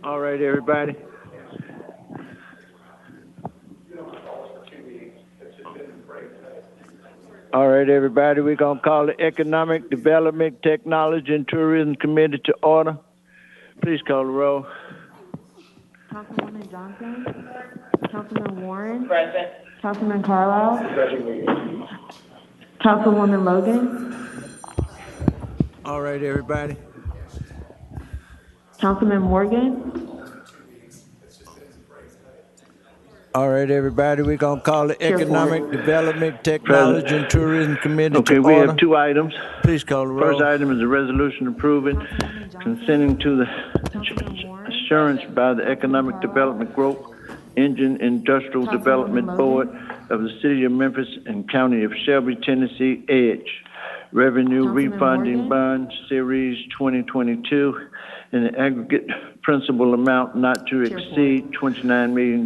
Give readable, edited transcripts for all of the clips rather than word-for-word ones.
All right, everybody. All right, everybody. We're going to call the Economic Development, Technology, and Tourism Committee to order. Please call the roll. Councilwoman Johnson. Councilman Warren. Present. Councilman Carlisle. Present. Councilwoman Logan. All right, everybody. Councilman Morgan. All right, everybody. We're going to call the Economic Development, Technology, and Tourism Committee to order. Okay, we have two items. Please call the roll. First item is a resolution approving, consenting to the assurance by the Economic Development Growth Engine Industrial Development Board of the City of Memphis and County of Shelby, Tennessee, EDGE, Revenue Refunding Bond Series 2022, in an aggregate principal amount not to exceed $29 million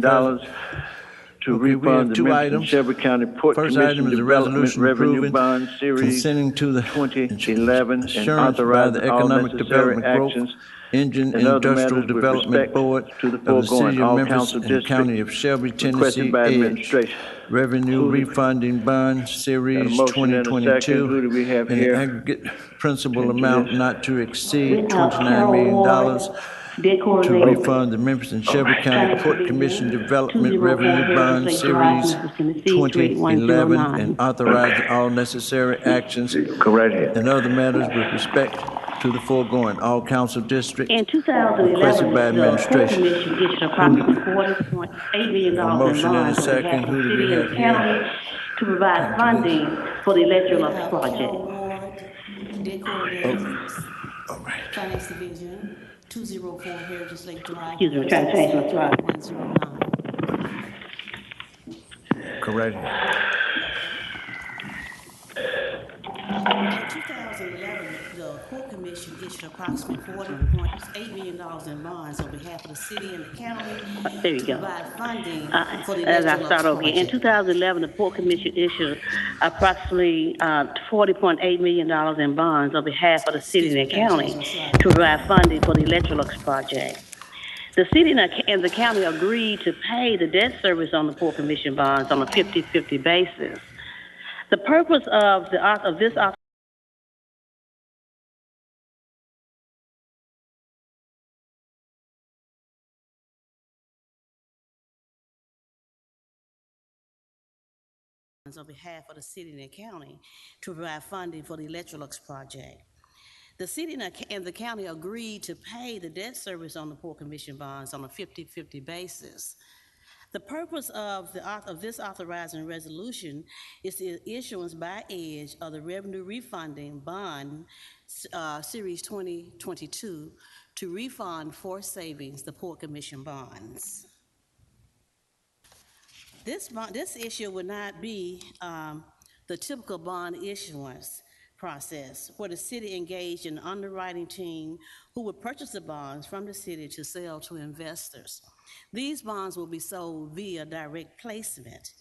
to refund the Memphis and Shelby County Port Commission Development Revenue Bond Series 2011 and authorizing all necessary actions Engine Industrial Development Board to the foregoing, all council districts, County of Shelby, Tennessee, EDGE, Revenue Refunding Bond Series 2022, in an aggregate principal amount not to exceed $29 million to refund the Memphis and Shelby County Port Commission Development Revenue Bond Series 2011 and authorizing all necessary actions and other matters with respect to the foregoing, all council districts in 2011, requested by administration. The Port Commission issued approximately $40.8 million in bonds on behalf of the city and county to provide funding for the Electrolux project. All right. Finance Division, 204 Heritage Lake Drive. Excuse me, I'm trying to change my slide. 109. Correct. In 2011, the Port Commission issued approximately $40.8 million in bonds on behalf of the city and the county there you to go. provide funding for the As I Electrolux start over again, in 2011, the Port Commission issued approximately $40.8 million in bonds on behalf of the city and the county to provide funding for the Electrolux project. The city and the county agreed to pay the debt service on the Port Commission bonds on a 50-50 basis. The purpose of this on behalf of the city and the county to provide funding for the Electrolux project. The city and the county agreed to pay the debt service on the Port Commission bonds on a 50-50 basis. The purpose of this authorizing resolution is the issuance by EDGE of the Revenue Refunding Bond Series 2022 to refund for savings the Port Commission bonds. This issue would not be the typical bond issuance process where the city engaged an underwriting team who would purchase the bonds from the city to sell to investors. These bonds will be sold via direct placement.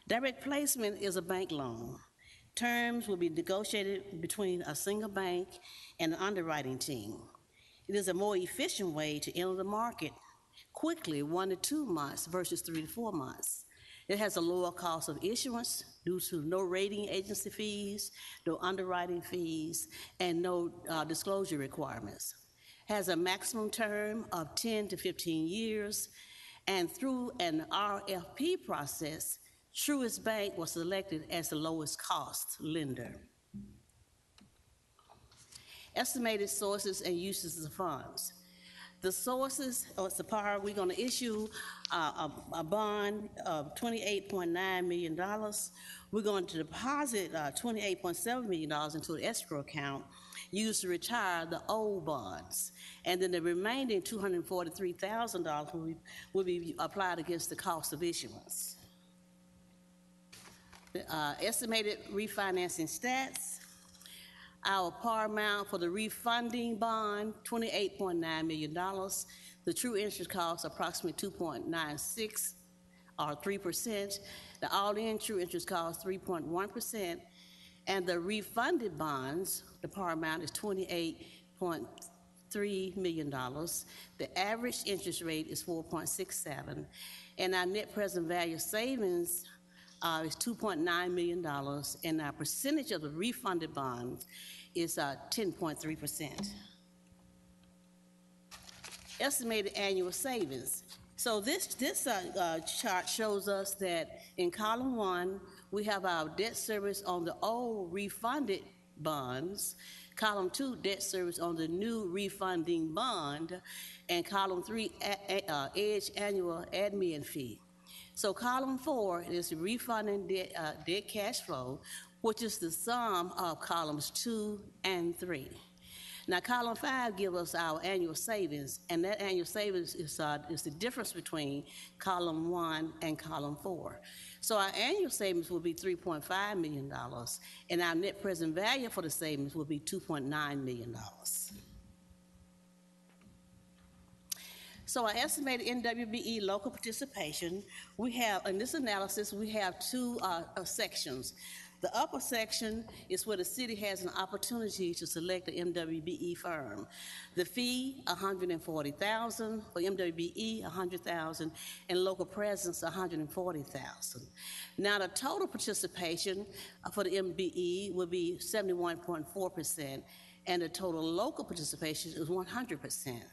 Direct placement is a bank loan. Terms will be negotiated between a single bank and an underwriting team. It is a more efficient way to enter the market quickly, 1 to 2 months versus 3 to 4 months. It has a lower cost of issuance due to no rating agency fees, no underwriting fees, and no disclosure requirements. Has a maximum term of 10 to 15 years, and through an RFP process, Truist Bank was selected as the lowest cost lender. Estimated sources and uses of funds. The sources, or it's the part, we're going to issue a bond of $28.9 million. We're going to deposit $28.7 million into an escrow account used to retire the old bonds. And then the remaining $243,000 will be applied against the cost of issuance. The estimated refinancing stats. Our par amount for the refunding bond, $28.9 million. The true interest cost, approximately 2.96 or 3%. The all-in true interest cost, 3.1%. And the refunded bonds, the par amount is $28.7 $3 million. The average interest rate is 4.67, and our net present value savings is $2.9 million, and our percentage of the refunded bonds is 10.3%. Estimated annual savings. So this chart shows us that in column 1, we have our debt service on the old refunded bonds, column 2, debt service on the new refunding bond, and column 3, EDGE annual admin fee. So column 4 is refunding debt debt cash flow, which is the sum of columns 2 and 3. Now, column 5 gives us our annual savings, and that annual savings is the difference between column 1 and column 4. So our annual savings will be $3.5 million, and our net present value for the savings will be $2.9 million. So our estimated NWBE local participation, we have, in this analysis, we have two sections. The upper section is where the city has an opportunity to select the MWBE firm. The fee, $140,000, for MWBE, $100,000, and local presence, $140,000. Now, the total participation for the MBE will be 71.4%, and the total local participation is 100%.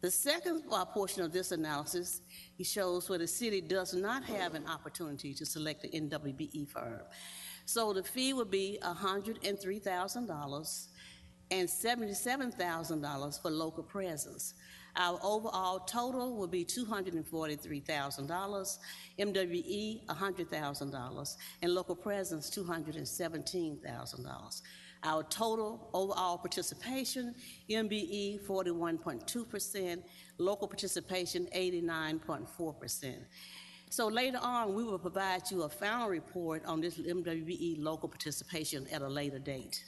The second portion of this analysis, it shows where the city does not have an opportunity to select the NWBE firm. So the fee would be $103,000 and $77,000 for local presence. Our overall total would be $243,000, MWE $100,000, and local presence $217,000. Our total overall participation, MBE 41.2%, local participation 89.4%. So later on, we will provide you a final report on this MWBE local participation at a later date.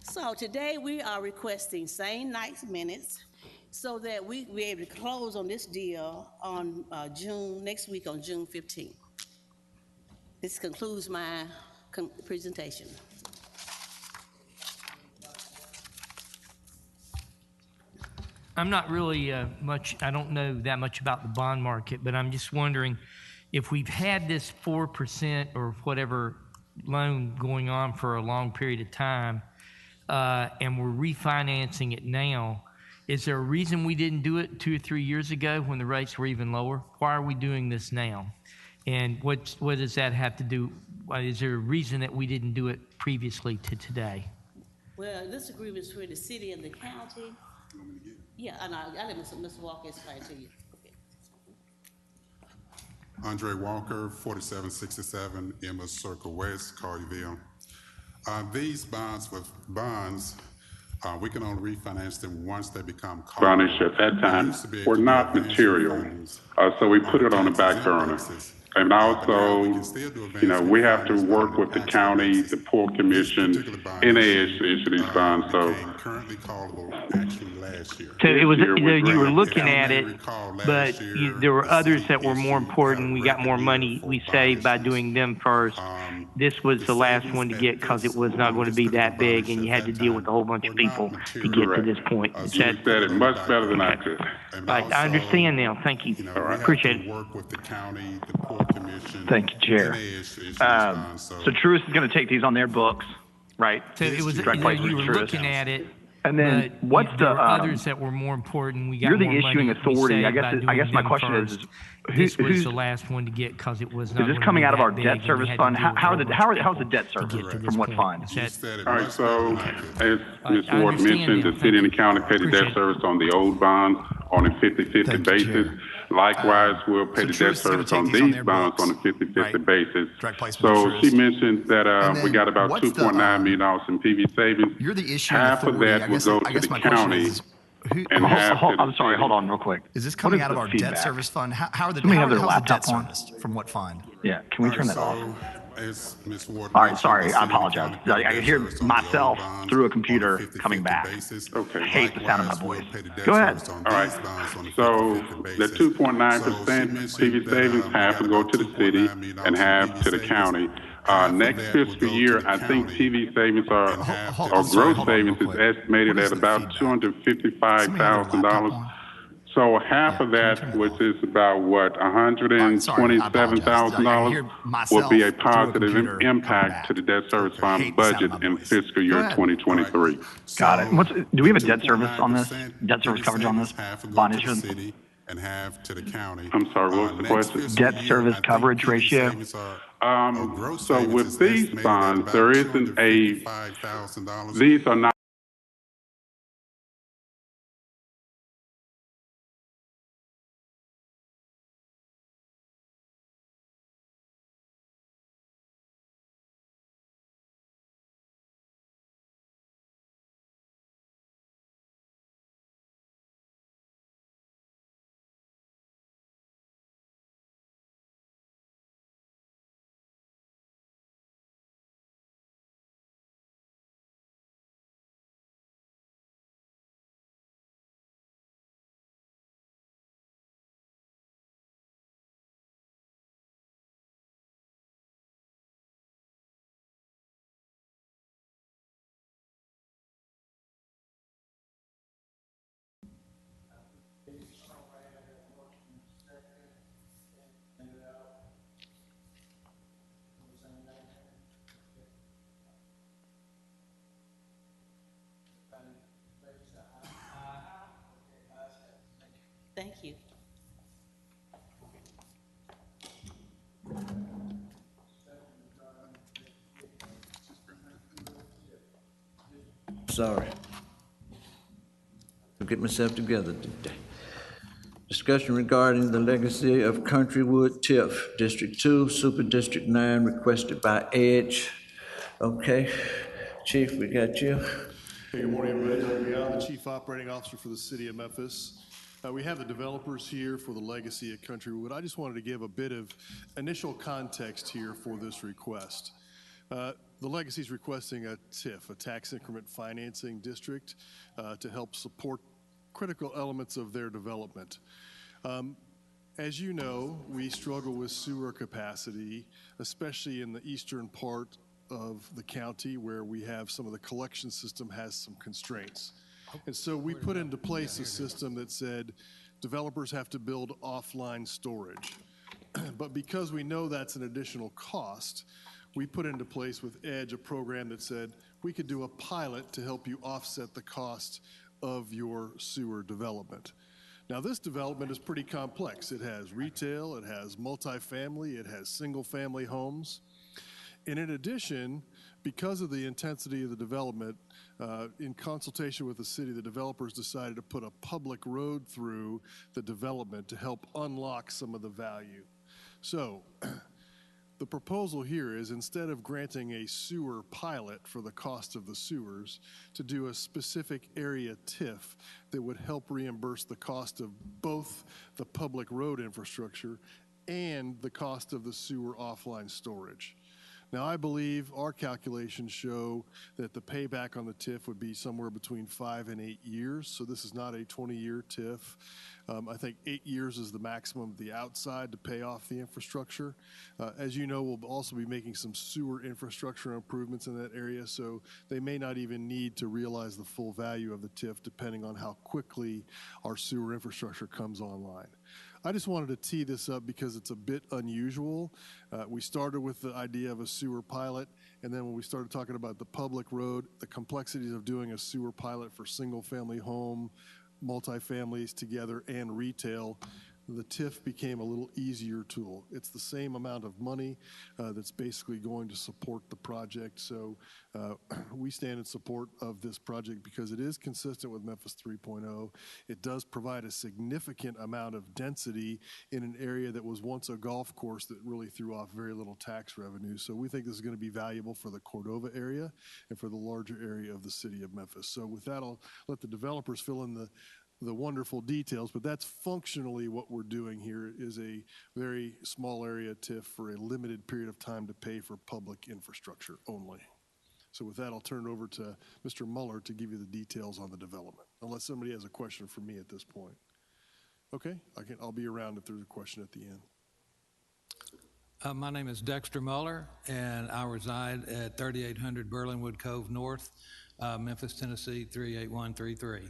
So today we are requesting same night's minutes so that we be able to close on this deal on next week on June 15th. This concludes my presentation. I'm not really I don't know that much about the bond market, but I'm just wondering if we've had this 4% or whatever loan going on for a long period of time, and we're refinancing it now, is there a reason we didn't do it 2 or 3 years ago when the rates were even lower? Why are we doing this now? And what does that have to do? Is there a reason that we didn't do it previously to today? Well, this agreement is between the city and the county. Yeah, and I'll let Mr. Walker explain to you. Okay. Andre Walker, 4767 Emma Circle West, Carterville. These bonds, we can only refinance them once they become garnish at that time were not material, so we put it on the back burner. And also, we have to work with the county, the Port Commission, NAH to issue these bonds. So it was, you were looking at it, but there were others that were more important. We got more money we saved by doing them first. This was the last one to get because it was not going to be that big, and you had to deal with a whole bunch of people to get to this point. You said it much better than I could. Right, I understand now. Thank you. Appreciate it. Thank you, Chair. So Truist is going to take these on their books, right? So it was, you were looking at it. And then what's the others that were more important? We got you're the issuing authority. I guess my question is, this was the last one to get because it was not. Is this coming out of our debt service fund? How's the debt service from what fund? All right. So as Ms. Ward mentioned, the city and the county pay the debt service on the old bonds on a 50-50 basis. Likewise, we'll pay the debt service on these bonds on a 50-50 basis. So she mentioned that we got about $2.9 million in PV savings. You're the issuing half authority. of that will go to the county. I'm sorry, hold on real quick. Is this coming out of our debt service fund? How are the debt serviced? From what fund? Yeah, can we turn that off? All right, sorry, I apologize. I can hear myself through a computer coming back. Okay. I hate the sound of my voice. Go ahead. All right. So the 2.9% PV savings, half will go to the city and half to the county. Next fiscal year, I think TV savings or gross savings is estimated at about $255,000. So half of that, which is about what, $127,000, will be a positive impact to the debt service fund budget in fiscal year 2023. Got it. Do we have a debt service on this? Debt service coverage on this bond issue? And half to the county. I'm sorry, what was the question? Debt service coverage ratio? So with these bonds, there isn't these are not Thank you. Sorry. I'll get myself together today. Discussion regarding the legacy of Countrywood TIF, District 2, Super District 9, requested by Edge. Okay, Chief, we got you. Hey, good morning, everybody. I'm the Chief Operating Officer for the City of Memphis. We have the developers here for the legacy at Countrywood. I just wanted to give a bit of initial context here for this request. The legacy is requesting a TIF, a tax increment financing district, to help support critical elements of their development. As you know, we struggle with sewer capacity, especially in the eastern part of the county where we have some of the collection system has some constraints. And so we put into place a system that said developers have to build offline storage. But because we know that's an additional cost, we put into place with Edge a program that said we could do a pilot to help you offset the cost of your sewer development. Now, this development is pretty complex. It has retail, it has multifamily, it has single-family homes. And in addition, because of the intensity of the development, in consultation with the city, the developers decided to put a public road through the development to help unlock some of the value. So the proposal here is, instead of granting a sewer pilot for the cost of the sewers, to do a specific area TIF that would help reimburse the cost of both the public road infrastructure and the cost of the sewer offline storage. Now, I believe our calculations show that the payback on the TIF would be somewhere between 5 and 8 years. So this is not a 20-year TIF. I think 8 years is the maximum of the outside to pay off the infrastructure. As you know, we'll also be making some sewer infrastructure improvements in that area, so they may not even need to realize the full value of the TIF depending on how quickly our sewer infrastructure comes online. I just wanted to tee this up because it's a bit unusual. We started with the idea of a sewer pilot, and then when we started talking about the public road, the complexities of doing a sewer pilot for single-family home, multifamilies together, and retail, the TIF became a little easier tool. It's the same amount of money that's basically going to support the project. So we stand in support of this project because it is consistent with Memphis 3.0. It does provide a significant amount of density in an area that was once a golf course that really threw off very little tax revenue. So we think this is going to be valuable for the Cordova area and for the larger area of the city of Memphis. So with that, I'll let the developers fill in the wonderful details, but that's functionally what we're doing here, is a very small area TIF for a limited period of time to pay for public infrastructure only. So with that, I'll turn it over to Mr. Muller to give you the details on the development, unless somebody has a question for me at this point. Okay, I'll be around if there's a question at the end. My name is Dexter Muller, and I reside at 3800 Berlinwood Cove North, Memphis, Tennessee, 38133.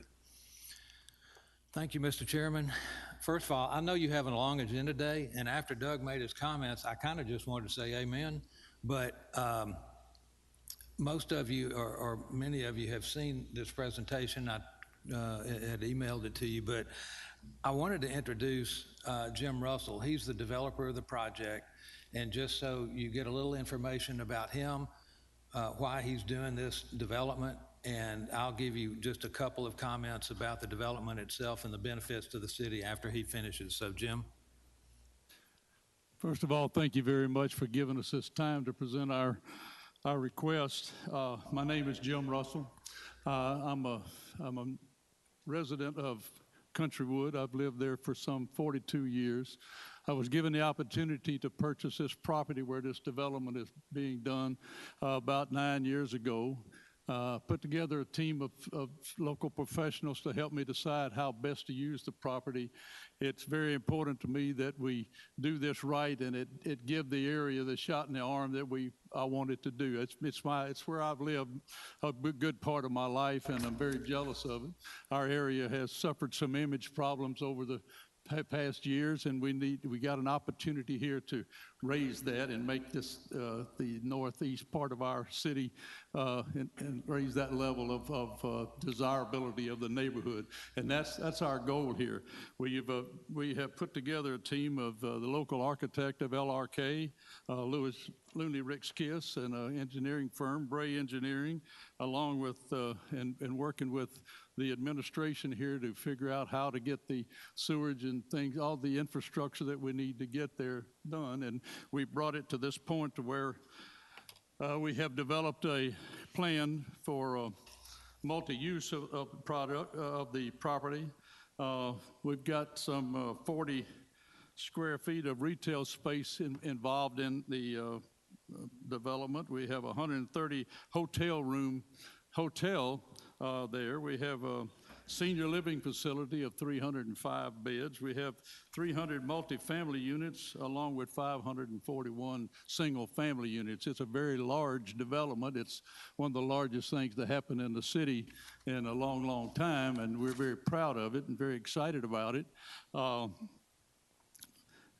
Thank you, Mr. Chairman. First of all, I know you have a long agenda today, and after Doug made his comments, I kind of just wanted to say amen, but most of you, or many of you, have seen this presentation. I had emailed it to you, but I wanted to introduce Jim Russell. He's the developer of the project, and just so you get a little information about him, why he's doing this development, and I'll give you just a couple of comments about the development itself and the benefits to the city after he finishes. So, Jim. First of all, thank you very much for giving us this time to present our request. My name is Jim Russell. I'm a resident of Countrywood. I've lived there for some 42 years. I was given the opportunity to purchase this property where this development is being done about 9 years ago. Put together a team of local professionals to help me decide how best to use the property. It's very important to me that we do this right, and it give the area the shot in the arm that I wanted to do. It's where I've lived a good part of my life, and I'm very jealous of it. Our area has suffered some image problems over the past years, and we got an opportunity here to raise that and make this the northeast part of our city and raise that level of desirability of the neighborhood, and that's our goal here. We have put together a team of the local architect of LRK, Looney Ricks Kiss, and an engineering firm, Bray Engineering, along with and working with the administration here to figure out how to get the sewage and things, all the infrastructure that we need to get there done. And we brought it to this point to where we have developed a plan for multi-use of the property. We've got some 40 square feet of retail space involved in the development. We have 130 hotel there. We have a senior living facility of 305 beds. We have 300 multifamily units along with 541 single family units. It's a very large development. It's one of the largest things to happen in the city in a long, long time, and we're very proud of it and very excited about it.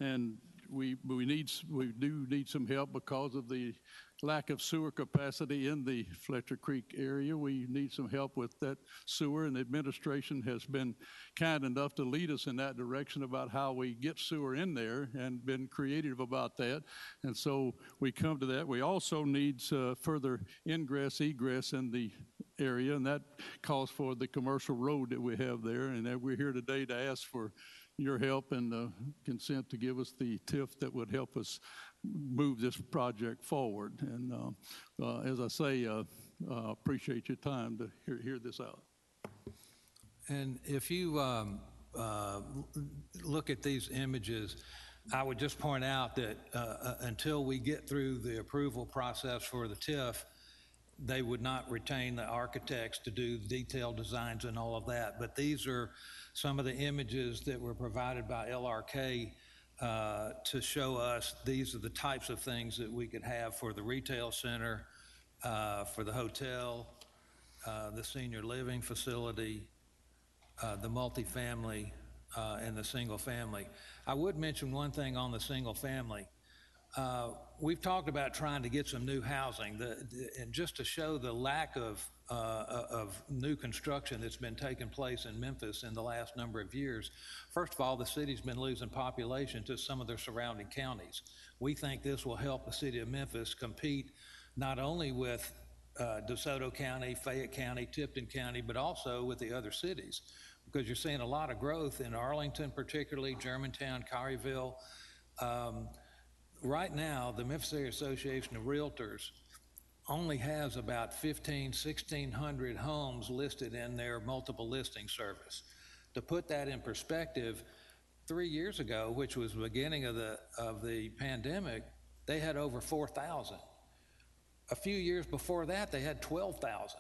And we do need some help because of the lack of sewer capacity in the Fletcher Creek area. We need some help with that sewer, and the administration has been kind enough to lead us in that direction about how we get sewer in there and been creative about that. And so we come to that. We also need further ingress, egress in the area, and that calls for the commercial road that we have there. And we're here today to ask for your help and consent to give us the TIF that would help us move this project forward. And as I say, appreciate your time to hear this out. And if you look at these images, I would just point out that until we get through the approval process for the TIF, they would not retain the architects to do detailed designs and all of that. But these are some of the images that were provided by LRK to show us these are the types of things that we could have for the retail center, for the hotel, the senior living facility, the multifamily, and the single family. I would mention one thing on the single family. We've talked about trying to get some new housing, and just to show the lack of new construction that's been taking place in Memphis in the last number of years. First of all, the city's been losing population to some of their surrounding counties. We think this will help the city of Memphis compete not only with DeSoto County, Fayette County, Tipton County, but also with the other cities, because you're seeing a lot of growth in Arlington, particularly Germantown, Collierville. Right now, the Memphis Area Association of Realtors only has about 1,600 homes listed in their multiple listing service. To put that in perspective, 3 years ago, which was the beginning of the pandemic, they had over 4,000. A few years before that, they had 12,000.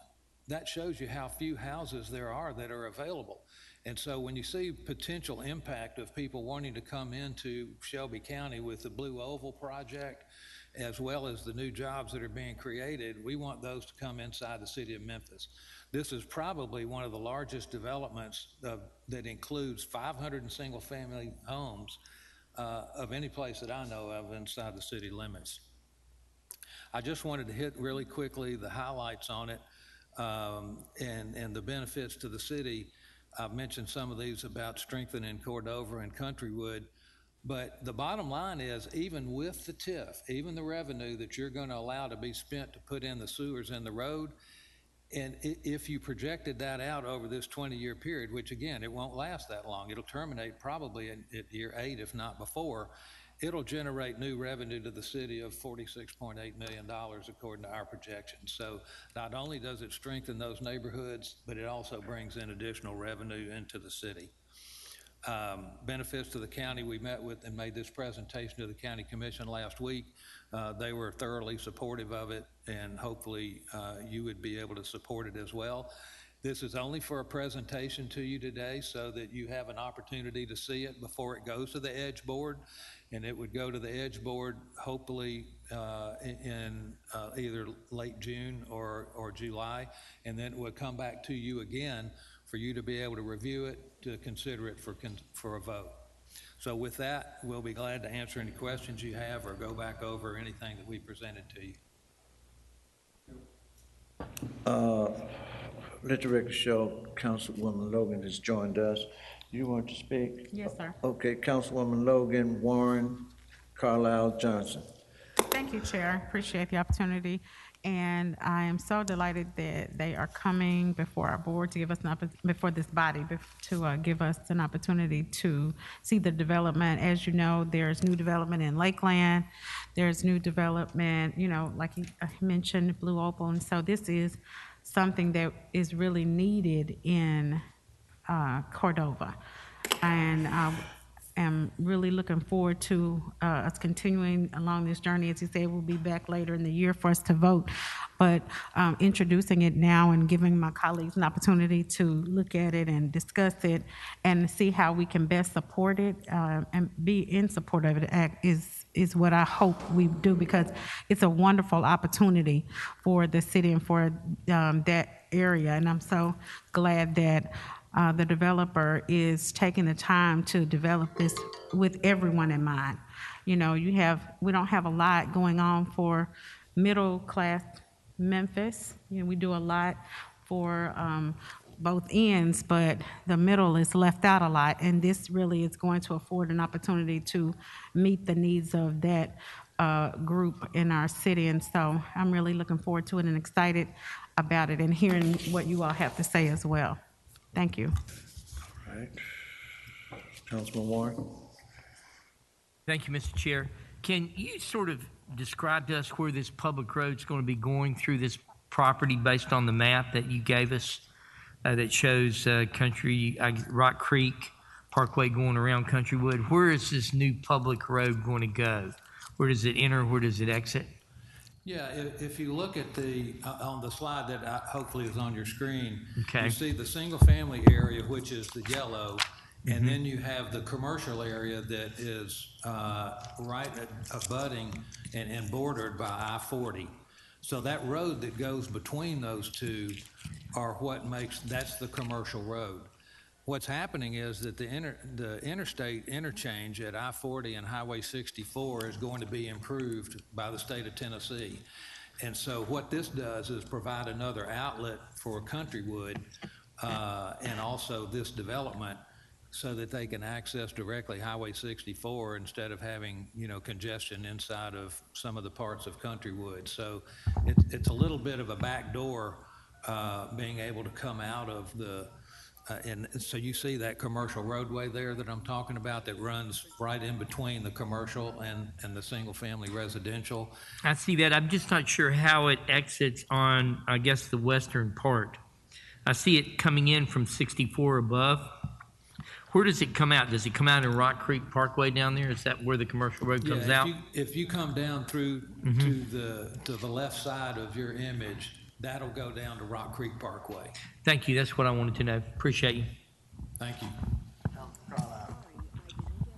That shows you how few houses there are that are available. And so when you see potential impact of people wanting to come into Shelby County with the Blue Oval project, as well as the new jobs that are being created, we want those to come inside the city of Memphis. This is probably one of the largest developments that includes 500 single-family homes of any place that I know of inside the city limits. I just wanted to hit really quickly the highlights on it and the benefits to the city. I've mentioned some of these about strengthening Cordova and Countrywood, but the bottom line is, even with the TIF, even the revenue that you're going to allow to be spent to put in the sewers and the road, and if you projected that out over this 20-year period, which again, it won't last that long, it'll terminate probably at year 8, if not before, it'll generate new revenue to the city of $46.8 million, according to our projections. So not only does it strengthen those neighborhoods, but it also brings in additional revenue into the city. Benefits to the county, we met with and made this presentation to the county commission last week. They were thoroughly supportive of it, and hopefully you would be able to support it as well. This is only for a presentation to you today so that you have an opportunity to see it before it goes to the Edge Board, and it would go to the Edge Board hopefully in either late June or July, and then it would come back to you again for you to be able to review it, to consider it for a vote. So with that, we'll be glad to answer any questions you have or go back over anything that we presented to you. Let the record show Councilwoman Logan has joined us. You want to speak? Yes, sir. Okay, Councilwoman Logan, Warren, Carlisle, Johnson. Thank you, Chair. Appreciate the opportunity. And I am so delighted that they are coming before our board to give us before this body to give us an opportunity to see the development. As you know, there's new development in Lakeland. There's new development, you know, like he mentioned, Blue Opal. And so this is something that is really needed in Cordova. And am really looking forward to us continuing along this journey. As you say, we'll be back later in the year for us to vote, but introducing it now and giving my colleagues an opportunity to look at it and discuss it and see how we can best support it and be in support of it is what I hope we do, because it's a wonderful opportunity for the city and for that area. And I'm so glad that the developer is taking the time to develop this with everyone in mind. You know, we don't have a lot going on for middle class Memphis. You know, we do a lot for both ends, but the middle is left out a lot, and this really is going to afford an opportunity to meet the needs of that group in our city. And so I'm really looking forward to it and excited about it and hearing what you all have to say as well. Thank you. All right. Councilman Warren. Thank you, Mr. Chair. Can you sort of describe to us where this public road is going to be going through this property based on the map that you gave us that shows Rock Creek Parkway going around Countrywood? Where is this new public road going to go? Where does it enter? Where does it exit? Yeah, if you look at on the slide that hopefully is on your screen, okay, you see the single-family area, which is the yellow, and then you have the commercial area that is right abutting and bordered by I-40. So that road that goes between those two are that's the commercial road. What's happening is that the interstate interchange at I-40 and Highway 64 is going to be improved by the state of Tennessee. And so what this does is provide another outlet for Countrywood and also this development so that they can access directly Highway 64 instead of having, you know, congestion inside of some of the parts of Countrywood. So it's a little bit of a back door being able to come out of the and so you see that commercial roadway there that I'm talking about that runs right in between the commercial and the single-family residential. I see that. I'm just not sure how it exits on, I guess, the western part. I see it coming in from 64 above. Where does it come out? Does it come out in Rock Creek Parkway down there? Is that where the commercial road comes out? If you come down through to the left side of your image, that'll go down to Rock Creek Parkway. Thank you. That's what I wanted to know. Appreciate you. Thank you.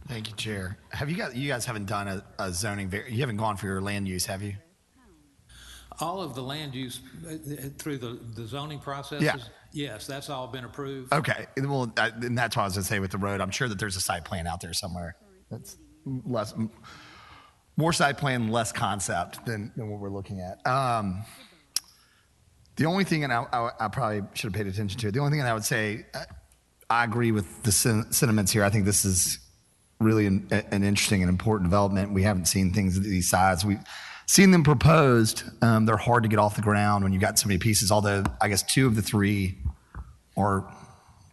Thank you, Chair. You guys haven't done a zoning, you haven't gone for your land use, have you? All of the land use through the zoning processes? Yeah. Yes, that's all been approved. Okay, well, and that's what I was gonna say with the road. I'm sure that there's a site plan out there somewhere. That's more site plan, less concept than what we're looking at. The only thing, and I probably should have paid attention to it, the only thing that I would say, I agree with the sentiments here. I think this is really an interesting and important development. We haven't seen things of these size. We've seen them proposed. They're hard to get off the ground when you've got so many pieces, although I guess 2 of the 3 are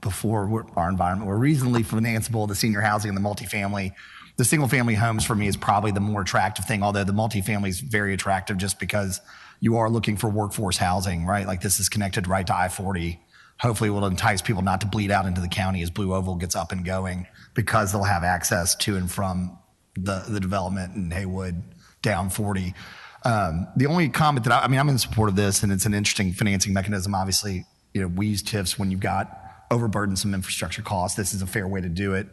before our environment were reasonably financeable, the senior housing and the multifamily. The single family homes for me is probably the more attractive thing, although the multifamily is very attractive just because you are looking for workforce housing, right? Like this is connected right to I-40. Hopefully it will entice people not to bleed out into the county as Blue Oval gets up and going because they'll have access to and from the development in Haywood down 40. The only comment that I'm in support of this, and it's an interesting financing mechanism. Obviously, we use TIFs when you've got overburdensome infrastructure costs. This is a fair way to do it.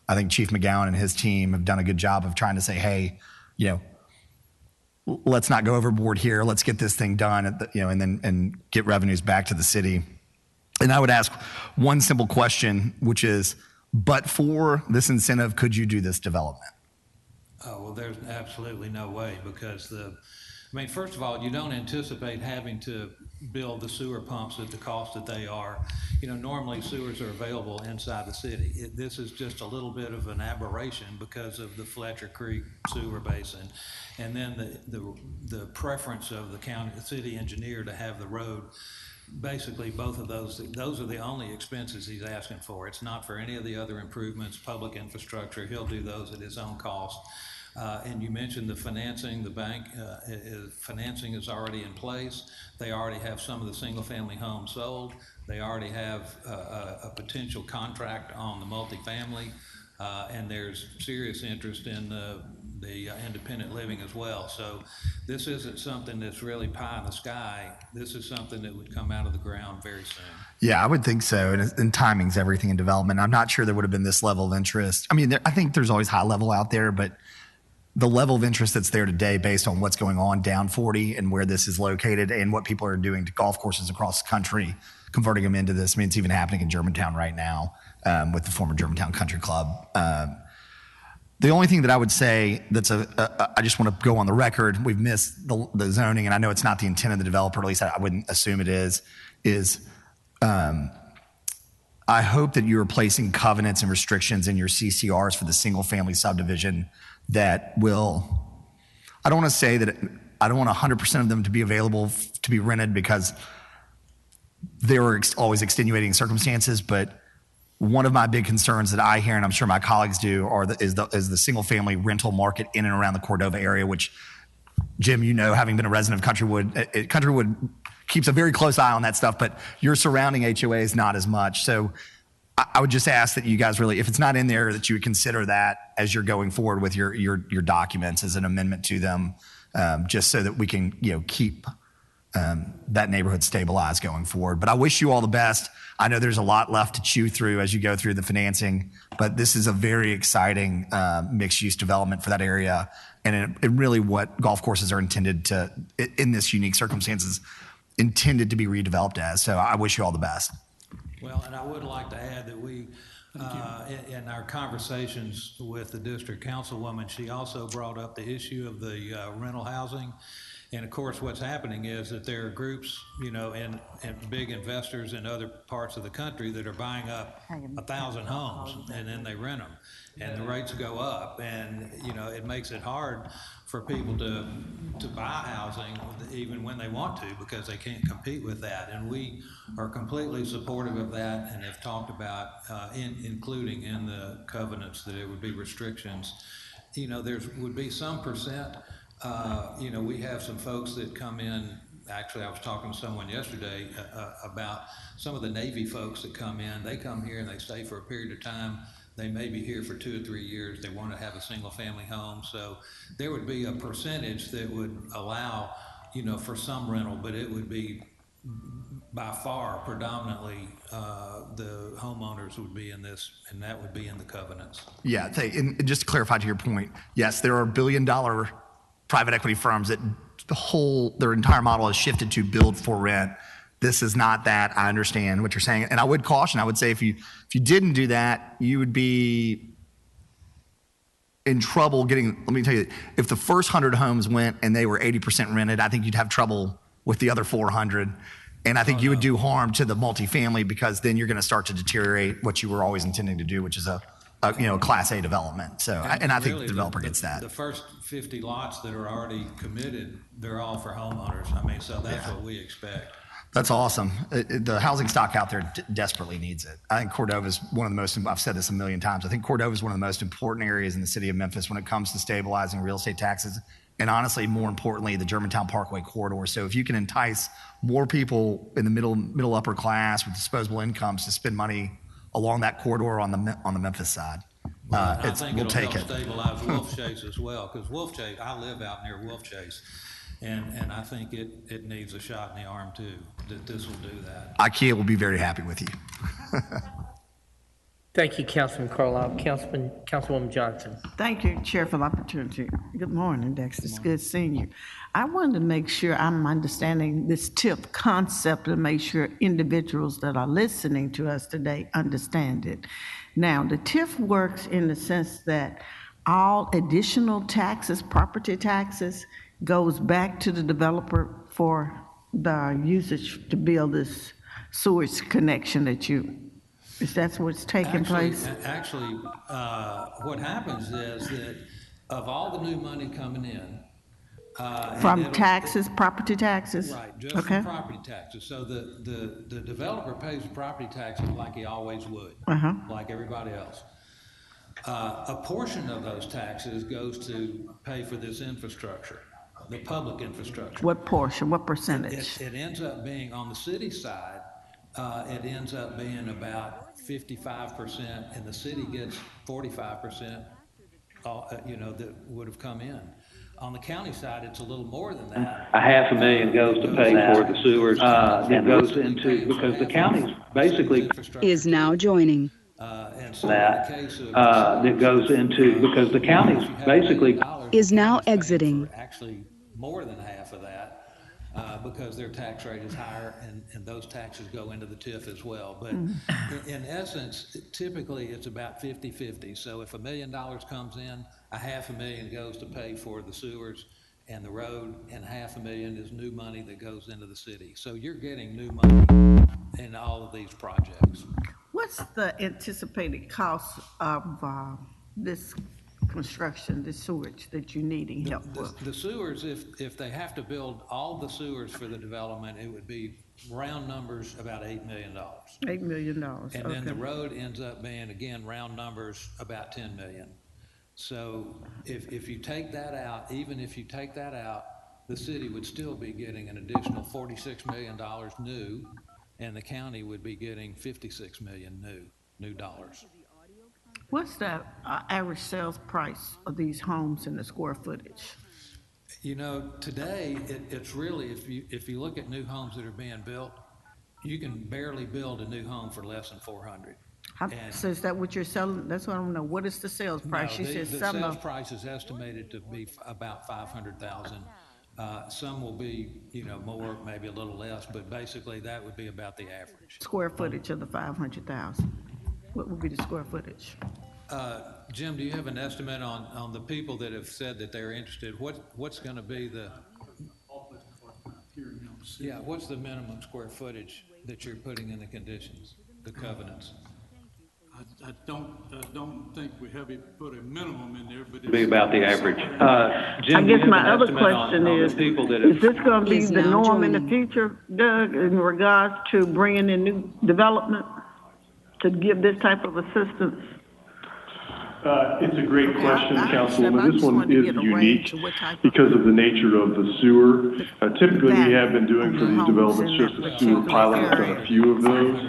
I think Chief McGowan and his team have done a good job of trying to say, hey, let's not go overboard here. Let's get this thing done, and get revenues back to the city. And I would ask one simple question, which is, but for this incentive, could you do this development? Oh, well, there's absolutely no way because first of all, you don't anticipate having to build the sewer pumps at the cost that they are. Normally sewers are available inside the city. This is just a little bit of an aberration because of the Fletcher Creek sewer basin. And then the preference of the city engineer to have the road. Basically, both of those are the only expenses he's asking for. It's not for any of the other improvements, public infrastructure. He'll do those at his own cost. And you mentioned the financing. The bank financing is already in place. They already have some of the single-family homes sold. They already have a potential contract on the multifamily, and there's serious interest in the independent living as well. So this isn't something that's really pie in the sky. This is something that would come out of the ground very soon. Yeah, I would think so. And timing's everything in development. I'm not sure there would have been this level of interest. I think there's always high level out there, but the level of interest that's there today based on what's going on down 40 and where this is located and what people are doing to golf courses across the country, converting them into this. It's even happening in Germantown right now with the former Germantown Country Club. The only thing that I would say I just want to go on the record, we've missed the zoning, and I know it's not the intent of the developer, at least I wouldn't assume it is I hope that you're placing covenants and restrictions in your CCRs for the single family subdivision that will, I don't want to say that, I don't want 100% of them to be available to be rented because there are always extenuating circumstances, but one of my big concerns that I hear, and I'm sure my colleagues do, is the single family rental market in and around the Cordova area, which, Jim, having been a resident of Countrywood, Countrywood keeps a very close eye on that stuff, but your surrounding HOAs not as much. So I would just ask that you guys really, if it's not in there, that you would consider that as you're going forward with your documents as an amendment to them, just so that we can keep that neighborhood stabilized going forward. But I wish you all the best. I know there's a lot left to chew through as you go through the financing, but this is a very exciting mixed-use development for that area, and it really what golf courses are intended to, in this unique circumstances, intended to be redeveloped as. So I wish you all the best. Well, and I would like to add that we, in our conversations with the district councilwoman, she also brought up the issue of the rental housing. And of course, what's happening is that there are groups, and big investors in other parts of the country that are buying up 1,000 homes and then they rent them, and the rates go up, and it makes it hard for people to buy housing even when they want to because they can't compete with that. And we are completely supportive of that and have talked about including in the covenants that it would be restrictions. There would be some percent. We have some folks that come in. Actually, I was talking to someone yesterday about some of the Navy folks that come in. They come here and they stay for a period of time. They may be here for 2 or 3 years. They want to have a single family home. So there would be a percentage that would allow, for some rental, but it would be by far predominantly the homeowners would be in this, and that would be in the covenants. Yeah, and just to clarify to your point, yes, there are billion-dollar private equity firms that their entire model is shifted to build for rent. This is not that. I understand what you're saying, and I would caution. I would say if you didn't do that, you would be in trouble getting. Let me tell you, if the first 100 homes went and they were 80% rented, I think you'd have trouble with the other 400. And I think you would do harm to the multifamily, because then you're going to start to deteriorate what you were always intending to do, which is a Class A development. So, and I think the developer gets that. The first 50 lots that are already committed, they're all for homeowners. I mean, so that's what we expect. That's awesome. The housing stock out there desperately needs it. I think Cordova is one of the most, I've said this a million times, I think Cordova is one of the most important areas in the city of Memphis when it comes to stabilizing real estate taxes. And honestly, more importantly, the Germantown Parkway corridor. So if you can entice more people in the middle upper class with disposable incomes to spend money along that corridor on the Memphis side, I think we'll it'll take help it. stabilize Wolf Chase as well, because Wolf Chase, I live out near Wolf Chase, and I think it needs a shot in the arm too, that this will do that. IKEA will be very happy with you. Thank you, Councilman Carlisle. Councilwoman Johnson. Thank you, Chair, for the opportunity. Good morning, Dexter. It's good seeing you. I wanted to make sure I'm understanding this TIP concept and make sure individuals that are listening to us today understand it. Now, the TIF works in the sense that all additional taxes, property taxes, goes back to the developer for the usage to build this sewage connection that is that what's taking place? Actually, what happens is that of all the new money coming in, from taxes, property taxes? Right, just from property taxes. So the developer pays the property taxes like he always would, like everybody else. A portion of those taxes goes to pay for this infrastructure, the public infrastructure. What portion, what percentage? It ends up being, on the city side, it ends up being about 55%, and the city gets 45%, that would have come in. On the county side, it's a little more than that. $500,000 goes to pay for the sewers. That goes into, because the county's basically is now joining. And so that, in the case of that goes into, because the county's basically is now exiting. Actually, more than half of that. Because their tax rate is higher, and those taxes go into the TIF as well. But in essence, typically it's about 50-50. So if $1 million comes in, $500,000 goes to pay for the sewers and the road, and $500,000 is new money that goes into the city. So you're getting new money in all of these projects. What's the anticipated cost of this construction, the sewage that you're needing help with? The sewers, if they have to build all the sewers for the development, it would be round numbers about $8 million. $8 million. And then the road ends up being, again, round numbers, about $10 million. So if you take that out, even if you take that out, the city would still be getting an additional $46 million new, and the county would be getting $56 million new dollars. What's the average sales price of these homes and the square footage? Today, it's really, if you look at new homes that are being built, you can barely build a new home for less than $400,000. So is that what you're selling? That's what I want to know. What is the sales price? No, the sales price is estimated to be about $500,000. Some will be, more, maybe a little less, but basically that would be about the average. Square footage of the 500,000. What would be the square footage? Jim, do you have an estimate on the people that have said that they're interested? What's going to be what's the minimum square footage that you're putting in the conditions, the covenants? I don't think we have put a minimum in there, but be about the average. Jim, I guess my other question is this going to be the norm in the future, Doug, in regards to bringing in new development to give this type of assistance? It's a great question, Councilwoman. This one is unique because of the nature of the sewer. Typically, we have been doing for these developments just a sewer pilot, done a few of those,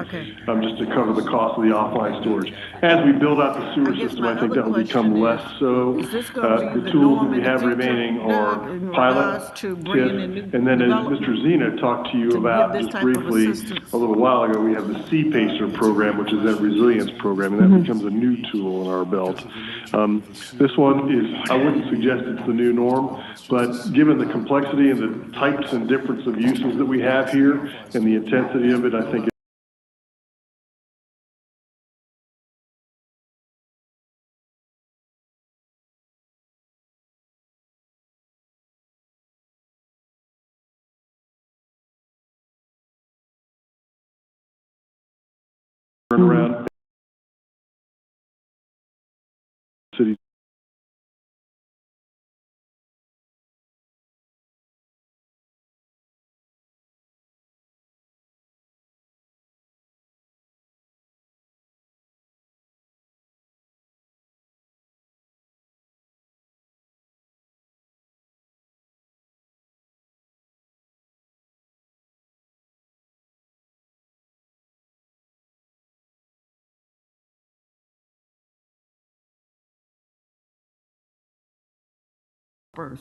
just to cover the cost of the offline storage. As we build out the sewer system, I think that will become less so. The tools that we have remaining are pilot, TIF, and then as Mr. Zena talked to you about just briefly a little while ago, we have the C-PACER program, which is that resilience program, and that becomes a new tool in our belt. This one is, I wouldn't suggest it's the new norm, but given the complexity and the types and difference of uses that we have here and the intensity of it, I think turn around city.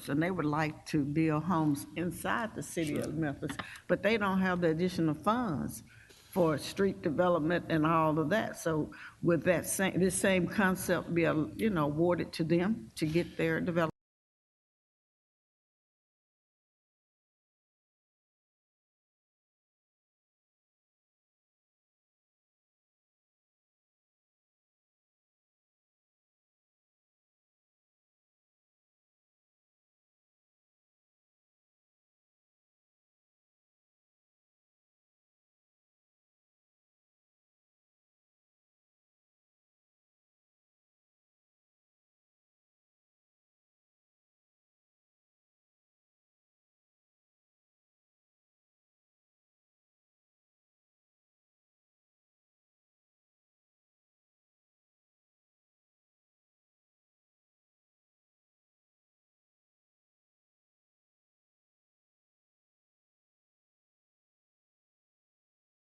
And they would like to build homes inside the city of Memphis, but they don't have the additional funds for street development and all of that. So would that this same concept be, awarded to them to get their development?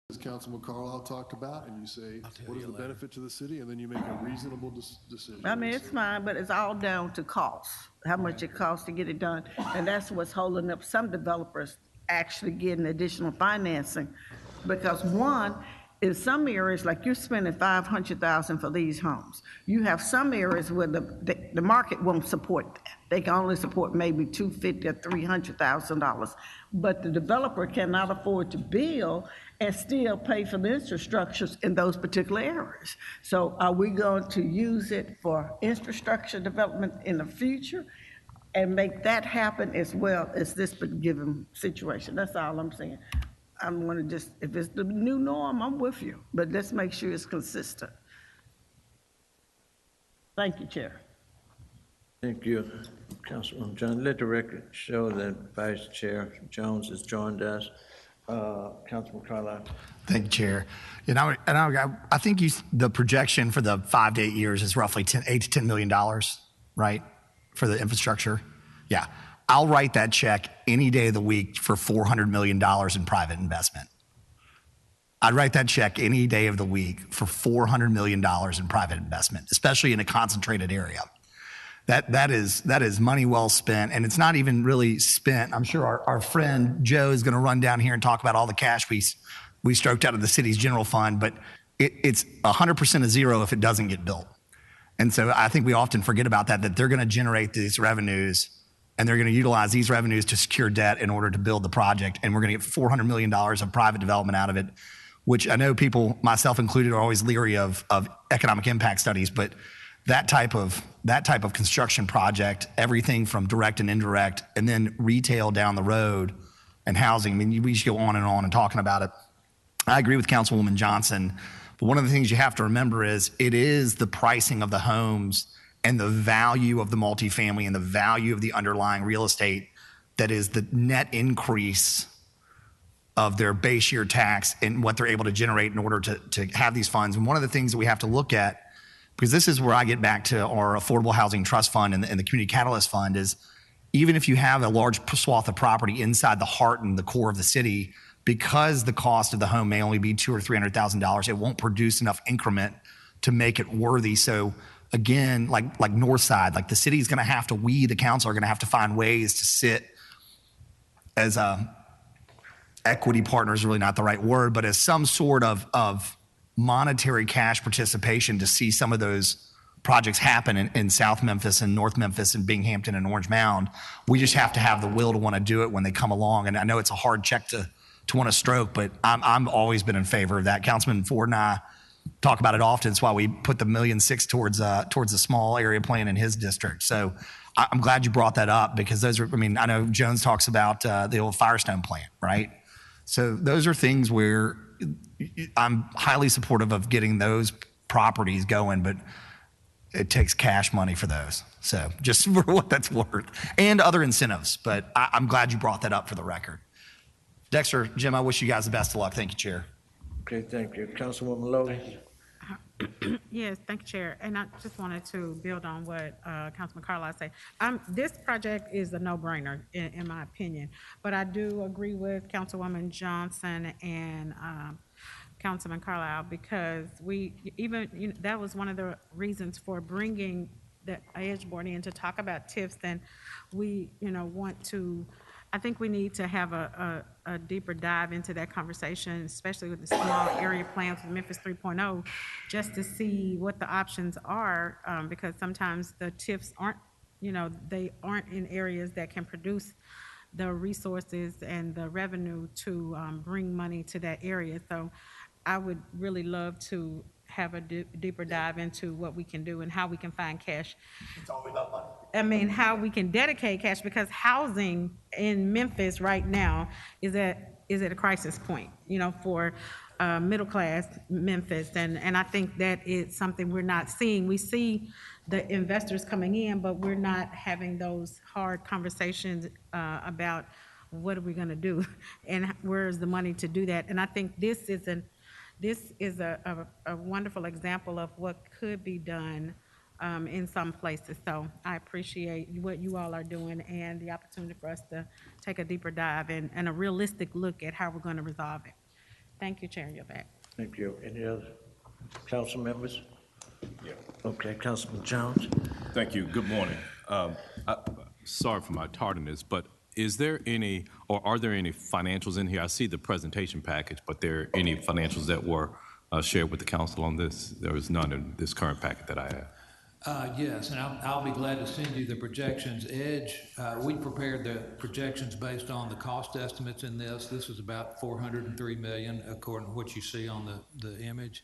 As Councilman Carlisle talked about, and you say, what is the benefit to the city? And then you make a reasonable decision. I mean, it's fine, but it's all down to cost, how much it costs to get it done. And that's what's holding up some developers actually getting additional financing. Because one, in some areas, like you're spending $500,000 for these homes. You have some areas where the market won't support that. They can only support maybe $250,000 or $300,000. But the developer cannot afford to build and still pay for the infrastructures in those particular areas. So are we going to use it for infrastructure development in the future and make that happen as well as this given situation? That's all I'm saying. I'm going to just, if it's the new norm, I'm with you, but let's make sure it's consistent. Thank you, Chair. Thank you, Councilman Jones. Let the record show that Vice Chair Jones has joined us. Councilman Carlisle. Thank you, Chair. I think the projection for the 5 to 8 years is roughly $8 to $10 million, right, for the infrastructure. Yeah. I'll write that check any day of the week for $400 million in private investment. I'd write that check any day of the week for $400 million in private investment, especially in a concentrated area. That is money well spent, and it's not even really spent. I'm sure our friend Joe is going to run down here and talk about all the cash we stroked out of the city's general fund, but it's 100% of zero if it doesn't get built. And so I think we often forget about that they're going to generate these revenues, and they're going to utilize these revenues to secure debt in order to build the project, and we're going to get $400 million of private development out of it, which I know people, myself included, are always leery of economic impact studies, but that type of construction project, everything from direct and indirect, and then retail down the road and housing. I mean, we just go on and talking about it. I agree with Councilwoman Johnson, but one of the things you have to remember is it is the pricing of the homes and the value of the multifamily and the value of the underlying real estate that is the net increase of their base year tax and what they're able to generate in order to have these funds. And one of the things that we have to look at because this is where I get back to our Affordable Housing Trust Fund and the Community Catalyst Fund is even if you have a large swath of property inside the heart and the core of the city, because the cost of the home may only be $200,000 or $300,000, it won't produce enough increment to make it worthy. So again, like North Side, like the city's going to have to, we, the council, are going to have to find ways to sit as a equity partner is really not the right word, but as some sort of monetary cash participation to see some of those projects happen in South Memphis and North Memphis and Binghamton and Orange Mound. We just have to have the will to want to do it when they come along. And I know it's a hard check to want to stroke, but I'm always been in favor of that. Councilman Ford and I talk about it often. It's why we put the $1.6 million towards a small area plan in his district. So I'm glad you brought that up because those are, I mean, I know Jones talks about the old Firestone plant, right? So those are things where I'm highly supportive of getting those properties going, but it takes cash money for those. So just for what that's worth and other incentives. But I'm glad you brought that up for the record. Dexter, Jim, I wish you guys the best of luck. Thank you, Chair. Okay, thank you. Councilwoman Logan. Yes, thank you, Chair. And I just wanted to build on what Councilman Carlisle said. This project is a no-brainer, in my opinion. But I do agree with Councilwoman Johnson and Councilman Carlisle because that was one of the reasons for bringing the Edge Board in to talk about TIFs. And we, want to. I think we need to have a deeper dive into that conversation, especially with the small area plans with Memphis 3.0, just to see what the options are, because sometimes the TIFs aren't, they aren't in areas that can produce the resources and the revenue to bring money to that area. So I would really love to have a deeper dive into what we can do and how we can find cash. It's all about money. I mean, how we can dedicate cash, because housing in Memphis right now is at a crisis point, for middle class Memphis. And I think that is something we're not seeing. We see the investors coming in, but we're not having those hard conversations about what are we going to do and where's the money to do that. And I think this is a wonderful example of what could be done in some places. So I appreciate what you all are doing and the opportunity for us to take a deeper dive and a realistic look at how we're going to resolve it. Thank you, Chair. You're back. Thank you. Any other council members? Yeah. Okay, Councilman Jones. Thank you. Good morning. Sorry for my tardiness, but is there any, or are there any financials in here? I see the presentation package, but there any financials that were shared with the council on this? There was none in this current packet that I have. Yes, and I'll be glad to send you the projections. Edge, we prepared the projections based on the cost estimates in this. This is about $403 million, according to what you see on the image.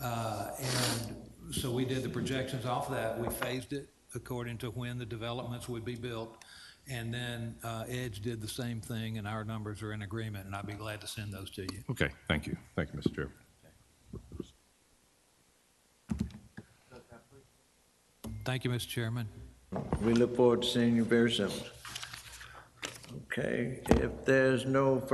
And so we did the projections off that. We phased it according to when the developments would be built. And then Edge did the same thing, and our numbers are in agreement, and I'd be glad to send those to you. Okay, thank you. Thank you, Mr. Chair. Thank you, Mr. Chairman. We look forward to seeing you very soon. Okay, if there's no further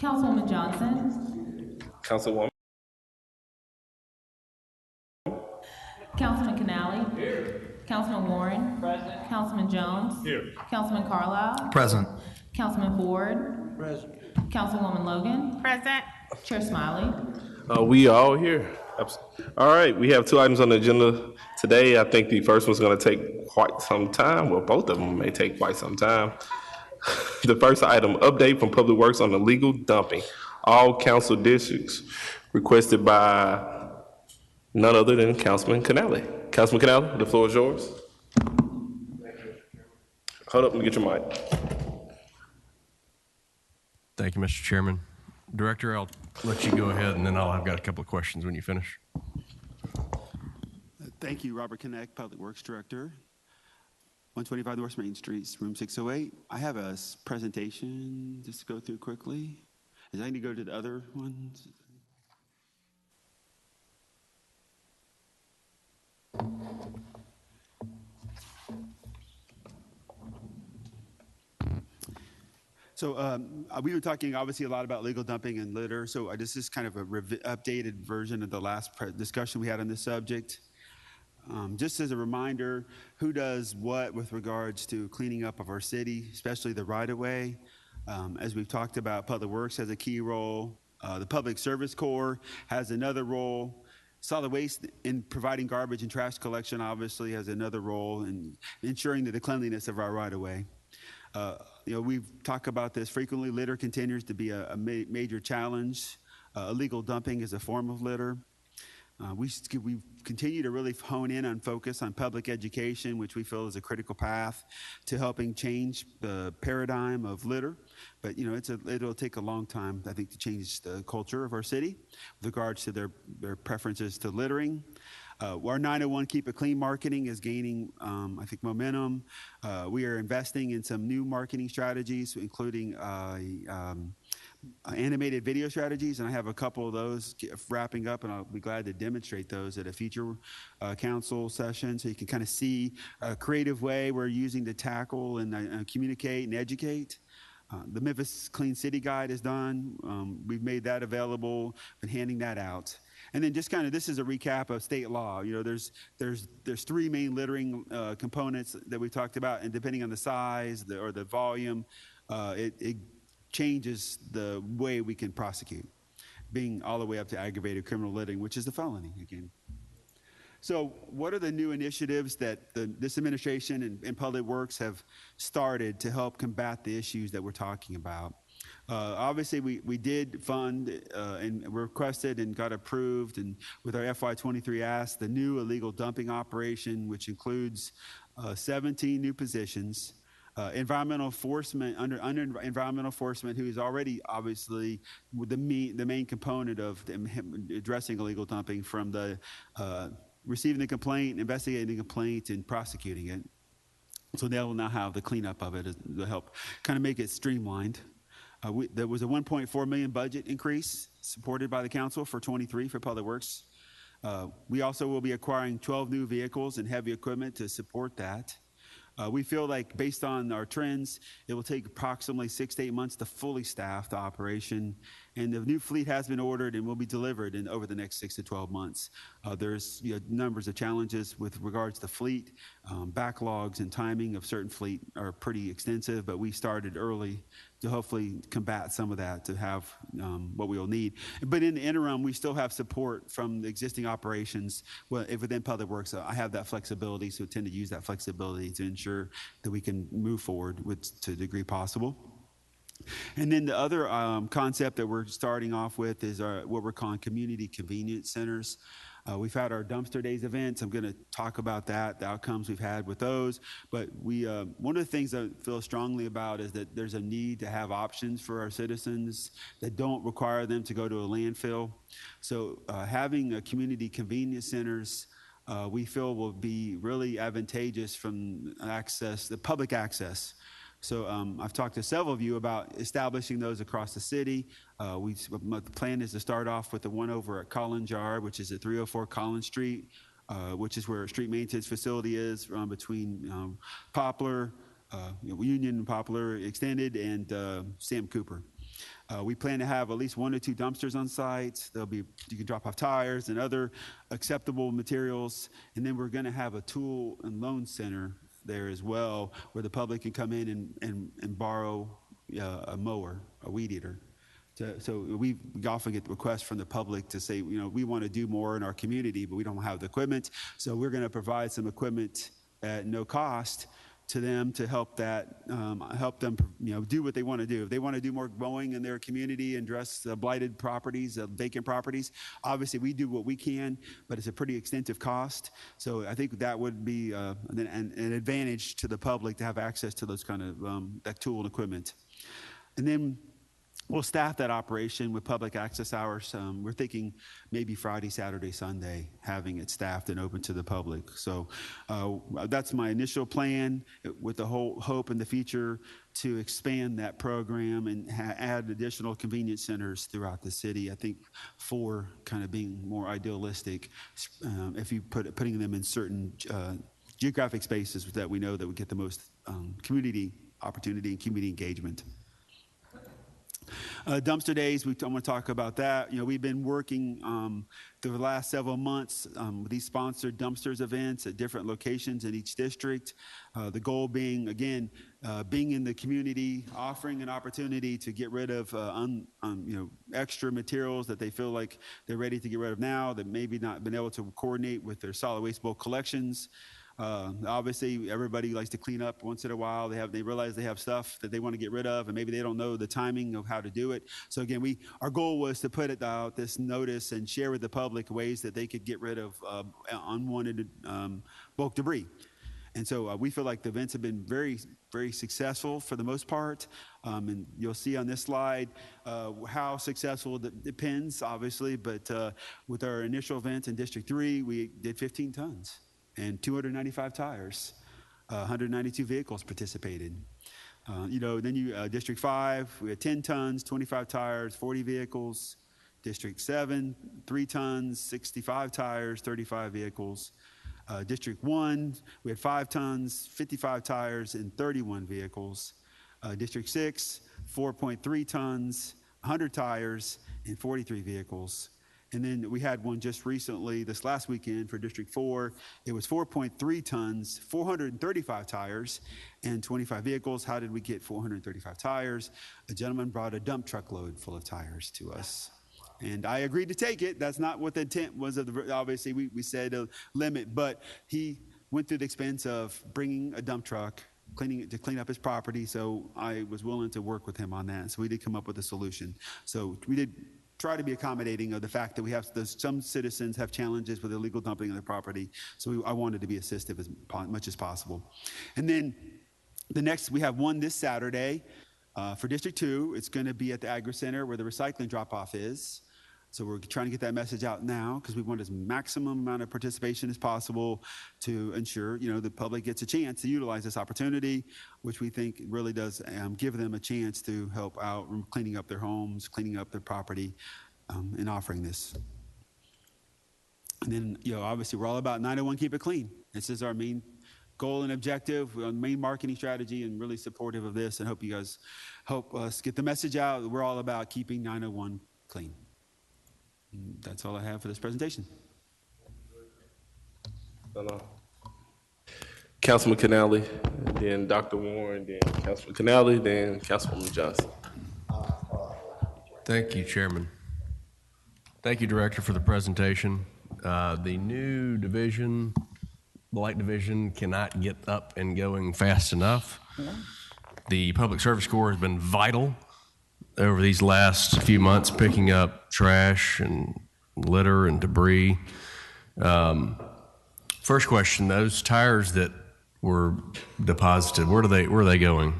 Councilwoman Johnson. Councilwoman. Councilman Canali. Here. Councilman Warren. Present. Councilman Jones. Here. Councilman Carlisle. Present. Councilman Ford. Present. Councilwoman Logan. Present. Chair Smiley. We are all here. All right, we have 2 items on the agenda today. I think the first one's going to take quite some time. Well, both of them may take quite some time. The first item, update from Public Works on illegal dumping. All council districts, requested by none other than Councilman Canali. Councilman Canali, the floor is yours. Hold up, let me get your mic. Thank you, Mr. Chairman. Director, I'll let you go ahead, and then I've got a couple of questions when you finish. Thank you, Robert Connect, Public Works Director. 125 North Main Street, room 608. I have a presentation just to go through quickly. Is I need to go to the other ones? So we were talking obviously a lot about legal dumping and litter. So this is kind of a updated version of the last discussion we had on this subject. Just as a reminder, who does what with regards to cleaning up of our city, especially the right-of-way. As we've talked about, Public Works has a key role. The Public Service Corps has another role. Solid waste in providing garbage and trash collection obviously has another role in ensuring the cleanliness of our right-of-way. We've talked about this frequently. Litter continues to be a major challenge. Illegal dumping is a form of litter. We continue to really hone in on focus on public education, which we feel is a critical path to helping change the paradigm of litter. But it'll take a long time, I think, to change the culture of our city with regards to their preferences to littering. Our 901 Keep It Clean marketing is gaining, I think, momentum. We are investing in some new marketing strategies, including animated video strategies, and I have a couple of those wrapping up, and I'll be glad to demonstrate those at a future council session, so you can kind of see a creative way we're using to tackle and communicate and educate. The Memphis Clean City Guide is done. We've made that available, been handing that out. And then just kind of, this is a recap of state law. There's 3 main littering components that we talked about, and depending on the size or the volume, it changes the way we can prosecute, being all the way up to aggravated criminal littering, which is a felony again. So what are the new initiatives that this administration and Public Works have started to help combat the issues that we're talking about? Obviously, we did fund and requested and got approved, and with our FY23 ask, the new illegal dumping operation, which includes 17 new positions. Environmental enforcement, under environmental enforcement, who is already obviously the main component of addressing illegal dumping, from the receiving the complaint, investigating the complaint, and prosecuting it. So they will now have the cleanup of it to help kind of make it streamlined. There was a $1.4 million budget increase supported by the council for 23 for Public Works. We also will be acquiring 12 new vehicles and heavy equipment to support that. We feel like, based on our trends, it will take approximately 6 to 8 months to fully staff the operation, and the new fleet has been ordered and will be delivered over the next 6 to 12 months. There's numbers of challenges with regards to fleet. Backlogs and timing of certain fleet are pretty extensive, but we started early to hopefully combat some of that, to have what we will need. But in the interim, we still have support from the existing operations within Public Works. I have that flexibility, so tend to use that flexibility to ensure that we can move forward to the degree possible. And then the other concept that we're starting off with is what we're calling community convenience centers. We've had our dumpster days events. I'm going to talk about that, the outcomes we've had with those. But one of the things I feel strongly about is that there's a need to have options for our citizens that don't require them to go to a landfill. So having a community convenience centers, we feel will be really advantageous from the public access. So I've talked to several of you about establishing those across the city. The plan is to start off with the one over at Collins Yard, which is at 304 Collins Street, which is where a street maintenance facility is between Poplar, Union and Poplar Extended, and Sam Cooper. We plan to have at least 1 or 2 dumpsters on site. You can drop off tires and other acceptable materials. And then we're going to have a tool and loan center there as well, where the public can come in and borrow a mower, a weed eater. So we often get requests from the public to say, we want to do more in our community, but we don't have the equipment. So we're going to provide some equipment at no cost to them to help them do what they want to do. If they want to do more mowing in their community and address blighted properties, vacant properties, obviously we do what we can, but it's a pretty extensive cost. So I think that would be an advantage to the public to have access to those kind of that tool and equipment. And then we'll staff that operation with public access hours. We're thinking maybe Friday, Saturday, Sunday, having it staffed and open to the public. So that's my initial plan, with the whole hope in the future to expand that program and add additional convenience centers throughout the city. I think 4 kind of being more idealistic, if you putting them in certain geographic spaces that we know that would get the most community opportunity and community engagement. Dumpster days, I want to talk about that. We've been working through the last several months with these sponsored dumpsters events at different locations in each district. The goal being, again, being in the community, offering an opportunity to get rid of extra materials that they feel like they're ready to get rid of now, that maybe not been able to coordinate with their solid waste bulk collections. Obviously, everybody likes to clean up once in a while. They realize they have stuff that they want to get rid of, and maybe they don't know the timing of how to do it. So again, our goal was to put out this notice and share with the public ways that they could get rid of unwanted bulk debris. And so we feel like the events have been very, very successful for the most part. And you'll see on this slide how successful it depends, obviously. But with our initial event in District 3, we did 15 tons. And 295 tires, 192 vehicles participated. District 5, we had 10 tons, 25 tires, 40 vehicles. District 7, 3 tons, 65 tires, 35 vehicles. District 1, we had 5 tons, 55 tires, and 31 vehicles. District 6, 4.3 tons, 100 tires, and 43 vehicles. And then we had one just recently, this last weekend for District 4. It was 4.3 tons, 435 tires, and 25 vehicles. How did we get 435 tires? A gentleman brought a dump truck load full of tires to us. And I agreed to take it. That's not what the intent was obviously we said a limit, but he went through the expense of bringing a dump truck, to clean up his property. So I was willing to work with him on that. So we did come up with a solution. So we did try to be accommodating of the fact that we have some citizens have challenges with illegal dumping of their property. So I wanted to be assistive as much as possible. And then we have one this Saturday for District 2. It's going to be at the Agri Center where the recycling drop-off is. So we're trying to get that message out now because we want as maximum amount of participation as possible to ensure, the public gets a chance to utilize this opportunity, which we think really does give them a chance to help out cleaning up their homes, cleaning up their property, and offering this. And then, obviously we're all about 901 Keep It Clean. This is our main goal and objective, main marketing strategy, and really supportive of this, and hope you guys help us get the message out. We're all about keeping 901 clean. That's all I have for this presentation. Councilman Canale, then Dr. Warren, then Councilman Canale, then Councilwoman Johnson. Thank you, Chairman. Thank you, Director, for the presentation. The new division, Blight Division, cannot get up and going fast enough. The Public Service Corps has been vital over these last few months, picking up trash and litter and debris. First question, those tires that were deposited, where are they going?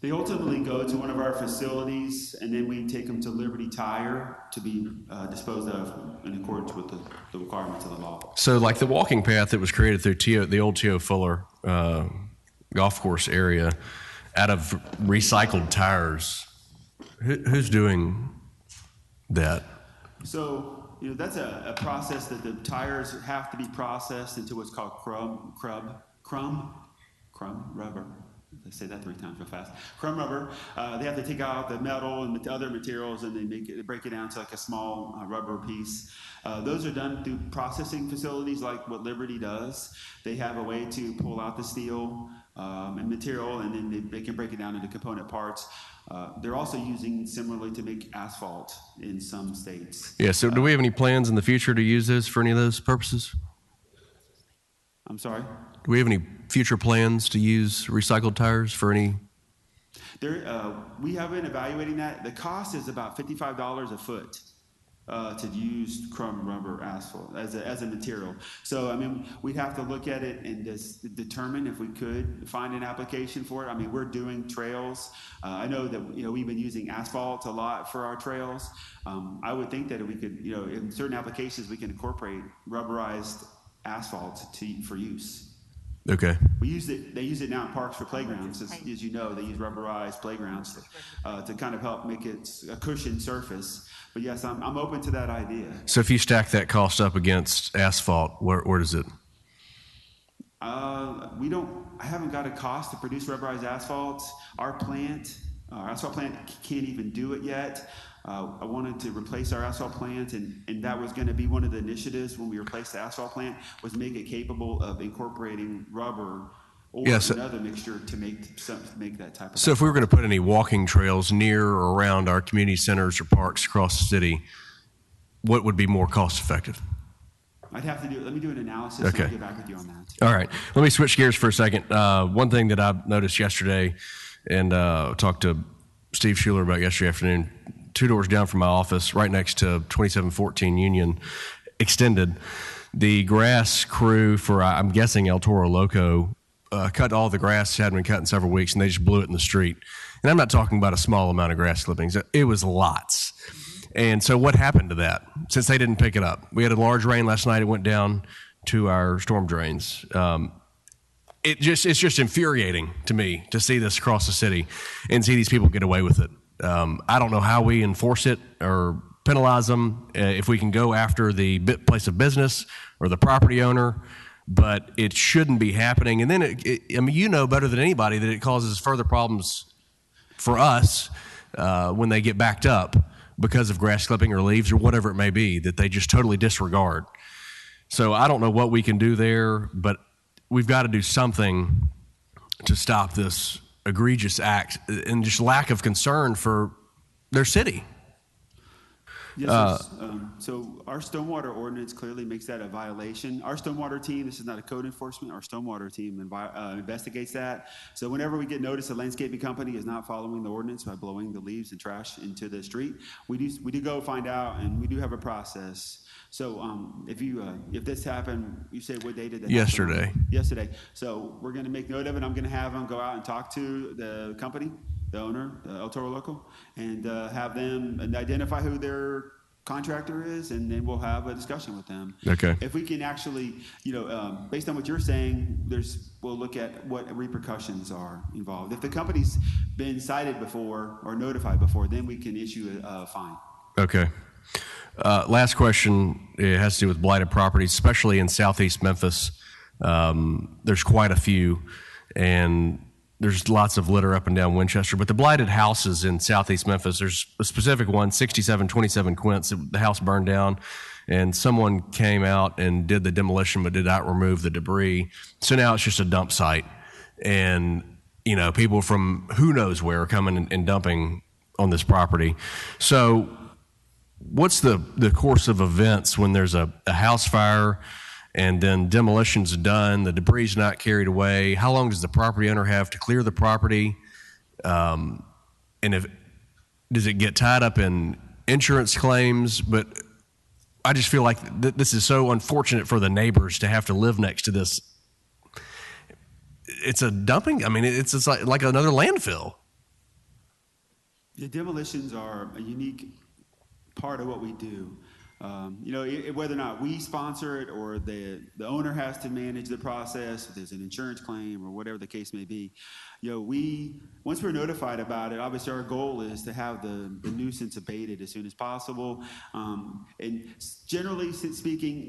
They ultimately go to one of our facilities, and then we take them to Liberty Tire to be disposed of in accordance with the requirements of the law. So like the walking path that was created through the old T.O. Fuller golf course area, out of recycled tires, who's doing that? So, that's a process that the tires have to be processed into what's called crumb rubber. Let's say that 3 times real fast. Crumb rubber, they have to take out the metal and the other materials, and they break it down to like a small rubber piece. Those are done through processing facilities like what Liberty does. They have a way to pull out the steel and material, and then they can break it down into component parts. They're also using similarly to make asphalt in some states. Yeah, so do we have any plans in the future to use this for any of those purposes? I'm sorry? Do we have any future plans to use recycled tires for any? We have been evaluating that. The cost is about $55 a foot to use crumb rubber asphalt as a material. So, I mean, we'd have to look at it and just determine if we could find an application for it. I mean, we're doing trails. I know that, we've been using asphalt a lot for our trails. I would think that we could, in certain applications, we can incorporate rubberized asphalt for use. Okay. They use it now in parks for playgrounds. As you know, they use rubberized playgrounds to kind of help make it a cushioned surface. But yes, I'm open to that idea. So if you stack that cost up against asphalt, where does it? I haven't got a cost to produce rubberized asphalt. Our asphalt plant can't even do it yet. I wanted to replace our asphalt plant, and that was going to be one of the initiatives when we replaced the asphalt plant, was make it capable of incorporating rubber or another mixture to make that type of. So if we were going to put any walking trails near or around our community centers or parks across the city, what would be more cost effective? Let me do an analysis. Okay. And I'll get back with you on that. All right. Let me switch gears for a second. One thing that I noticed yesterday and talked to Steve Schuler about yesterday afternoon, 2 doors down from my office, right next to 2714 Union Extended, the grass crew for, I'm guessing, El Toro Loco, cut all the grass, hadn't been cut in several weeks, and they just blew it in the street. And I'm not talking about a small amount of grass clippings. It was lots. And so what happened to that since they didn't pick it up? We had a large rain last night. It went down to our storm drains. It's just infuriating to me to see this across the city and see these people get away with it. I don't know how we enforce it or penalize them, if we can go after the place of business or the property owner, but it shouldn't be happening. And then, I mean, you know better than anybody that it causes further problems for us when they get backed up because of grass clipping or leaves or whatever it may be that they just totally disregard. So I don't know what we can do there, but we've got to do something to stop this egregious act and just lack of concern for their city. Yes, so our stormwater ordinance clearly makes that a violation. Our stormwater team, this is not a code enforcement, our stormwater team investigates that. So whenever we get notice a landscaping company is not following the ordinance by blowing the leaves and trash into the street, we do go find out, and we do have a process. So if this happened, you say what day did that Yesterday. happen? Yesterday. So we're going to make note of it. I'm going to have them go out and talk to the company, the owner, El Toro Loco, and have them identify who their contractor is, and then we'll have a discussion with them. Okay. If we can actually, based on what you're saying, we'll look at what repercussions are involved. If the company's been cited before or notified before, then we can issue a fine. Okay. Last question. It has to do with blighted properties, especially in southeast Memphis. There's quite a few, and there's lots of litter up and down Winchester. But the blighted houses in southeast Memphis, there's a specific one, 6727 Quince. The house burned down, and someone came out and did the demolition but did not remove the debris. So now it's just a dump site. And, people from who knows where are coming and dumping on this property. So what's the course of events when there's a house fire and then demolition's done, the debris is not carried away? How long does the property owner have to clear the property? And does it get tied up in insurance claims? But I just feel like this is so unfortunate for the neighbors to have to live next to this. It's a dumping. I mean, it's like another landfill. The demolitions are a unique part of what we do. Whether or not we sponsor it or the owner has to manage the process, if there's an insurance claim or whatever the case may be, once we're notified about it, obviously our goal is to have the nuisance abated as soon as possible. And generally speaking,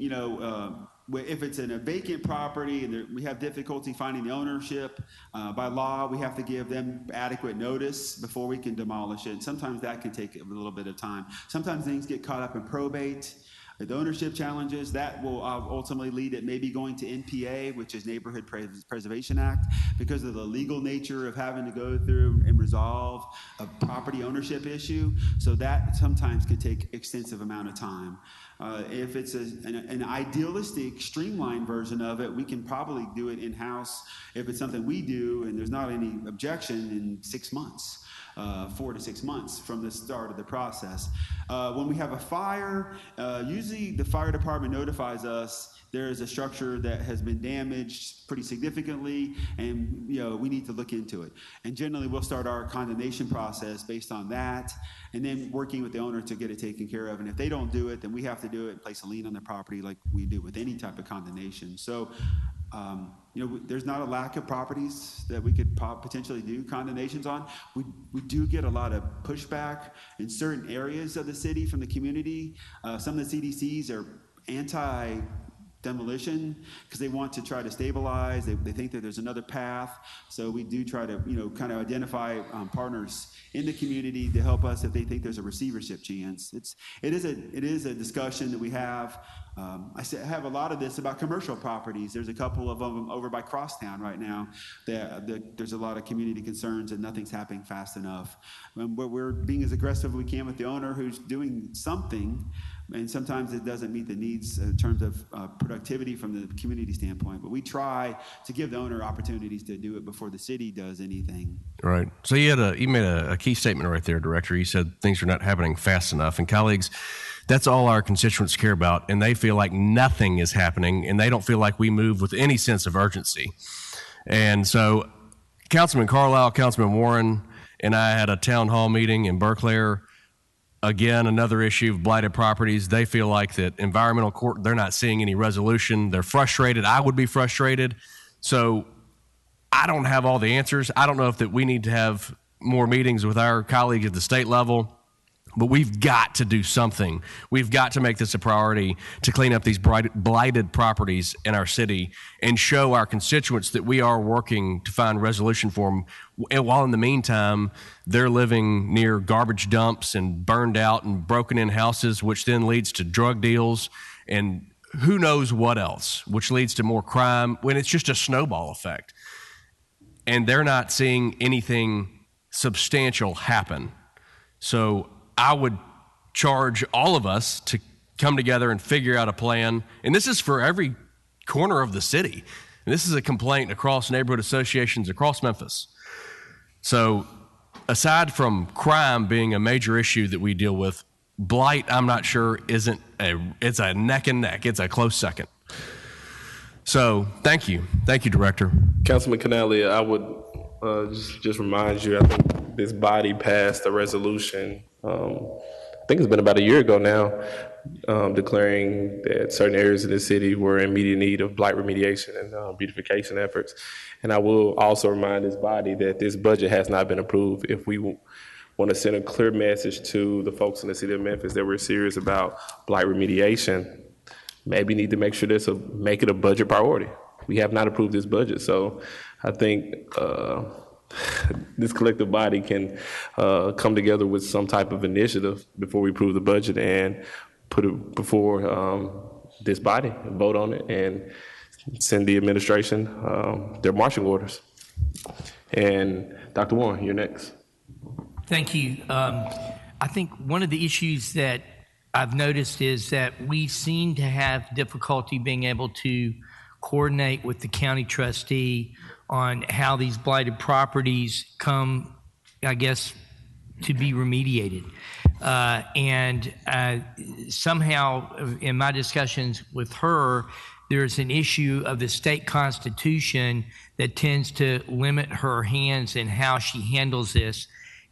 if it's in a vacant property and we have difficulty finding the ownership, by law, we have to give them adequate notice before we can demolish it. Sometimes that can take a little bit of time. Sometimes things get caught up in probate. The ownership challenges, that will ultimately lead it maybe going to NPA, which is Neighborhood Preservation Act, because of the legal nature of having to go through and resolve a property ownership issue. So that sometimes can take extensive amount of time. If it's an idealistic, streamlined version of it, we can probably do it in-house if it's something we do and there's not any objection in 6 months. 4 to 6 months from the start of the process. When we have a fire, usually the fire department notifies us there is a structure that has been damaged pretty significantly, and we need to look into it. And generally, we'll start our condemnation process based on that, and then working with the owner to get it taken care of. And if they don't do it, then we have to do it and place a lien on the property like we do with any type of condemnation. So, there's not a lack of properties that we could potentially do condemnations on. We do get a lot of pushback in certain areas of the city from the community. Some of the CDCs are anti-demolition because they want to try to stabilize. They think that there's another path. So we do try to, kind of identify partners in the community to help us if they think there's a receivership chance. It is a discussion that we have. I have a lot of this about commercial properties. There's a couple of them over by Crosstown right now that there's a lot of community concerns and nothing's happening fast enough. But we're being as aggressive as we can with the owner who's doing something, and sometimes it doesn't meet the needs in terms of productivity from the community standpoint. But we try to give the owner opportunities to do it before the city does anything. Right. So you made a key statement right there, Director. You said things are not happening fast enough. And colleagues, that's all our constituents care about, and they feel like nothing is happening, and they don't feel like we move with any sense of urgency. And so Councilman Carlisle, Councilman Warren, and I had a town hall meeting in Berkeley. Again, another issue of blighted properties. They feel like that environmental court, they're not seeing any resolution. They're frustrated. I would be frustrated. So I don't have all the answers. I don't know if that we need to have more meetings with our colleagues at the state level. But we've got to do something. We've got to make this a priority to clean up these blighted properties in our city and show our constituents that we are working to find resolution for them. And while in the meantime, they're living near garbage dumps and burned out and broken in houses, which then leads to drug deals and who knows what else, which leads to more crime when it's just a snowball effect. And they're not seeing anything substantial happen. So I would charge all of us to come together and figure out a plan. And this is for every corner of the city. And this is a complaint across neighborhood associations across Memphis. So aside from crime being a major issue that we deal with, blight, I'm not sure it's a neck and neck. It's a close second. So thank you. Thank you, Director. Councilman Canale, I would just remind you, I think this body passed a resolution, I think it's been about a year ago now, declaring that certain areas of the city were in immediate need of blight remediation and beautification efforts. And I will also remind this body that this budget has not been approved. If we want to send a clear message to the folks in the city of Memphis that we're serious about blight remediation, maybe need to make sure make it a budget priority. We have not approved this budget, so I think this collective body can come together with some type of initiative before we approve the budget and put it before this body, vote on it, and send the administration their marching orders. And Dr. Warren, you're next. Thank you. I think one of the issues that I've noticed is that we seem to have difficulty being able to coordinate with the county trustee on how these blighted properties come, I guess, to be remediated. And somehow in my discussions with her, there's an issue of the state constitution that tends to limit her hands in how she handles this.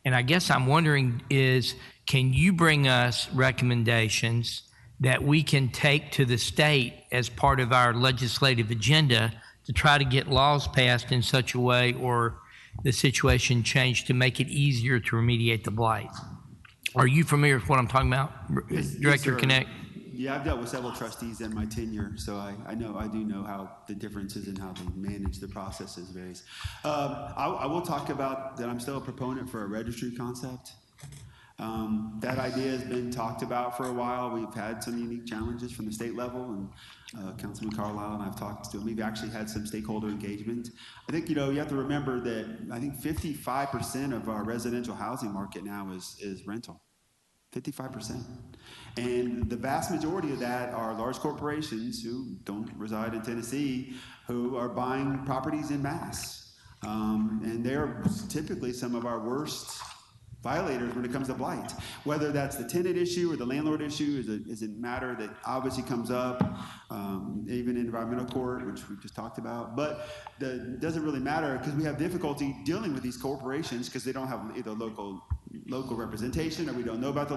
And I guess I'm wondering is, can you bring us recommendations that we can take to the state as part of our legislative agenda to try to get laws passed in such a way or the situation changed to make it easier to remediate the blight? Are you familiar with what I'm talking about, Director Connect? Yeah, I've dealt with several trustees in my tenure, so I do know how the differences in how they manage the processes varies. I will talk about that I'm still a proponent for a registry concept. That idea has been talked about for a while. We've had some unique challenges from the state level, and Councilman Carlisle and I've talked to him. We've actually had some stakeholder engagement. I think, you have to remember that I think 55% of our residential housing market now is rental. 55%. And the vast majority of that are large corporations who don't reside in Tennessee, who are buying properties in mass. And they're typically some of our worst violators when it comes to blight. Whether that's the tenant issue or the landlord issue is a matter that obviously comes up, even in environmental court, which we just talked about. But it doesn't really matter because we have difficulty dealing with these corporations because they don't have either local representation, or we don't know about the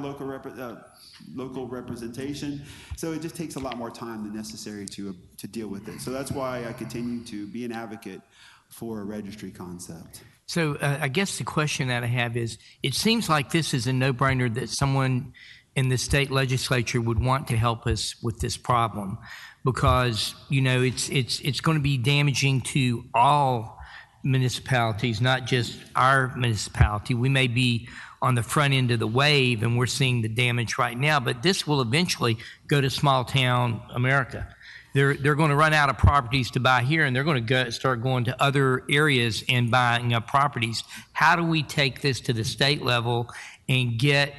local representation. So it just takes a lot more time than necessary to deal with it. So that's why I continue to be an advocate for a registry concept. So I guess the question that I have is, it seems like this is a no-brainer that someone in the state legislature would want to help us with this problem, because it's going to be damaging to all municipalities, not just our municipality. We may be on the front end of the wave and we're seeing the damage right now, but this will eventually go to small town America. They're going to run out of properties to buy here, and they're going to start going to other areas and buying up properties. How do we take this to the state level and get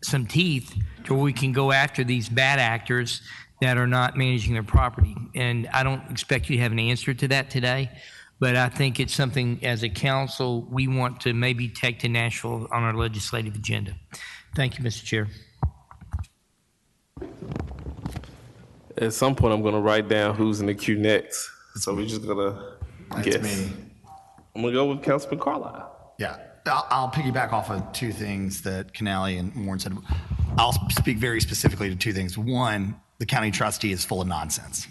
some teeth to where we can go after these bad actors that are not managing their property? And I don't expect you to have an answer to that today, but I think it's something as a council we want to maybe take to Nashville on our legislative agenda. Thank you, Mr. Chair. At some point, I'm going to write down who's in the queue next. So we're just going to guess. Me. I'm going to go with Councilman Carlisle. Yeah. I'll piggyback off of two things that Canali and Warren said. I'll speak very specifically to two things. One, the county trustee is full of nonsense.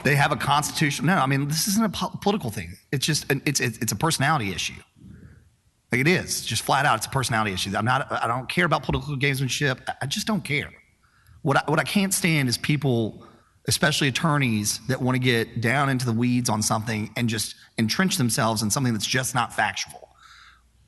They have a constitution. No, I mean, this isn't a political thing. It's just, it's a personality issue. Like, it is, just flat out, it's a personality issue. I don't care about political gamesmanship. I just don't care. What I can't stand is people, especially attorneys, that want to get down into the weeds on something and just entrench themselves in something that's just not factual.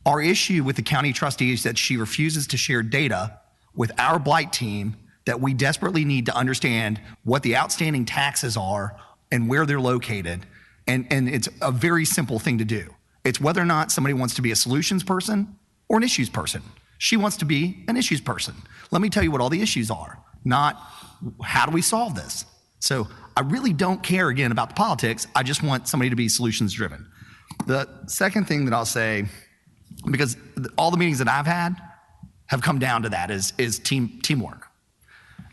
Our issue with the county trustee is that she refuses to share data with our Blight team that we desperately need to understand what the outstanding taxes are and where they're located. And it's a very simple thing to do. It's whether or not somebody wants to be a solutions person or an issues person. She wants to be an issues person. Let me tell you what all the issues are, not how do we solve this. So I really don't care, again, about the politics. I just want somebody to be solutions driven. The second thing that I'll say, because all the meetings that I've had have come down to that, is teamwork.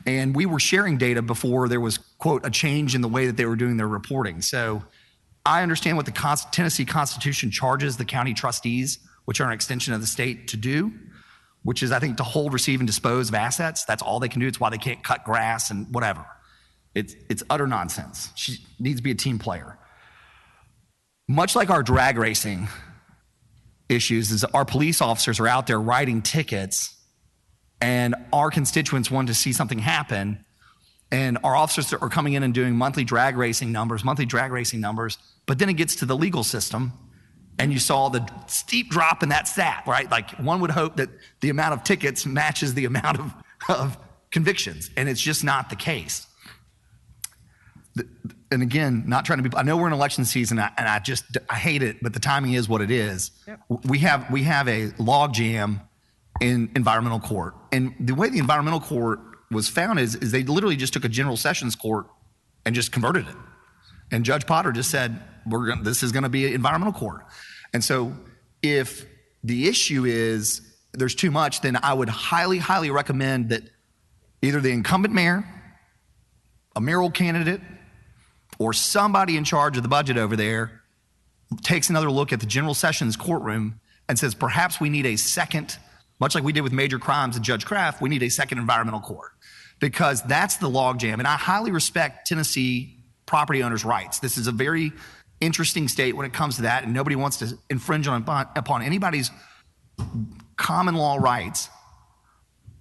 And we were sharing data before there was, quote, a change in the way that they were doing their reporting. So I understand what the Tennessee Constitution charges the county trustees, which are an extension of the state, to do, which is, I think, to hold, receive, and dispose of assets. That's all they can do. It's why they can't cut grass and whatever. It's utter nonsense. She needs to be a team player. Much like our drag racing issues, is our police officers are out there writing tickets, and our constituents want to see something happen, and our officers are coming in and doing monthly drag racing numbers, but then it gets to the legal system, and you saw the steep drop in that stat, right? Like, one would hope that the amount of tickets matches the amount of convictions, and it's just not the case. And again, not trying to be, I know we're in election season, and I hate it, but the timing is what it is. Yep. We have a log jam in environmental court. And the way the environmental court was found is they literally just took a general sessions court and just converted it. And Judge Potter just said, this is gonna be an environmental court. And so if the issue is there's too much, then I would highly, highly recommend that either the incumbent mayor, a mayoral candidate, or somebody in charge of the budget over there takes another look at the general sessions courtroom and says, perhaps we need a second, much like we did with major crimes and Judge Kraft, we need a second environmental court, because that's the logjam. And I highly respect Tennessee property owners' rights. This is a very interesting state when it comes to that, and nobody wants to infringe upon anybody's common law rights.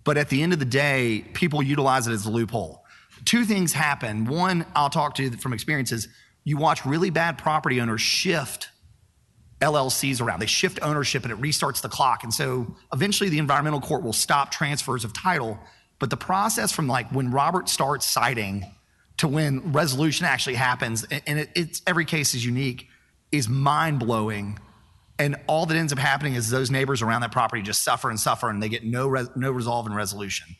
But at the end of the day, people utilize it as a loophole. Two things happen. One, I'll talk to you from experiences. You watch really bad property owners shift LLCs around. They shift ownership and it restarts the clock. And so eventually the environmental court will stop transfers of title. But the process from like when Robert starts citing to when resolution actually happens, and it's every case is unique, is mind-blowing. And all that ends up happening is those neighbors around that property just suffer and suffer, and they get no resolve and resolution.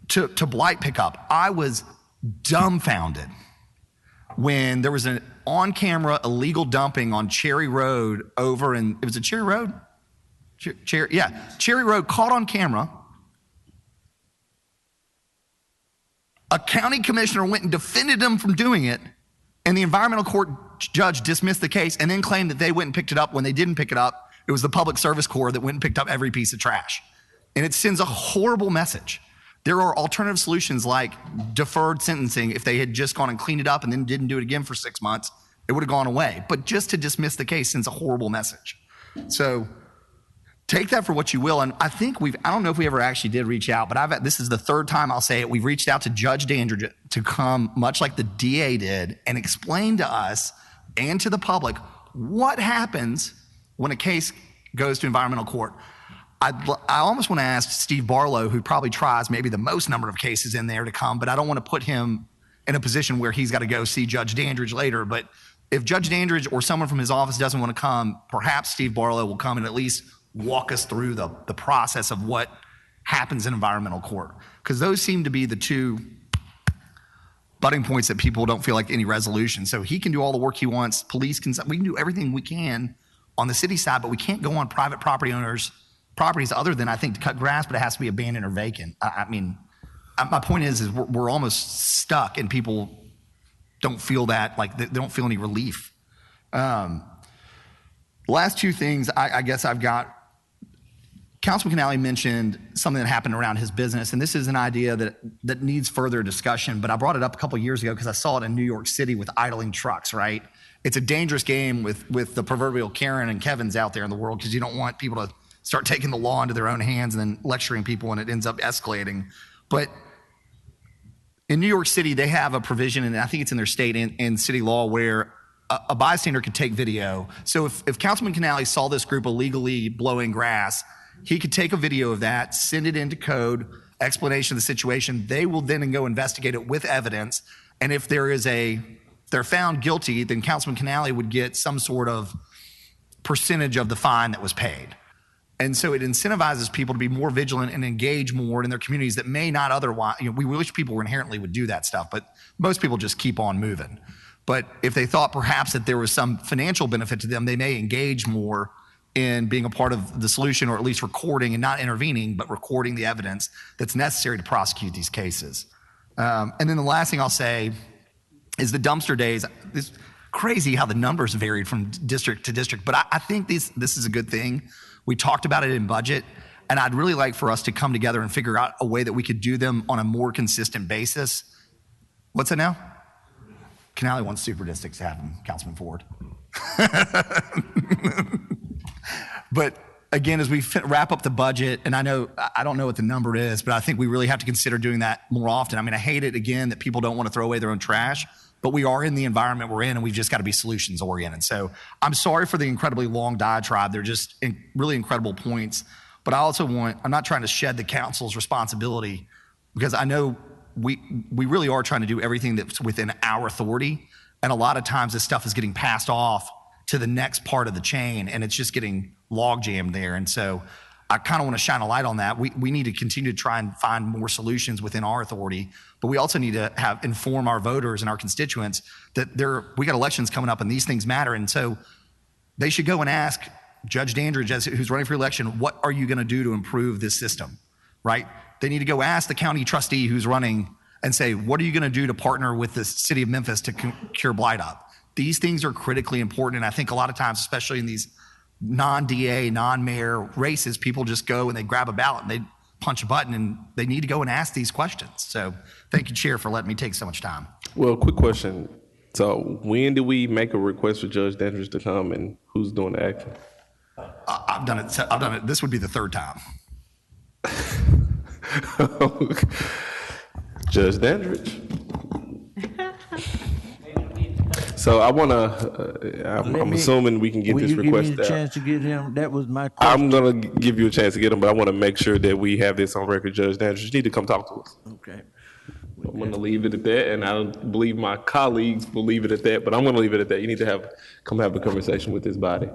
To Blight pickup, I was dumbfounded when there was an on-camera illegal dumping on Cherry Road over in, it was a Cherry Road? Cherry Road, caught on camera. A county commissioner went and defended them from doing it, and the environmental court judge dismissed the case and then claimed that they went and picked it up when they didn't pick it up. It was the Public Service Corps that went and picked up every piece of trash. And it sends a horrible message. There are alternative solutions like deferred sentencing. If they had just gone and cleaned it up and then didn't do it again for 6 months, it would have gone away. But just to dismiss the case sends a horrible message. So take that for what you will. And I think I don't know if we ever actually did reach out, but this is the third time I'll say it. We've reached out to Judge Dandridge to come, much like the DA did, and explain to us and to the public what happens when a case goes to environmental court. I almost want to ask Steve Barlow, who probably tries maybe the most number of cases in there, to come, but I don't want to put him in a position where he's got to go see Judge Dandridge later. But if Judge Dandridge or someone from his office doesn't want to come, perhaps Steve Barlow will come and at least walk us through the process of what happens in environmental court. Because those seem to be the two butting points that people don't feel like any resolution. So he can do all the work he wants. Police can, we can do everything we can on the city side, but we can't go on private property owners' properties other than, I think, to cut grass, but it has to be abandoned or vacant. My point is we're almost stuck and people don't feel that, like they don't feel any relief. Last two things I guess I've got. Councilman Canale mentioned something that happened around his business, and this is an idea that needs further discussion, but I brought it up a couple years ago because I saw it in New York City with idling trucks, right? It's a dangerous game with the proverbial Karen and Kevins out there in the world because you don't want people to start taking the law into their own hands and then lecturing people and it ends up escalating. But in New York City, they have a provision, and I think it's in their state and city law, where a bystander could take video. So if Councilman Canale saw this group illegally blowing grass, he could take a video of that, send it into code, explanation of the situation. They will then go investigate it with evidence. And if they're found guilty, then Councilman Canale would get some sort of percentage of the fine that was paid. And so it incentivizes people to be more vigilant and engage more in their communities that may not otherwise, we wish people inherently would do that stuff, but most people just keep on moving. But if they thought perhaps that there was some financial benefit to them, they may engage more in being a part of the solution, or at least recording and not intervening, but recording the evidence that's necessary to prosecute these cases. And then the last thing I'll say is the dumpster days. It's crazy how the numbers varied from district to district, but I think this is a good thing. We talked about it in budget, and I'd really like for us to come together and figure out a way that we could do them on a more consistent basis. What's it now? Canale wants super districts to have them, Councilman Ford. But again, as we wrap up the budget, and I don't know what the number is, but I think we really have to consider doing that more often. I hate it, again, that people don't want to throw away their own trash, but we are in the environment we're in, and we've just got to be solutions oriented. So I'm sorry for the incredibly long diatribe. They're just really incredible points. But I'm not trying to shed the council's responsibility, because I know we really are trying to do everything that's within our authority. And a lot of times this stuff is getting passed off to the next part of the chain, and it's just getting log jammed there. And so I kind of want to shine a light on that. We need to continue to try and find more solutions within our authority, but we also need to inform our voters and our constituents that we got elections coming up and these things matter. And so they should go and ask Judge Dandridge, who's running for election, what are you going to do to improve this system, right? They need to go ask the county trustee who's running and say, what are you going to do to partner with the city of Memphis to cure blight up? These things are critically important. And I think a lot of times, especially in these non-DA, non-mayor races, people just go and they grab a ballot and they punch a button, and they need to go and ask these questions. So thank you, Chair, for letting me take so much time. Well, quick question. So when did we make a request for Judge Dandridge to come, and who's doing the acting? I've done it. This would be the third time. Judge Dandridge. So I want to, I'm assuming we can get this request Will you give me a out. chance to get him? That was my question. I'm going to give you a chance to get him, but I want to make sure that we have this on record, Judge Dandridge. You need to come talk to us. Okay. I'm going to leave it at that, and I don't believe my colleagues will leave it at that, but I'm going to leave it at that. You need to come have a conversation with this body.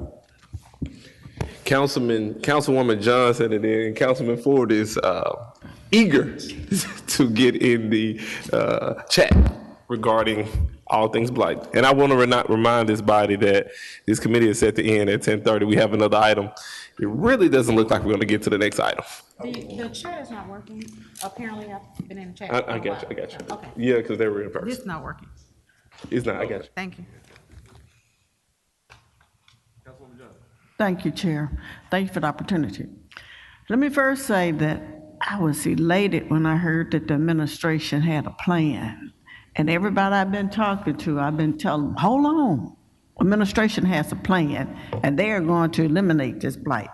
Councilwoman Johnson and then Councilman Ford is eager to get in the chat regarding all things Blight. And I want to remind this body that this committee is set to end at 10:30. We have another item. It really doesn't look like we're going to get to the next item. The chat is not working. Apparently, I've been in the chat. I got you. Okay. Yeah, because they were in person. It's not working. It's not. I got you. Thank you. Thank you, Chair. Thank you for the opportunity. Let me first say that I was elated when I heard that the administration had a plan. And everybody I've been talking to, I've been telling them, hold on, administration has a plan, and they are going to eliminate this blight.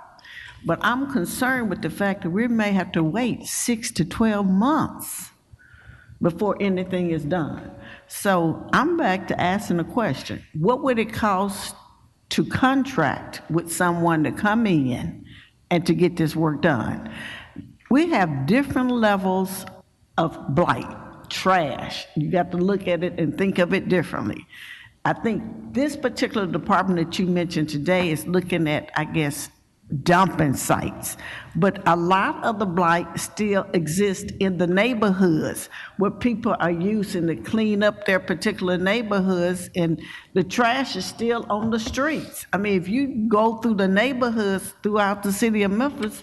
But I'm concerned with the fact that we may have to wait 6 to 12 months before anything is done. So I'm back to asking the question, what would it cost to contract with someone to come in and to get this work done? We have different levels of blight. Trash. You got to look at it and think of it differently. I think this particular department that you mentioned today is looking at, I guess, dumping sites. But a lot of the blight still exists in the neighborhoods where people are using to clean up their particular neighborhoods, and the trash is still on the streets. I mean, if you go through the neighborhoods throughout the city of Memphis,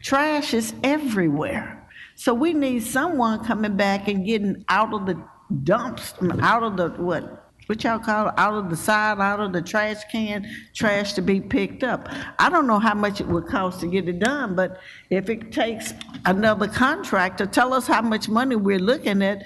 trash is everywhere. So we need someone coming back and getting out of the dumps, out of the, what y'all call it, out of the side, out of the trash can, trash to be picked up. I don't know how much it would cost to get it done, but if it takes another contractor, tell us how much money we're looking at.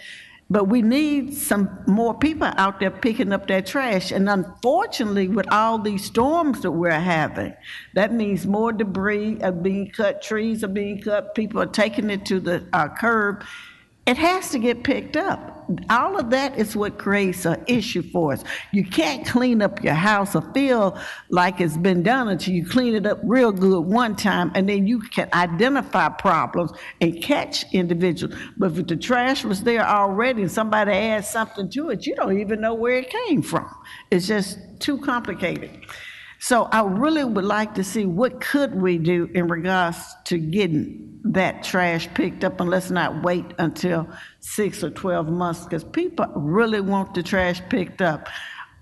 But we need some more people out there picking up that trash. And unfortunately, with all these storms that we're having, that means more debris are being cut, trees are being cut, people are taking it to the curb. It has to get picked up. All of that is what creates an issue for us. You can't clean up your house or feel like it's been done until you clean it up real good one time, and then you can identify problems and catch individuals. But if the trash was there already and somebody adds something to it, you don't even know where it came from. It's just too complicated. So I really would like to see what could we do in regards to getting that trash picked up, and let's not wait until 6 or 12 months, because people really want the trash picked up.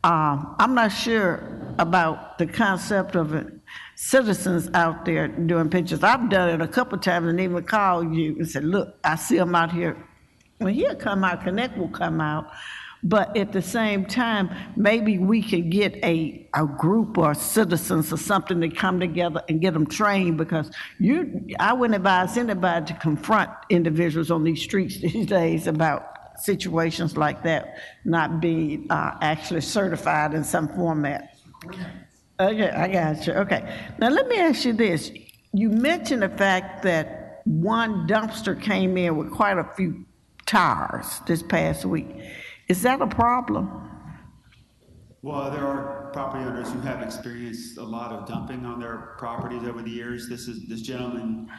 I'm not sure about the concept of it. Citizens out there doing pictures. I've done it a couple times and even called you and said, look, I see them out here. When he'll come out, Connect will come out. But at the same time, maybe we could get a group or citizens or something to come together and get them trained, because I wouldn't advise anybody to confront individuals on these streets these days about situations like that not being actually certified in some format. Okay, I got you. Okay. Now let me ask you this. You mentioned the fact that one dumpster came in with quite a few tires this past week. Is that a problem? Well, there are property owners who have experienced a lot of dumping on their properties over the years. This gentleman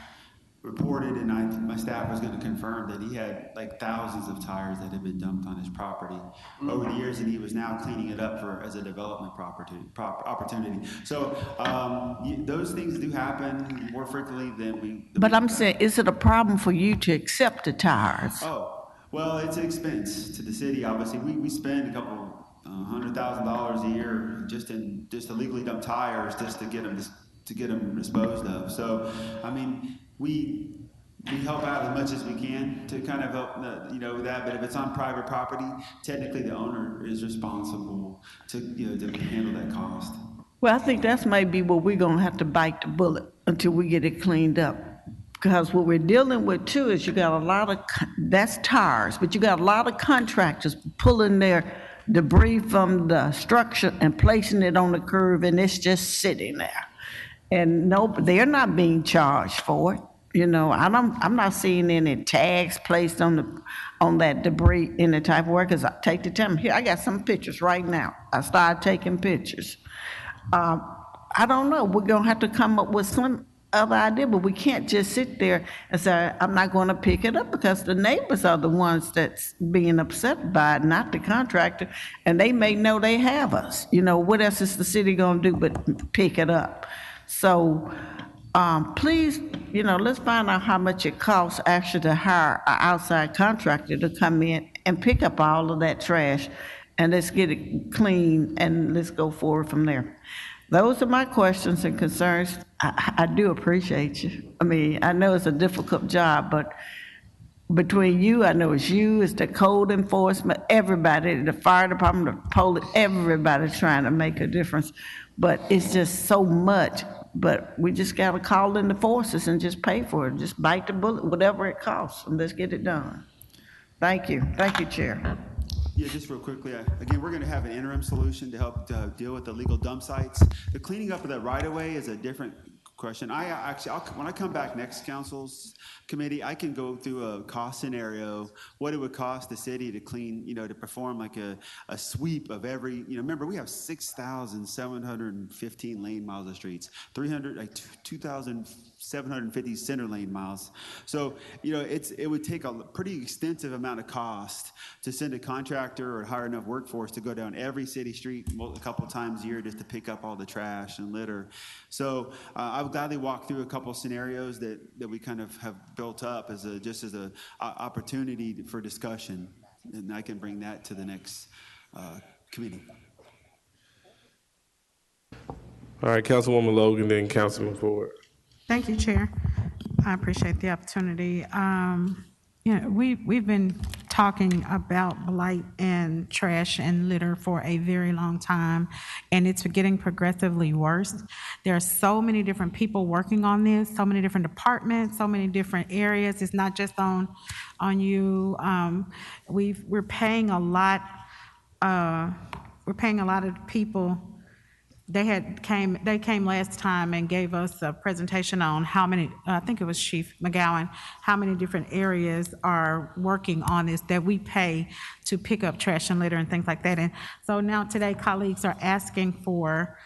reported, and my staff was going to confirm that he had like thousands of tires that had been dumped on his property over the years, and he was now cleaning it up as a development opportunity. So those things do happen more frequently than we. But I'm saying, is it a problem for you to accept the tires? Oh. Well, it's an expense to the city. Obviously, we spend a couple $100,000 a year just to legally dump tires just to get them disposed of. So, I mean, we help out as much as we can to kind of help with that. But if it's on private property, technically the owner is responsible to handle that cost. Well, I think that's maybe what we're gonna have to bite the bullet until we get it cleaned up. Because what we're dealing with too is you got a lot of, that's tires, but you got a lot of contractors pulling their debris from the structure and placing it on the curb, and it's just sitting there. And no, they're not being charged for it. You know, I'm not seeing any tags placed on that debris in the type of work. Cause I take the time here. I got some pictures right now. I started taking pictures. I don't know. We're gonna have to come up with some other idea, but we can't just sit there and say, I'm not gonna pick it up, because the neighbors are the ones that's being upset by it, not the contractor, and they may know they have us. You know, what else is the city gonna do but pick it up? So, please, you know, let's find out how much it costs actually to hire an outside contractor to come in and pick up all of that trash, and let's get it clean, and let's go forward from there. Those are my questions and concerns. I do appreciate you. I mean, I know it's a difficult job, but between you, I know it's the code enforcement, everybody, the fire department, the police, everybody's trying to make a difference. But it's just so much. But we just got to call in the forces and just pay for it. Just bite the bullet, whatever it costs, and let's get it done. Thank you. Thank you, Chair. Yeah, just real quickly, again, we're going to have an interim solution to help deal with illegal dump sites. The cleaning up of that right-of-way is a different question. When I come back next council's committee, I can go through a cost scenario, what it would cost the city to clean, you know, to perform like a sweep of every, you know, remember we have 6,715 lane miles of streets, 2,750 center lane miles. So, you know, it would take a pretty extensive amount of cost to send a contractor or hire enough workforce to go down every city street a couple of times a year just to pick up all the trash and litter. So I would gladly walk through a couple of scenarios that we kind of have built up as an opportunity for discussion, and I can bring that to the next committee. All right, Councilwoman Logan, then Councilman Ford. Thank you, Chair. I appreciate the opportunity. You know, we've been talking about blight and trash and litter for a very long time, and it's getting progressively worse. There are so many different people working on this, so many different departments, so many different areas. It's not just on you. We're paying a lot. We're paying a lot of people. They came last time and gave us a presentation on how many, I think it was Chief McGowan, how many different areas are working on this that we pay to pick up trash and litter and things like that. And so now today colleagues are asking for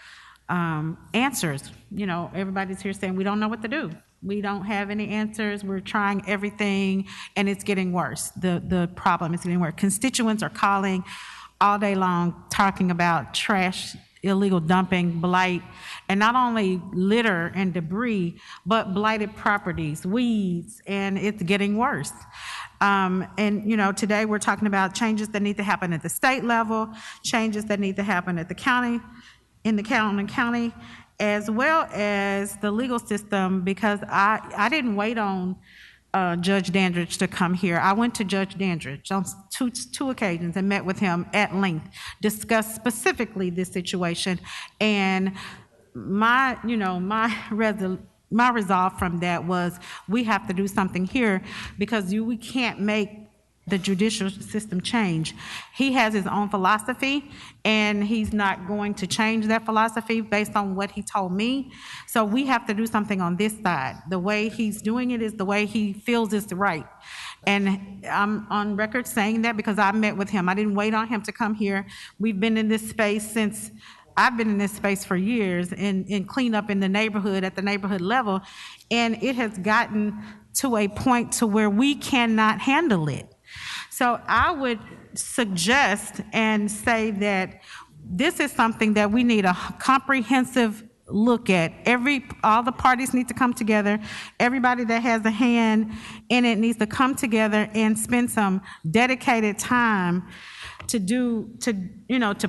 answers. You know, everybody's here saying we don't know what to do. We don't have any answers. We're trying everything and it's getting worse. The problem is getting worse. Constituents are calling all day long talking about trash, illegal dumping, blight, and not only litter and debris, but blighted properties, weeds, and it's getting worse. And you know, today we're talking about changes that need to happen at the state level, changes that need to happen at the county, in the county, as well as the legal system, because I didn't wait on Judge Dandridge to come here. I went to Judge Dandridge on two occasions and met with him at length, discussed specifically this situation, and my resolve from that was we have to do something here because we can't make the judicial system change. He has his own philosophy and he's not going to change that philosophy based on what he told me. So we have to do something on this side. The way he's doing it is the way he feels is right. And I'm on record saying that because I met with him. I didn't wait on him to come here. We've been in this space since I've been in this space for years in cleanup in the neighborhood at the neighborhood level. And it has gotten to a point to where we cannot handle it. So I would suggest and say that this is something that we need a comprehensive look at. All the parties need to come together. Everybody that has a hand in it needs to come together and spend some dedicated time to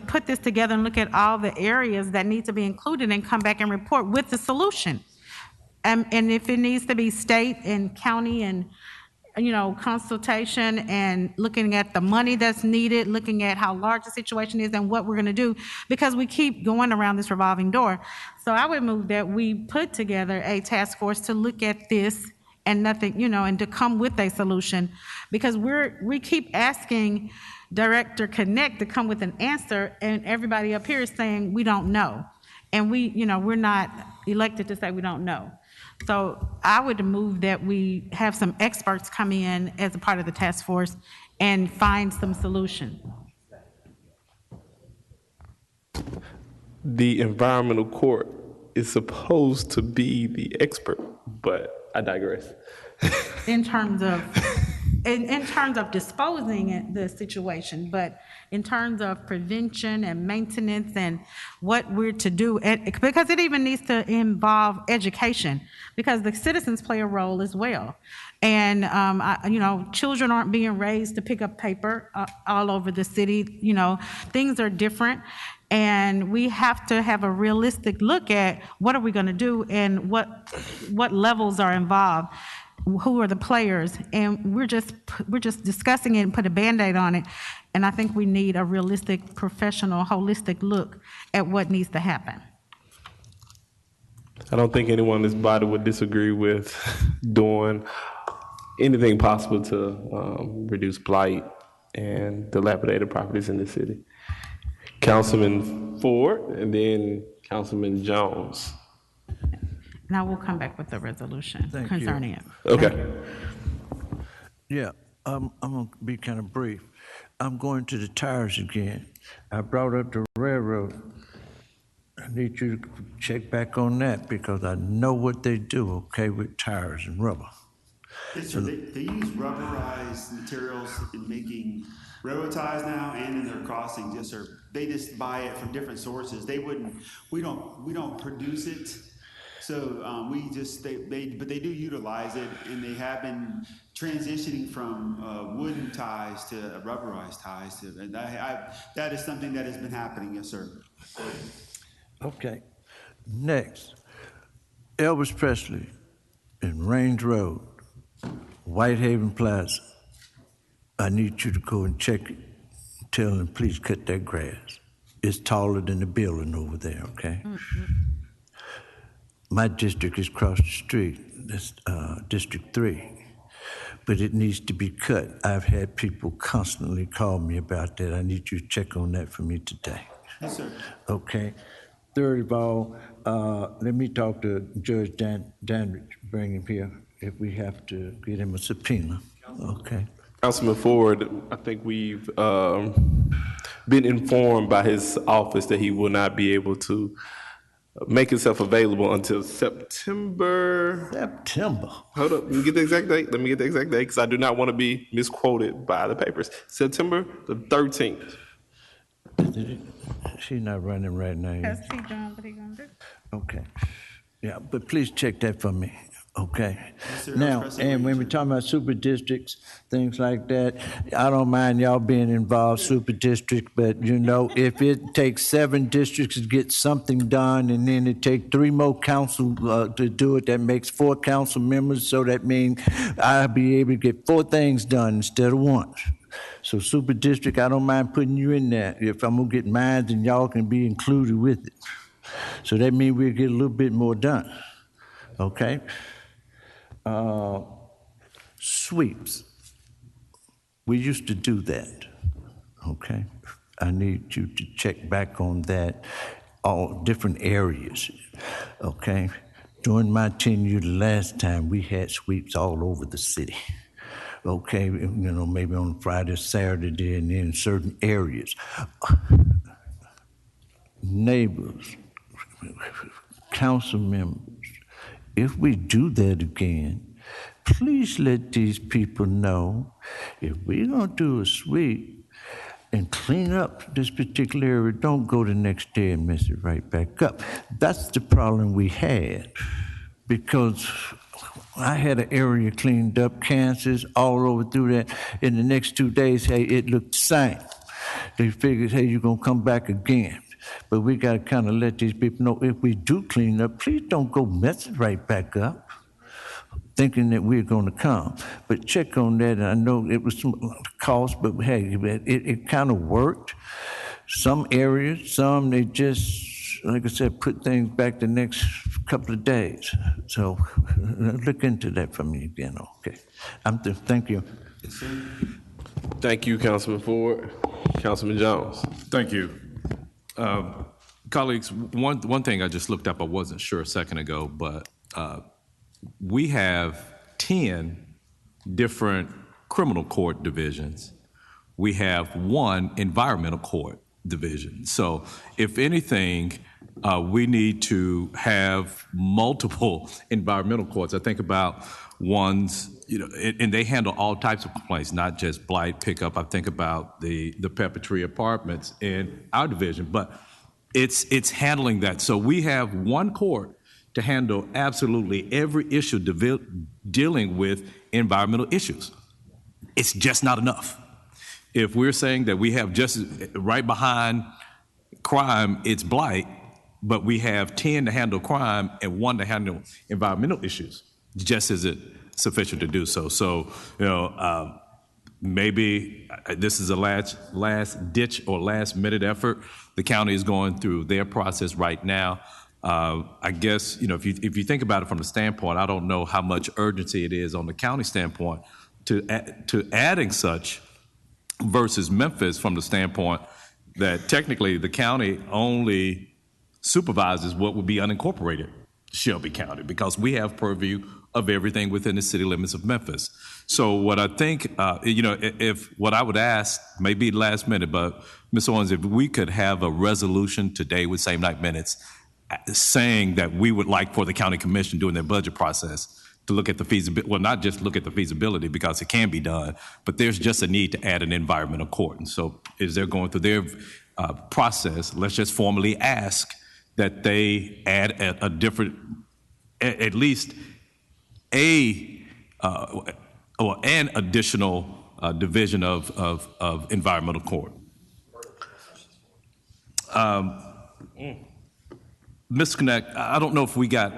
put this together and look at all the areas that need to be included and come back and report with the solution. And if it needs to be state and county and consultation and looking at the money that's needed, looking at how large the situation is and what we're going to do, because we keep going around this revolving door. So I would move that we put together a task force to look at this and nothing, and to come with a solution, because we keep asking Director Connect to come with an answer, and everybody up here is saying we don't know, and we're not elected to say we don't know. So I would move that we have some experts come in as a part of the task force and find some solution. The environmental court is supposed to be the expert, but I digress. In terms of disposing the situation, but in terms of prevention and maintenance and what we're to do, because it even needs to involve education, because the citizens play a role as well. And, children aren't being raised to pick up paper all over the city. Things are different. And we have to have a realistic look at what are we going to do and what levels are involved. Who are the players? And we're just discussing it and put a Band-Aid on it. And I think we need a realistic, professional, holistic look at what needs to happen. I don't think anyone in this body would disagree with doing anything possible to reduce blight and dilapidated properties in the city. Councilman Ford and then Councilman Jones. And I will come back with a resolution concerning it. Okay. Yeah, I'm going to be kind of brief. I'm going to the tires again. I brought up the railroad. I need you to check back on that because I know what they do, okay, with tires and rubber. Yes, sir. They use rubberized materials in making railroad ties now and in their crossings. Yes, sir. They just buy it from different sources. We don't produce it. So but they do utilize it, and they have been transitioning from wooden ties to rubberized ties. And that is something that has been happening, yes, sir. Okay. Next, Elvis Presley in Range Road, Whitehaven Plaza. I need you to go and check it. Tell them, please cut that grass. It's taller than the building over there, okay? Mm-hmm. My district is across the street. That's District 3. But it needs to be cut. I've had people constantly call me about that. I need you to check on that for me today. Yes, sir. Okay. Third of all, let me talk to Judge Danridge, bring him here if we have to get him a subpoena. Okay. Councilman Ford, I think we've been informed by his office that he will not be able to make himself available until September. Hold up, let me get the exact date. Because I do not want to be misquoted by the papers. September the 13th. She's not running right now. Yes, he doing what he gonna do. Okay. Yeah, but please check that for me. Okay. Yes, sir. Now, and when we're talking about super districts, things like that, I don't mind y'all being involved, super district, but if it takes 7 districts to get something done, and then it takes 3 more council to do it, that makes 4 council members, so that means I'll be able to get 4 things done instead of 1. So super district, I don't mind putting you in there. If I'm gonna get mine, then y'all can be included with it. So that means we'll get a little bit more done, okay? Sweeps. We used to do that, okay? I need you to check back on that, all different areas, okay? During my tenure the last time, we had sweeps all over the city, okay? Maybe on Friday, Saturday, and in certain areas. Neighbors, council members, if we do that again, please let these people know if we're going to do a sweep and clean up this particular area, don't go the next day and mess it right back up. That's the problem we had, because I had an area cleaned up, Kansas, all over through that. In the next 2 days, hey, it looked the same. They figured, hey, you're going to come back again. But we got to kind of let these people know if we do clean up, please don't go mess it right back up, thinking that we're going to come. But check on that. And I know it was some cost, but hey, it kind of worked. Some areas, some they just, like I said, put things back the next couple of days. So look into that for me again, okay? Thank you. Yes, sir. Thank you, Councilman Ford. Councilman Jones. Thank you. Colleagues, one thing I just looked up, I wasn't sure a second ago, but we have 10 different criminal court divisions. We have one environmental court division. So if anything, we need to have multiple environmental courts. I think about ones, and they handle all types of complaints, not just blight pickup. I think about the Pepper Tree Apartments in our division, but it's handling that. So we have one court to handle absolutely every issue dealing with environmental issues. It's just not enough. If we're saying that we have just right behind crime, it's blight, but we have 10 to handle crime and 1 to handle environmental issues, just isn't sufficient to do so. So, maybe this is a last ditch or last minute effort. The county is going through their process right now. I guess, if you think about it from the standpoint, I don't know how much urgency it is on the county standpoint to adding such versus Memphis from the standpoint that technically the county only supervises what would be unincorporated Shelby County because we have purview of everything within the city limits of Memphis. So what I think, if what I would ask, maybe last minute, but Ms. Owens, if we could have a resolution today with same night minutes saying that we would like for the county commission during their budget process to look at the feasibility, well, not just look at the feasibility because it can be done, but there's just a need to add an environmental court. And so as they're going through their process, let's just formally ask that they add a different, at least or an additional division of environmental court. Ms. Connect, I don't know if we got,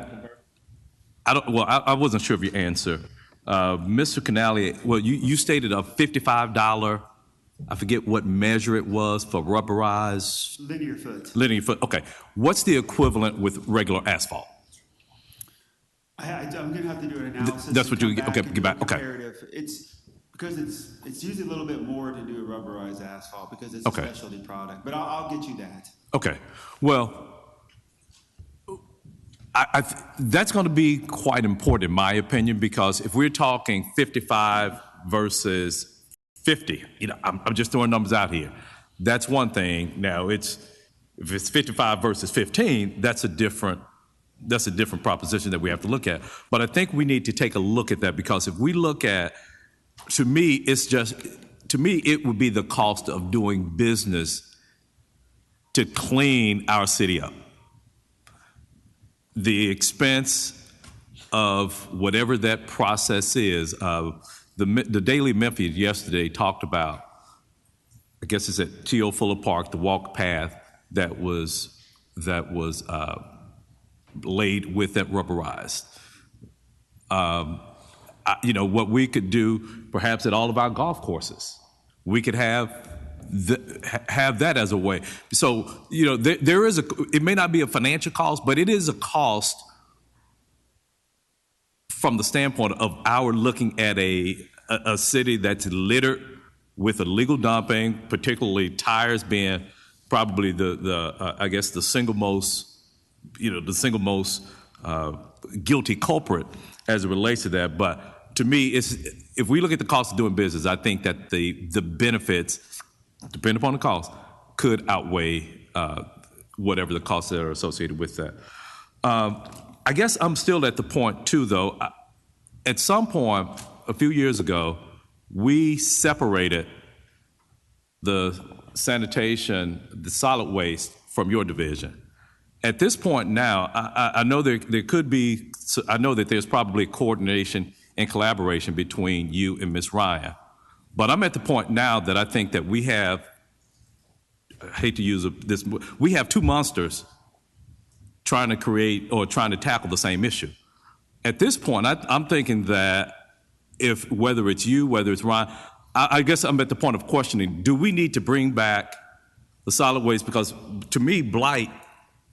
I wasn't sure of your answer. Mr. Canale, well, you stated a $55, I forget what measure it was for rubberized. Linear foot. Linear foot, okay. What's the equivalent with regular asphalt? I'm going to have to do an analysis. That's what you get back. Okay. It's because it's usually a little bit more to do a rubberized asphalt because it's a specialty product. But I'll get you that. Okay. Well, that's going to be quite important in my opinion because if we're talking 55 versus 50, I'm just throwing numbers out here. That's one thing. Now if it's 55 versus 15, that's a different proposition that we have to look at. But I think we need to take a look at that because if we look at, to me, it would be the cost of doing business to clean our city up. The expense of whatever that process is. The Daily Memphis yesterday talked about, I guess it's at T.O. Fuller Park, the walk path that was laid with that rubberized. What we could do perhaps at all of our golf courses, we could have that as a way. So, there is it may not be a financial cost, but it is a cost from the standpoint of our looking at a city that's littered with illegal dumping, particularly tires being probably the single most guilty culprit as it relates to that. But to me, if we look at the cost of doing business, I think that the benefits, depending upon the cost, could outweigh whatever the costs that are associated with that. I guess I'm still at the point too, though. At some point, a few years ago, we separated the sanitation, the solid waste from your division. At this point now, I know there could be, I know that there's probably coordination and collaboration between you and Ms. Ryan. But I'm at the point now that I think that we have, I hate to use this, we have two monsters trying to create or trying to tackle the same issue. At this point, I'm thinking that whether it's you, whether it's Ryan, I guess I'm at the point of questioning, do we need to bring back the solid waste? Because to me, Blight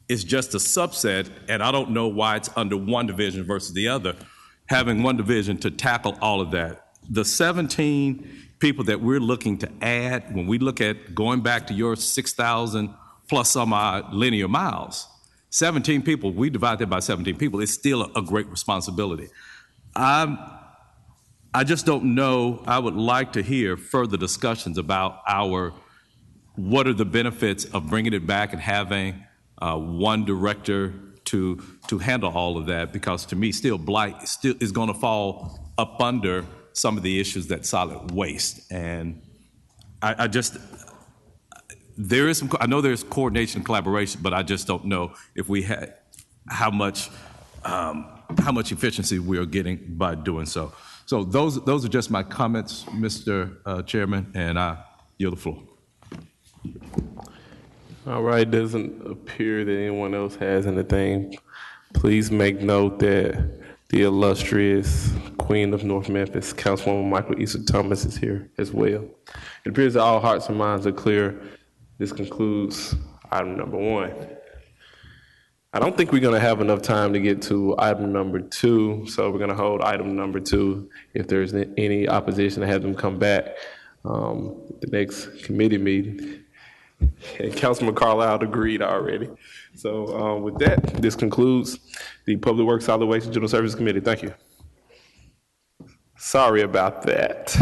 is just a subset, and I don't know why it's under one division versus the other, having one division to tackle all of that. The 17 people that we're looking to add, when we look at going back to your 6,000 plus some odd linear miles, 17 people, we divide that by 17 people, it's still a great responsibility. I just don't know. I would like to hear further discussions about what are the benefits of bringing it back and having one director to handle all of that, because to me, still Blight still is going to fall up under some of the issues that solid waste. And I just, I know there's coordination and collaboration, but I just don't know if we had how much efficiency we are getting by doing so. So those are just my comments, Mr. Chairman, and I yield the floor. All right, doesn't appear that anyone else has anything. Please make note that the illustrious Queen of North Memphis, Councilwoman Michael Easter Thomas, is here as well. It appears that all hearts and minds are clear. This concludes item number 1. I don't think we're going to have enough time to get to item number 2, so we're going to hold item number 2. If there's any opposition, to have them come back the next committee meeting. And Councilman Carlisle agreed already. So with that, this concludes the Public Works, Solid Waste, and General Services Committee. Thank you. Sorry about that.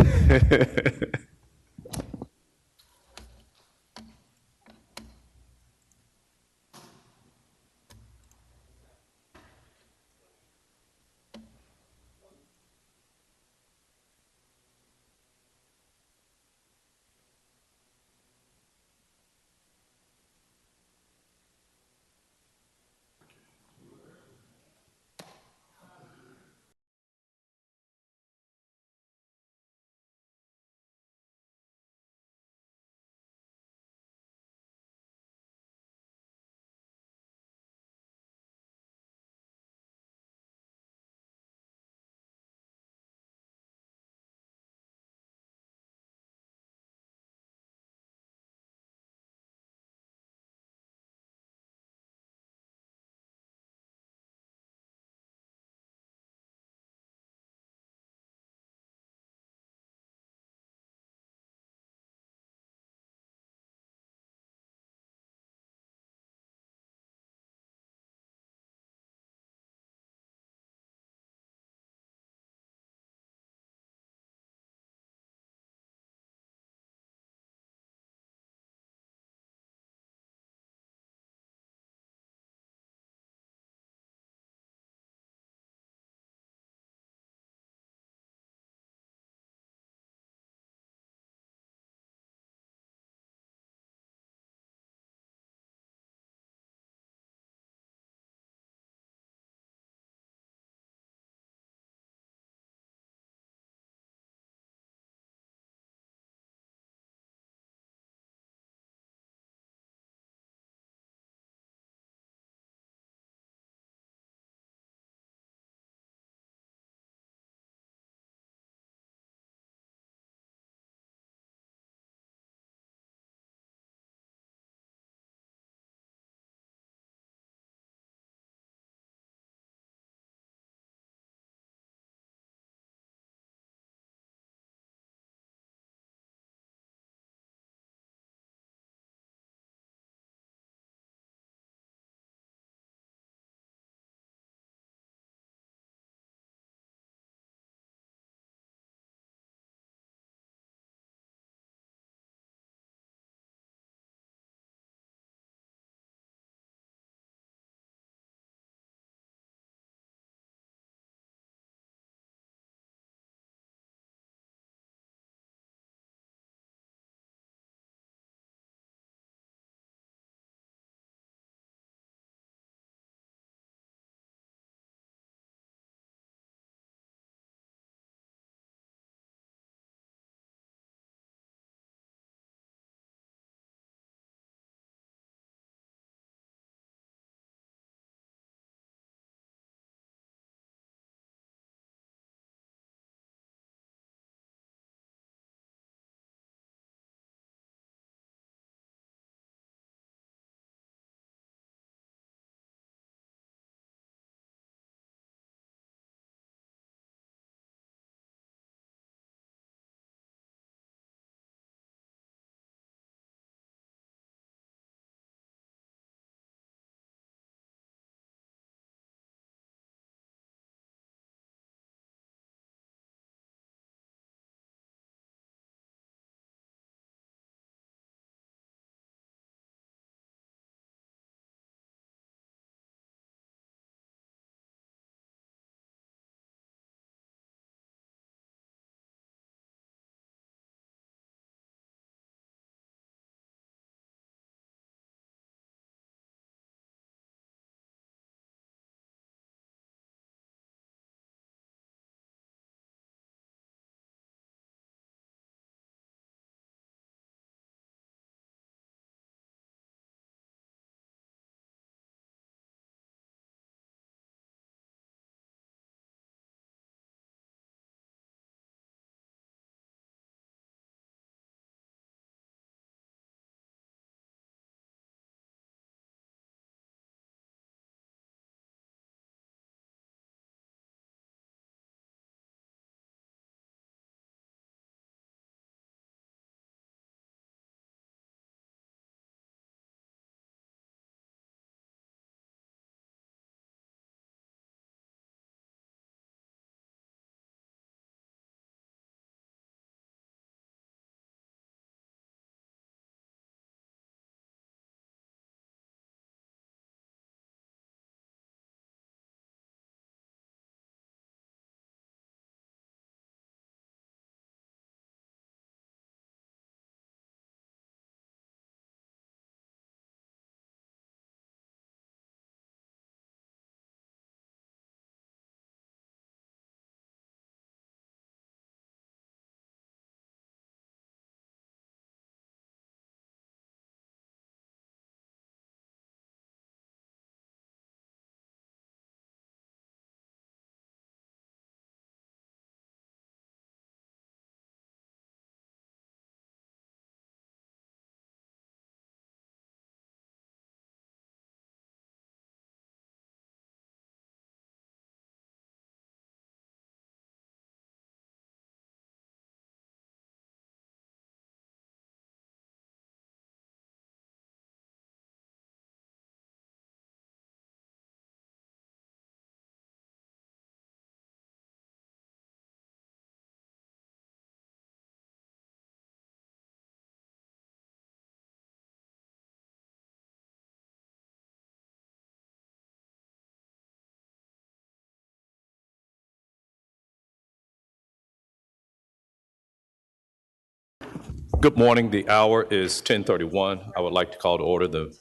Good morning. The hour is 10:31. I would like to call to order the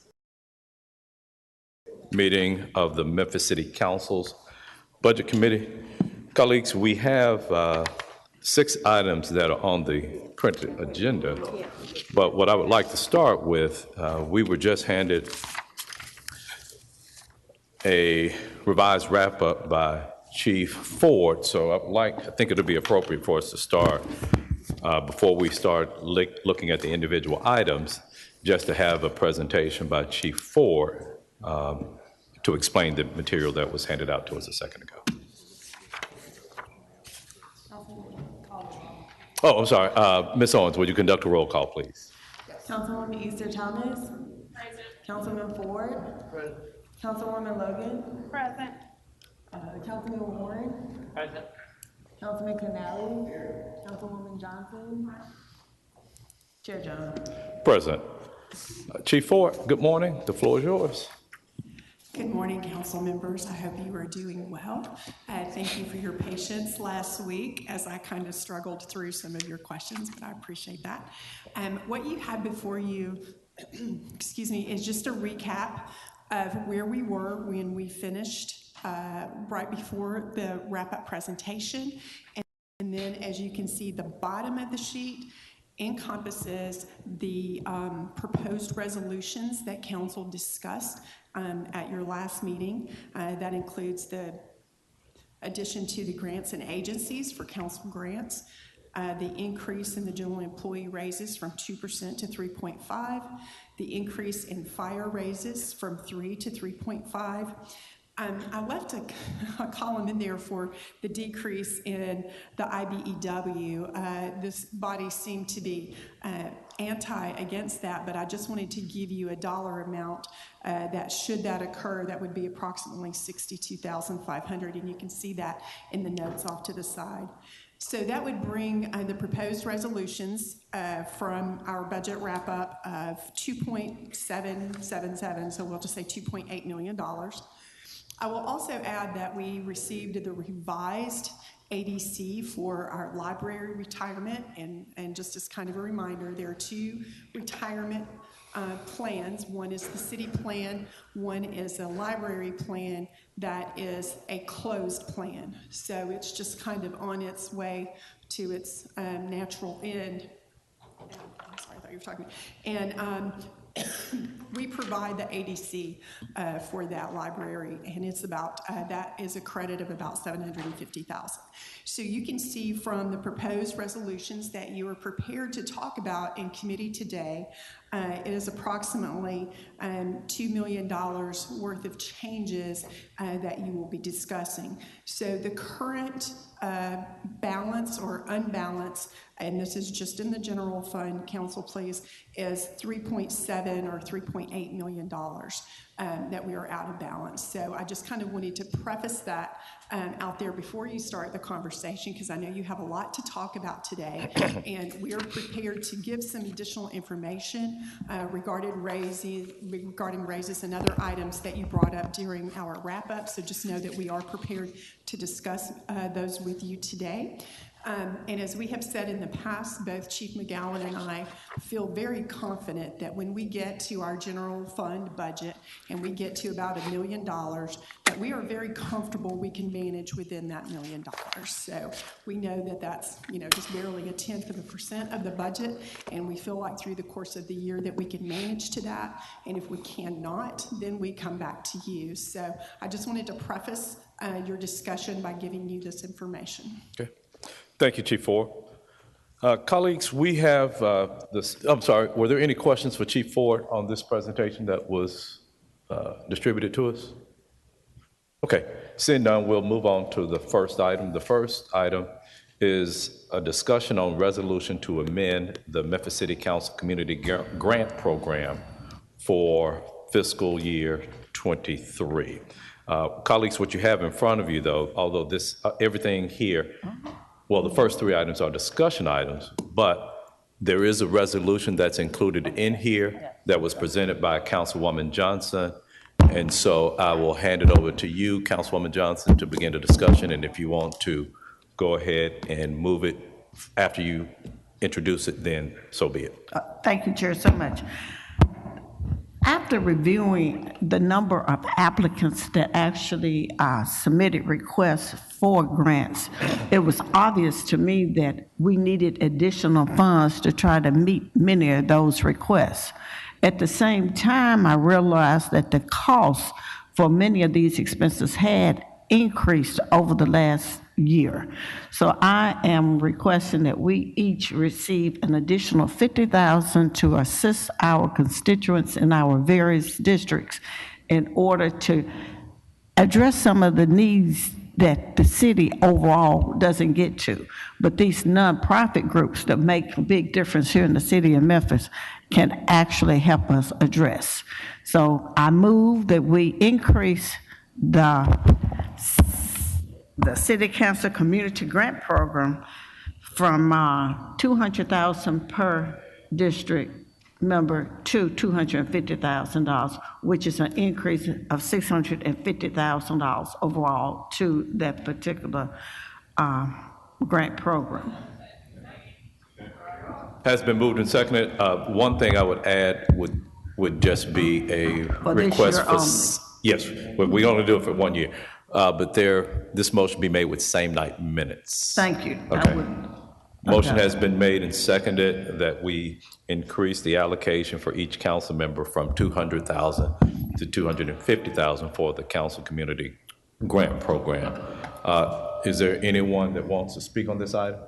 meeting of the Memphis City Council's Budget Committee. Colleagues, we have 6 items that are on the printed agenda, but what I would like to start with, we were just handed a revised wrap-up by Chief Ford, so I think it'll be appropriate for us to start before we start looking at the individual items, just to have a presentation by Chief Ford to explain the material that was handed out to us a second ago. Oh, I'm sorry. Ms. Owens, would you conduct a roll call, please? Councilwoman Easter Thomas. Present. Councilman Ford. Present. Councilwoman Logan. Present. Councilman Warren. Present. Councilman Canali. Here. Councilwoman Johnson. Chair Jones. Present. Chief Ford, good morning. The floor is yours. Good morning, council members. I hope you are doing well. Thank you for your patience last week as I kind of struggled through some of your questions, but I appreciate that. What you have before you, excuse me, is just a recap of where we were when we finished right before the wrap-up presentation. And then, as you can see, the bottom of the sheet encompasses the proposed resolutions that council discussed at your last meeting. That includes the addition to the grants and agencies for council grants, the increase in the general employee raises from 2% to 3.5%, the increase in fire raises from 3 to 3.5%. I left a column in there for the decrease in the IBEW. This body seemed to be against that, but I just wanted to give you a dollar amount that should that occur, that would be approximately $62,500, and you can see that in the notes off to the side. So that would bring the proposed resolutions from our budget wrap-up of $2.777, so we'll just say $2.8 million. I will also add that we received the revised ADC for our library retirement, and just as kind of a reminder, there are 2 retirement plans. One is the city plan, one is a library plan that is a closed plan. So it's just kind of on its way to its natural end. I'm sorry, I thought you were talking. And we provide the ADC for that library, and it's about that is a credit of about $750,000. So you can see from the proposed resolutions that you are prepared to talk about in committee today, it is approximately $2 million worth of changes that you will be discussing. So the current balance or unbalance, and this is just in the general fund, council please, is $3.7 or $3.8 million that we are out of balance. So I just kind of wanted to preface that out there before you start the conversation, because I know you have a lot to talk about today, and we are prepared to give some additional information regarding raises and other items that you brought up during our wrap-up. So just know that we are prepared to discuss those with you today. And as we have said in the past, both Chief McGowan and I feel very confident that when we get to our general fund budget and we get to about $1 million, that we are very comfortable we can manage within that $1 million. So we know that that's, just barely 0.1% of the budget, and we feel like through the course of the year that we can manage to that. And if we cannot, then we come back to you. So I just wanted to preface your discussion by giving you this information. Okay. Thank you, Chief Ford. Colleagues, we have this. I'm sorry, were there any questions for Chief Ford on this presentation that was distributed to us? Okay, seeing none, we'll move on to the first item. The first item is a discussion on resolution to amend the Memphis City Council Community Grant Program for fiscal year 23. Colleagues, what you have in front of you, though, although this everything here, well, the first 3 items are discussion items, but there is a resolution that's included in here that was presented by Councilwoman Johnson. And so I will hand it over to you, Councilwoman Johnson, to begin the discussion. And if you want to go ahead and move it after you introduce it, then so be it. Thank you, Chair, so much. After reviewing the number of applicants that actually submitted requests for grants, it was obvious to me that we needed additional funds to try to meet many of those requests. At the same time, I realized that the cost for many of these expenses had increased over the last year. So I am requesting that we each receive an additional $50,000 to assist our constituents in our various districts in order to address some of the needs that the city overall doesn't get to. But these nonprofit groups that make a big difference here in the city of Memphis can actually help us address. So I move that we increase the City Council Community Grant Program from $200,000 per district member to $250,000, which is an increase of $650,000 overall to that particular grant program. Has been moved and seconded. One thing I would add would just be a request for. Yes, we're going to do it for 1 year. But this motion be made with same night minutes. Thank you. Okay. Motion has been made and seconded that we increase the allocation for each council member from $200,000 to $250,000 for the council community grant program. Is there anyone that wants to speak on this item?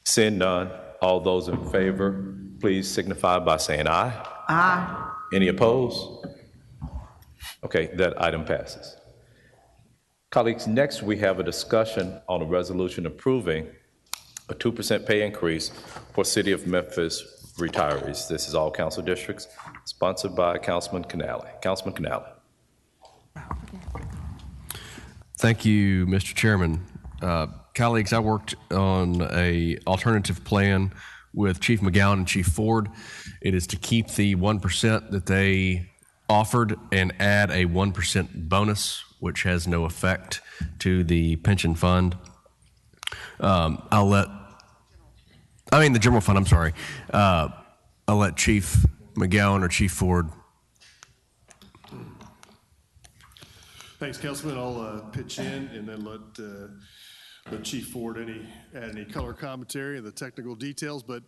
Seeing none, all those in favor, please signify by saying aye. Aye. Any opposed? Okay, that item passes. Colleagues, next we have a discussion on a resolution approving a 2% pay increase for City of Memphis retirees. This is all council districts, sponsored by Councilman Canale. Councilman Canale. Thank you, Mr. Chairman. Colleagues, I worked on an alternative plan with Chief McGowan and Chief Ford. It is to keep the 1% that they offered and add a 1% bonus, which has no effect to the pension fund. The general fund, I'm sorry. I'll let Chief McGowan or Chief Ford. Thanks, Councilman. I'll pitch in and then let Chief Ford add any color commentary and the technical details. But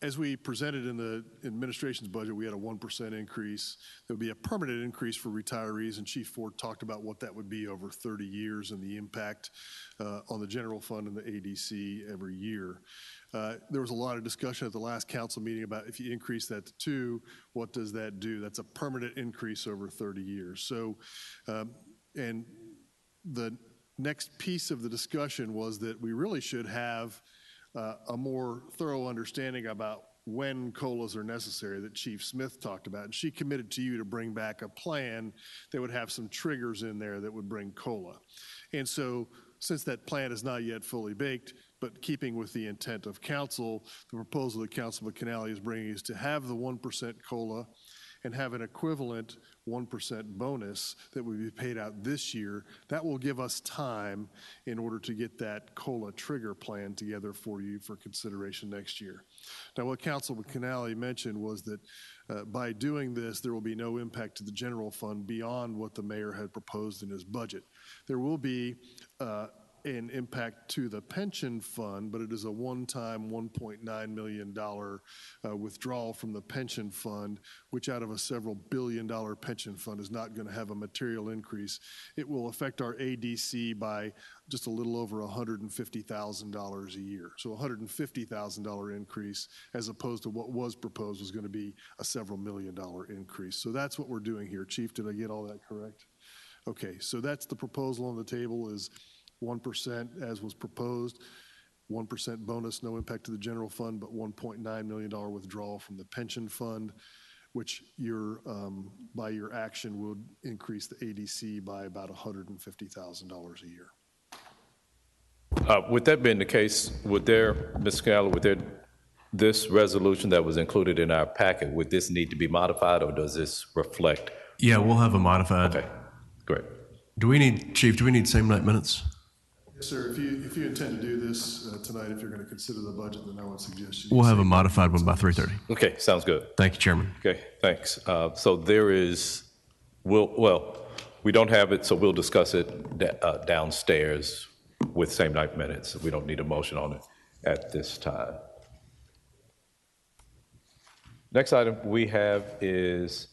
as we presented in the administration's budget, we had a 1% increase. There would be a permanent increase for retirees, and Chief Ford talked about what that would be over 30 years and the impact on the general fund and the ADC every year. There was a lot of discussion at the last council meeting about if you increase that to 2, what does that do? That's a permanent increase over 30 years. So, and the next piece of the discussion was that we really should have a more thorough understanding about when COLAs are necessary that Chief Smith talked about. And she committed to you to bring back a plan that would have some triggers in there that would bring COLA. And so since that plan is not yet fully baked, but keeping with the intent of council, the proposal that Councilman Canale is bringing is to have the 1% COLA and have an equivalent 1% bonus that would be paid out this year. That will give us time in order to get that COLA trigger plan together for you for consideration next year. Now, what Councilman Canale mentioned was that by doing this, there will be no impact to the general fund beyond what the mayor had proposed in his budget. There will be an impact to the pension fund, but it is a one-time $1.9 million withdrawal from the pension fund, which out of a several billion-dollar pension fund is not going to have a material increase. It will affect our ADC by just a little over $150,000 a year. So a $150,000 increase as opposed to what was proposed was going to be a several $million-dollar increase. So that's what we're doing here. Chief, did I get all that correct? Okay, so that's the proposal on the table is 1% as was proposed, 1% bonus, no impact to the general fund, but $1.9 million withdrawal from the pension fund, which by your action would increase the ADC by about $150,000 a year. With that being the case, Mr. Canale, this resolution that was included in our packet, would this need to be modified or does this reflect? Yeah, we'll have a modified. Okay, great. Chief, do we need same night minutes? Sir, if you intend to do this tonight, if you're going to consider the budget, then I would suggest you. We'll have a modified one by 3:30. Okay, sounds good. Thank you, Chairman. Okay, thanks. So there is, we don't have it, so we'll discuss it downstairs with same night minutes. We don't need a motion on it at this time. Next item we have is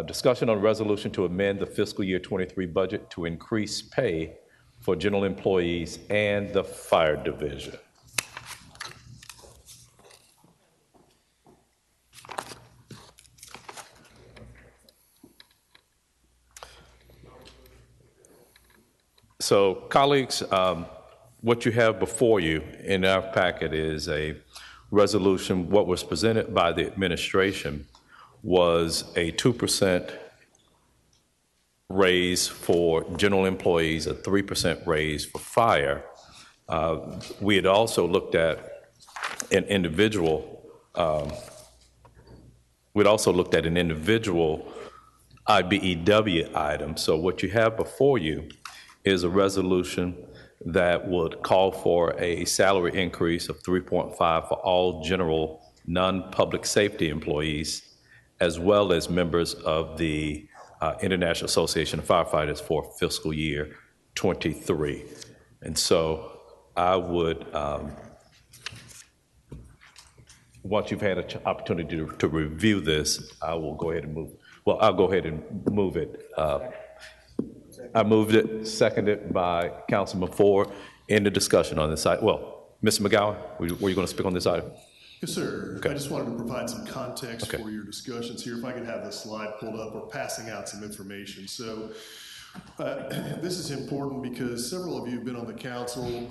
discussion on resolution to amend the fiscal year 23 budget to increase pay for general employees and the fire division. So, colleagues, what you have before you in our packet is a resolution. What was presented by the administration was a 2% raise for general employees, a 3% raise for fire. We had also looked at an individual. We'd also looked at an individual IBEW item. So what you have before you is a resolution that would call for a salary increase of 3.5 for all general non-public safety employees, as well as members of the International Association of Firefighters for fiscal year 23. And so I would, once you've had an opportunity to review this, I will go ahead and move. Well, I'll go ahead and move it. I moved it, seconded by Councilman Ford. In the discussion on this item. Well, Mr. McGowan, were you going to speak on this item? Yes, sir. Okay. I just wanted to provide some context for your discussions here. If I could have the slide pulled up, we're passing out some information. So this is important because several of you have been on the council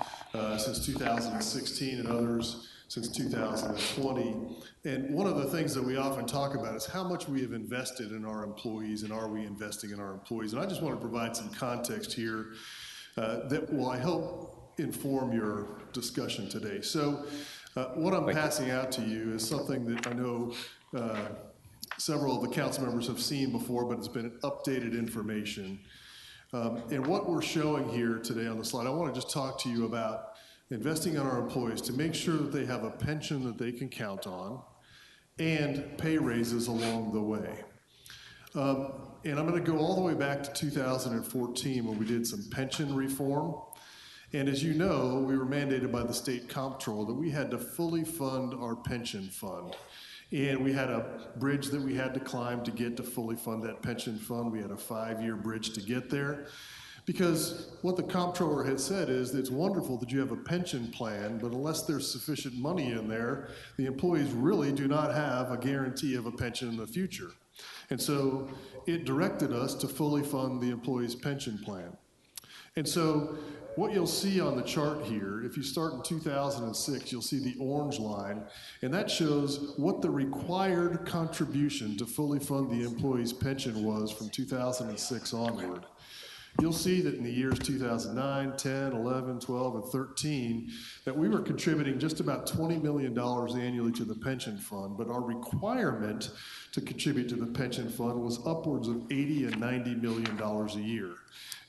since 2016 and others since 2020. And one of the things that we often talk about is how much we have invested in our employees and are we investing in our employees. And I just want to provide some context here that will, I hope, inform your discussion today. So what I'm passing out to you is something that I know several of the council members have seen before, but it's been updated information. And what we're showing here today on the slide, I want to just talk to you about investing in our employees to make sure that they have a pension that they can count on and pay raises along the way. And I'm going to go all the way back to 2014 when we did some pension reform. And as you know, we were mandated by the state comptroller that we had to fully fund our pension fund. And we had a bridge that we had to climb to get to fully fund that pension fund. We had a 5-year bridge to get there. Because what the comptroller had said is it's wonderful that you have a pension plan, but unless there's sufficient money in there, the employees really do not have a guarantee of a pension in the future. And so it directed us to fully fund the employee's pension plan. And so what you'll see on the chart here, if you start in 2006, you'll see the orange line, and that shows what the required contribution to fully fund the employee's pension was from 2006 onward. You'll see that in the years 2009, 10, 11, 12, and 13, that we were contributing just about $20 million annually to the pension fund, but our requirement to contribute to the pension fund was upwards of $80 and $90 million a year.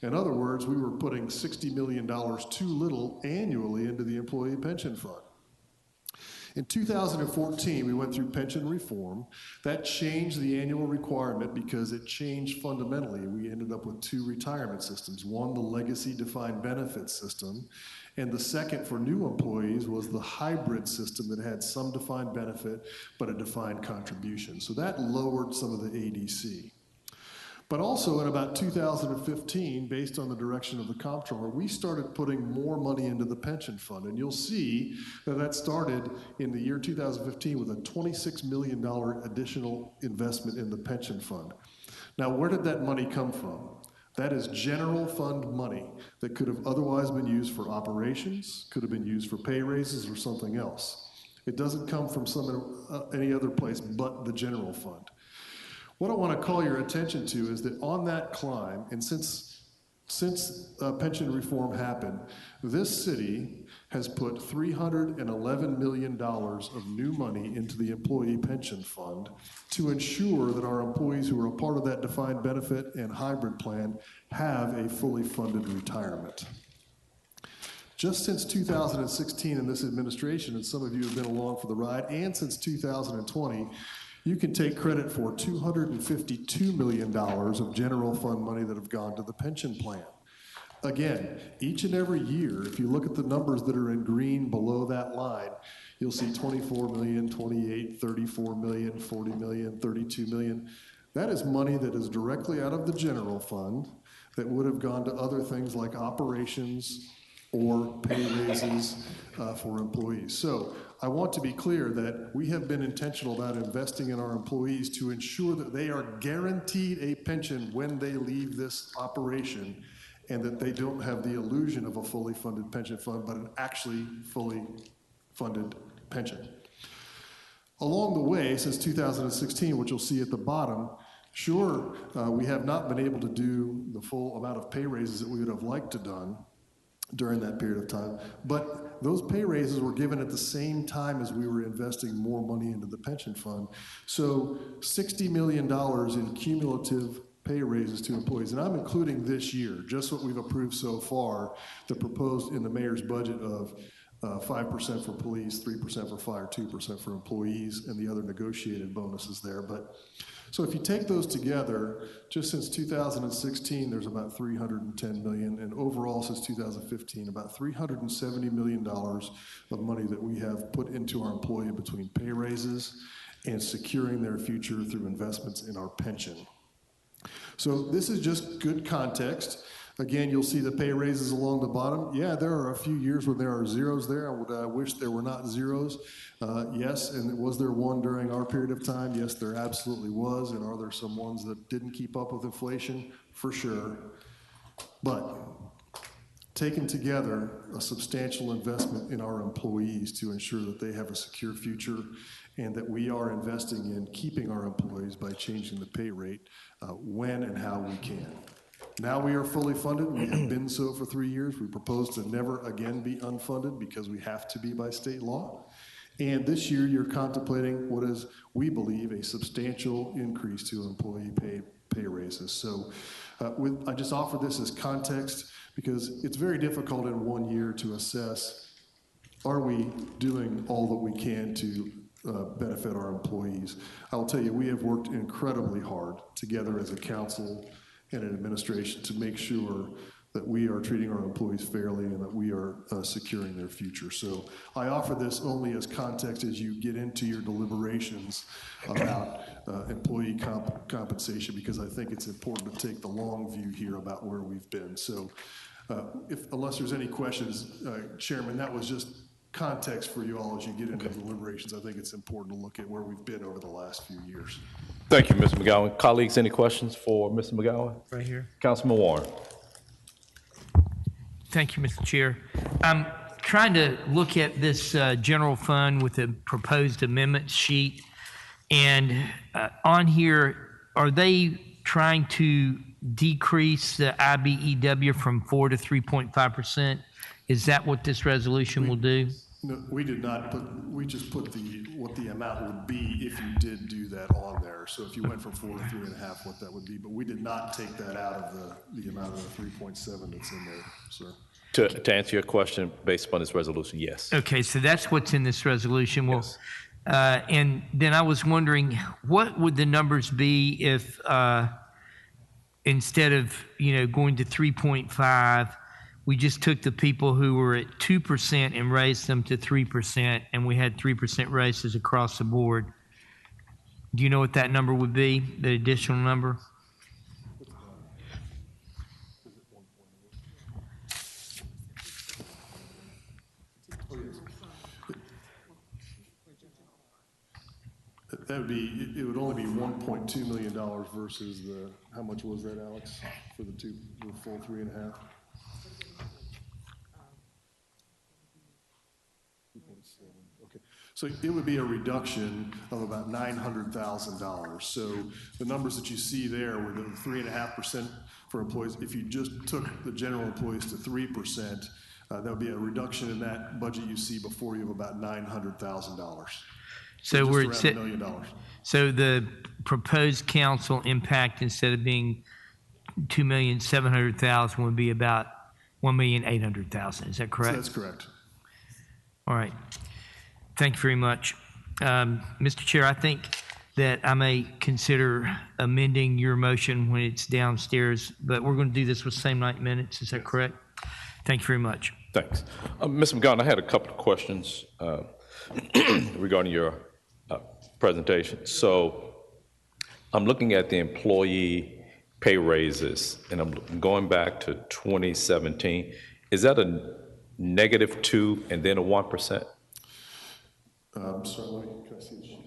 In other words, we were putting $60 million too little annually into the employee pension fund. In 2014, we went through pension reform. That changed the annual requirement because it changed fundamentally. We ended up with 2 retirement systems. One, the legacy defined benefit system, and the second for new employees was the hybrid system that had some defined benefit but a defined contribution. So that lowered some of the ADC. But also in about 2015, based on the direction of the comptroller, we started putting more money into the pension fund. And you'll see that that started in the year 2015 with a $26 million additional investment in the pension fund. Now, where did that money come from? That is general fund money that could have otherwise been used for operations, could have been used for pay raises or something else. It doesn't come from any other place but the general fund. What I want to call your attention to is that on that climb, and since pension reform happened, this city has put $311 million of new money into the employee pension fund to ensure that our employees who are a part of that defined benefit and hybrid plan have a fully funded retirement. Just since 2016 in this administration, and some of you have been along for the ride, and since 2020, you can take credit for $252 million of general fund money that have gone to the pension plan. Again, each and every year, if you look at the numbers that are in green below that line, you'll see 24 million, 28, 34 million, 40 million, 32 million. That is money that is directly out of the general fund that would have gone to other things like operations or pay raises for employees. So I want to be clear that we have been intentional about investing in our employees to ensure that they are guaranteed a pension when they leave this operation, and that they don't have the illusion of a fully funded pension fund, but an actually fully funded pension. Along the way, since 2016, which you'll see at the bottom, sure, we have not been able to do the full amount of pay raises that we would have liked to done during that period of time, but those pay raises were given at the same time as we were investing more money into the pension fund. So $60 million in cumulative pay raises to employees, and I'm including this year, just what we've approved so far, the proposed in the mayor's budget of 5% for police, 3% for fire, 2% for employees, and the other negotiated bonuses there. But so if you take those together, just since 2016, there's about $310 million, and overall since 2015, about $370 million of money that we have put into our employee between pay raises and securing their future through investments in our pension. So this is just good context. Again, you'll see the pay raises along the bottom. Yeah, there are a few years where there are zeros there. I wish there were not zeros. Yes, and was there one during our period of time? Yes, there absolutely was. And are there some ones that didn't keep up with inflation? For sure. But taken together, a substantial investment in our employees to ensure that they have a secure future, and that we are investing in keeping our employees by changing the pay rate when and how we can. Now we are fully funded. We have been so for 3 years. We propose to never again be unfunded because we have to be by state law. And this year you're contemplating what is, we believe, a substantial increase to employee pay raises. So I just offer this as context because it's very difficult in 1 year to assess, are we doing all that we can to benefit our employees? I'll tell you, we have worked incredibly hard together as a council and an administration to make sure that we are treating our employees fairly and that we are securing their future. So I offer this only as context as you get into your deliberations about employee compensation, because I think it's important to take the long view here about where we've been. So unless there's any questions, Chairman, that was just context for you all as you get into deliberations. I think it's important to look at where we've been over the last few years. Thank you, Mr. McGowan. Colleagues, any questions for Mr. McGowan? Right here. Councilman Warren. Thank you, Mr. Chair. I'm trying to look at this general fund with the proposed amendment sheet. And on here, are they trying to decrease the IBEW from 4 to 3.5%? Is that what this resolution will do? No, we did not put, we just put what the amount would be if you did do that on there. So if you went from 4 to 3.5, what that would be. But we did not take that out of the amount of the 3.7 that's in there, sir. To answer your question, based upon this resolution, yes. Okay, so that's what's in this resolution. Well, Yes. And then I was wondering, what would the numbers be if instead of going to 3.5, we just took the people who were at 2% and raised them to 3%, and we had 3% raises across the board? Do you know what that number would be, the additional number? That would be, it would only be $1.2 million versus how much was that, Alex, for the full 3.5? Okay, so it would be a reduction of about $900,000. So the numbers that you see there were the 3.5% for employees. If you just took the general employees to 3%, that would be a reduction in that budget you see before you of about $900,000. So just we're around $1 million. So the proposed council impact, instead of being $2,700,000, would be about 1,800,000. Is that correct? That's correct. All right. Thank you very much. Mr. Chair, I think that I may consider amending your motion when it's downstairs, but we're going to do this with same night minutes. Is that correct? Thank you very much. Thanks. Ms. McGowan, I had a couple of questions regarding your presentation. So I'm looking at the employee pay raises, and I'm going back to 2017. Is that a -2 and then a 1%? Sorry, can I see the sheet?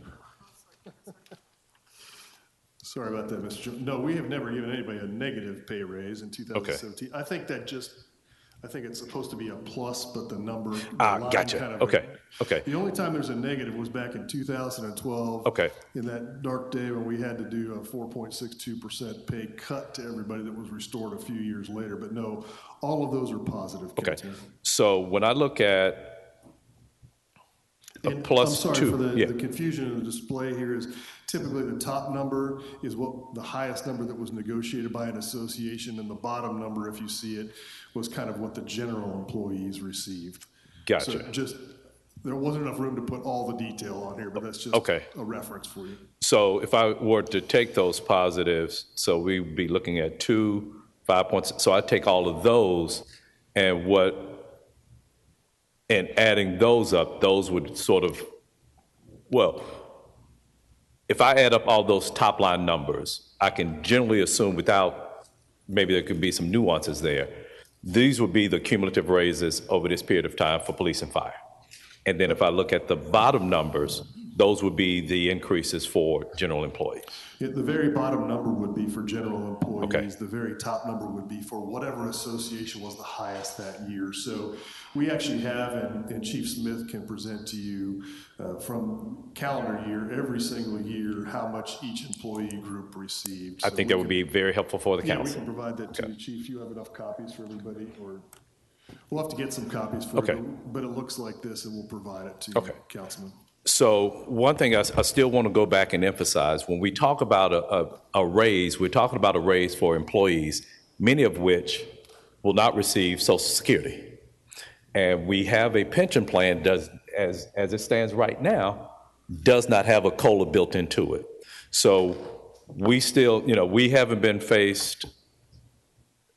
Sorry about that, Mr. Chairman. No, we have never given anybody a negative pay raise in 2017. Okay. I think it's supposed to be a plus, but the number. Gotcha. Kind of Okay. The only time there's a negative was back in 2012. Okay. In that dark day when we had to do a 4.62% pay cut to everybody that was restored a few years later. But no, all of those are positive. Okay. So when I look at a +2. I'm sorry for the confusion in the display here is typically the top number is what the highest number that was negotiated by an association, and the bottom number, if you see it, was kind of what the general employees received. Gotcha. So there wasn't enough room to put all the detail on here, but that's just a reference for you. So if I were to take those positives, so we'd be looking at 2, 5 points. So I take all of those and adding those up, those would sort of, if I add up all those top line numbers, I can generally assume maybe there could be some nuances there. These would be the cumulative raises over this period of time for police and fire. And then if I look at the bottom numbers, those would be the increases for general employees. Yeah, the very bottom number would be for general employees. Okay. The very top number would be for whatever association was the highest that year. So we actually have, and Chief Smith can present to you from calendar year, every single year, how much each employee group received. I think that would be very helpful for the council. We can provide that to you, Chief. You have enough copies for everybody, or we'll have to get some copies for you, but it looks like this, and we'll provide it to you, Councilman. So one thing I still want to go back and emphasize, when we talk about a raise, we're talking about a raise for employees, many of which will not receive Social Security. And we have a pension plan as it stands right now, does not have a COLA built into it. So we still, we haven't been faced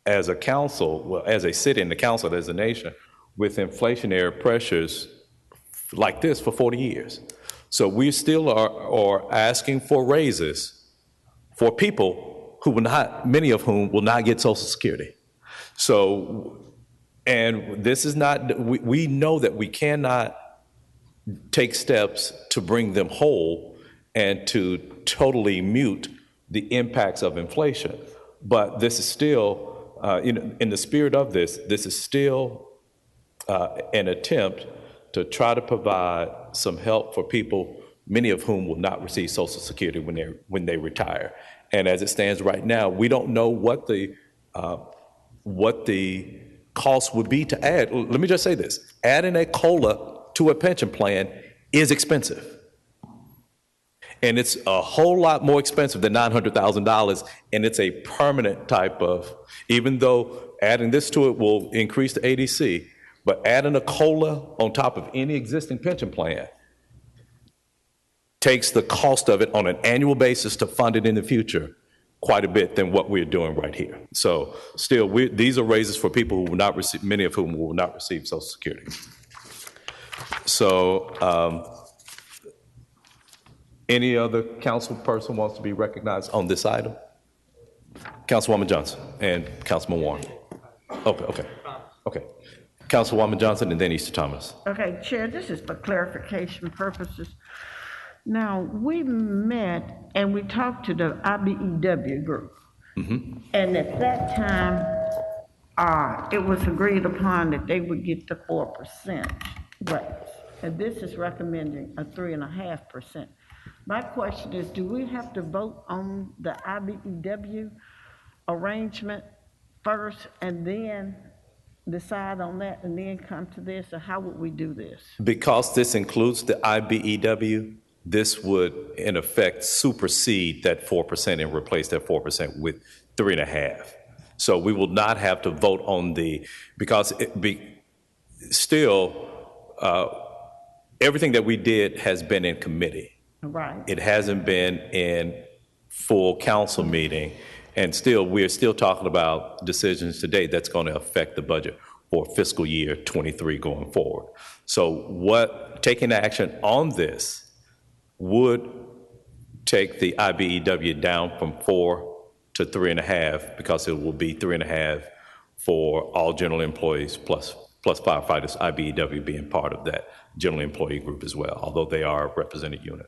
as a council, as a city and the council as a nation, with inflationary pressures like this for 40 years. So we still are asking for raises for people who will not, many of whom will not get Social Security. So, and this is not, we know that we cannot take steps to bring them whole and to totally mute the impacts of inflation. But this is still, in the spirit of this is still an attempt to try to provide some help for people, many of whom will not receive Social Security when they retire. And as it stands right now, we don't know what the cost would be to add. Let me just say this: adding a COLA to a pension plan is expensive, and it's a whole lot more expensive than $900,000. And it's a permanent type of. Even though adding this to it will increase the ADC. But adding a COLA on top of any existing pension plan takes the cost of it on an annual basis to fund it in the future quite a bit than what we're doing right here. So still, these are raises for people who will not receive, many of whom will not receive Social Security. So any other council person wants to be recognized on this item? Councilwoman Johnson and Councilman Warren. Okay. Councilwoman Johnson and then Easter Thomas. Okay, Chair, this is for clarification purposes. Now, we met and we talked to the IBEW group. Mm-hmm. And at that time, it was agreed upon that they would get the 4% raise. And this is recommending a 3.5%. My question is, do we have to vote on the IBEW arrangement first and then decide on that and then come to this, or how would we do this? Because this includes the IBEW, this would in effect supersede that 4% and replace that 4% with 3.5%. So we will not have to vote on because still, everything that we did has been in committee. Right. It hasn't been in full council meeting. And still, we're still talking about decisions today that's going to affect the budget for fiscal year 23 going forward. So taking action on this would take the IBEW down from 4 to 3.5, because it will be 3.5 for all general employees plus firefighters, IBEW being part of that general employee group as well, although they are a represented unit.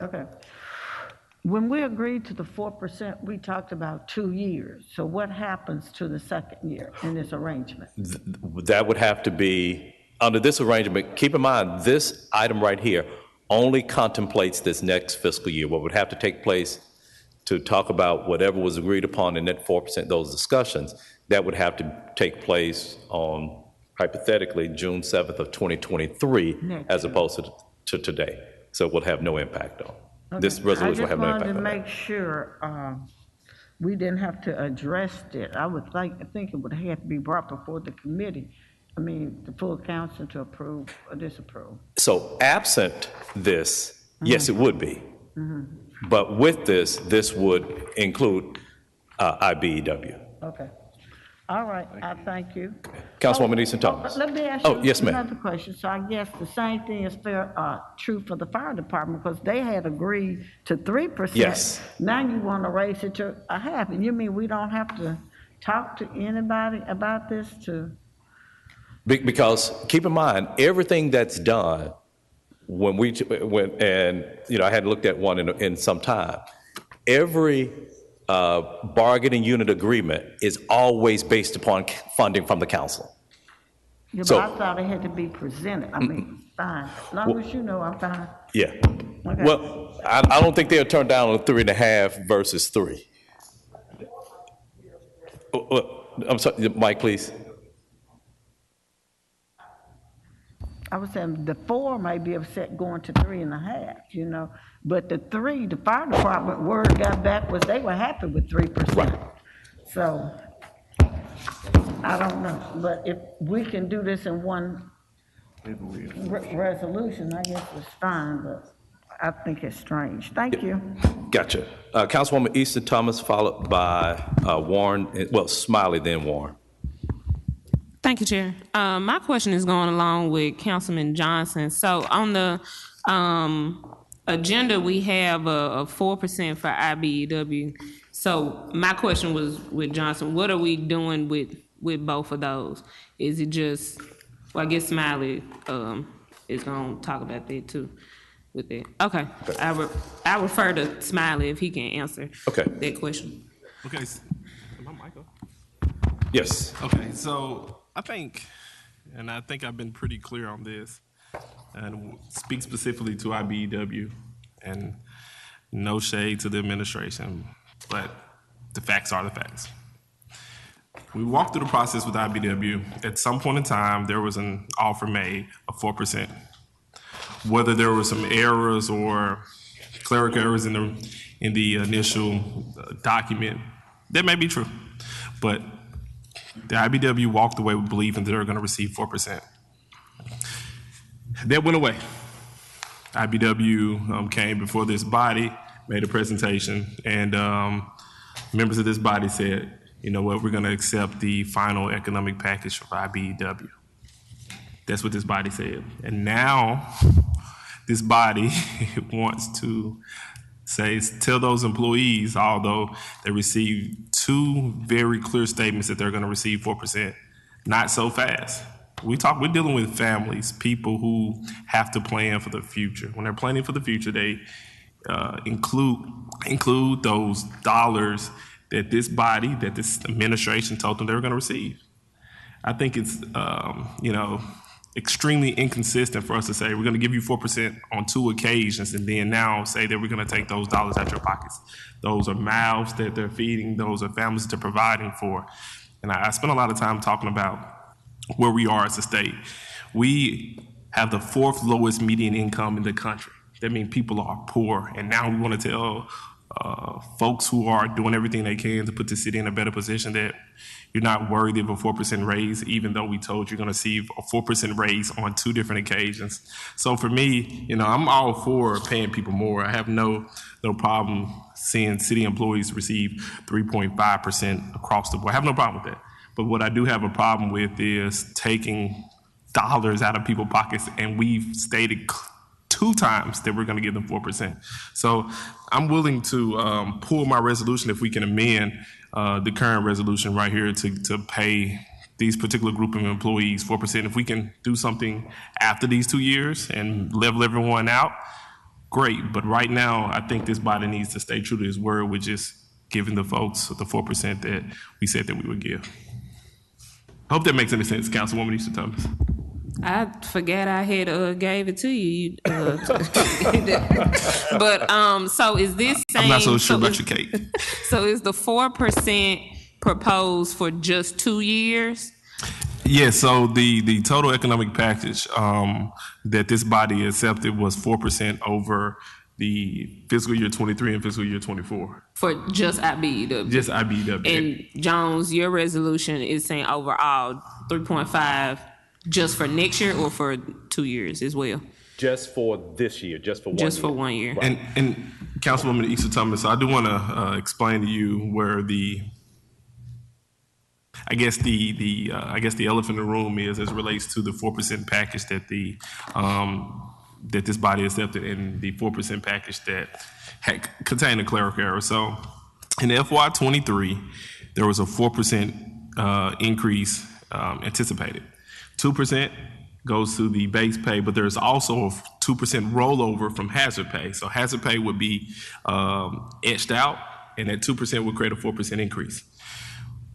Okay. When we agreed to the 4%, we talked about 2 years. So what happens to the second year in this arrangement? That would have to be, under this arrangement, keep in mind, this item right here only contemplates this next fiscal year. What would have to take place to talk about whatever was agreed upon in that 4%, those discussions, that would have to take place on, hypothetically, June 7th of 2023, as opposed to today. So it will have no impact on. Okay. This resolution will have no impact I just on wanted to that. make sure we didn't have to address it. I think it would have to be brought before the committee, the full council to approve or disapprove. So absent this, yes, it would be. But with this would include IBEW. Okay. All right, I thank you. Councilwoman Easton Thomas. Let me ask you yes, ma'am. another question. So I guess the same thing is true for the fire department, because they had agreed to 3%. Yes. Now you want to raise it to 0.5%. And you mean we don't have to talk to anybody about this Because keep in mind, everything that's done and I hadn't looked at one in some time, every bargaining unit agreement is always based upon funding from the council. Yeah, but I thought it had to be presented. Fine. As long as you know, I'm fine. Yeah. Okay. Well, I don't think they'll turn down a 3.5 versus 3. I'm sorry, Mike, please. I was saying the 4 may be upset going to 3.5, but the 3, the fire department word got back was they were happy with 3%. Right. So I don't know, but if we can do this in one resolution, I guess it's fine, but I think it's strange. Thank you. Gotcha. Councilwoman Easton Thomas, followed by Smiley, then Warren. Thank you, Chair. My question is going along with Councilman Johnson. So on the agenda, we have a 4% for IBEW. So my question was with Johnson, what are we doing with both of those? Is it just, I guess Smiley is going to talk about that too with that. Okay. I refer to Smiley if he can answer that question. Okay. Am I Michael? Yes. Okay, so I think I've been pretty clear on this, and speak specifically to IBEW, and no shade to the administration, but the facts are the facts. We walked through the process with IBEW. At some point in time, there was an offer made of 4%. Whether there were some errors or clerical errors in the initial document, that may be true, but the IBEW walked away with believing that they were going to receive 4%. That went away. IBEW came before this body, made a presentation, and members of this body said, you know what, we're going to accept the final economic package from IBEW. That's what this body said. And now this body wants to tell those employees, although they received 2 very clear statements that they're going to receive 4%, not so fast. We're dealing with families, people who have to plan for the future. When they're planning for the future, they include those dollars that this body, that this administration told them they were going to receive. I think it's extremely inconsistent for us to say we're going to give you 4% on 2 occasions and then now say that we're going to take those dollars out your pockets. Those are mouths that they're feeding. Those are families that they're providing for. And I spent a lot of time talking about where we are as a state. We have the 4th lowest median income in the country. That means people are poor. And now we want to tell folks who are doing everything they can to put the city in a better position, that you're not worthy of a 4% raise, even though we told you're going to receive a 4% raise on 2 different occasions. So for me, I'm all for paying people more. I have no problem seeing city employees receive 3.5% across the board. I have no problem with that. But what I do have a problem with is taking dollars out of people's pockets, and we've stated 2 times that we're going to give them 4%. So I'm willing to pull my resolution if we can amend the current resolution right here to pay these particular group of employees 4%. If we can do something after these 2 years and level everyone out, great. But right now, I think this body needs to stay true to its word, which is giving the folks the 4% that we said that we would give. I hope that makes any sense, Councilwoman Easter Thomas. I forgot I had gave it to you. But so is this saying? I'm not so sure about your cake. So is the 4% proposed for just 2 years? Yeah. So the total economic package that this body accepted was 4% over the fiscal year 23 and fiscal year 24. For just IBEW? Just IBEW. And Jones, your resolution is saying overall 3.5 just for next year or for 2 years as well? Just for this year, just for 1 year. Just for 1 year. And Councilwoman Easter Thomas, I do want to explain to you where the elephant in the room is as it relates to the 4% package that that this body accepted, and the 4% package that had contained a clerical error. So in FY23, there was a 4% increase anticipated. 2% goes to the base pay, but there's also a 2% rollover from hazard pay. So hazard pay would be etched out, and that 2% would create a 4% increase.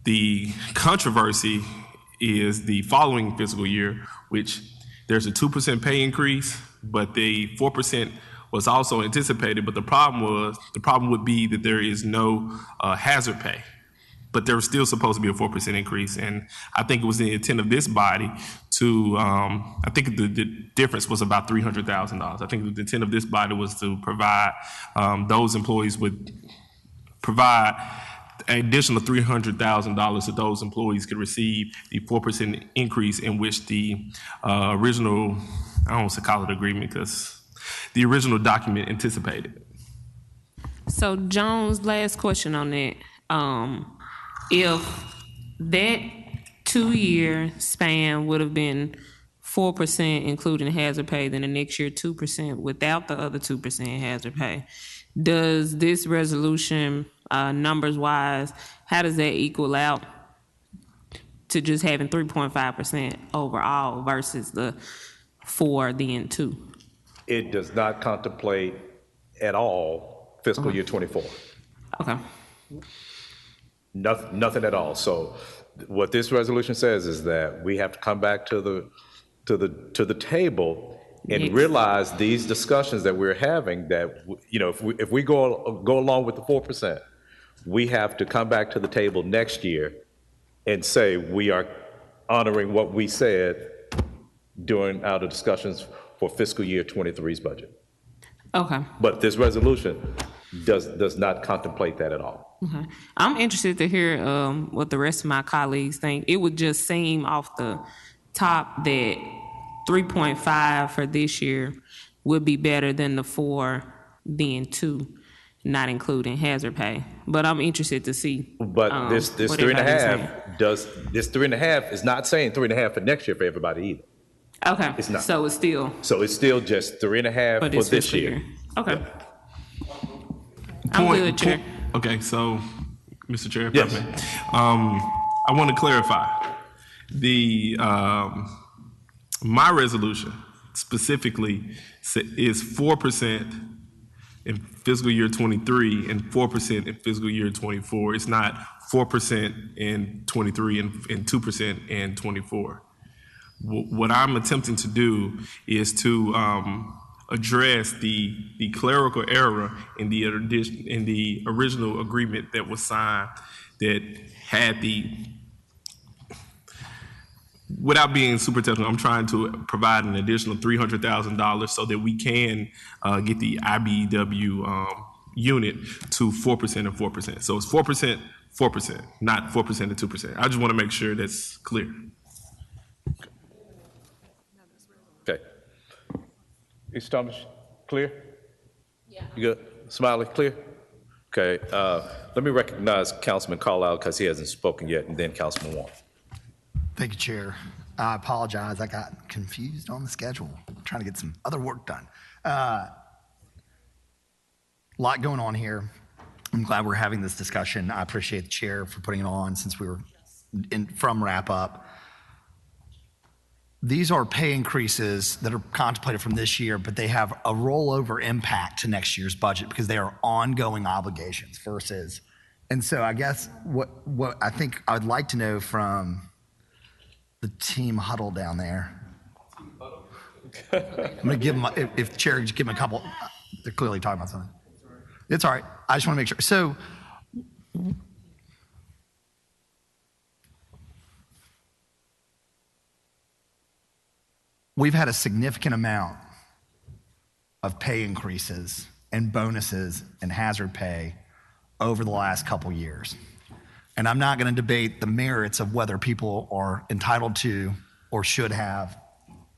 The controversy is the following fiscal year, which there's a 2% pay increase, but the 4% was also anticipated. But the problem would be that there is no hazard pay, but there was still supposed to be a 4% increase. And I think it was the intent of this body to, I think the difference was about $300,000. I think the intent of this body was to provide those employees provide an additional $300,000 that those employees could receive the 4% increase in which the original, I don't want to call it agreement because the original document anticipated. So Jones, last question on that. If that 2-year span would have been 4% including hazard pay, then the next year 2% without the other 2% hazard pay, does this resolution, numbers wise, how does that equal out to just having 3.5% overall versus the 4 then 2? It does not contemplate at all fiscal year 24. Okay. Nothing at all. So what this resolution says is that we have to come back to the table and realize these discussions that we're having, that if we go along with the 4%, we have to come back to the table next year and say we are honoring what we said during our discussions for fiscal year 23's budget. Okay. But this resolution does not contemplate that at all. Okay. I'm interested to hear what the rest of my colleagues think. It would just seem off the top that 3.5 for this year would be better than the 4 then 2, not including hazard pay. But I'm interested to see. But this 3.5 this 3.5 is not saying 3.5 for next year for everybody either. Okay. It's not. So it's still just 3.5 for this year. Okay. I'm good, Chair. Okay, so, Mr. Chair, yes. I want to clarify. My resolution specifically is 4% in fiscal year 23 and 4% in fiscal year 24. It's not 4% in 23 and 2% in 24. What I'm attempting to do is to address the clerical error in the original agreement that was signed that had without being super technical, I'm trying to provide an additional $300,000 so that we can get the IBEW unit to 4% and 4%. So it's 4%, 4%, not 4% and 2%. I just want to make sure that's clear. Okay. Is Thomas clear? Yeah. You good? Smiley, clear? Okay. Let me recognize Councilman Carlisle because he hasn't spoken yet, and then Councilman Warren. Thank you, Chair. I apologize. I got confused on the schedule. I'm trying to get some other work done. Lot going on here. I'm glad we're having this discussion. I appreciate the chair for putting it on since we were from wrap up. These are pay increases that are contemplated from this year, but they have a rollover impact to next year's budget because they are ongoing obligations versus. And so I guess what I think I would like to know from the team huddle down there. I'm going to give them, if the chair just give them a couple, they're clearly talking about something. It's all right. I just want to make sure. So we've had a significant amount of pay increases and bonuses and hazard pay over the last couple years. And I'm not going to debate the merits of whether people are entitled to or should have.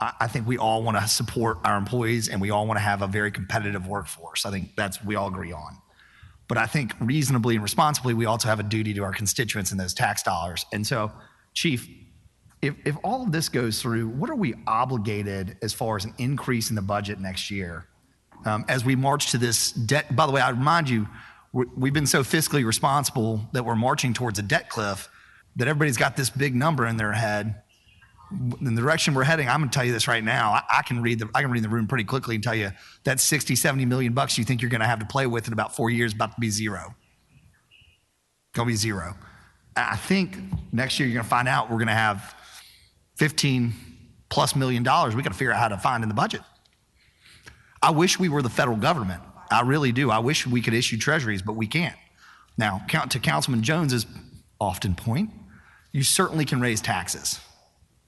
I think we all want to support our employees and we all want to have a very competitive workforce. I think we all agree on. But I think reasonably and responsibly, we also have a duty to our constituents in those tax dollars. And so, Chief, if all of this goes through, what are we obligated as far as an increase in the budget next year as we march to this debt? By the way, I remind you, we've been so fiscally responsible that we're marching towards a debt cliff that everybody's got this big number in their head. In the direction we're heading, I'm going to tell you this right now. I can read the room pretty quickly and tell you that 60, 70 million bucks you think you're going to have to play with in about 4 years about to be zero. Going to be zero. I think next year you're going to find out we're going to have $15+ million. We got to figure out how to find in the budget. I wish we were the federal government. I really do. I wish we could issue treasuries, but we can't. Now, to Councilman Jones's often point, you certainly can raise taxes.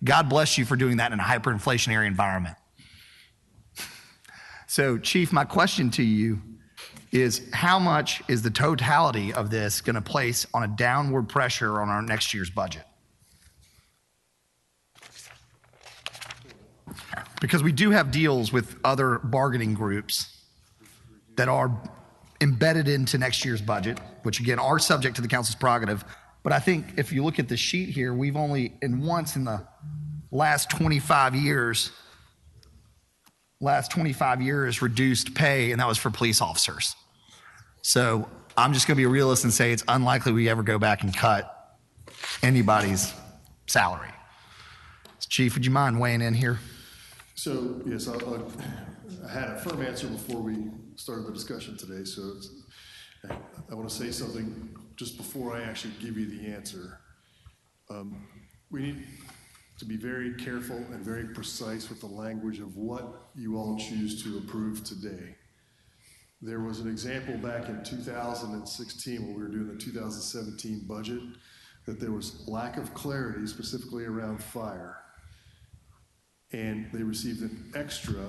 God bless you for doing that in a hyperinflationary environment. So, Chief, my question to you is how much is the totality of this going to place on a downward pressure on our next year's budget? Because we do have deals with other bargaining groups that are embedded into next year's budget, which again are subject to the council's prerogative. But I think if you look at the sheet here, we've only once in the last 25 years reduced pay, and that was for police officers. So I'm just going to be a realist and say it's unlikely we ever go back and cut anybody's salary. Chief, would you mind weighing in here? So, yes, I had a firm answer before we started the discussion today, so I want to say something just before I actually give you the answer. We need to be very careful and very precise with the language of what you all choose to approve today. There was an example back in 2016 when we were doing the 2017 budget that there was lack of clarity specifically around fire. And they received an extra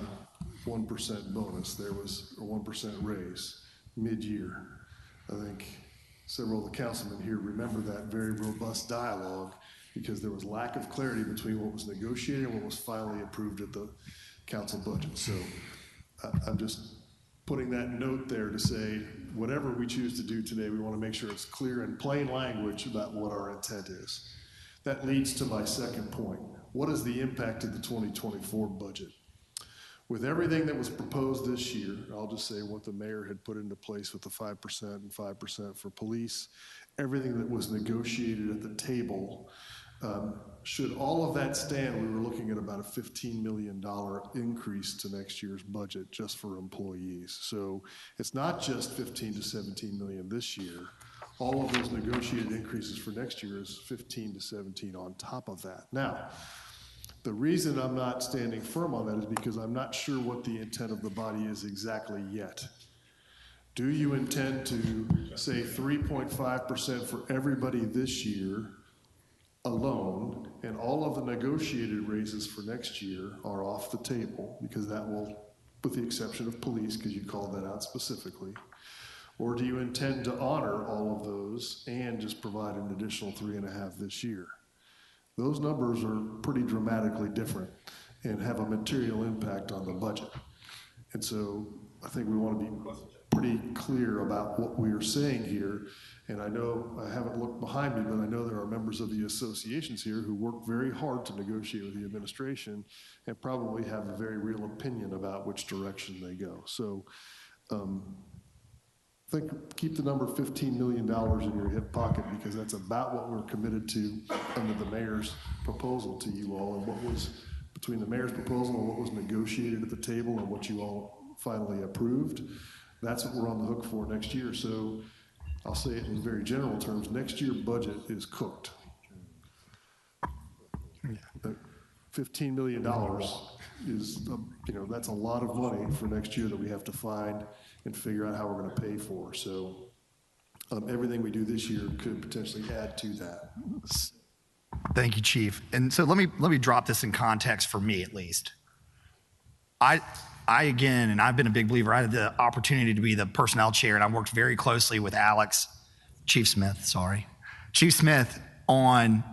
1% bonus. There was a 1% raise mid-year. I think several of the councilmen here remember that very robust dialogue because there was lack of clarity between what was negotiated and what was finally approved at the council budget. So I'm just putting that note there to say whatever we choose to do today, we want to make sure it's clear in plain language about what our intent is. That leads to my second point. What is the impact of the 2024 budget? With everything that was proposed this year, I'll just say what the mayor had put into place with the 5% and 5% for police, everything that was negotiated at the table, should all of that stand, we were looking at about a $15 million increase to next year's budget just for employees. So it's not just 15 to 17 million this year. All of those negotiated increases for next year is 15 to 17 on top of that. Now, the reason I'm not standing firm on that is because I'm not sure what the intent of the body is exactly yet. Do you intend to say 3.5% for everybody this year alone, and all of the negotiated raises for next year are off the table because that will, with the exception of police, because you called that out specifically? Or do you intend to honor all of those and just provide an additional 3.5 this year? Those numbers are pretty dramatically different and have a material impact on the budget. And so I think we want to be pretty clear about what we are saying here. And I know, I haven't looked behind me, but I know there are members of the associations here who work very hard to negotiate with the administration and probably have a very real opinion about which direction they go. So keep the number $15 million in your hip pocket, because that's about what we're committed to under the mayor's proposal to you all, and what was between the mayor's proposal and what was negotiated at the table and what you all finally approved. That's what we're on the hook for next year. So I'll say it in very general terms, next year's budget is cooked. $15 million is, that's a lot of money for next year that we have to find and figure out how we're going to pay for. So everything we do this year could potentially add to that. Thank you, Chief. And so let me drop this in context for me, at least. I again, and I've been a big believer, I had the opportunity to be the personnel chair, and I worked very closely with Chief Smith, on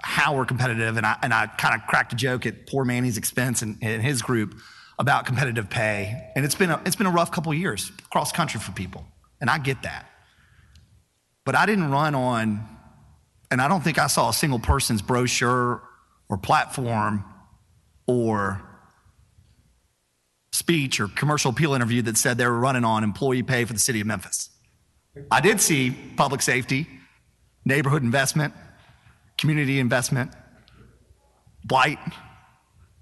how we're competitive. And I kind of cracked a joke at poor Manny's expense and his group about competitive pay. And it's been a rough couple of years across country for people. And I get that. But I didn't run on, and I don't think I saw a single person's brochure or platform or speech or commercial appeal interview that said they were running on employee pay for the city of Memphis. I did see public safety, neighborhood investment, community investment, blight,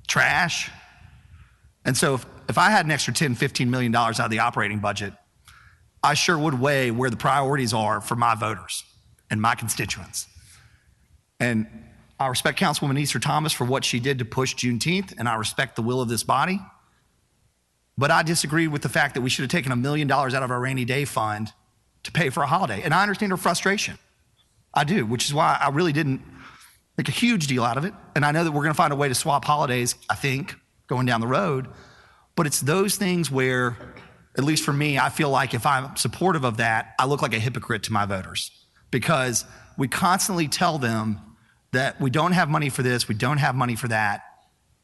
trash. And so if I had an extra $10, $15 million out of the operating budget, I sure would weigh where the priorities are for my voters and my constituents. And I respect Councilwoman Easter Thomas for what she did to push Juneteenth, and I respect the will of this body. But I disagree with the fact that we should have taken $1 million out of our rainy day fund to pay for a holiday. And I understand her frustration. I do, which is why I really didn't make a huge deal out of it. And I know that we're going to find a way to swap holidays, I think, going down the road. But it's those things where, at least for me, I feel like if I'm supportive of that, I look like a hypocrite to my voters, because we constantly tell them that we don't have money for this, we don't have money for that,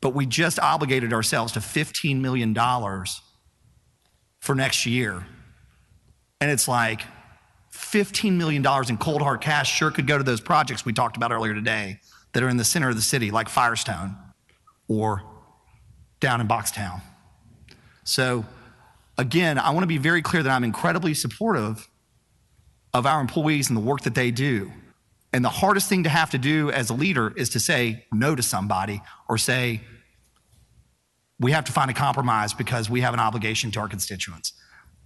but we just obligated ourselves to $15 million for next year. And it's like $15 million in cold hard cash sure could go to those projects we talked about earlier today that are in the center of the city, like Firestone or down in Boxtown. So again, I want to be very clear that I'm incredibly supportive of our employees and the work that they do. And the hardest thing to have to do as a leader is to say no to somebody, or say we have to find a compromise because we have an obligation to our constituents.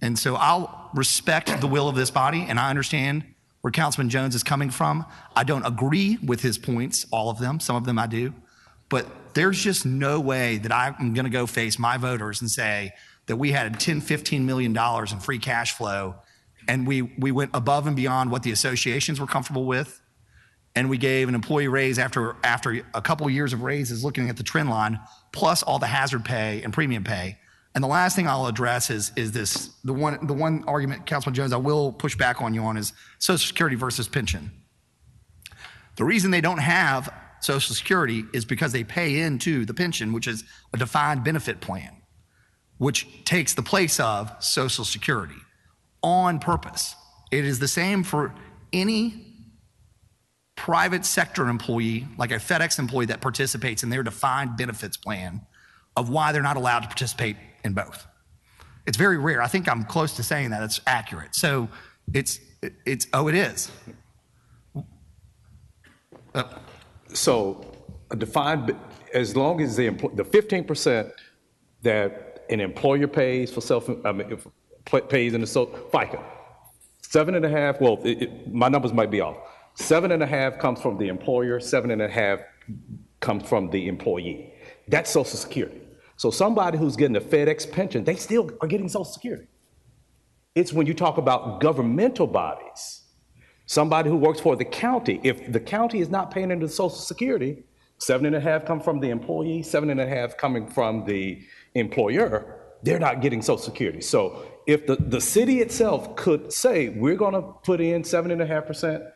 And so I'll respect the will of this body, and I understand where Councilman Jones is coming from. I don't agree with his points, all of them. Some of them I do. But there's just no way that I'm going to go face my voters and say that we had $10, $15 million in free cash flow, and we went above and beyond what the associations were comfortable with, and we gave an employee raise after a couple of years of raises, looking at the trend line, plus all the hazard pay and premium pay. And the last thing I'll address is this, the one argument, Councilman Jones, I will push back on you on, is Social Security versus pension. The reason they don't have Social Security is because they pay into the pension, which is a defined benefit plan, which takes the place of Social Security on purpose. It is the same for any private sector employee, like a FedEx employee that participates in their defined benefits plan, of why they're not allowed to participate in both. It's very rare. I think I'm close to saying that it's accurate. So it is. So a defined, as long as the 15% that an employer pays for pays in the FICA, 7.5, well, my numbers might be off. 7.5 comes from the employer, 7.5 comes from the employee. That's Social Security. So somebody who's getting a FedEx pension, they still are getting Social Security. It's when you talk about governmental bodies, somebody who works for the county, if the county is not paying into Social Security, 7.5 come from the employee, 7.5 coming from the employer, they're not getting Social Security. So if the city itself could say, we're gonna put in 7.5%,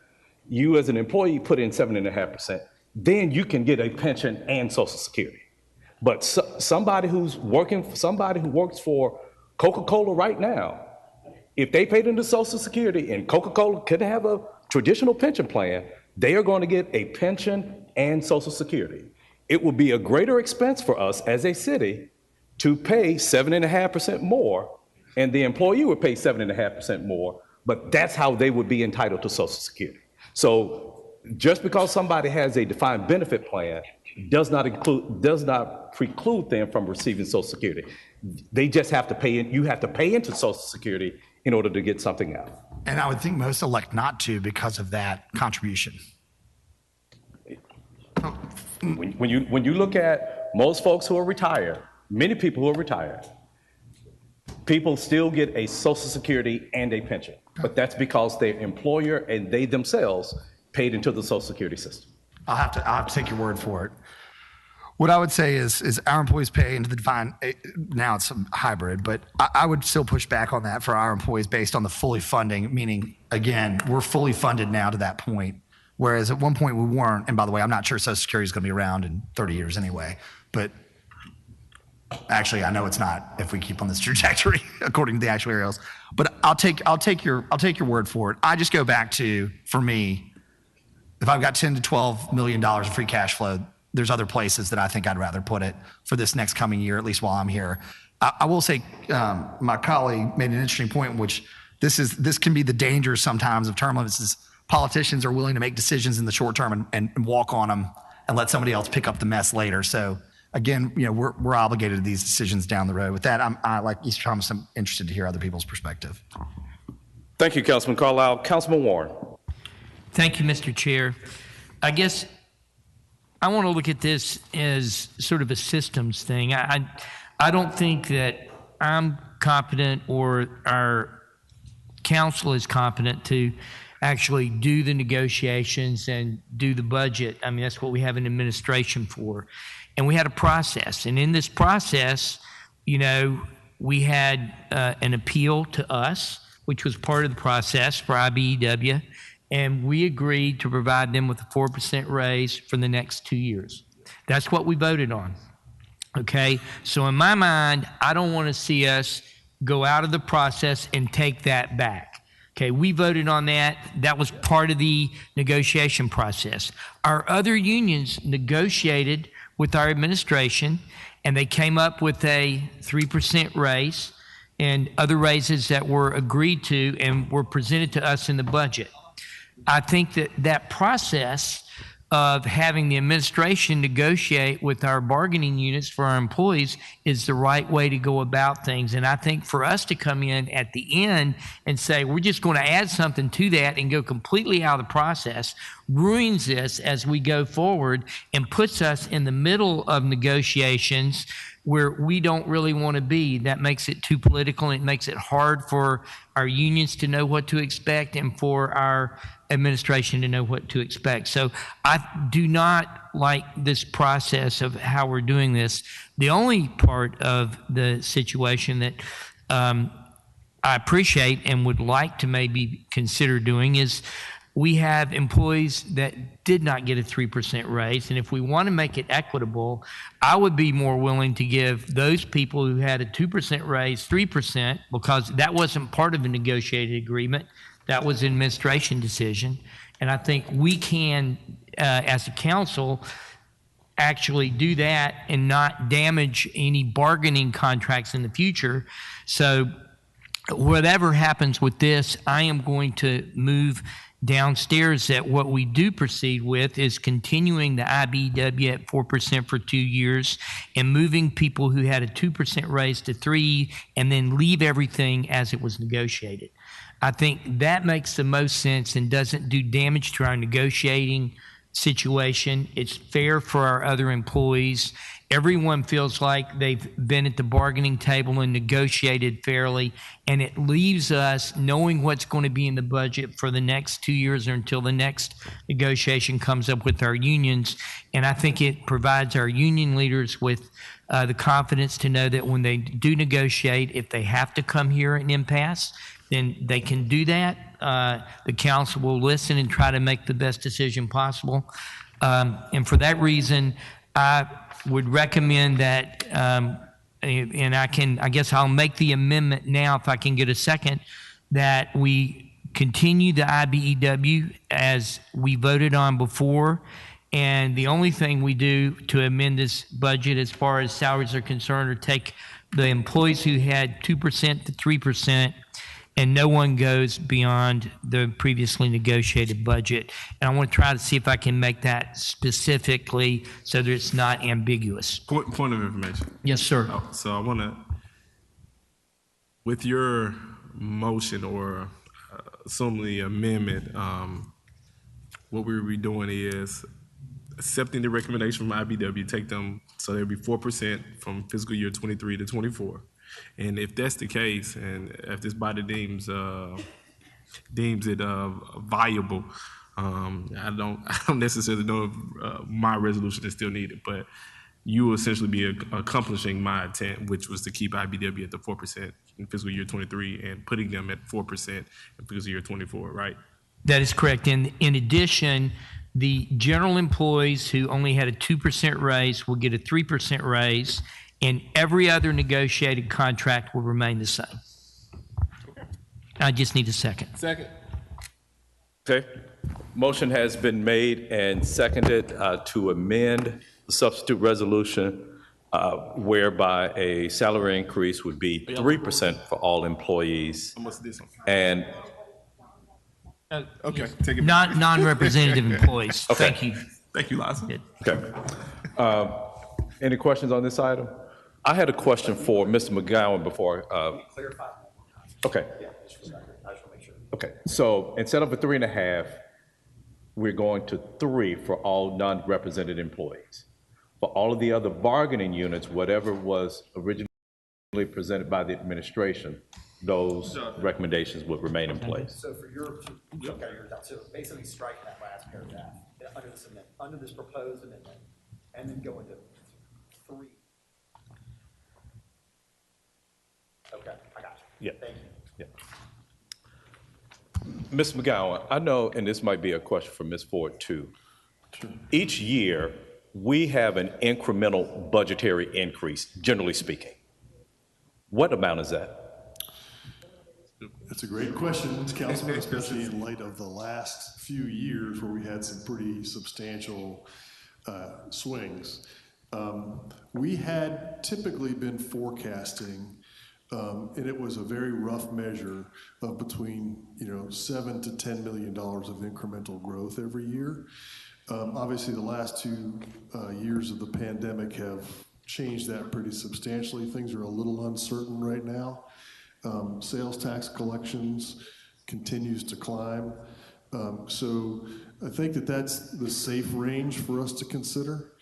you as an employee put in 7.5%, then you can get a pension and Social Security. But somebody who works for Coca-Cola right now, if they paid into Social Security and Coca-Cola could have a traditional pension plan, they are going to get a pension and Social Security. It will be a greater expense for us as a city to pay 7.5% more, and the employee would pay 7.5% more, but that's how they would be entitled to Social Security. So just because somebody has a defined benefit plan does not preclude them from receiving Social Security. They just have to pay in. You have to pay into Social Security in order to get something out. And I would think most elect not to because of that contribution. When you look at most folks who are retired, many people who are retired, people still get a Social Security and a pension, but that's because their employer and they themselves paid into the Social Security system. I'll have to take your word for it. What I would say is our employees pay into the defined, now it's a hybrid, but I would still push back on that for our employees based on the fully funding, meaning, again, we're fully funded now to that point, whereas at one point we weren't. And by the way, I'm not sure Social Security is going to be around in 30 years anyway, but actually I know it's not if we keep on this trajectory according to the actuarials. But I'll take your word for it. I just go back to, for me, if I've got $10 to $12 million of free cash flow, there's other places that I think I'd rather put it for this next coming year, at least while I'm here. I will say, my colleague made an interesting point, which this can be the danger sometimes of term limits, is politicians are willing to make decisions in the short term and walk on them and let somebody else pick up the mess later. So again, we're obligated to these decisions down the road. With that, I like Easter Thomas, I'm interested to hear other people's perspective. Thank you, Councilman Carlisle. Councilman Warren. Thank you, Mr. Chair. I guess I want to look at this as sort of a systems thing. I don't think that I'm competent or our council is competent to actually do the negotiations and do the budget. I mean, that's what we have an administration for. And we had a process. And in this process, we had an appeal to us, which was part of the process for IBEW. And we agreed to provide them with a 4% raise for the next 2 years. That's what we voted on. Okay? So in my mind, I don't want to see us go out of the process and take that back. Okay, we voted on that. That was part of the negotiation process. Our other unions negotiated with our administration, and they came up with a 3% raise and other raises that were agreed to and were presented to us in the budget. I think that process of having the administration negotiate with our bargaining units for our employees is the right way to go about things. And I think for us to come in at the end and say, we're just going to add something to that and go completely out of the process ruins this as we go forward and puts us in the middle of negotiations where we don't really want to be. That makes it too political, and it makes it hard for our unions to know what to expect and for our administration to know what to expect. So I do not like this process of how we're doing this. The only part of the situation that I appreciate and would like to maybe consider doing is we have employees that did not get a 3% raise, and if we want to make it equitable, I would be more willing to give those people who had a 2% raise 3%, because that wasn't part of a negotiated agreement. That was an administration decision. And I think we can, as a council, actually do that and not damage any bargaining contracts in the future. So whatever happens with this, I am going to move downstairs that what we do proceed with is continuing the IBEW at 4% for 2 years and moving people who had a 2% raise to 3%, and then leave everything as it was negotiated. I think that makes the most sense and doesn't do damage to our negotiating situation. It's fair for our other employees, everyone feels like they've been at the bargaining table and negotiated fairly, and it leaves us knowing what's going to be in the budget for the next 2 years or until the next negotiation comes up with our unions. And I think it provides our union leaders with the confidence to know that when they do negotiate, if they have to come here at an impasse, then they can do that. The council will listen and try to make the best decision possible. And for that reason, I would recommend that, and I guess I'll make the amendment now if I can get a second, that we continue the IBEW as we voted on before. And the only thing we do to amend this budget as far as salaries are concerned are take the employees who had 2% to 3%, and no one goes beyond the previously negotiated budget. And I want to try to see if I can make that specifically so that it's not ambiguous. Point of information. Yes, sir. So I want to, with your motion or assuming the amendment, what we would be doing is accepting the recommendation from IBW, take them, so there'll be 4% from fiscal year 23 to 24. And if that's the case, and if this body deems it viable, I don't necessarily know if my resolution is still needed, but you will essentially be accomplishing my intent, which was to keep IBW at the 4% in fiscal year 23 and putting them at 4% in fiscal year 24, right? That is correct. And in addition, the general employees who only had a 2% raise will get a 3% raise, and every other negotiated contract will remain the same. I just need a second. Second. Okay. Motion has been made and seconded to amend the substitute resolution whereby a salary increase would be 3% for all employees. What's this one? And okay, take it. Non-representative employees. Okay. Thank you. Thank you, Liza. Okay. Any questions on this item? I had a question for Mr. McGowan before. Okay. Okay. So instead of a 3.5, we're going to 3 for all non-represented employees. For all of the other bargaining units, whatever was originally presented by the administration, those recommendations would remain in place. So for your, okay, yours out. So basically striking that last paragraph under this proposed amendment, and then go into 3. Okay, I got you. Yeah. Thank you. Yeah. Ms. McGowan, I know, and this might be a question for Ms. Ford too. Each year, we have an incremental budgetary increase, generally speaking. What amount is that? That's a great question, Councilman, especially in light of the last few years where we had some pretty substantial swings. We had typically been forecasting, and it was a very rough measure of between $7 to $10 million of incremental growth every year. Obviously, the last 2 years of the pandemic have changed that pretty substantially. Things are a little uncertain right now. Sales tax collections continues to climb. So I think that that's the safe range for us to consider.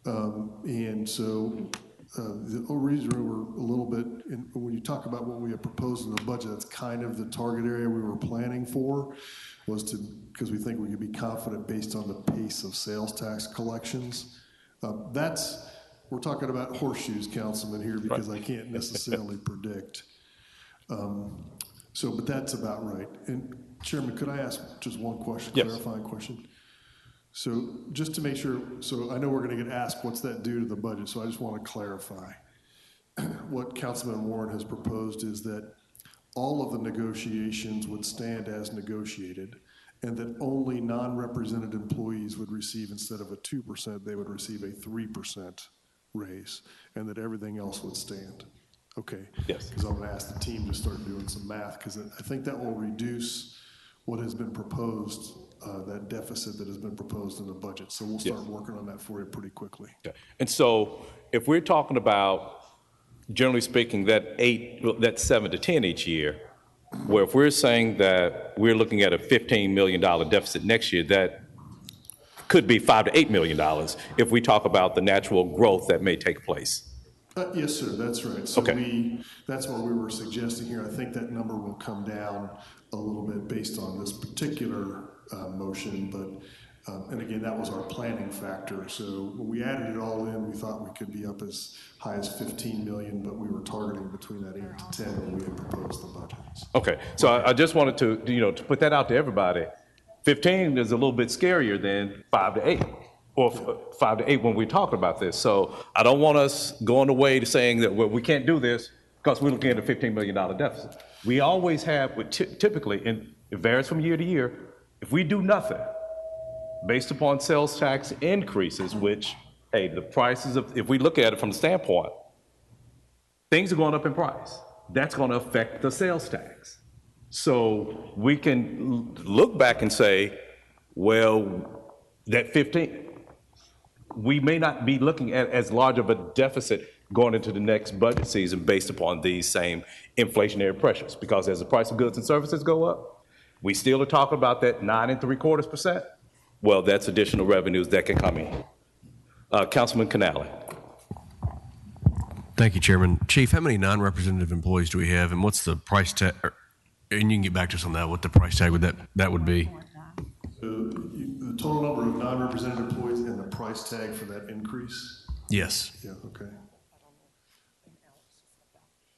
And so the reason we're a little bit, when you talk about what we have proposed in the budget, that's kind of the target area we were planning for, was because we think we could be confident based on the pace of sales tax collections. We're talking about horseshoes, Councilman, here, because I can't necessarily predict. But that's about right. And Chairman, could I ask just one question, clarifying question? So just to make sure, so I know we're going to get asked what's that do to the budget, so I just want to clarify. What Councilman Warren has proposed is that all of the negotiations would stand as negotiated, and that only non-represented employees would receive, instead of a 2%, they would receive a 3% raise, and that everything else would stand. Okay. Yes. Because I'm going to ask the team to start doing some math, because I think that will reduce what has been proposed, that deficit that has been proposed in the budget. So we'll start working on that for you pretty quickly. Okay. And so if we're talking about, generally speaking, that 7 to 10 each year, where if we're saying that we're looking at a $15 million deficit next year, that could be $5 to $8 million if we talk about the natural growth that may take place. Yes, sir, that's right. So Okay. that's what we were suggesting here. I think that number will come down a little bit based on this particular motion, but, and again, that was our planning factor. So when we added it all in, we thought we could be up as high as 15 million, but we were targeting between that 8 to 10 when we had proposed the budget. Okay, so I just wanted to, to put that out to everybody. 15 is a little bit scarier than 5 to 8. Or 5 to 8 when we talk about this. So I don't want us going away to saying that, well, we can't do this because we're looking at a $15 million deficit. We always have, typically, and it varies from year to year, if we do nothing based upon sales tax increases, which, hey, the prices of, if we look at it from the standpoint, things are going up in price. That's going to affect the sales tax. So we can look back and say, well, that 15, we may not be looking at as large of a deficit going into the next budget season based upon these same inflationary pressures. Because as the price of goods and services go up, we still are talking about that 9.75%. Well, that's additional revenues that can come in. Councilman Canale. Thank you, Chairman. Chief, how many non-representative employees do we have, and what's the price tag? And you can get back to us on that. What the price tag would that would be? The total number of non-represented employees and the price tag for that increase? Yes. Yeah, okay.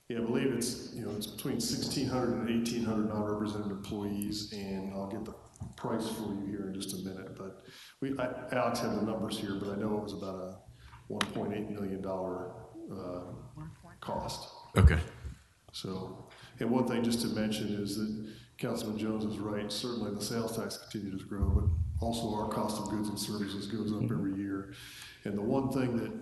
Yeah, I believe it's, it's between 1,600 and 1,800 non-represented employees, and I'll get the price for you here in just a minute, but Alex had the numbers here, but I know it was about a $1.8 million cost. Okay. So, and one thing just to mention is that Councilman Jones is right. Certainly the sales tax continues to grow, but also our cost of goods and services goes up every year. And the one thing that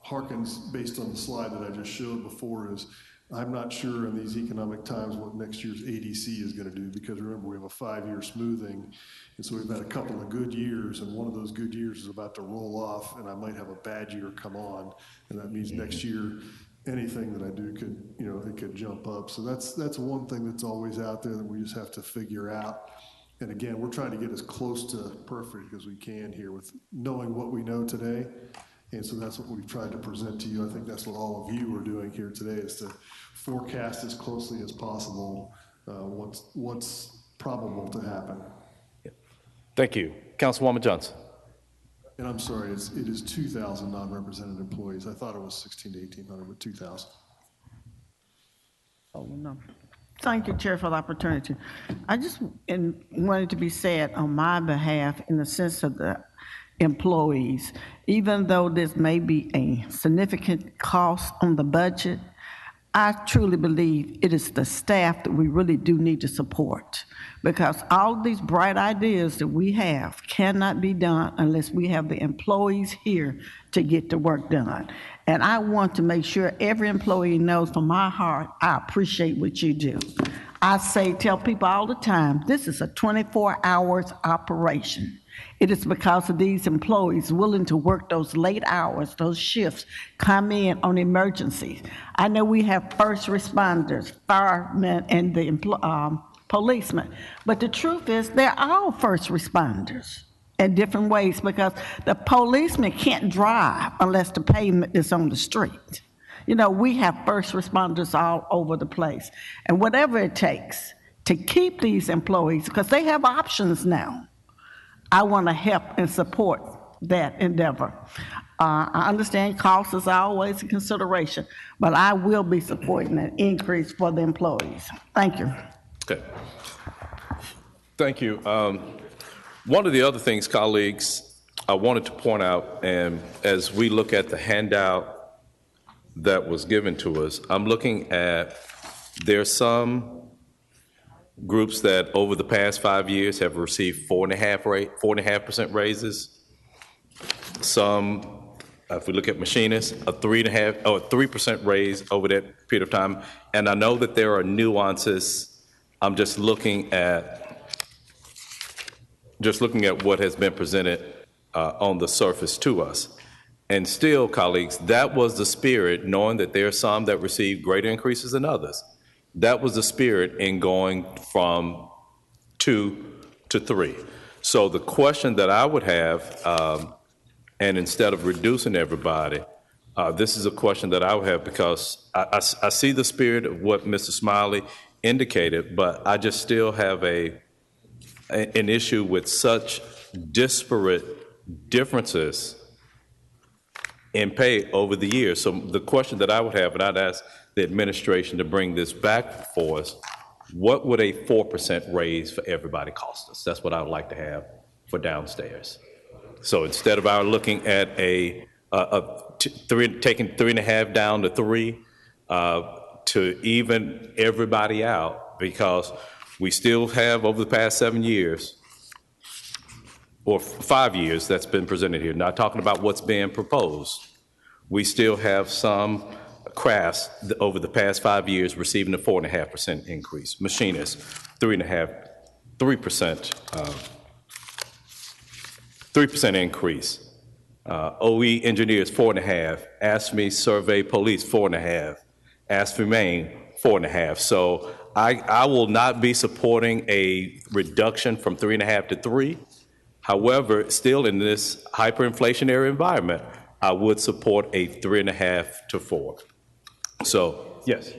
harkens based on the slide that I just showed before is I'm not sure in these economic times what next year's ADC is going to do, because remember, we have a 5-year smoothing. And so we've had a couple of good years, and one of those good years is about to roll off, and I might have a bad year come on. And that means next year, anything that I do could, it could jump up. So that's one thing that's always out there that we just have to figure out. And again, we're trying to get as close to perfect as we can here with knowing what we know today. And so that's what we've tried to present to you. I think that's what all of you are doing here today, is to forecast as closely as possible what's probable to happen. Thank you. Councilwoman Johnson. And I'm sorry, it is 2,000 non-represented employees. I thought it was 1,600 to 1,800, but 2,000. Oh, no. Thank you, Chair, for the opportunity. I just wanted to be said on my behalf in the sense of the employees, even though this may be a significant cost on the budget, I truly believe it is the staff that we really do need to support, because all these bright ideas that we have cannot be done unless we have the employees here to get the work done. And I want to make sure every employee knows from my heart, I appreciate what you do. I tell people all the time, this is a 24 hours operation. It is because of these employees willing to work those late hours, those shifts, come in on emergencies. I know we have first responders, firemen, and the policemen, but the truth is they're all first responders in different ways, because the policeman can't drive unless the pavement is on the street. We have first responders all over the place. And whatever it takes to keep these employees, because they have options now, I want to help and support that endeavor. I understand cost is always a consideration, but I will be supporting an increase for the employees. Thank you. Okay. Thank you. One of the other things, colleagues, I wanted to point out, and as we look at the handout that was given to us, I'm looking at, there's some groups that over the past 5 years have received 4.5% raises. Some, if we look at machinists, a 3% raise over that period of time. And I know that there are nuances. I'm just looking at what has been presented on the surface to us. And still, colleagues, that was the spirit, knowing that there are some that received greater increases than others. That was the spirit in going from 2 to 3. So the question that I would have, and instead of reducing everybody, this is a question that I would have because I see the spirit of what Mr. Smiley indicated, but I just still have an issue with such disparate differences in pay over the years. So the question that I would have, and I'd ask the administration to bring this back for us, what would a 4% raise for everybody cost us? That's what I would like to have for downstairs. So instead of our looking at taking 3.5 down to 3, to even everybody out, because we still have over the past 7 years, or 5 years that's been presented here, not talking about what's being proposed, we still have some crafts over the past 5 years receiving a 4.5% increase. Machinists, 3% increase. OE engineers, 4.5. ASME survey police, 4.5. ASFE Maine, 4.5. So I will not be supporting a reduction from 3.5 to 3. However, still in this hyperinflationary environment, I would support a 3.5 to 4. So, yes.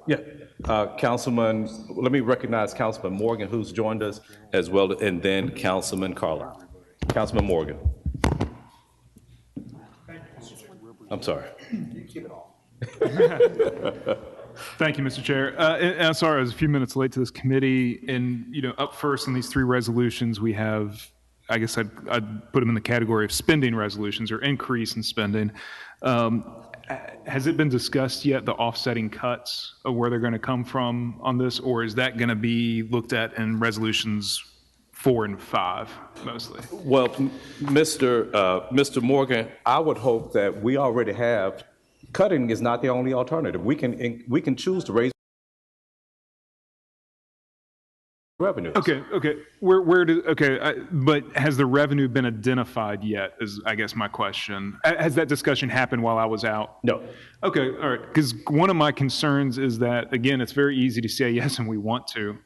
Yeah. Councilman, let me recognize Councilman Morgan, who's joined us as well, and then Councilman Carlisle. Councilman Morgan. I'm sorry. Thank you, Mr. Chair. And I'm sorry, I was a few minutes late to this committee. And, up first in these 3 resolutions, we have, I guess I'd put them in the category of spending resolutions or increase in spending. Has it been discussed yet, the offsetting cuts of where they're going to come from on this, or is that going to be looked at in resolutions 4 and 5 mostly? Well, Mr. Morgan, I would hope that we already have, cutting is not the only alternative. We can choose to raise revenue. Okay. But has the revenue been identified yet, is I guess my question. Has that discussion happened while I was out? No. Okay, all right. Because one of my concerns is that, again, it's very easy to say yes, and we want to.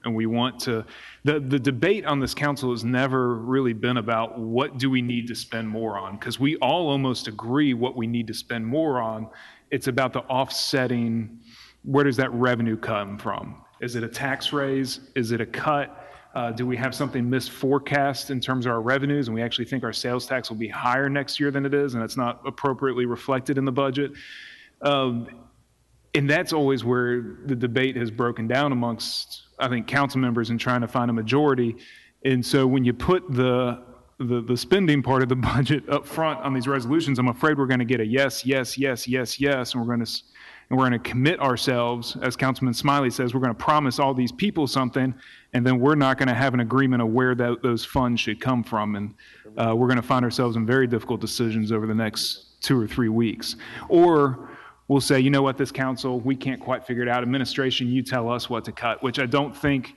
The debate on this council has never really been about what do we need to spend more on, because we all almost agree what we need to spend more on. It's about the offsetting, where does that revenue come from? Is it a tax raise? Is it a cut? Do we have something misforecast in terms of our revenues, and we actually think our sales tax will be higher next year than it is, and it's not appropriately reflected in the budget? And that's always where the debate has broken down amongst, I think, council members in trying to find a majority. And so when you put the spending part of the budget up front on these resolutions, I'm afraid we're going to get a yes, yes, yes, yes, yes, and we're going to commit ourselves, as Councilman Smiley says, we're going to promise all these people something, and then we're not going to have an agreement of where those funds should come from. And we're going to find ourselves in very difficult decisions over the next 2 or 3 weeks. Or we'll say, you know what, this council, we can't quite figure it out. Administration, you tell us what to cut, which I don't think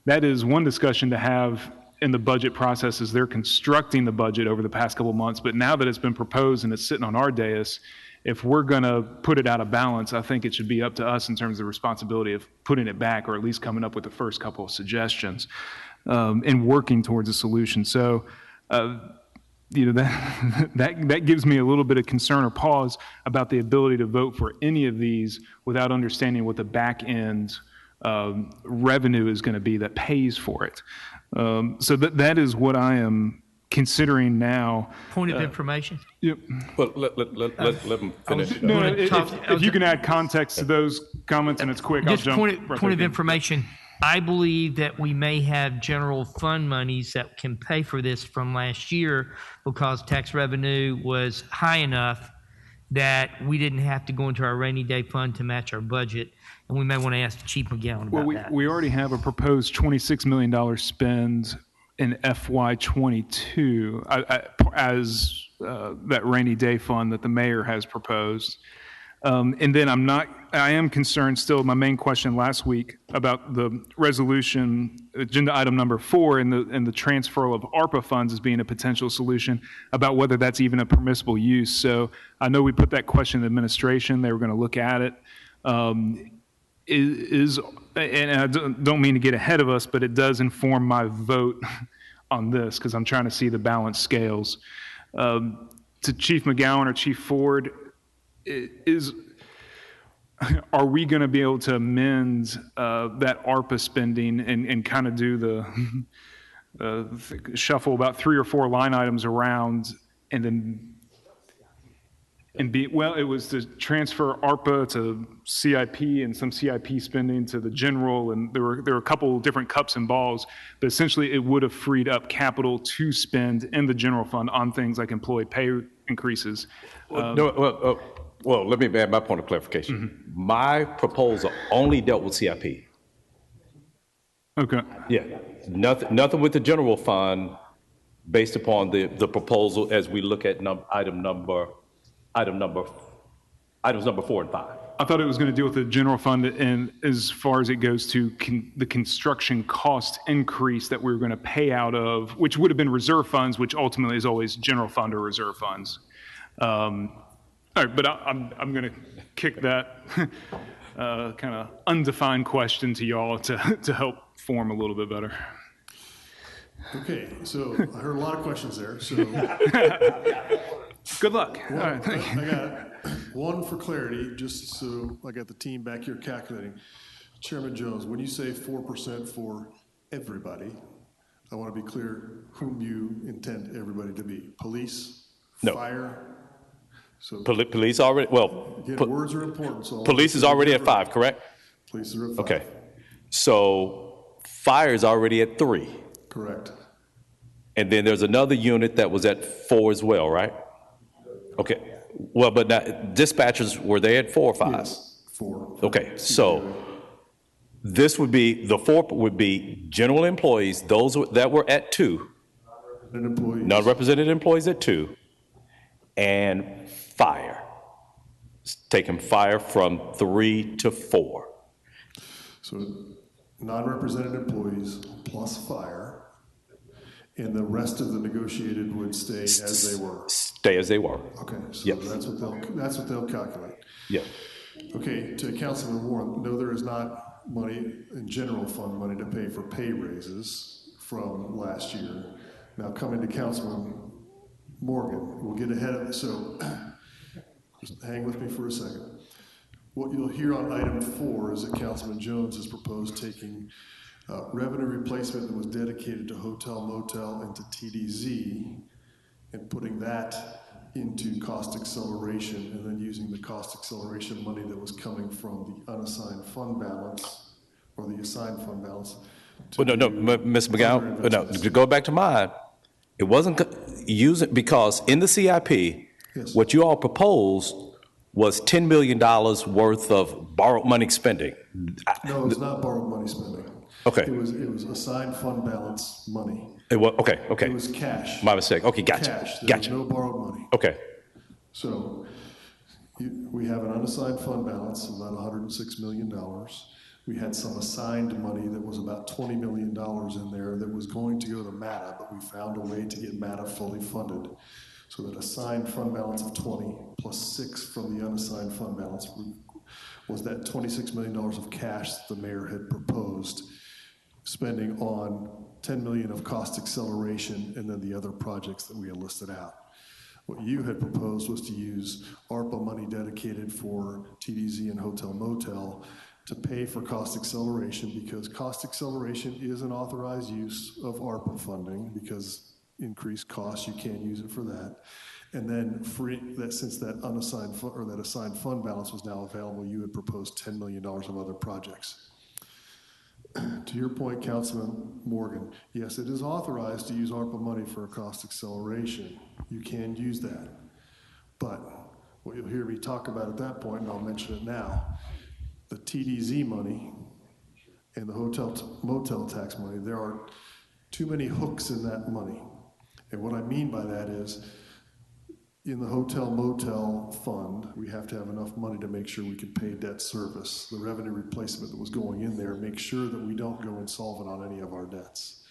that is one discussion to have in the budget process as they're constructing the budget over the past couple of months. But now that it's been proposed and it's sitting on our dais, if we're going to put it out of balance, I think it should be up to us in terms of the responsibility of putting it back, or at least coming up with the first couple of suggestions and working towards a solution. So, that gives me a little bit of concern or pause about the ability to vote for any of these without understanding what the back end revenue is going to be that pays for it. So that is what I am considering now. Point of information? Yep. Well, let them finish. If you can add context to those comments and it's quick, I'll jump. Point of information. I believe that we may have general fund monies that can pay for this from last year because tax revenue was high enough that we didn't have to go into our rainy day fund to match our budget. And we may want to ask Chief McGowan about that. We already have a proposed $26 million spend in FY22 as that rainy day fund that the mayor has proposed. And then I am concerned still, my main question last week about the resolution, agenda item number 4, and the transfer of ARPA funds as being a potential solution, about whether that's even a permissible use. So I know we put that question in the administration. They were going to look at it. And I don't mean to get ahead of us, but it does inform my vote on this because I'm trying to see the balance scales. To Chief McGowan or Chief Ford, are we going to be able to amend that ARPA spending and kind of do the shuffle about 3 or 4 line items around and then it was to transfer ARPA to CIP and some CIP spending to the general, and there were a couple different cups and balls, but essentially it would have freed up capital to spend in the general fund on things like employee pay increases. Well, let me add my point of clarification. My proposal only dealt with CIP. Okay. Yeah, nothing with the general fund based upon the proposal as we look at items number 4 and 5. I thought it was going to deal with the general fund and as far as it goes to the construction cost increase that we were going to pay out of, which would have been reserve funds, which ultimately is always general fund or reserve funds. All right, but I'm going to kick that kind of undefined question to y'all to help form a little bit better. Okay, so I heard a lot of questions there. So good luck. Well, all right, thank you. I got one for clarity, just so I got the team back here calculating. Chairman Jones, when you say 4% for everybody, I want to be clear whom you intend everybody to be. Police, fire. So police already, again, words are important. So police is already at 5, correct? Police are at 5. Okay. So fire is already at 3. Correct. And then there's another unit that was at 4 as well, right? Okay. Well, but now, dispatchers, were they at 4 or 5? Yes, 4. Okay, so this would be, the 4 would be general employees, those that were at 2. Non-represented employees at 2. And fire. Taking fire from 3 to 4. So non-represented employees plus fire, and the rest of the negotiated would stay as they were. Stay as they were. Okay, so Yep. that's what they'll calculate. Yeah. Okay, to Councilman Warren, no, there is not money in general fund money to pay for pay raises from last year. Now coming to Councilman Morgan, we'll get ahead of it. So just hang with me for a second. What you'll hear on item 4 is that Councilman Jones has proposed taking revenue replacement that was dedicated to hotel, motel, and to TDZ, and putting that into cost acceleration, and then using the cost acceleration money that was coming from the unassigned fund balance, or the assigned fund balance. Well, no, Ms. McGowan, no, to go back to mine, it wasn't using, because in the CIP, what you all proposed was $10 million worth of borrowed money spending. No, it's not borrowed money spending. Okay. It was assigned fund balance money. It was, okay. It was cash. My mistake. Okay, gotcha. Cash. There Gotcha. was no borrowed money. Okay. So we have an unassigned fund balance of about $106 million. We had some assigned money that was about $20 million in there that was going to go to MATA, but we found a way to get MATA fully funded. So that assigned fund balance of 20 plus 6 from the unassigned fund balance was that $26 million of cash that the mayor had proposed spending on $10 million of cost acceleration and then the other projects that we had listed out. What you had proposed was to use ARPA money dedicated for TDZ and hotel motel to pay for cost acceleration, because cost acceleration is an authorized use of ARPA funding, because increased costs, you can't use it for that. And then free that, since that unassigned or that assigned fund balance was now available, you had proposed $10 million of other projects. To your point, Councilman Morgan, yes, it is authorized to use ARPA money for a cost acceleration. You can use that. But what you'll hear me talk about at that point, and I'll mention it now, the TDZ money and the hotel motel tax money, there are too many hooks in that money. And what I mean by that is, in the hotel motel fund, we have to have enough money to make sure we can pay debt service. The revenue replacement that was going in there, make sure that we don't go insolvent on any of our debts.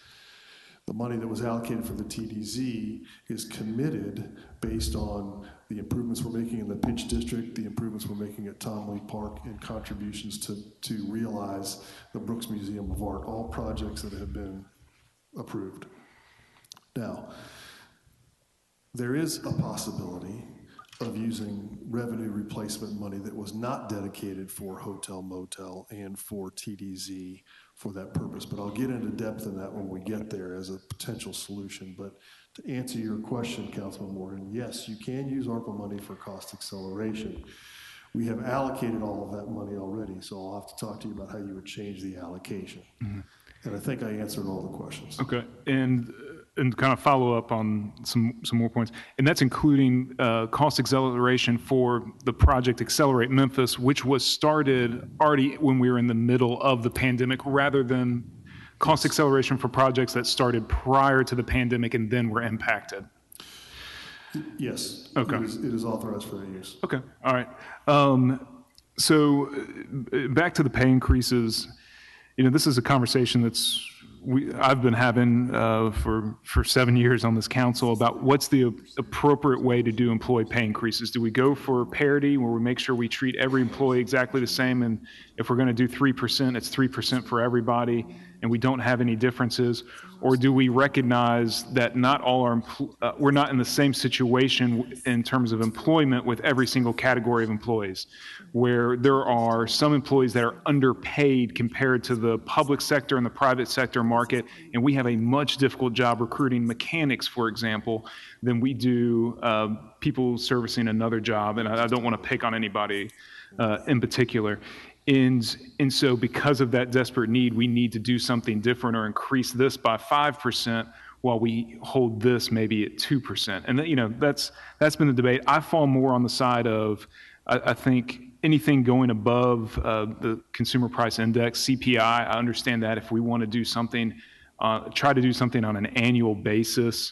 The money that was allocated for the TDZ is committed based on the improvements we're making in the Pinch District, the improvements we're making at Tom Lee Park, and contributions to realize the Brooks Museum of Art, all projects that have been approved. Now, there is a possibility of using revenue replacement money that was not dedicated for hotel motel and for TDZ for that purpose, but I'll get into depth in that when we get there as a potential solution. But to answer your question, Councilman Morgan, yes, you can use ARPA money for cost acceleration. We have allocated all of that money already, so I'll have to talk to you about how you would change the allocation. Mm-hmm. And I think I answered all the questions. Okay, and kind of follow up on some more points, and that's including cost acceleration for the project Accelerate Memphis, which was started already when we were in the middle of the pandemic, rather than cost acceleration for projects that started prior to the pandemic and then were impacted. Yes. Okay. It is authorized for that use. Okay. All right. So back to the pay increases. This is a conversation I've been having for 7 years on this council about what's the appropriate way to do employee pay increases. Do we go for parity, where we make sure we treat every employee exactly the same, and if we're going to do 3%, it's 3% for everybody, and we don't have any differences? Or do we recognize that not all we're not in the same situation in terms of employment with every single category of employees, where there are some employees that are underpaid compared to the public sector and the private sector market, and we have a much difficult job recruiting mechanics, for example, than we do people servicing another job, and I don't want to pick on anybody in particular. And so because of that desperate need, we need to do something different or increase this by 5% while we hold this maybe at 2%. And that's been the debate. I fall more on the side of, I think anything going above the consumer price index, CPI, I understand that if we want to do something, try to do something on an annual basis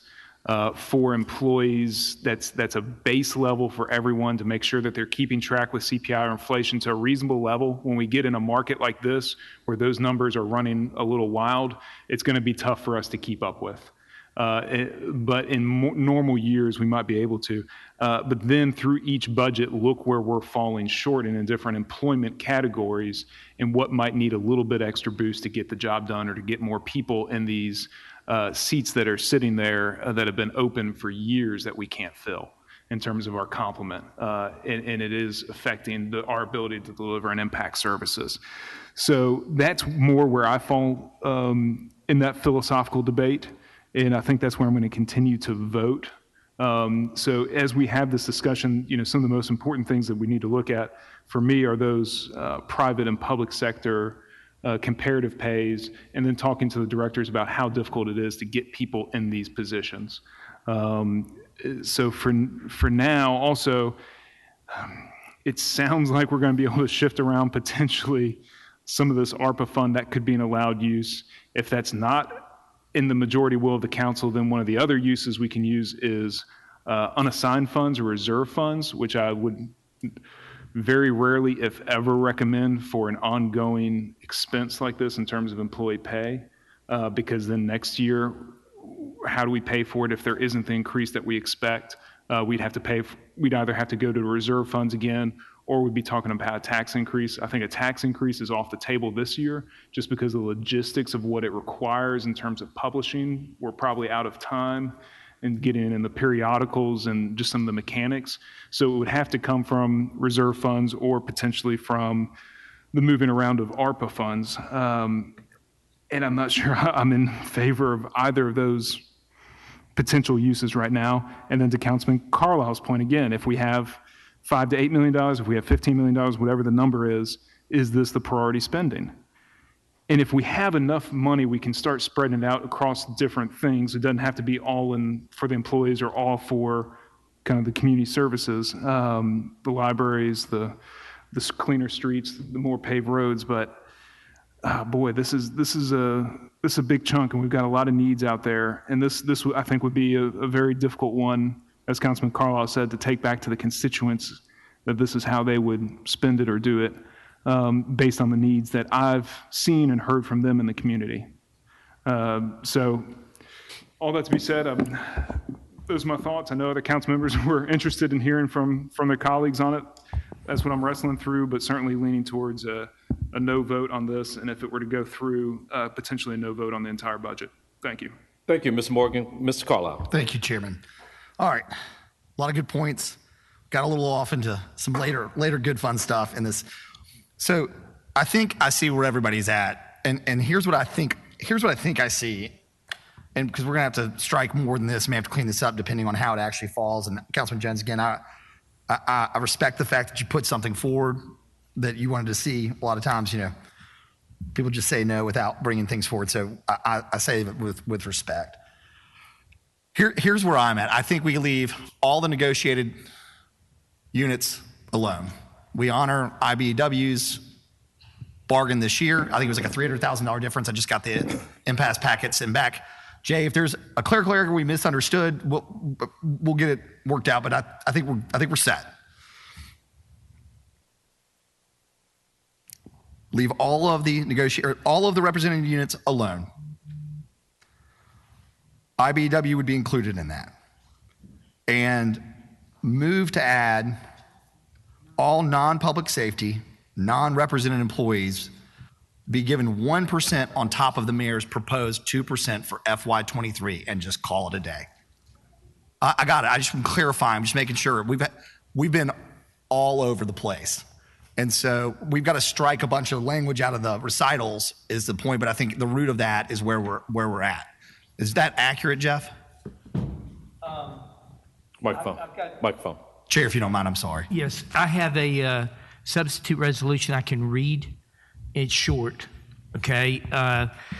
for employees, that's a base level for everyone to make sure that they're keeping track with CPI or inflation to a reasonable level. When we get in a market like this, where those numbers are running a little wild, it's going to be tough for us to keep up with. But in normal years, we might be able to. But then through each budget, look where we're falling short in different employment categories and what might need a little bit extra boost to get the job done or to get more people in these seats that are sitting there that have been open for years that we can't fill in terms of our complement. And it is affecting our ability to deliver and impact services. So that's more where I fall in that philosophical debate. And I think that's where I'm going to continue to vote. So as we have this discussion, some of the most important things that we need to look at for me are those private and public sector comparative pays, and then talking to the directors about how difficult it is to get people in these positions. So for now, also, it sounds like we're going to be able to shift around potentially some of this ARPA fund that could be an allowed use. If that's not in the majority will of the council, then one of the other uses we can use is unassigned funds or reserve funds, which I would very rarely, if ever, recommend for an ongoing expense like this in terms of employee pay, because then next year, how do we pay for it if there isn't the increase that we expect? We'd either have to go to reserve funds again, or we'd be talking about a tax increase. I think a tax increase is off the table this year just because the logistics of what it requires in terms of publishing, we're probably out of time and getting in the periodicals and just some of the mechanics. So it would have to come from reserve funds or potentially from the moving around of ARPA funds. And I'm not sure I'm in favor of either of those potential uses right now. And then to Councilman Carlisle's point again, if we have $5 to $8 million, if we have $15 million, whatever the number is this the priority spending? And if we have enough money, we can start spreading it out across different things. It doesn't have to be all in for the employees or all for kind of the community services, the libraries, the cleaner streets, the more paved roads. But boy, this is a big chunk, and we've got a lot of needs out there. And this I think would be a very difficult one, as Councilman Carlisle said, to take back to the constituents that this is how they would spend it or do it. Based on the needs that I've seen and heard from them in the community. So all that to be said, those are my thoughts. I know other council members were interested in hearing from their colleagues on it. That's what I'm wrestling through, but certainly leaning towards a no vote on this, and if it were to go through, potentially a no vote on the entire budget. Thank you. Thank you, Mr. Morgan. Mr. Carlisle. Thank you, Chairman. All right, a lot of good points. Got a little off into some later good fun stuff in this. So I think I see where everybody's at, and here's what I think. Here's what I think I see, and because we're gonna have to strike more than this, may have to clean this up depending on how it actually falls. And Councilman Jones, again, I respect the fact that you put something forward that you wanted to see. A lot of times, people just say no without bringing things forward. So I say it with respect. Here's where I'm at. I think we leave all the negotiated units alone. We honor IBEW's bargain this year. I think it was like a $300,000 difference. I just got the impasse packets and back. Jay, if there's a clerical error we misunderstood, we'll get it worked out. But I think we're set. Leave all of the represented units alone. IBEW would be included in that. And move to add all non-public safety, non-represented employees be given 1% on top of the mayor's proposed 2% for FY23 and just call it a day. I got it. I just want to clarify. I'm just making sure. We've been all over the place. And so we've got to strike a bunch of language out of the recitals is the point, but I think the root of that is where we're at. Is that accurate, Jeff? Microphone. Chair, if you don't mind, I'm sorry. Yes, I have a substitute resolution I can read. It's short, okay?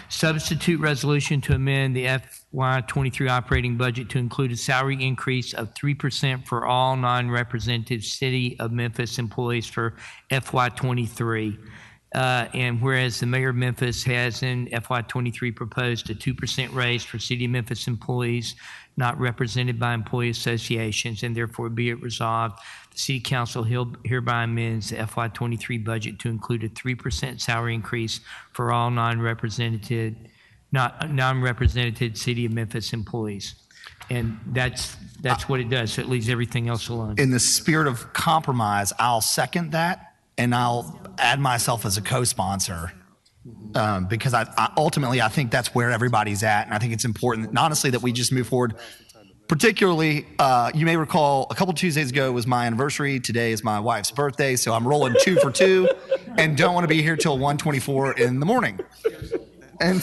Substitute resolution to amend the FY23 operating budget to include a salary increase of 3% for all non-representative City of Memphis employees for FY23. And whereas the mayor of Memphis has in FY23 proposed a 2% raise for City of Memphis employees not represented by employee associations, and therefore be it resolved, the City Council hereby amends the FY23 budget to include a 3% salary increase for all non-represented City of Memphis employees. And that's what it does. So it leaves everything else alone. In the spirit of compromise, I'll second that, and I'll add myself as a co-sponsor because I ultimately I think that's where everybody's at, and I think it's important, and honestly, that we just move forward. Particularly, you may recall a couple Tuesdays ago was my anniversary. Today is my wife's birthday, so I'm rolling 2 for 2, and don't want to be here till 1:24 in the morning. And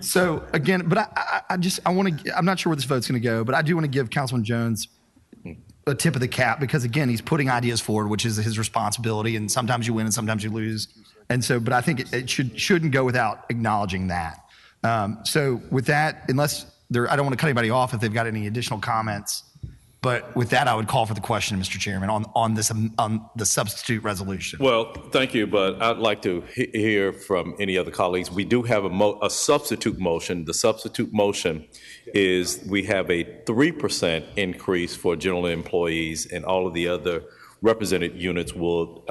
so again, but I'm not sure where this vote's going to go, but I do want to give Councilman Jones a tip of the cap because again, he's putting ideas forward, which is his responsibility, and sometimes you win and sometimes you lose. And so, but I think it shouldn't go without acknowledging that. So with that, I don't want to cut anybody off if they've got any additional comments, but with that, I would call for the question, Mr. Chairman, on the substitute resolution. Well, thank you, but I'd like to hear from any other colleagues. We do have a substitute motion. The substitute motion is we have a 3% increase for general employees, and all of the other represented units will,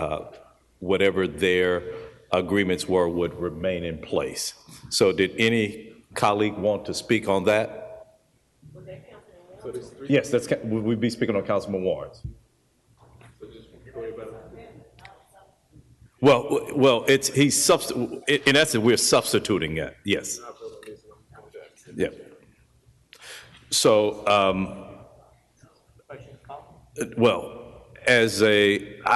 whatever their agreements were, would remain in place. So did any colleague want to speak on that? Yes, we'd be speaking on Councilman Warren's. Well, in essence, we're substituting it. Yes. Yeah. So, I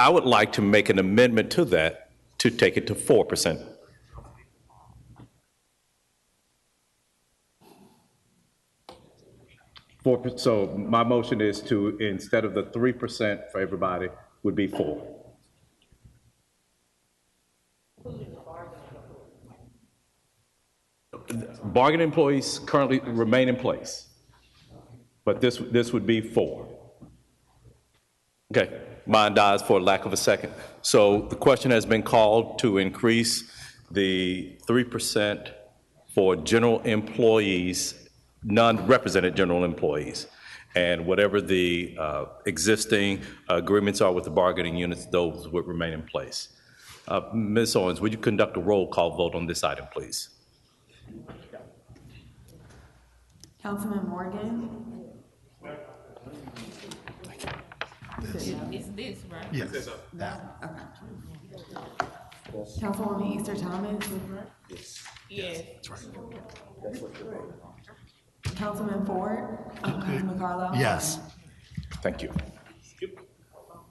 would like to make an amendment to that to take it to 4%. So my motion is to, instead of the 3% for everybody, would be 4%. Bargaining employees currently remain in place, but this would be 4%. Okay, mine dies for lack of a second. So the question has been called to increase the 3% for general employees, non-represented general employees, and whatever the existing agreements are with the bargaining units, those would remain in place. Ms. Owens, would you conduct a roll call vote on this item, please? Councilman Morgan? It's this, right? Yes. Okay. Councilwoman Easter Thomas? Yes. Councilman Ford? Councilman Carlo? Yes. Thank you.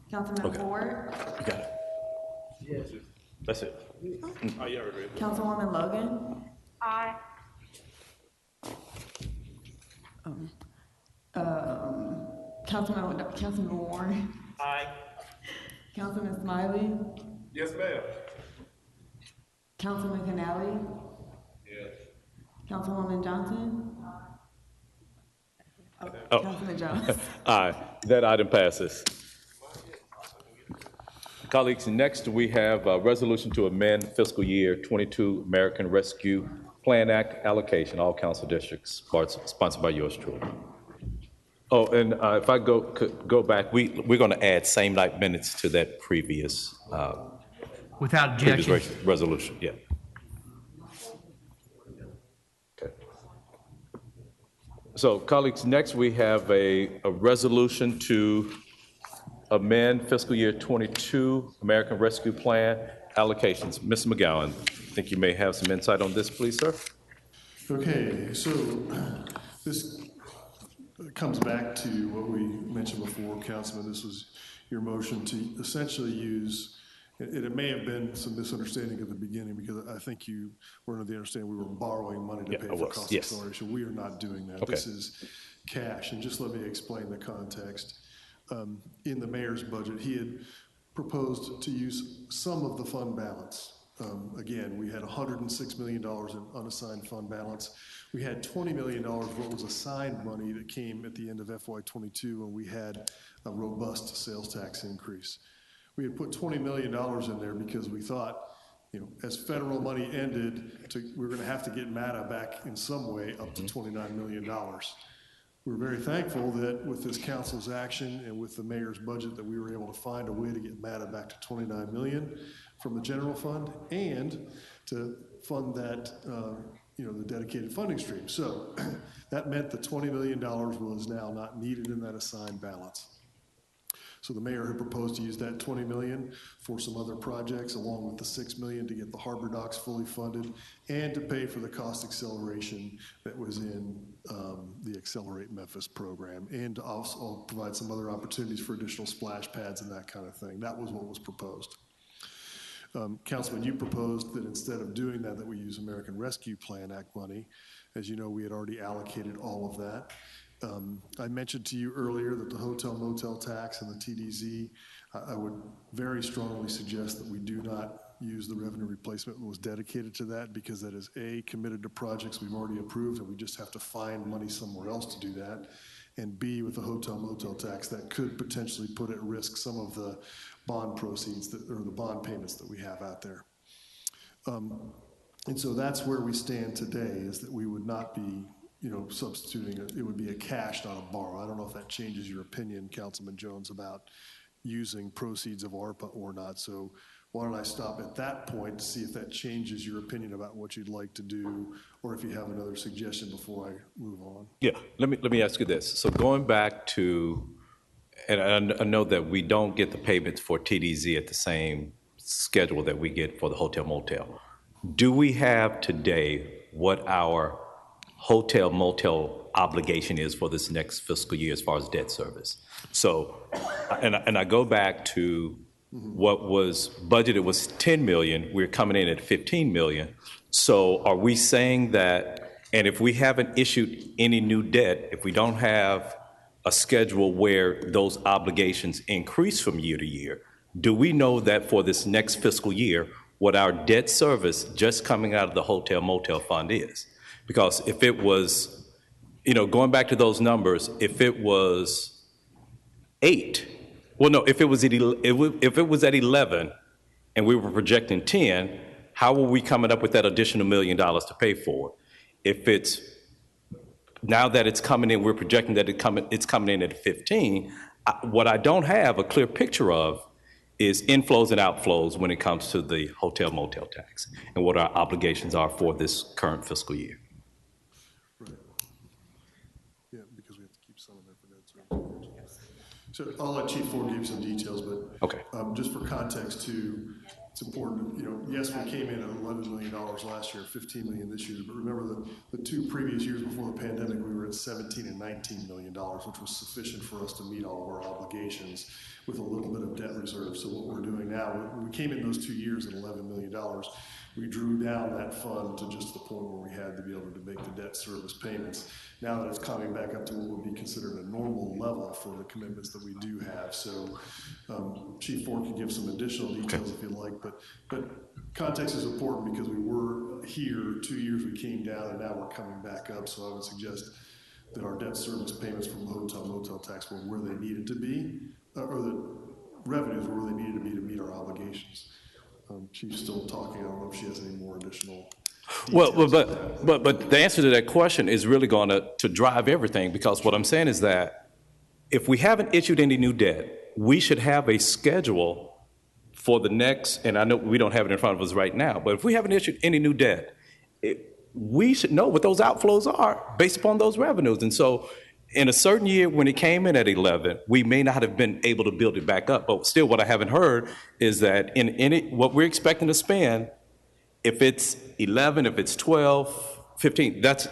Councilman Okay. Ford? You got it. Yes. That's it. Oh, yeah, right. Councilwoman Logan? Aye. Councilman Warren? Aye. Councilman Smiley? Yes, ma'am. Councilman Canali? Yes. Councilwoman Johnson? Oh. Councilman Jones? Aye, that item passes. Colleagues, next we have a resolution to amend fiscal year 22 American Rescue Plan Act allocation, all council districts, sponsored by yours truly. Oh, and if I could go back, we're going to add same night minutes to that previous Without objection. previous resolution. Yeah. Okay. So, colleagues, next we have a resolution to amend fiscal year 22 American Rescue Plan allocations. Ms. McGowan, I think you may have some insight on this, please, sir. Okay, so this comes back to what we mentioned before, Councilman. This was your motion to essentially use, it may have been some misunderstanding at the beginning because I think you were under the understanding we were borrowing money to pay for cost acceleration. We are not doing that. Okay. This is cash. And just let me explain the context. In the mayor's budget, he had proposed to use some of the fund balance. Again, we had $106 million in unassigned fund balance. We had $20 million what was assigned money that came at the end of FY22 when we had a robust sales tax increase. We had put $20 million in there because we thought, you know, as federal money ended, we were going to have to get MATA back in some way up to $29 million. We're very thankful that with this council's action and with the mayor's budget that we were able to find a way to get MATA back to $29 million from the general fund and to fund that, you know, the dedicated funding stream. So that meant the $20 million was now not needed in that assigned balance. So the mayor had proposed to use that $20 million for some other projects, along with the $6 million to get the harbor docks fully funded and to pay for the cost acceleration that was in the Accelerate Memphis program, and to also provide some other opportunities for additional splash pads and that kind of thing. That was what was proposed. Councilman, you proposed that instead of doing that, that we use American Rescue Plan Act money. As you know, we had already allocated all of that. I mentioned to you earlier that the hotel motel tax and the TDZ, I would very strongly suggest that we do not use the revenue replacement that was dedicated to that, because that is A, committed to projects we've already approved and we just have to find money somewhere else to do that. And B, with the hotel motel tax, that could potentially put at risk some of the bond proceeds or the bond payments that we have out there. And so that's where we stand today, is that we would not be, you know, substituting it. It would be a cash, not a borrow. I don't know if that changes your opinion, Councilman Jones, about using proceeds of ARPA or not. So why don't I stop at that point to see if that changes your opinion about what you'd like to do, or if you have another suggestion before I move on. Yeah, let me ask you this. So going back to, and I know that we don't get the payments for TDZ at the same schedule that we get for the hotel motel. Do we have today what our hotel motel obligation is for this next fiscal year as far as debt service? So, and I go back to what was budgeted was 10 million, we're coming in at 15 million. So are we saying that, and if we haven't issued any new debt, if we don't have a schedule where those obligations increase from year to year, do we know that for this next fiscal year, what our debt service just coming out of the hotel motel fund is? Because if it was, you know, going back to those numbers, if it was 8, well, no, if it was at 11 and we were projecting 10, how were we coming up with that additional $1 million to pay for it? If it's, now that it's coming in, we're projecting that it's coming in at 15, what I don't have a clear picture of is inflows and outflows when it comes to the hotel motel tax and what our obligations are for this current fiscal year. Right. Yeah, because we have to keep some of that for debt service. So I'll let Chief Ford give you some details, but okay. Just for context too, it's important, yes, we came in at $11 million last year, $15 million this year, but remember the 2 previous years before the pandemic, we were at $17 and $19 million, which was sufficient for us to meet all of our obligations with a little bit of debt reserve. So what we're doing now, we came in those 2 years at $11 million. We drew down that fund to just the point where we had to be able to make the debt service payments. Now that it's coming back up to what would be considered a normal level for the commitments that we do have. So Chief Ford can give some additional details if you'd like, but context is important because we were here 2 years, we came down, and now we're coming back up. So I would suggest that our debt service payments from the hotel motel tax were where they needed to be, or the revenues were where they needed to be to meet our obligations. Chief's still talking. I don't know if she has any more additional details. Well, but the answer to that question is really going to drive everything, because what I'm saying is that if we haven't issued any new debt, we should have a schedule for the next, and I know we don't have it in front of us right now, but if we haven't issued any new debt, we should know what those outflows are based upon those revenues. And so in a certain year when it came in at 11, we may not have been able to build it back up. But still, what I haven't heard is that what we're expecting to spend, if it's 11, if it's 12, 15, that's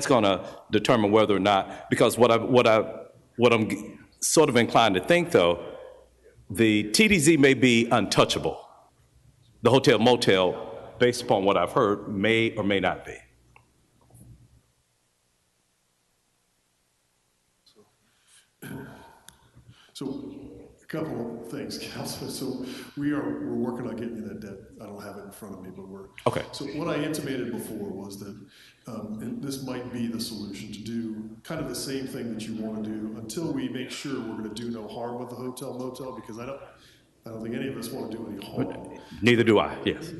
going to determine whether or not. Because what I'm sort of inclined to think, though, the TDZ may be untouchable. The hotel motel, based upon what I've heard, may or may not be. So a couple of things, Councilman. So we're working on getting you that debt. I don't have it in front of me, but we're okay. So what I intimated before was that, and this might be the solution, to do kind of the same thing that you want to do until we make sure we're going to do no harm with the hotel motel, because I don't think any of us want to do any harm. Neither do I. Yes.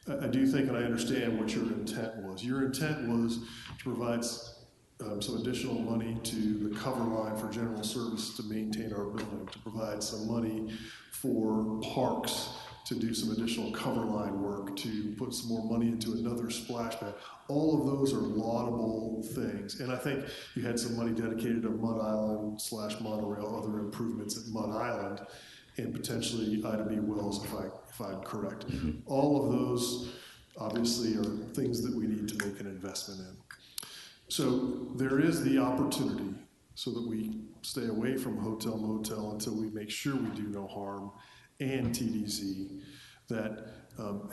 I do think, and I understand what your intent was. Your intent was to provide some additional money to the cover line for general service to maintain our building, to provide some money for parks to do some additional cover line work, to put some more money into another splash pad. All of those are laudable things. And I think you had some money dedicated to Mud Island / monorail, other improvements at Mud Island, and potentially Ida B. Wells, if I'm correct. All of those obviously are things that we need to make an investment in. So there is the opportunity, so that we stay away from hotel motel until we make sure we do no harm, and TDZ, that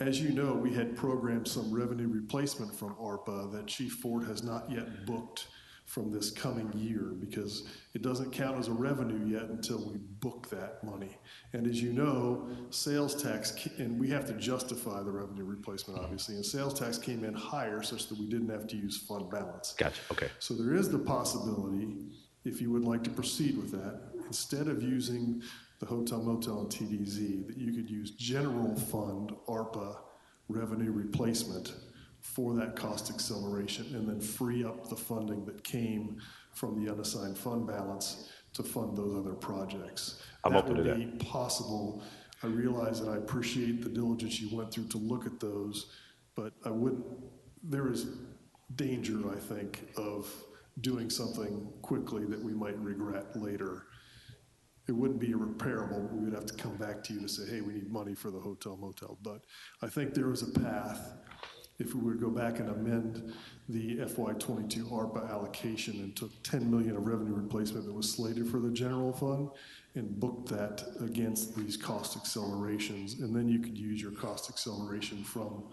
as you know, we had programmed some revenue replacement from ARPA that Chief Ford has not yet booked from this coming year, because it doesn't count as a revenue yet until we book that money. And as you know, sales tax, and we have to justify the revenue replacement, obviously, and sales tax came in higher such that we didn't have to use fund balance. Gotcha, okay. So there is the possibility, if you would like to proceed with that, instead of using the hotel motel and TDZ, that you could use general fund ARPA revenue replacement for that cost acceleration, and then free up the funding that came from the unassigned fund balance to fund those other projects. I'm open to that. That would be possible. I realize that I appreciate the diligence you went through to look at those, but there is danger, I think, of doing something quickly that we might regret later. It wouldn't be irreparable. We would have to come back to you to say, hey, we need money for the hotel motel. But I think there is a path, if we were to go back and amend the FY22 ARPA allocation and took $10 million of revenue replacement that was slated for the general fund and booked that against these cost accelerations, and then you could use your cost acceleration from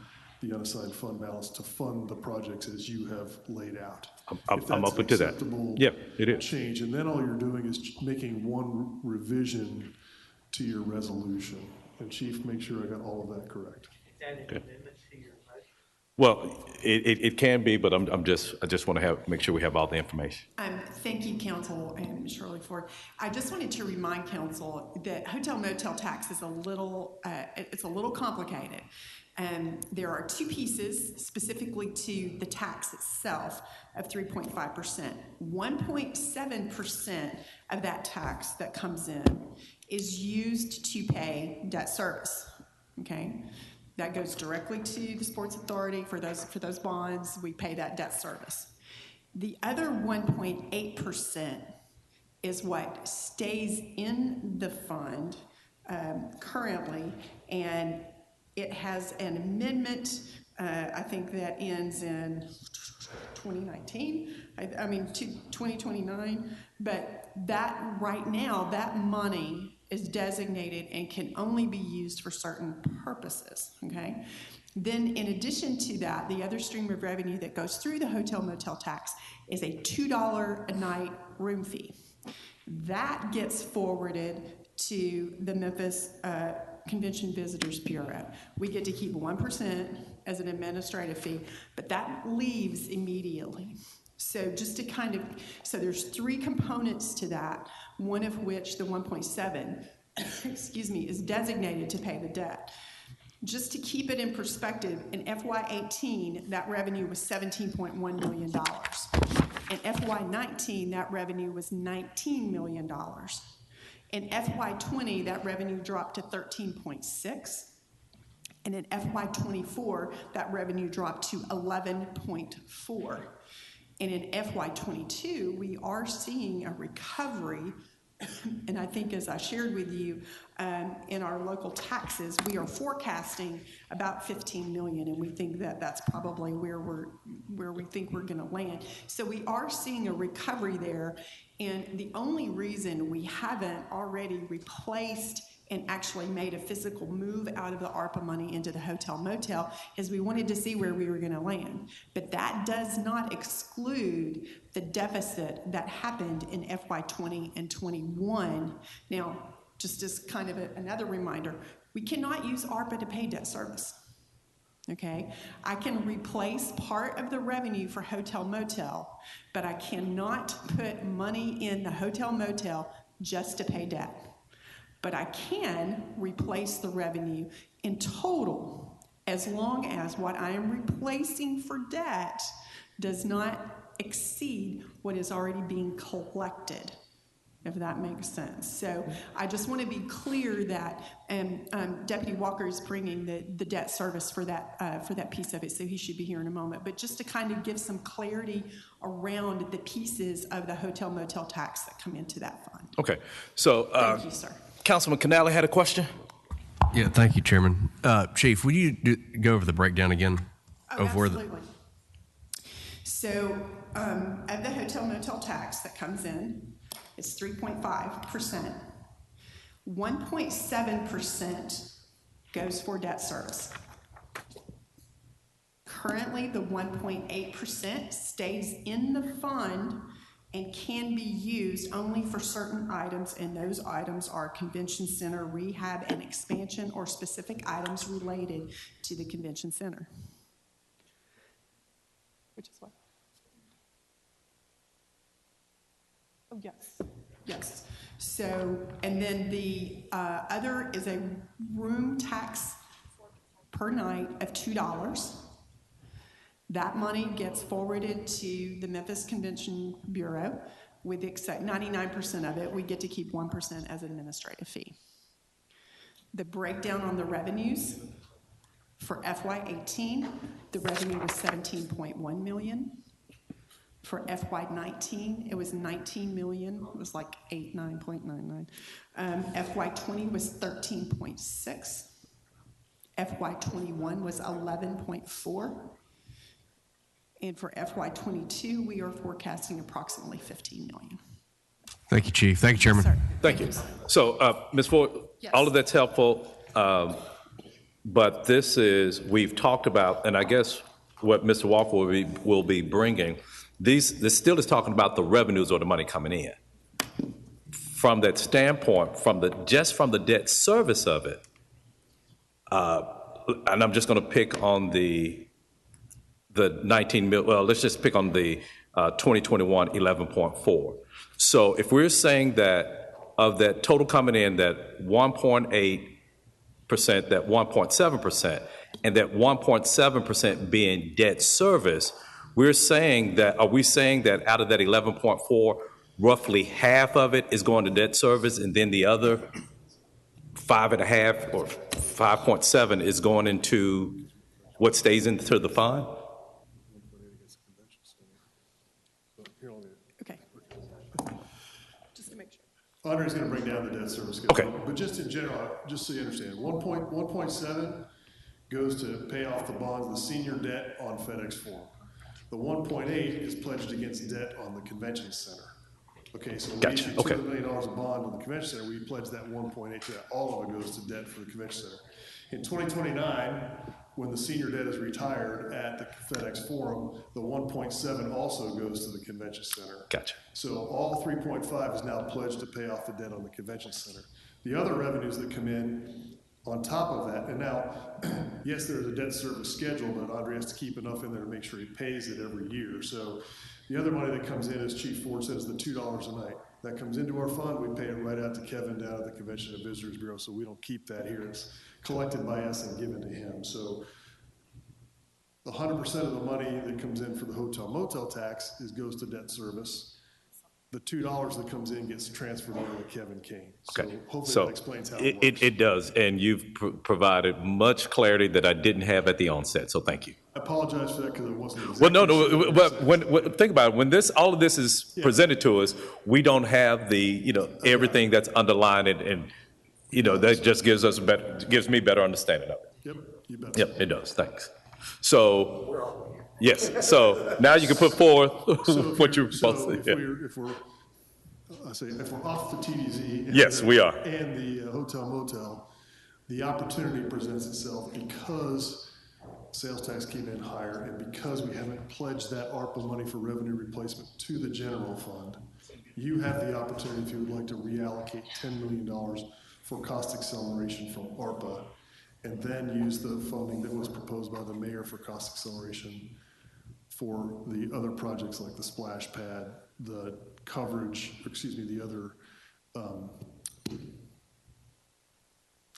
the unassigned fund balance to fund the projects as you have laid out. I'm open to that. Yeah, it is. Change, and then all you're doing is making one revision to your resolution. And Chief, make sure I got all of that correct. Okay. Well, it can be, but I just want to make sure we have all the information. Thank you, Council and Shirley Ford. I just wanted to remind Council that hotel motel tax is it's a little complicated. There are two pieces specifically to the tax itself of 3.5%. 1.7% of that tax that comes in is used to pay debt service. Okay. That goes directly to the Sports Authority for those bonds. We pay that debt service. The other 1.8% is what stays in the fund currently, and it has an amendment, I think that ends in 2019, I mean 2029, but that right now, that money is designated and can only be used for certain purposes, okay? Then in addition to that, the other stream of revenue that goes through the hotel motel tax is a $2 a night room fee. That gets forwarded to the Memphis Convention Visitors Bureau. We get to keep 1% as an administrative fee, but that leaves immediately. So just to kind of, so there's 3 components to that, one of which, the 1.7, excuse me, is designated to pay the debt. Just to keep it in perspective, in FY18, that revenue was $17.1 million. In FY19, that revenue was $19 million. In FY20, that revenue dropped to 13.6. And in FY24, that revenue dropped to 11.4. And in FY22, we are seeing a recovery. And I think, as I shared with you, in our local taxes, we are forecasting about 15 million, and we think that that's probably where we think we're going to land. So we are seeing a recovery there, and the only reason we haven't already replaced and actually made a physical move out of the ARPA money into the hotel motel is we wanted to see where we were going to land. But that does not exclude the deficit that happened in FY20 and 21. Now, just as kind of another reminder, we cannot use ARPA to pay debt service. Okay, I can replace part of the revenue for hotel motel, but I cannot put money in the hotel motel just to pay debt. But I can replace the revenue in total as long as what I am replacing for debt does not exceed what is already being collected, if that makes sense. So I just want to be clear that Deputy Walker is bringing the debt service for that piece of it, so he should be here in a moment. But just to kind of give some clarity around the pieces of the hotel motel tax that come into that fund. Okay, so thank you, sir. Councilman Canale had a question? Yeah, thank you, Chairman. Chief, would you go over the breakdown again? Oh, absolutely. So of the hotel motel tax that comes in, it's 3.5%. 1.7% goes for debt service. Currently, the 1.8% stays in the fund and can be used only for certain items, and those items are convention center, rehab, and expansion, or specific items related to the convention center. Which is what? Oh, yes. Yes. So, and then the other is a room tax per night of $2. That money gets forwarded to the Memphis Convention Bureau. With 99% of it, we get to keep 1% as an administrative fee. The breakdown on the revenues for FY18, the revenue was $17.1 million. For FY19, it was $19 million. It was like 9.99. FY20 was 13.6. FY21 was 11.4. And for FY22, we are forecasting approximately 15 million. Thank you, Chief. Thank you, Chairman. Yes, Thank you. So, Ms. Ford, yes. All of that's helpful, but this is, we've talked about, and I guess what Mr. Walker will be bringing, this still is talking about the revenues or the money coming in. From that standpoint, just from the debt service of it, and I'm just going to pick on the 19 mil, well, let's just pick on the 2021 11.4. So if we're saying that of that total coming in, that 1.8%, that 1.7%, and that 1.7% being debt service, we're saying that, are we saying that out of that 11.4, roughly half of it is going to debt service, and then the other 5.5 or 5.7 is going into what stays into the fund? Okay. Just to make sure. Andre's going to bring down the debt service schedule. Okay. But just in general, just so you understand, 1.7 goes to pay off the bonds, the senior debt on FedEx Forum. The 1.8 is pledged against debt on the convention center. Okay, so we issued $200 million of bond on the convention center. We pledge that 1.8 to that. All of it goes to debt for the convention center. In 2029, when the senior debt is retired at the FedEx Forum, the 1.7 also goes to the convention center. Gotcha. So all 3.5 is now pledged to pay off the debt on the convention center. The other revenues that come in on top of that, and now, yes, there's a debt service schedule, but Andre has to keep enough in there to make sure he pays it every year. So the other money that comes in, as Chief Ford says, the $2 a night. That comes into our fund, we pay it right out to Kevin down at the Convention and Visitors Bureau, so we don't keep that here. It's collected by us and given to him. So 100% of the money that comes in for the hotel motel tax goes to debt service. The $2 that comes in gets transferred over to Kevin Kane. So hopefully that explains how it works. It does, and you've provided much clarity that I didn't have at the onset, so thank you. I apologize for that because it wasn't exactly. Well, no, but when think about it, when all of this is presented to us, we don't have the, everything that's underlined and that just gives me better understanding of it. Yep, you bet. Yep, it does, thanks. So, yes, so now you can put forth what you're supposed to do. If we're off the TDZ. Yes, we are. And the hotel motel, the opportunity presents itself because sales tax came in higher and because we haven't pledged that ARPA money for revenue replacement to the general fund. You have the opportunity, if you would like, to reallocate $10 million for cost acceleration from ARPA and then use the funding that was proposed by the mayor for cost acceleration for the other projects like the splash pad, the coverage, the other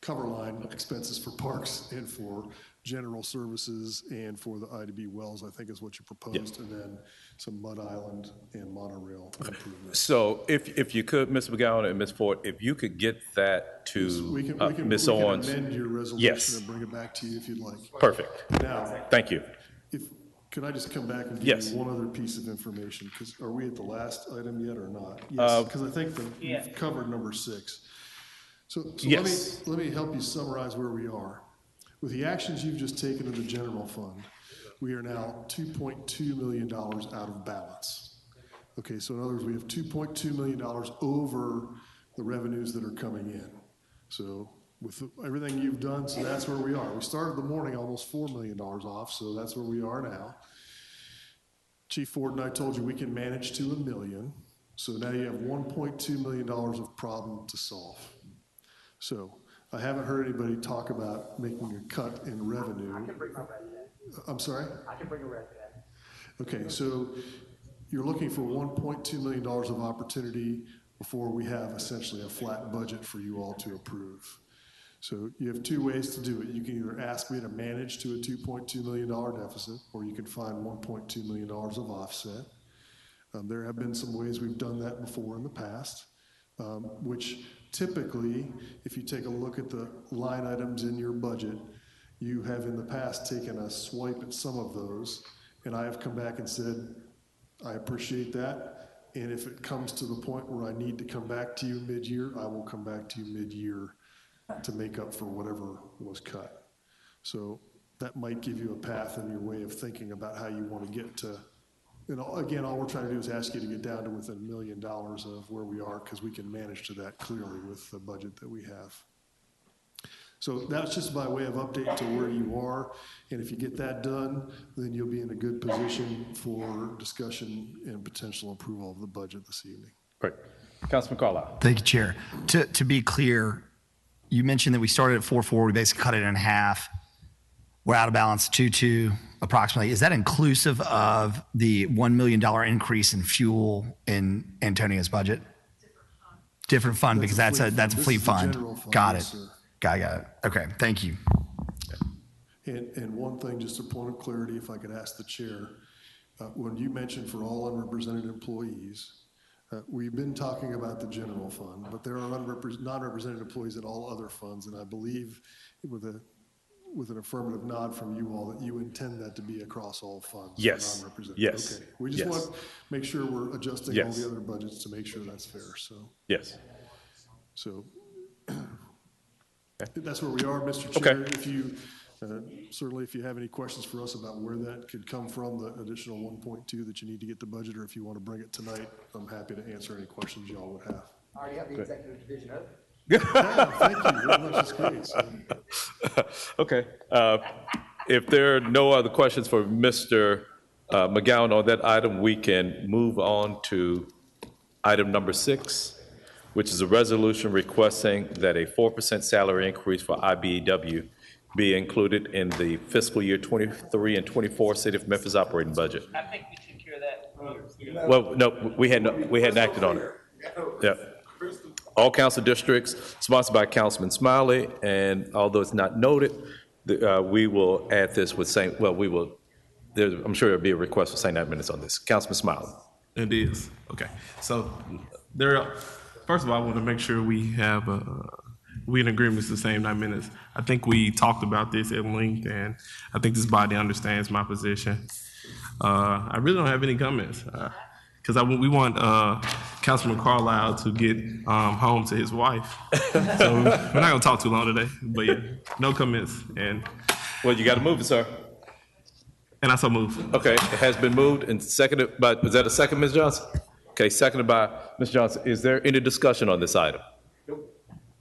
cover line expenses for parks and for general services and for the I2B wells, I think is what you proposed, and then some Mud Island and monorail improvements. So if you could, Ms. McGowan and Ms. Ford, if you could get that to Ms. Owens. We can amend your resolution and bring it back to you if you'd like. Perfect. Now, thank you. Could I just come back and give you one other piece of information? Because are we at the last item yet or not? Yes, because I think we've covered number 6. So yes. let me help you summarize where we are. With the actions you've just taken in the general fund, we are now $2.2 million out of balance. Okay, so in other words, we have $2.2 million over the revenues that are coming in. So with everything you've done, so that's where we are. We started the morning almost $4 million off, so that's where we are now. Chief Ford and I told you we can manage to $1 million, so now you have $1.2 million of problem to solve. So I haven't heard anybody talk about making a cut in revenue. I can bring my red pen. I'm sorry? I can bring a red pen. Okay, so you're looking for $1.2 million of opportunity before we have essentially a flat budget for you all to approve. So you have 2 ways to do it. You can either ask me to manage to a $2.2 million deficit, or you can find $1.2 million of offset. There have been some ways we've done that before in the past, which typically, if you take a look at the line items in your budget, you have in the past taken a swipe at some of those, and I have come back and said, I appreciate that, and if it comes to the point where I need to come back to you mid-year, I will come back to you mid-year to make up for whatever was cut. So that might give you a path in your way of thinking about how you want to get to, again, all we're trying to do is ask you to get down to within $1 million of where we are, because we can manage to that clearly with the budget that we have. So that's just by way of update to where you are, and if you get that done, then you'll be in a good position for discussion and potential approval of the budget this evening. Great. Councilman Carlisle. Thank you, Chair. To be clear, you mentioned that we started at 4.4, we basically cut it in half. We're out of balance 2.2 approximately. Is that inclusive of the $1 million increase in fuel in Antonio's budget? Different fund, because that's a fleet fund. Got it. Got it. Okay, thank you. And one thing, just a point of clarity, if I could ask the chair, when you mentioned for all unrepresented employees, we've been talking about the general fund, but there are non-represented employees in all other funds, and I believe with an affirmative nod from you all that you intend that to be across all funds. Yes. Non-represented. Yes. Okay. We just want to make sure we're adjusting all the other budgets to make sure that's fair. So. Yes. So that's where we are, Mr. Chair. Okay. If you, certainly if you have any questions for us about where that could come from, the additional 1.2 that you need to get the budget, or if you want to bring it tonight, I'm happy to answer any questions y'all would have. I already have the executive division open. Yeah, thank you very much. That's great. So, Okay. If there are no other questions for Mr. McGowan on that item, we can move on to item number 6, which is a resolution requesting that a 4% salary increase for IBEW be included in the fiscal year 23 and 24 City of Memphis operating budget. I think we took care of that. Well, no, we hadn't acted on it. Yeah. All council districts, sponsored by Councilman Smiley, and although it's not noted, we will add this with saying, well, we will, I'm sure there'll be a request for saying 9 minutes on this. Councilman Smiley. It is. Okay. So first of all, I want to make sure we have, we in agreement it's the same 9 minutes. I think we talked about this at length, and I think this body understands my position. I really don't have any comments. Because we want Councilman Carlisle to get home to his wife. So we're not going to talk too long today. But yeah, no comments. And well, you got to move it, sir. And I so move. Okay, it has been moved and seconded by, was that a second, Ms. Johnson? Okay, seconded by Ms. Johnson. Is there any discussion on this item? Nope.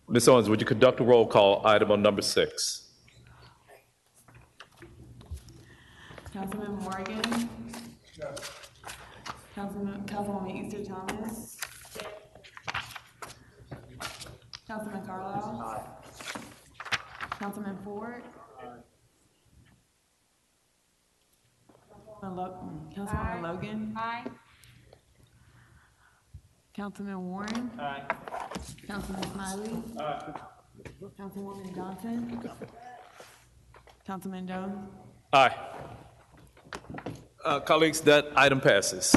Ms. Owens, would you conduct a roll call item on number 6? Councilman Morgan? No. Councilwoman Easter Thomas? Councilman Carlisle? Councilman Ford? Councilwoman Logan? Aye. Councilman Warren? Aye. Councilman Smiley? Aye. Councilwoman Johnson? Councilman Jones? Aye. Colleagues, that item passes.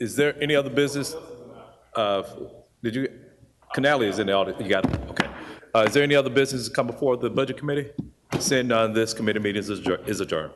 Is there any other business? Canali is in the audit. You got it. Okay. Is there any other business to come before the Budget Committee? Seeing none, this committee meeting is adjourned.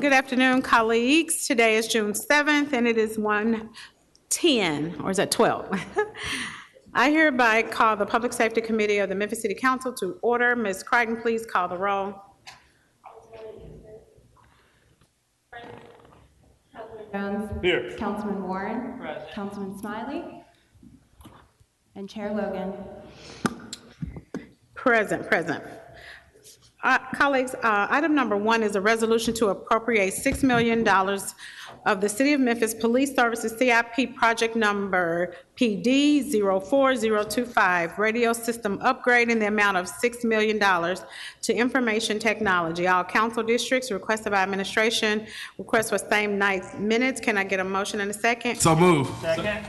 Good afternoon, colleagues. Today is June 7th, and it is 1:10, or is that 12? I hereby call the Public Safety Committee of the Memphis City Council to order. Ms. Crichton, please call the roll. Jones. Here. Councilman Warren. Present. Councilman Smiley. And Chair Logan. Present. Colleagues, item number 1 is a resolution to appropriate $6 million of the City of Memphis Police Services CIP project number PD 04025, radio system upgrade in the amount of $6 million to information technology. All council districts requested by administration, request for same night's minutes. Can I get a motion and a second? So move. Second.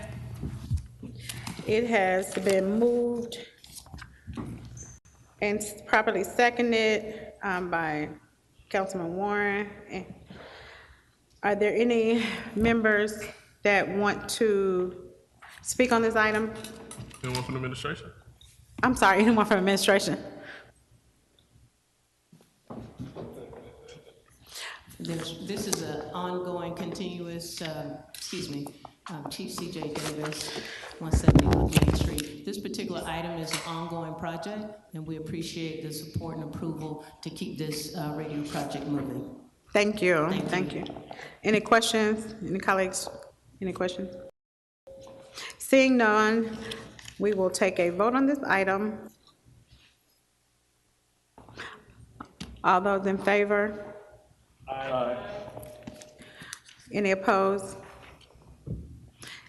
It has been moved and properly seconded by Councilman Warren. Are there any members that want to speak on this item? Anyone from the administration? I'm sorry, anyone from administration? This is an ongoing, continuous, Chief C.J. Davis, 170 Main Street. This particular item is an ongoing project, and we appreciate the support and approval to keep this radio project moving. Thank you. Thank you. Any questions? Any colleagues? Any questions? Seeing none, we will take a vote on this item. All those in favor? Aye. Any opposed?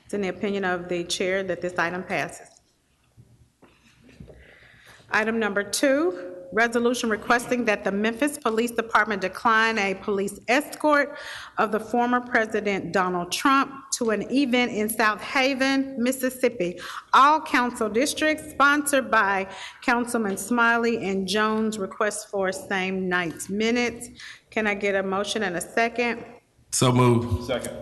It's in the opinion of the chair that this item passes. Item number 2, resolution requesting that the Memphis Police Department decline a police escort of the former President Donald Trump to an event in South Haven, Mississippi. All council districts, sponsored by Councilman Smiley and Jones. Request for same night's minutes. Can I get a motion and a second? So move. Second.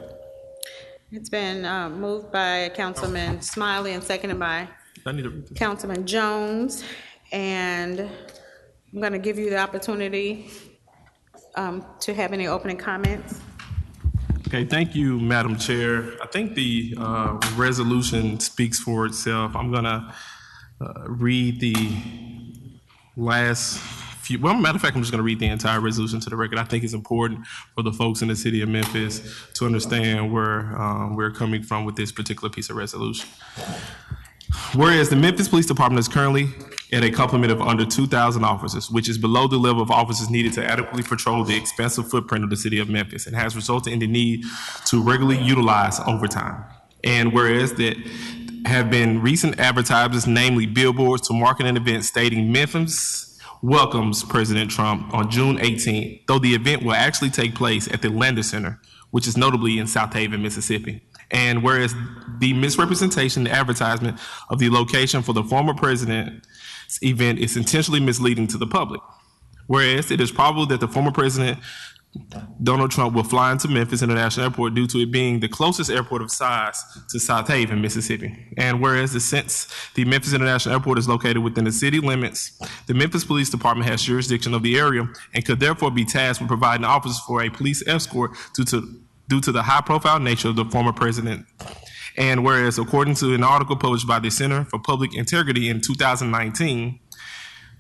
It's been moved by Councilman Smiley and seconded by Councilman Jones. And I'm going to give you the opportunity to have any opening comments. Okay, thank you, Madam Chair. I think the resolution speaks for itself. I'm going to read the last few, well, matter of fact, I'm just going to read the entire resolution to the record. I think it's important for the folks in the city of Memphis to understand where we're coming from with this particular piece of resolution. Whereas the Memphis Police Department is currently at a complement of under 2,000 officers, which is below the level of officers needed to adequately patrol the expansive footprint of the city of Memphis, and has resulted in the need to regularly utilize overtime. And whereas that have been recent advertisements, namely billboards to market an event stating Memphis welcomes President Trump on June 18th, though the event will actually take place at the Lander Center, which is notably in South Haven, Mississippi. And whereas the misrepresentation and advertisement of the location for the former president's event is intentionally misleading to the public. Whereas it is probable that the former president, Donald Trump, will fly into Memphis International Airport due to it being the closest airport of size to South Haven, Mississippi. And whereas since the Memphis International Airport is located within the city limits, the Memphis Police Department has jurisdiction of the area and could therefore be tasked with providing officers for a police escort due to the high-profile nature of the former president. And whereas, according to an article published by the Center for Public Integrity in 2019,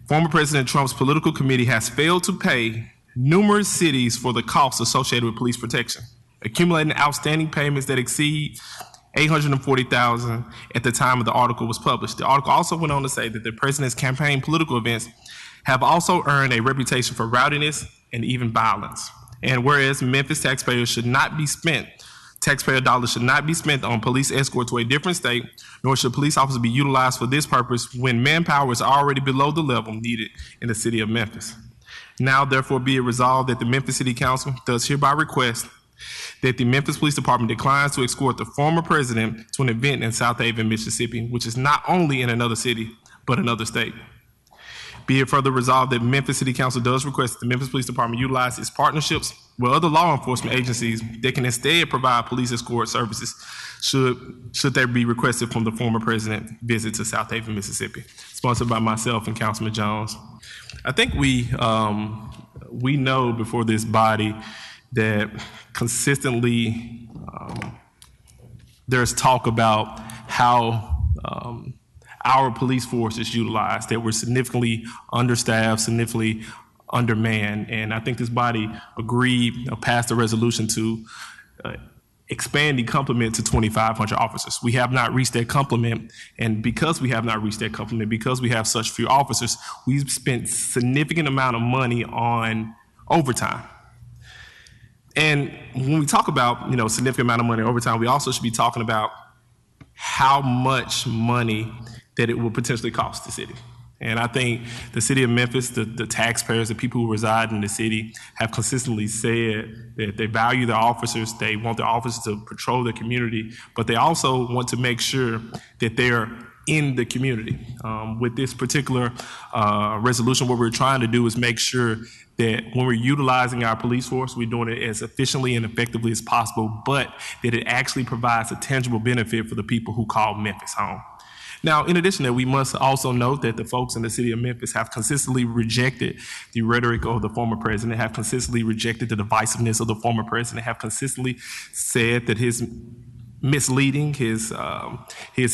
former President Trump's political committee has failed to pay numerous cities for the costs associated with police protection, accumulating outstanding payments that exceed $840,000 at the time of the article was published. The article also went on to say that the president's campaign political events have also earned a reputation for rowdiness and even violence. And whereas Memphis taxpayer dollars should not be spent on police escort to a different state, nor should police officers be utilized for this purpose when manpower is already below the level needed in the city of Memphis. Now, therefore, be it resolved that the Memphis City Council does hereby request that the Memphis Police Department declines to escort the former president to an event in South Haven, Mississippi, which is not only in another city, but another state. Be it further resolved that Memphis City Council does request that the Memphis Police Department utilize its partnerships with other law enforcement agencies that can instead provide police escort services should they be requested from the former president's visit to South Haven, Mississippi. Sponsored by myself and Councilman Jones. I think we know before this body that consistently there's talk about how our police force is utilized, that we're significantly understaffed, significantly undermanned. And I think this body agreed, passed a resolution to expand the complement to 2,500 officers. We have not reached that complement, and because we have not reached that complement, because we have such few officers, we've spent significant amount of money on overtime. And when we talk about, significant amount of money on overtime, we also should be talking about how much money that it will potentially cost the city. And I think the city of Memphis, the taxpayers, the people who reside in the city have consistently said that they value their officers, they want their officers to patrol their community, but they also want to make sure that they're in the community. With this particular resolution, what we're trying to do is make sure that when we're utilizing our police force, we're doing it as efficiently and effectively as possible, but that it actually provides a tangible benefit for the people who call Memphis home. Now, in addition to that, we must also note that the folks in the city of Memphis have consistently rejected the rhetoric of the former president, have consistently rejected the divisiveness of the former president, have consistently said that his misleading, his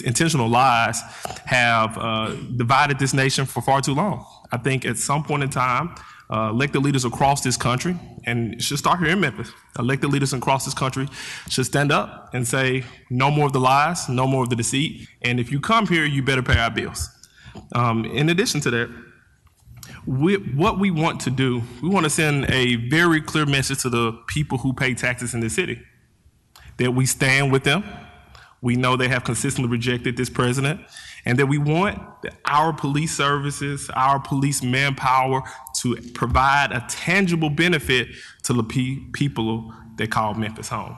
intentional lies have divided this nation for far too long. I think at some point in time, elected leaders across this country, and it should start here in Memphis, elected leaders across this country should stand up and say, no more of the lies, no more of the deceit, and if you come here, you better pay our bills. In addition to that, what we want to do, we want to send a very clear message to the people who pay taxes in the city, that we stand with them. We know they have consistently rejected this president, and that we want our police services, our police manpower to provide a tangible benefit to the people that call Memphis home.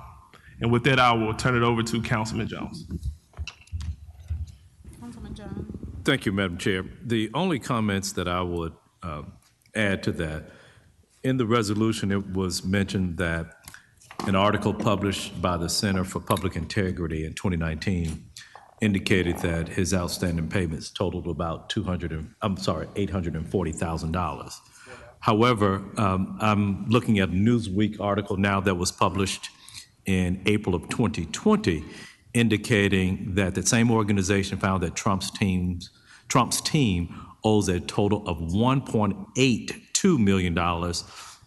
And with that, I will turn it over to Councilman Jones. Councilman Jones. Thank you, Madam Chair. The only comments that I would add to that, in the resolution, it was mentioned that an article published by the Center for Public Integrity in 2019 indicated that his outstanding payments totaled about $840,000. However, I'm looking at a Newsweek article now that was published in April of 2020, indicating that the same organization found that Trump's team owes a total of $1.82 million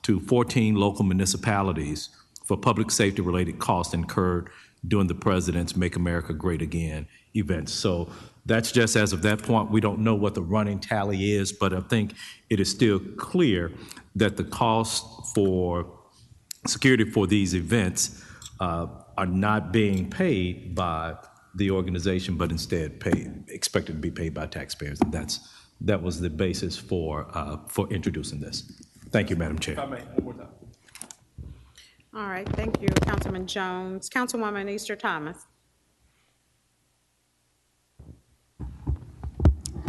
to 14 local municipalities for public safety related costs incurred during the president's Make America Great Again events. So that's just as of that point. We don't know what the running tally is, but I think it is still clear that the costs for security for these events are not being paid by the organization, but instead expected to be paid by taxpayers. And that was the basis for introducing this. Thank you, Madam Chair. If I may, one more time. All right, thank you, Councilman Jones. Councilwoman Easter Thomas.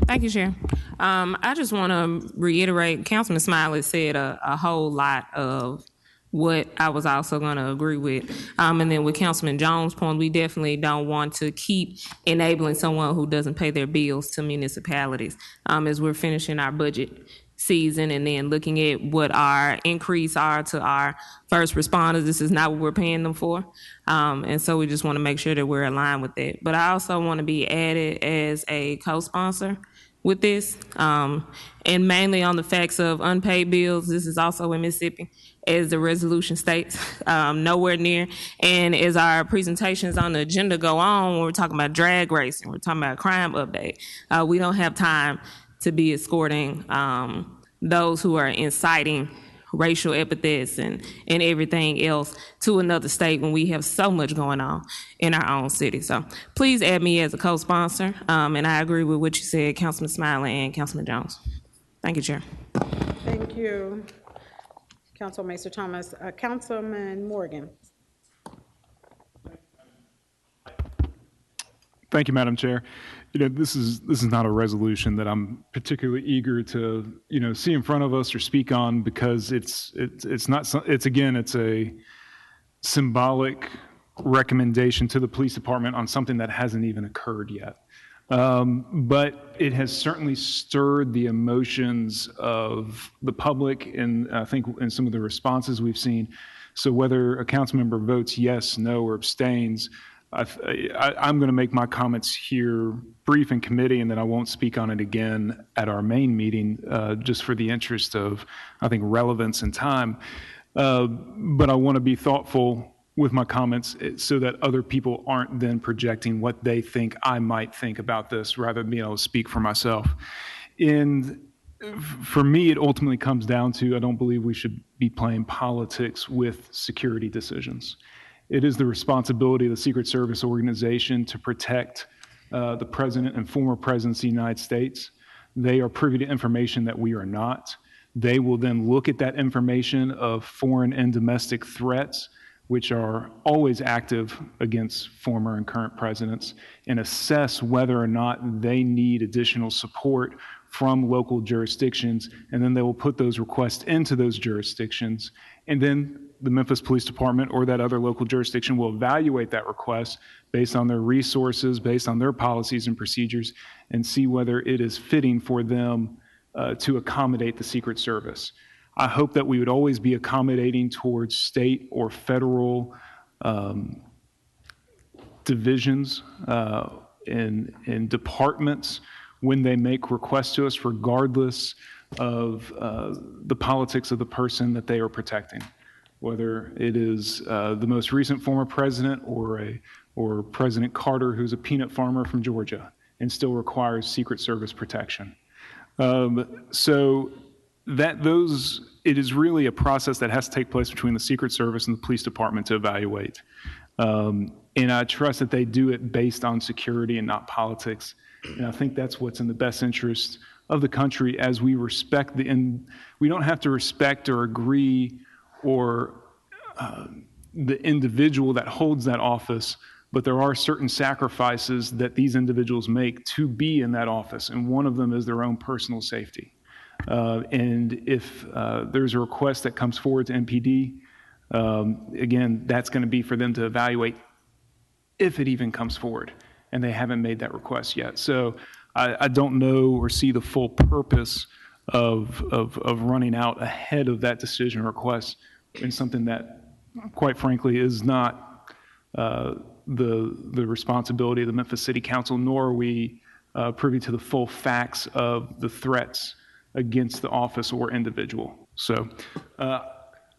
Thank you, Chair. I just want to reiterate, Councilman Smiley said a whole lot of what I was also going to agree with. And then with Councilman Jones' point, we definitely don't want to keep enabling someone who doesn't pay their bills to municipalities as we're finishing our budget season and then looking at what our increase are to our first responders. This is not what we're paying them for. And so we just want to make sure that we're aligned with that. But I also want to be added as a co-sponsor with this, and mainly on the facts of unpaid bills. This is also in Mississippi, as the resolution states, nowhere near. And as our presentations on the agenda go on, when we're talking about drag racing, we're talking about crime update, we don't have time to be escorting those who are inciting racial epithets and everything else to another state when we have so much going on in our own city. So please add me as a co-sponsor. And I agree with what you said, Councilman Smiley and Councilman Jones. Thank you, Chair. Thank you, Councilman Easter Thomas. Councilman Morgan. Thank you, Madam Chair. This is not a resolution that I'm particularly eager to, see in front of us or speak on, because it's a symbolic recommendation to the police department on something that hasn't even occurred yet. But it has certainly stirred the emotions of the public, and I think in some of the responses we've seen. So whether a council member votes yes, no, or abstains, I'm going to make my comments here brief in committee, and then I won't speak on it again at our main meeting, just for the interest of, I think, relevance and time. But I want to be thoughtful with my comments so that other people aren't then projecting what they think I might think about this rather than being able to speak for myself. And for me, it ultimately comes down to, I don't believe we should be playing politics with security decisions. It is the responsibility of the Secret Service organization to protect the president and former presidents of the United States. They are privy to information that we are not. They will then look at that information of foreign and domestic threats, which are always active against former and current presidents, and assess whether or not they need additional support from local jurisdictions, and then they will put those requests into those jurisdictions, and then the Memphis Police Department or that other local jurisdiction will evaluate that request based on their resources, based on their policies and procedures, and see whether it is fitting for them to accommodate the Secret Service. I hope that we would always be accommodating towards state or federal divisions and departments when they make requests to us, regardless of the politics of the person that they are protecting, whether it is the most recent former president or President Carter, who's a peanut farmer from Georgia and still requires Secret Service protection. So it is really a process that has to take place between the Secret Service and the police department to evaluate. And I trust that they do it based on security and not politics. And I think that's what's in the best interest of the country, as we respect and we don't have to respect or agree or the individual that holds that office, but there are certain sacrifices that these individuals make to be in that office, and one of them is their own personal safety. And if there's a request that comes forward to MPD, again, that's going to be for them to evaluate if it even comes forward, and they haven't made that request yet. So I don't know or see the full purpose of running out ahead of that decision request in something that, quite frankly, is not the responsibility of the Memphis City Council, nor are we privy to the full facts of the threats against the office or individual. So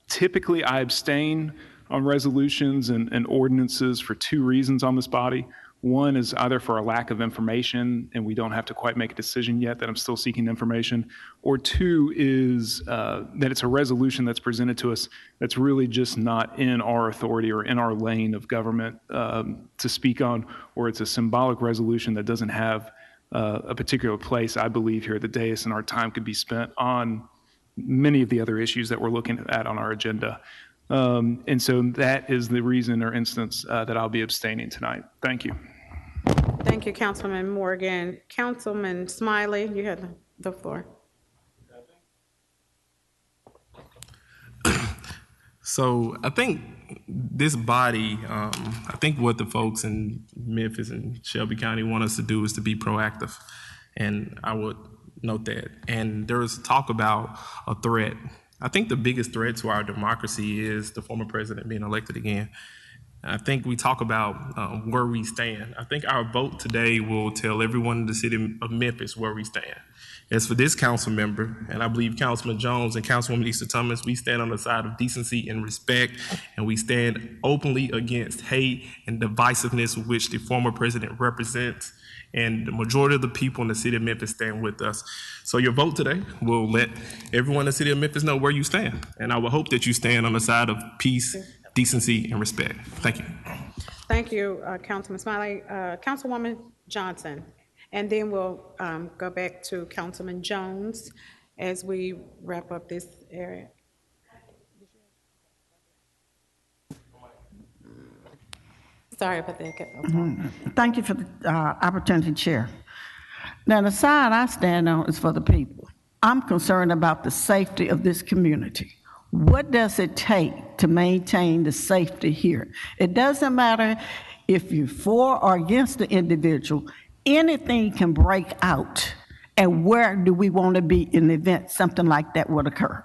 typically I abstain on resolutions and ordinances for two reasons on this body. One is either for a lack of information and we don't have to quite make a decision yet, that I'm still seeking information, or two is that it's a resolution that's presented to us that's really just not in our authority or in our lane of government to speak on, or it's a symbolic resolution that doesn't have a particular place, I believe, here at the dais, and our time could be spent on many of the other issues that we're looking at on our agenda. And so that is the reason or instance that I'll be abstaining tonight. Thank you. Thank you, Councilman Morgan. Councilman Smiley, you have the floor. So I think this body, I think what the folks in Memphis and Shelby County want us to do is to be proactive. And I would note that. And there is talk about a threat. I think the biggest threat to our democracy is the former president being elected again. I think we talk about where we stand. I think our vote today will tell everyone in the city of Memphis where we stand. As for this council member, and I believe Councilman Jones and Councilwoman Easter Thomas, we stand on the side of decency and respect, and we stand openly against hate and divisiveness which the former president represents. And the majority of the people in the city of Memphis stand with us. So your vote today will let everyone in the city of Memphis know where you stand. And I will hope that you stand on the side of peace, decency, and respect. Thank you. Thank you, Councilman Smiley. Councilwoman Johnson. And then we'll go back to Councilman Jones as we wrap up this area. Sorry about that. Thank you for the opportunity, Chair. Now, the side I stand on is for the people. I'm concerned about the safety of this community. What does it take to maintain the safety here? It doesn't matter if you're for or against the individual. anything can break out, and where do we want to be in the event something like that would occur?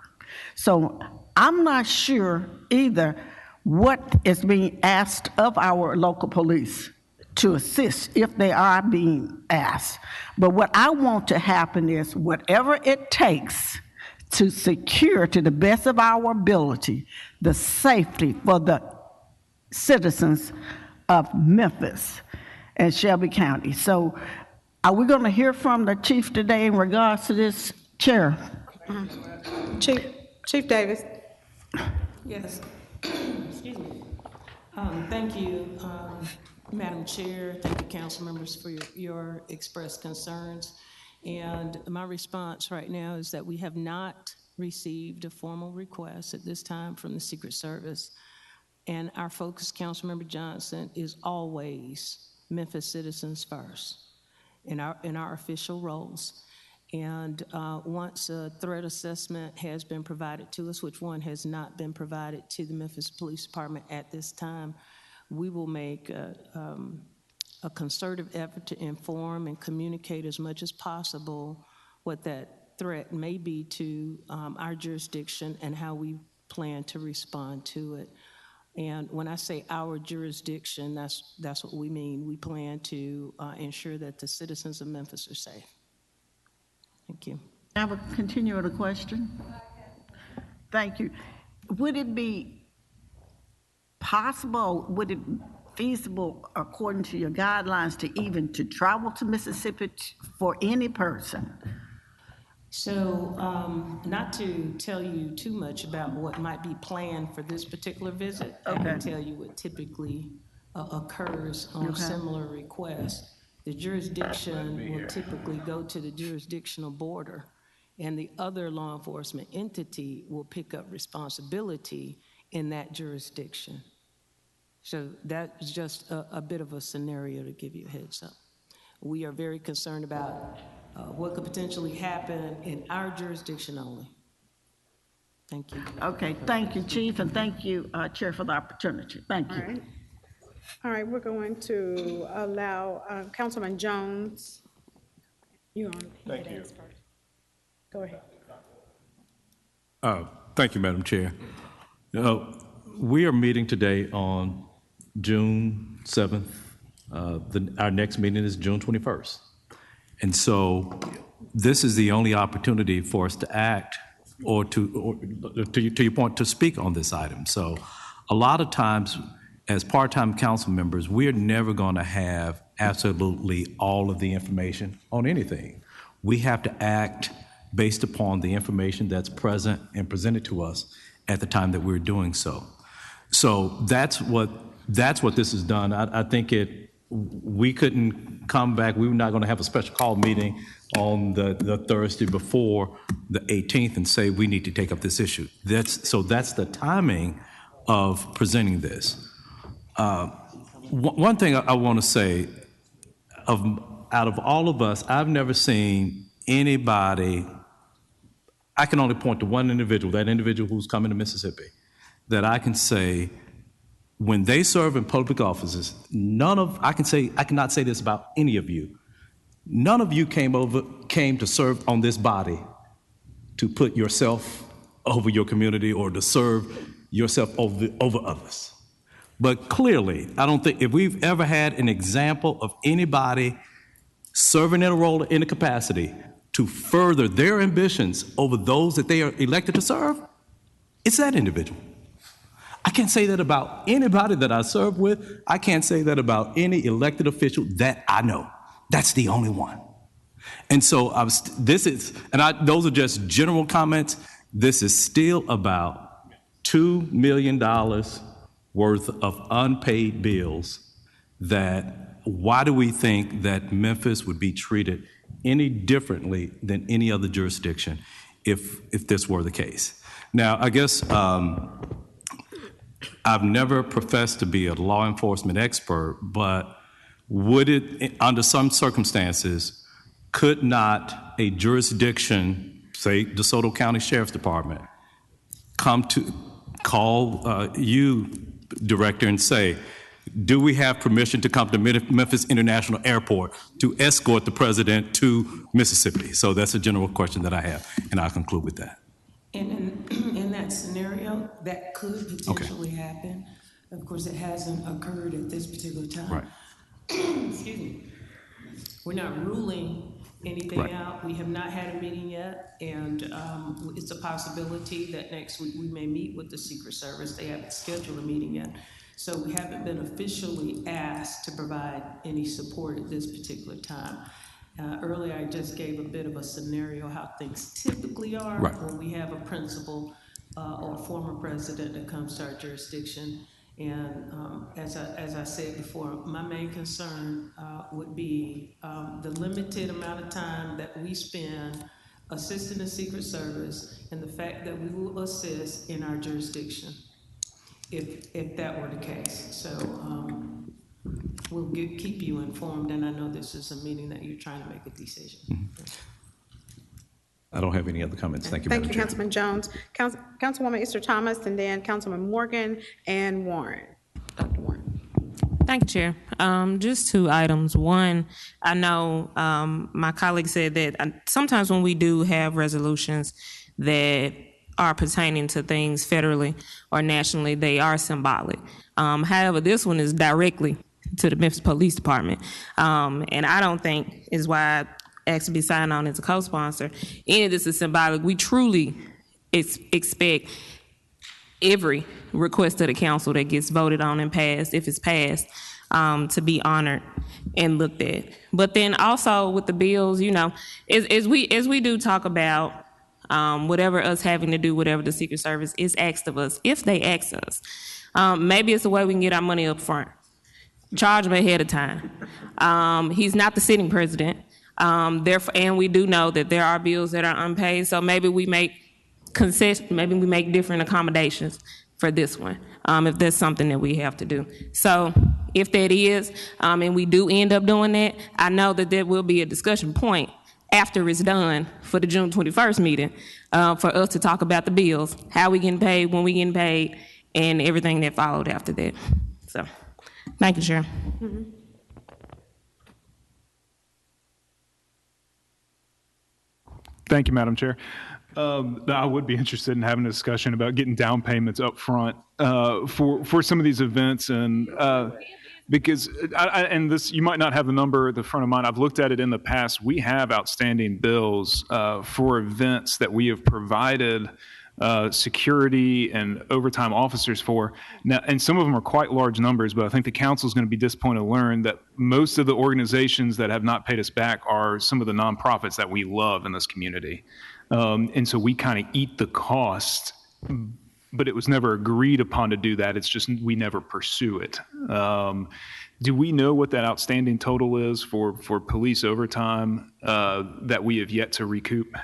So I'm not sure either what is being asked of our local police to assist if they are being asked. But what I want to happen is whatever it takes to secure, to the best of our ability, the safety for the citizens of Memphis and Shelby County. So are we going to hear from the chief today in regards to this, Chair? Chief Davis. Yes. Excuse me. Thank you, Madam Chair. Thank you, council members, for your expressed concerns. And my response right now is that we have not received a formal request at this time from the Secret Service. And our focus, Councilmember Johnson, is always Memphis citizens first in our official roles. And once a threat assessment has been provided to us, which one has not been provided to the Memphis Police Department at this time, we will make a concerted effort to inform and communicate as much as possible what that threat may be to our jurisdiction and how we plan to respond to it. And when I say our jurisdiction, that's what we mean. We plan to ensure that the citizens of Memphis are safe. Thank you. I will continue with a question. Thank you. Would it be possible, would it be feasible, according to your guidelines, to travel to Mississippi for any person? So, not to tell you too much about what might be planned for this particular visit, I can tell you what typically occurs on similar requests. The jurisdiction will typically go to the jurisdictional border, and the other law enforcement entity will pick up responsibility in that jurisdiction. So that's just a bit of a scenario to give you a heads up. We are very concerned about what could potentially happen in our jurisdiction only. Thank you. Okay, thank you, Chief, and thank you, Chair, for the opportunity. Thank you. All right, we're going to allow Councilman Jones. You on? Thank you. Go ahead. Thank you, Madam Chair. We are meeting today on June 7th. Our next meeting is June 21st. And so this is the only opportunity for us to act or to your point, to speak on this item. So a lot of times, as part-time council members, we're never going to have absolutely all of the information on anything. We have to act based upon the information that's present and presented to us at the time that we're doing so. So that's what this has done. I think we couldn't come back. We were not going to have a special call meeting on the Thursday before the 18th and say we need to take up this issue. That's the timing of presenting this. One thing I want to say, out of all of us, I've never seen anybody, I can only point to one individual, that individual who's coming to Mississippi, that I can say, when they serve in public offices, I cannot say this about any of you. None of you came to serve on this body to put yourself over your community or to serve yourself over others. But clearly, I don't think, if we've ever had an example of anybody serving in a role, in a capacity to further their ambitions over those that they are elected to serve, it's that individual. I can't say that about anybody that I serve with. I can't say that about any elected official that I know. That's the only one. And so those are just general comments. This is still about $2 million worth of unpaid bills. Why do we think that Memphis would be treated any differently than any other jurisdiction if this were the case? Now, I guess I've never professed to be a law enforcement expert, but would it, under some circumstances, could not a jurisdiction, say DeSoto County Sheriff's Department, call you, Director, and say, do we have permission to come to Memphis International Airport to escort the president to Mississippi? So that's a general question that I have, and I'll conclude with that. And in that scenario, that could potentially happen. Of course, it hasn't occurred at this particular time. Right. Excuse me. We're not ruling anything Right. out. We have not had a meeting yet, and it's a possibility that next week we may meet with the Secret Service. They haven't scheduled a meeting yet. So we haven't been officially asked to provide any support at this particular time. Earlier, I just gave a bit of a scenario how things typically are when we have a principal or a former president that comes to our jurisdiction. And as I said before, my main concern would be the limited amount of time that we spend assisting the Secret Service and the fact that we will assist in our jurisdiction, if that were the case. So we'll keep you informed, and I know this is a meeting that you're trying to make a decision. Mm-hmm. I don't have any other comments. Thank you, Madam Thank you, Chair. Councilman Jones. Councilwoman Easter Thomas, and then Councilman Morgan and Warren. Dr. Warren. Thank you, Chair. Just 2 items. One, I know my colleague said that sometimes when we do have resolutions that are pertaining to things federally or nationally, they are symbolic. However, this one is directly to the Memphis Police Department. And I don't think is why I asked to be signed on as a co-sponsor. Any of this is symbolic. We truly expect every request of the council that gets voted on and passed, if it's passed, to be honored and looked at. But then also with the bills, you know, as we do talk about whatever us having to do, whatever the Secret Service is asked of us, if they ask us, maybe it's a way we can get our money up front. Charge him ahead of time. He's not the sitting president. Therefore, and we do know that there are bills that are unpaid, so maybe we make concessions, maybe we make different accommodations for this one, if that's something that we have to do. So if that is, and we do end up doing that, I know that there will be a discussion point after it's done for the June 21st meeting, for us to talk about the bills, how we getting paid, when we getting paid, and everything that followed after that. So, thank you, Chair. Mm-hmm. Thank you, Madam Chair. I would be interested in having a discussion about getting down payments up front for some of these events, and because and this, you might not have the number at the front of mind. I've looked at it in the past. We have outstanding bills for events that we have provided security and overtime officers for. Now, and some of them are quite large numbers, but I think the council is going to be disappointed to learn that most of the organizations that have not paid us back are some of the nonprofits that we love in this community. And so we kind of eat the cost, but it was never agreed upon to do that. It's just we never pursue it. Do we know what that outstanding total is for police overtime that we have yet to recoup?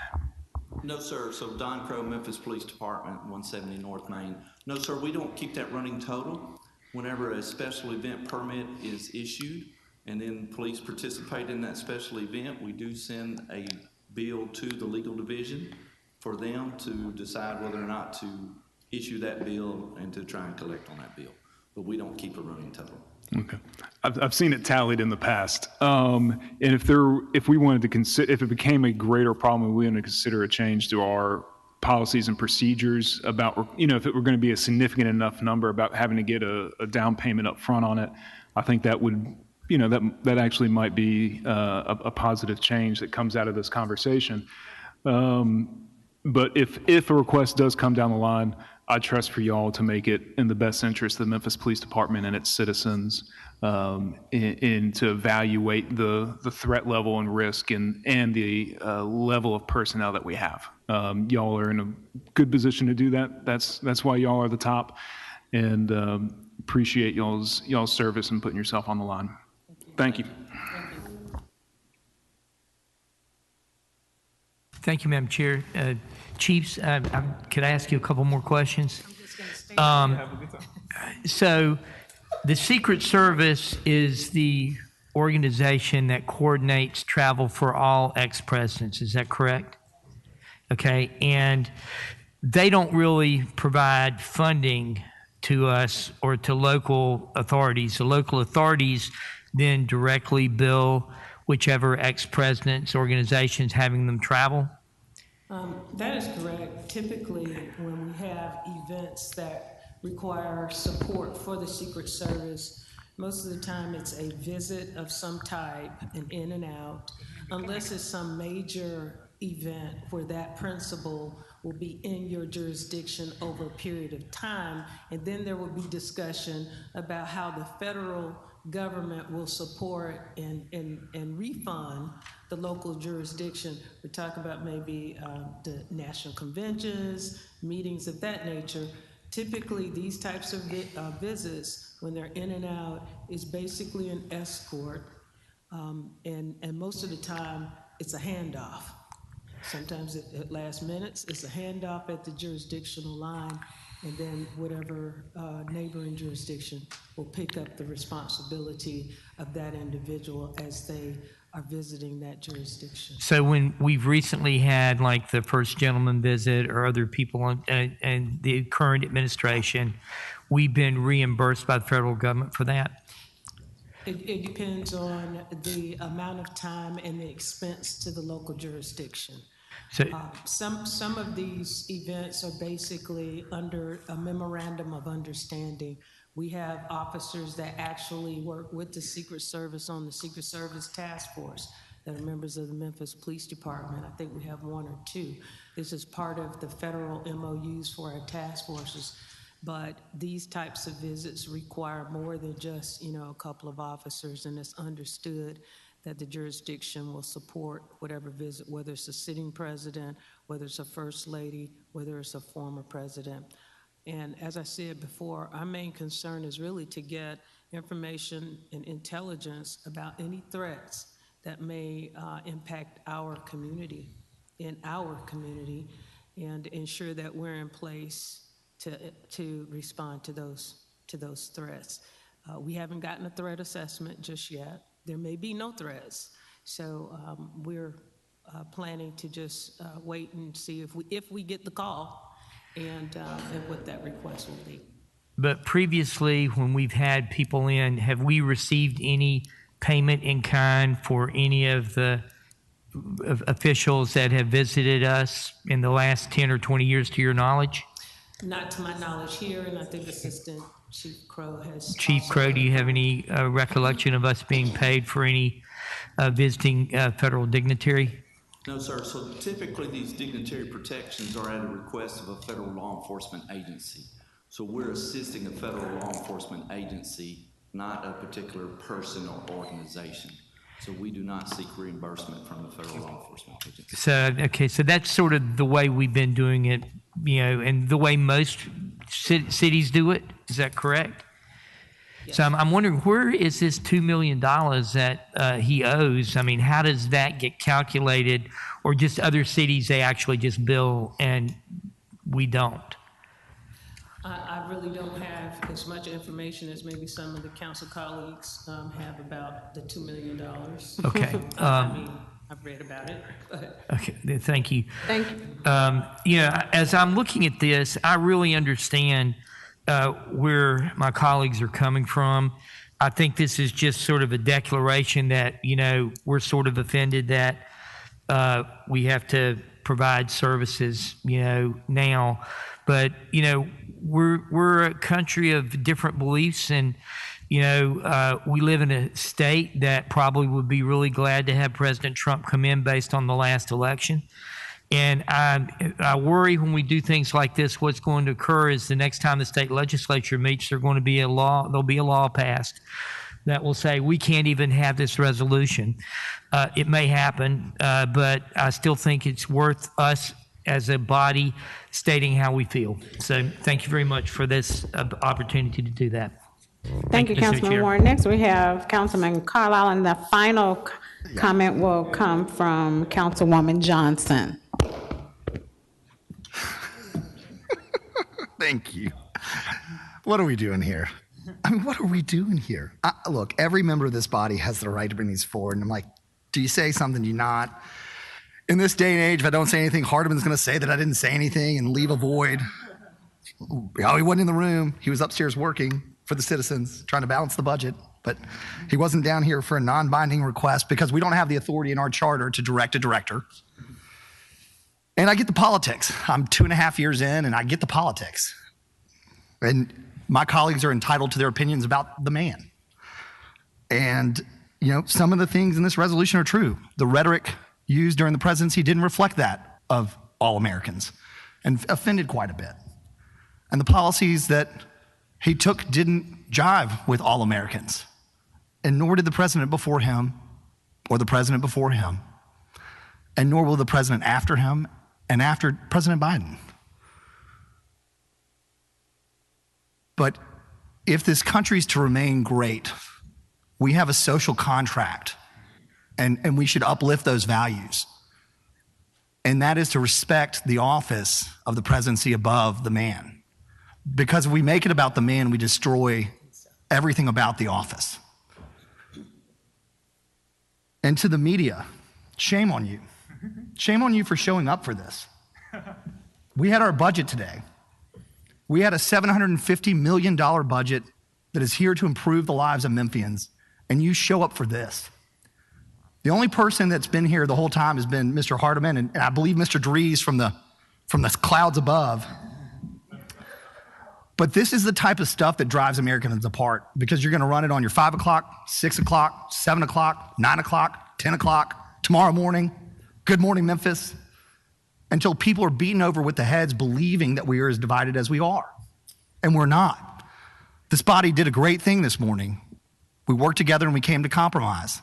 No, sir. So Don Crow, Memphis Police Department, 170 North Main. No, sir, we don't keep that running total. Whenever a special event permit is issued and then police participate in that special event, we do send a bill to the legal division for them to decide whether or not to issue that bill and to try and collect on that bill. But we don't keep a running total. Okay, I've seen it tallied in the past, and if we wanted to consider, if it became a greater problem, we wanted to consider a change to our policies and procedures about, you know, if it were going to be a significant enough number about having to get a down payment up front on it, I think that would, you know, that actually might be a positive change that comes out of this conversation. But if a request does come down the line, I trust for y'all to make it in the best interest of the Memphis Police Department and its citizens, and to evaluate the threat level and risk and the level of personnel that we have. Y'all are in a good position to do that. That's why y'all are the top, and appreciate y'all's service and putting yourself on the line. Thank you. Thank you, Madam Chair. Chiefs, could I ask you a couple more questions? So the Secret Service is the organization that coordinates travel for all ex-presidents. Is that correct? Okay. And they don't really provide funding to us or to local authorities. The local authorities then directly bill whichever ex-president's organizations having them travel? That is correct. Typically, when we have events that require support for the Secret Service, most of the time it's a visit of some type, an in and out, unless it's some major event where that principal will be in your jurisdiction over a period of time, and then there will be discussion about how the federal government will support and refund the local jurisdiction. We're talking about maybe the national conventions, meetings of that nature. Typically, these types of visits, when they're in and out, is basically an escort, and most of the time, it's a handoff. Sometimes at last minutes, it's a handoff at the jurisdictional line, and then whatever neighboring jurisdiction will pick up the responsibility of that individual as they are visiting that jurisdiction. So when we've recently had like the first gentleman visit or other people and the current administration, we've been reimbursed by the federal government for that? It depends on the amount of time and the expense to the local jurisdiction. So, some of these events are basically under a memorandum of understanding. We have officers that actually work with the Secret Service on the Secret Service task force that are members of the Memphis Police Department. I think we have one or two. This is part of the federal MOUs for our task forces. But these types of visits require more than just, a couple of officers, and it's understood that the jurisdiction will support whatever visit, whether it's a sitting president, whether it's a first lady, whether it's a former president. And as I said before, our main concern is really to get information and intelligence about any threats that may impact our community, and ensure that we're in place to respond to those threats. We haven't gotten a threat assessment just yet. There may be no threats, so we're planning to just wait and see if we get the call and what that request will be. But previously, when we've had people in, have we received any payment in kind for any of the officials that have visited us in the last 10 or 20 years, to your knowledge? Not to my knowledge here, and I think Assistant Chief Crow has. Chief Crow, do you have any recollection of us being paid for any visiting federal dignitary? No, sir. So typically these dignitary protections are at a request of a federal law enforcement agency. So we're assisting a federal law enforcement agency, not a particular person or organization. So we do not seek reimbursement from the federal law enforcement agency. So that's sort of the way we've been doing it, and the way most cities do it. Is that correct? Yes. So I'm wondering, where is this $2 million that he owes? I mean, how does that get calculated? Or just other cities, they actually just bill and we don't? I really don't have as much information as maybe some of the council colleagues have about the $2 million. Okay. I mean, I've read about it. But. Okay, thank you. Thank you. As I'm looking at this, I really understand where my colleagues are coming from. I think this is just sort of a declaration that, we're sort of offended that we have to provide services, now. But, we're a country of different beliefs, and, we live in a state that probably would be really glad to have President Trump come in based on the last election. And I worry when we do things like this, what's going to occur is the next time the state legislature meets, there'll be a law passed that will say we can't even have this resolution. It may happen, but I still think it's worth us as a body stating how we feel. So thank you very much for this opportunity to do that. Thank you, Councilman Warren. Next, we have Councilman Carlisle, and the final comment will come from Councilwoman Johnson. Thank you. What are we doing here? What are we doing here? Look, every member of this body has the right to bring these forward, and I'm like, do you say something? Do you not? In this day and age, if I don't say anything, Hardeman's going to say that I didn't say anything and leave a void. He wasn't in the room. He was upstairs working for the citizens, trying to balance the budget. But he wasn't down here for a non-binding request because we don't have the authority in our charter to direct a director. And I get the politics. I'm 2.5 years in, and I get the politics. And my colleagues are entitled to their opinions about the man. And, some of the things in this resolution are true. The rhetoric used during the presidency didn't reflect that of all Americans and offended quite a bit. And the policies that he took didn't jive with all Americans, and nor did the president before him or the president before him, and nor will the president after him and after President Biden. But if this country is to remain great, we have a social contract, and we should uplift those values. And that is to respect the office of the presidency above the man. Because if we make it about the man, we destroy everything about the office. And to the media, shame on you. Shame on you for showing up for this. We had our budget today. We had a $750 million budget that is here to improve the lives of Memphians, and you show up for this. The only person that's been here the whole time has been Mr. Hardiman, and I believe Mr. Dries from the clouds above. But this is the type of stuff that drives Americans apart, because you're going to run it on your 5 o'clock, 6 o'clock, 7 o'clock, 9 o'clock, 10 o'clock, tomorrow morning, Good Morning Memphis, until people are beaten over with the heads believing that we are as divided as we are. And we're not. This body did a great thing this morning. We worked together and we came to compromise.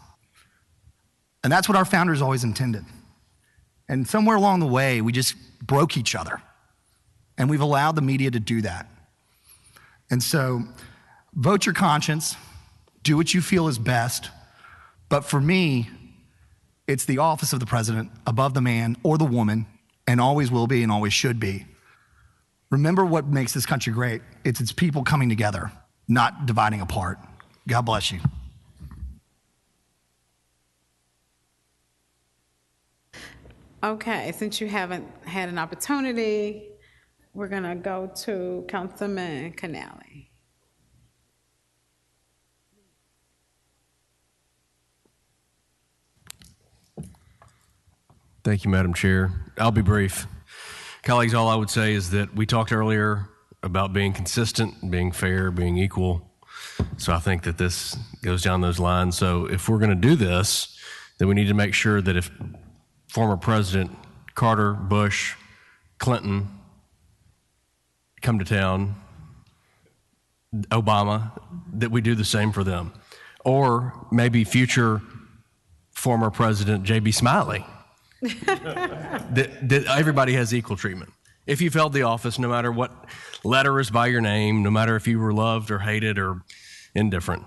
And that's what our founders always intended. And somewhere along the way, we just broke each other. And we've allowed the media to do that. And so, vote your conscience, do what you feel is best. But for me, it's the office of the president above the man or the woman, and always will be and always should be. Remember what makes this country great. It's its people coming together, not dividing apart. God bless you. Okay, since you haven't had an opportunity, we're going to go to Councilman Canale. Thank you, Madam Chair. I'll be brief. Colleagues, all I would say is that we talked earlier about being consistent, being fair, being equal. So I think that this goes down those lines. So if we're going to do this, then we need to make sure that if former President Carter, Bush, Clinton come to town, Obama, that we do the same for them. Or maybe future former President J.B. Smiley. that everybody has equal treatment. If you've held the office, no matter what letter is by your name, no matter if you were loved or hated or indifferent,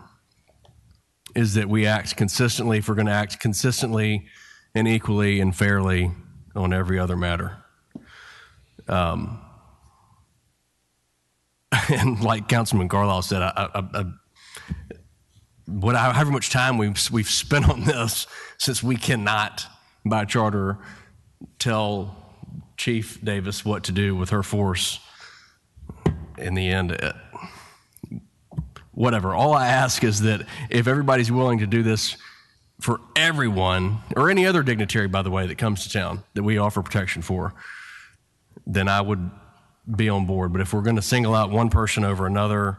is that we act consistently if we're going to act consistently and equally and fairly on every other matter. And like Councilman Carlisle said, however much time we've spent on this, since we cannot by charter tell Chief Davis what to do with her force, in the end, whatever. All I ask is that if everybody's willing to do this for everyone, or any other dignitary, by the way, that comes to town that we offer protection for, then I would be on board. But if we're going to single out one person over another,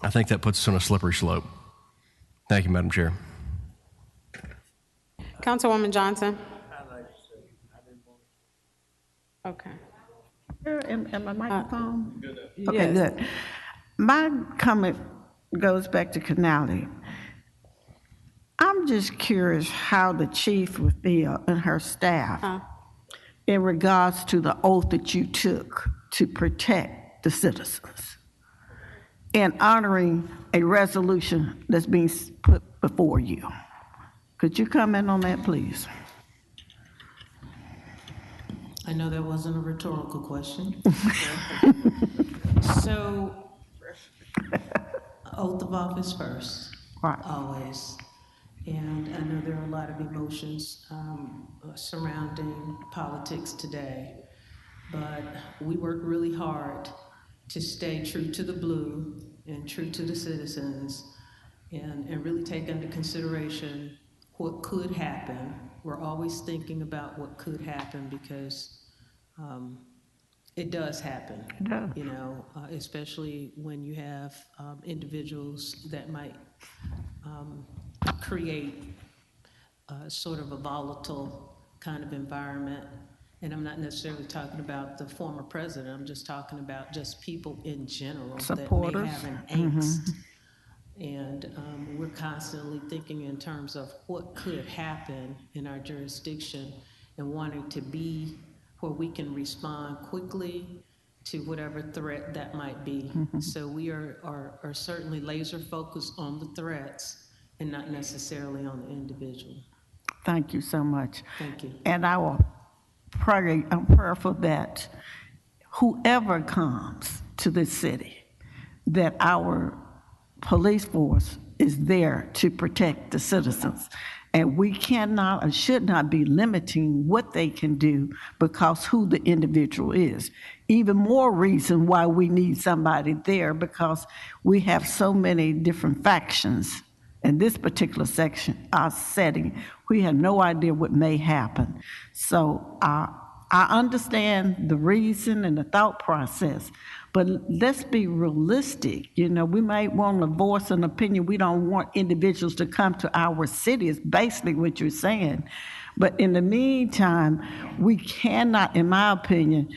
I think that puts us on a slippery slope. Thank you, Madam Chair. Councilwoman Johnson. Okay. And my microphone? Yes. Okay, good. My comment goes back to Canale. I'm just curious how the chief would feel and her staff in regards to the oath that you took to protect the citizens and honoring a resolution that's being put before you. Could you comment on that, please? I know that wasn't a rhetorical question. So, oath of office first, right. Always. And I know there are a lot of emotions surrounding politics today, but we work really hard to stay true to the blue and true to the citizens and really take under consideration what could happen. We're always thinking about what could happen because it does happen. It does. You know, especially when you have individuals that might create sort of a volatile kind of environment. And I'm not necessarily talking about the former president, I'm just talking about just people in general Supporters. that may have an angst. And we're constantly thinking in terms of what could happen in our jurisdiction and wanting to be where we can respond quickly to whatever threat that might be. So we are certainly laser focused on the threats and not necessarily on the individual. Thank you so much. Thank you. And I will pray, I'm prayerful that whoever comes to this city, that our police force is there to protect the citizens. And we cannot or should not be limiting what they can do because who the individual is. Even more reason why we need somebody there because we have so many different factions. In this particular section, our setting, we have no idea what may happen. So I understand the reason and the thought process, but let's be realistic. You know, we might want to voice an opinion. We don't want individuals to come to our city, is basically what you're saying. But in the meantime, we cannot, in my opinion,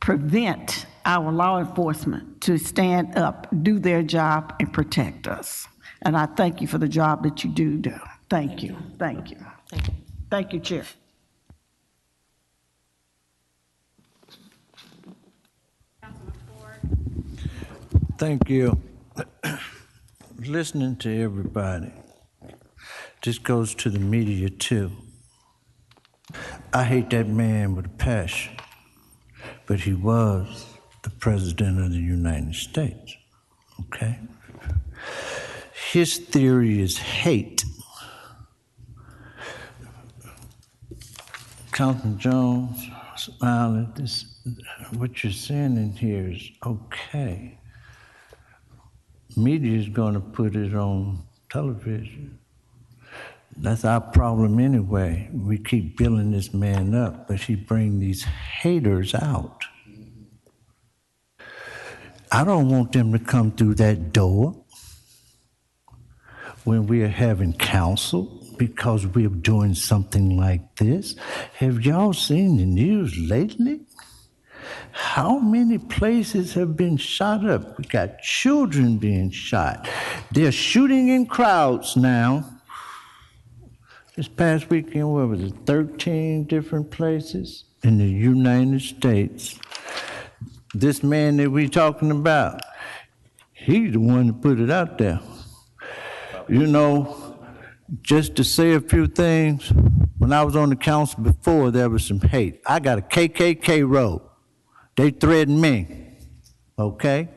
prevent our law enforcement to stand up, do their job, and protect us. And I thank you for the job that you do. Thank you. Thank you. Thank you, Chair. Thank you. Listening to everybody, this goes to the media too. I hate that man with a passion, but he was the President of the United States, okay? His theory is hate. Councilman Jones, Smiley, what you're saying in here is okay. Media is going to put it on television. That's our problem anyway. We keep building this man up, but he brings these haters out. I don't want them to come through that door when we are having counsel because we're doing something like this. Have y'all seen the news lately? How many places have been shot up? We got children being shot. They're shooting in crowds now. This past weekend, what was it, 13 different places in the United States. This man that we're talking about, he's the one that put it out there. You know, just to say a few things, when I was on the council before, there was some hate. I got a KKK road. They threatened me, okay?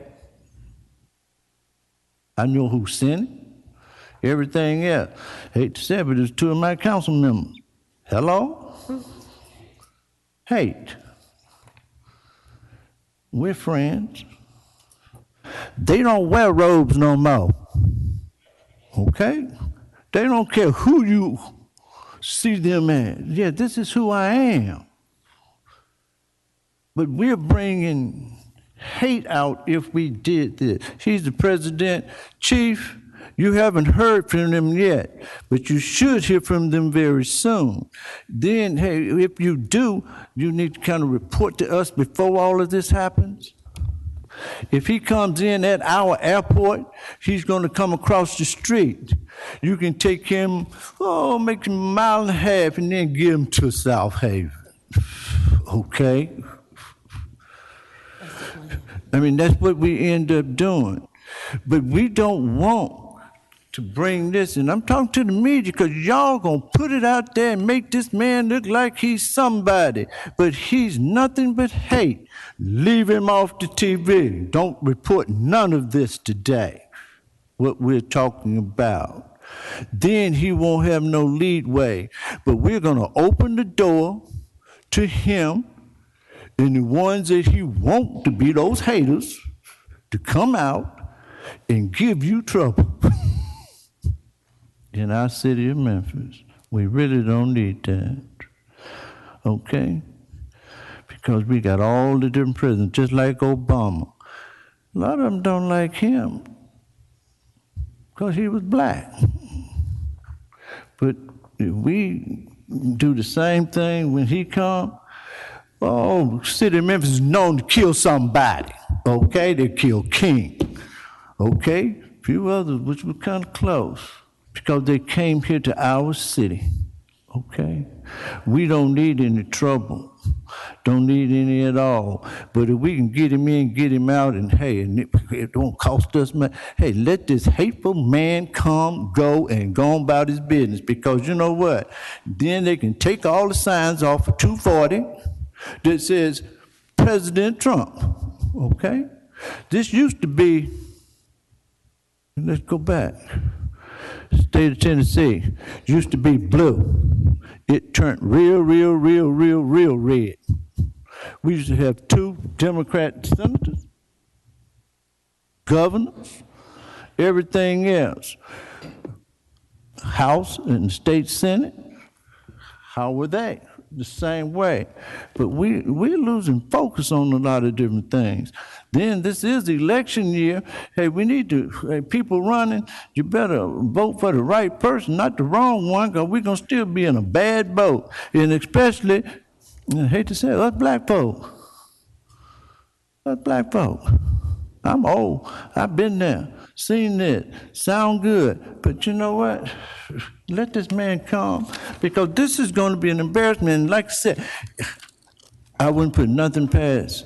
I knew who sent it, everything else. Hate to say it, but there's two of my council members. Hello? Hate. We're friends. They don't wear robes no more, okay? They don't care who you see them as. Yeah, this is who I am. But we're bringing hate out if we did this. He's the president. Chief, you haven't heard from them yet, but you should hear from them very soon. Then, hey, if you do, you need to kind of report to us before all of this happens. If he comes in at our airport, he's going to come across the street. You can take him, make him a mile and a half and then get him to South Haven. Okay? I mean, that's what we end up doing. But we don't want to bring this, and I'm talking to the media because y'all gonna put it out there and make this man look like he's somebody, but he's nothing but hate. Leave him off the TV. Don't report none of this today, what we're talking about. Then he won't have no leadway. But we're gonna open the door to him and the ones that he wants to be those haters, to come out and give you trouble in our city of Memphis. We really don't need that, okay? Because we got all the different presidents, just like Obama. A lot of them don't like him because he was black. But if we do the same thing when he come, oh, city of Memphis is known to kill somebody, okay? They kill King, okay? A few others, which were kind of close, because they came here to our city, okay? We don't need any trouble. Don't need any at all. But if we can get him in, get him out, and hey, and it don't cost us much. Hey, let this hateful man come, go, and go on about his business. Because you know what? Then they can take all the signs off of 240 that says President Trump. Okay? This used to be, let's go back. State of Tennessee used to be blue. It turned real red. We used to have 2 Democrat senators, governors, everything else. House and state Senate, how were they? The same way. But we're losing focus on a lot of different things. Then this is election year. Hey, we need to, hey, people running, you better vote for the right person, not the wrong one, because we're going to still be in a bad boat. And especially, I hate to say it, us black folk. Us black folk. I'm old. I've been there, seen it, sound good. But you know what? Let this man come, because this is going to be an embarrassment. And like I said, I wouldn't put nothing past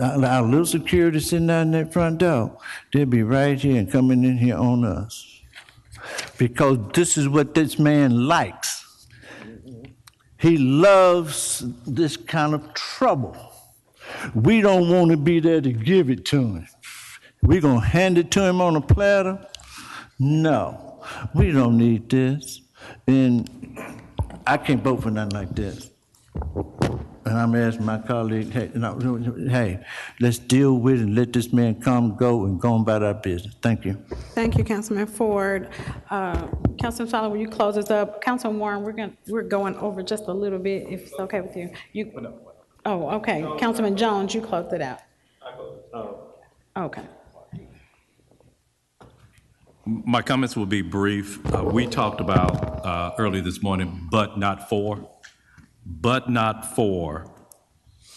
our little security sitting out in that front door. They'll be right here and coming in here on us. Because this is what this man likes. He loves this kind of trouble. We don't want to be there to give it to him. We're going to hand it to him on a platter? No, we don't need this. And I can't vote for nothing like this. And I'm asking my colleague, hey, let's deal with it and let this man come, go, and go on about our business. Thank you. Thank you, Councilman Ford. Councilman Fowler, will you close us up? Councilman Warren, we're going over just a little bit, if it's okay with you. Oh, okay. Councilman Jones, you closed it out. Okay. My comments will be brief. We talked about earlier this morning, but not for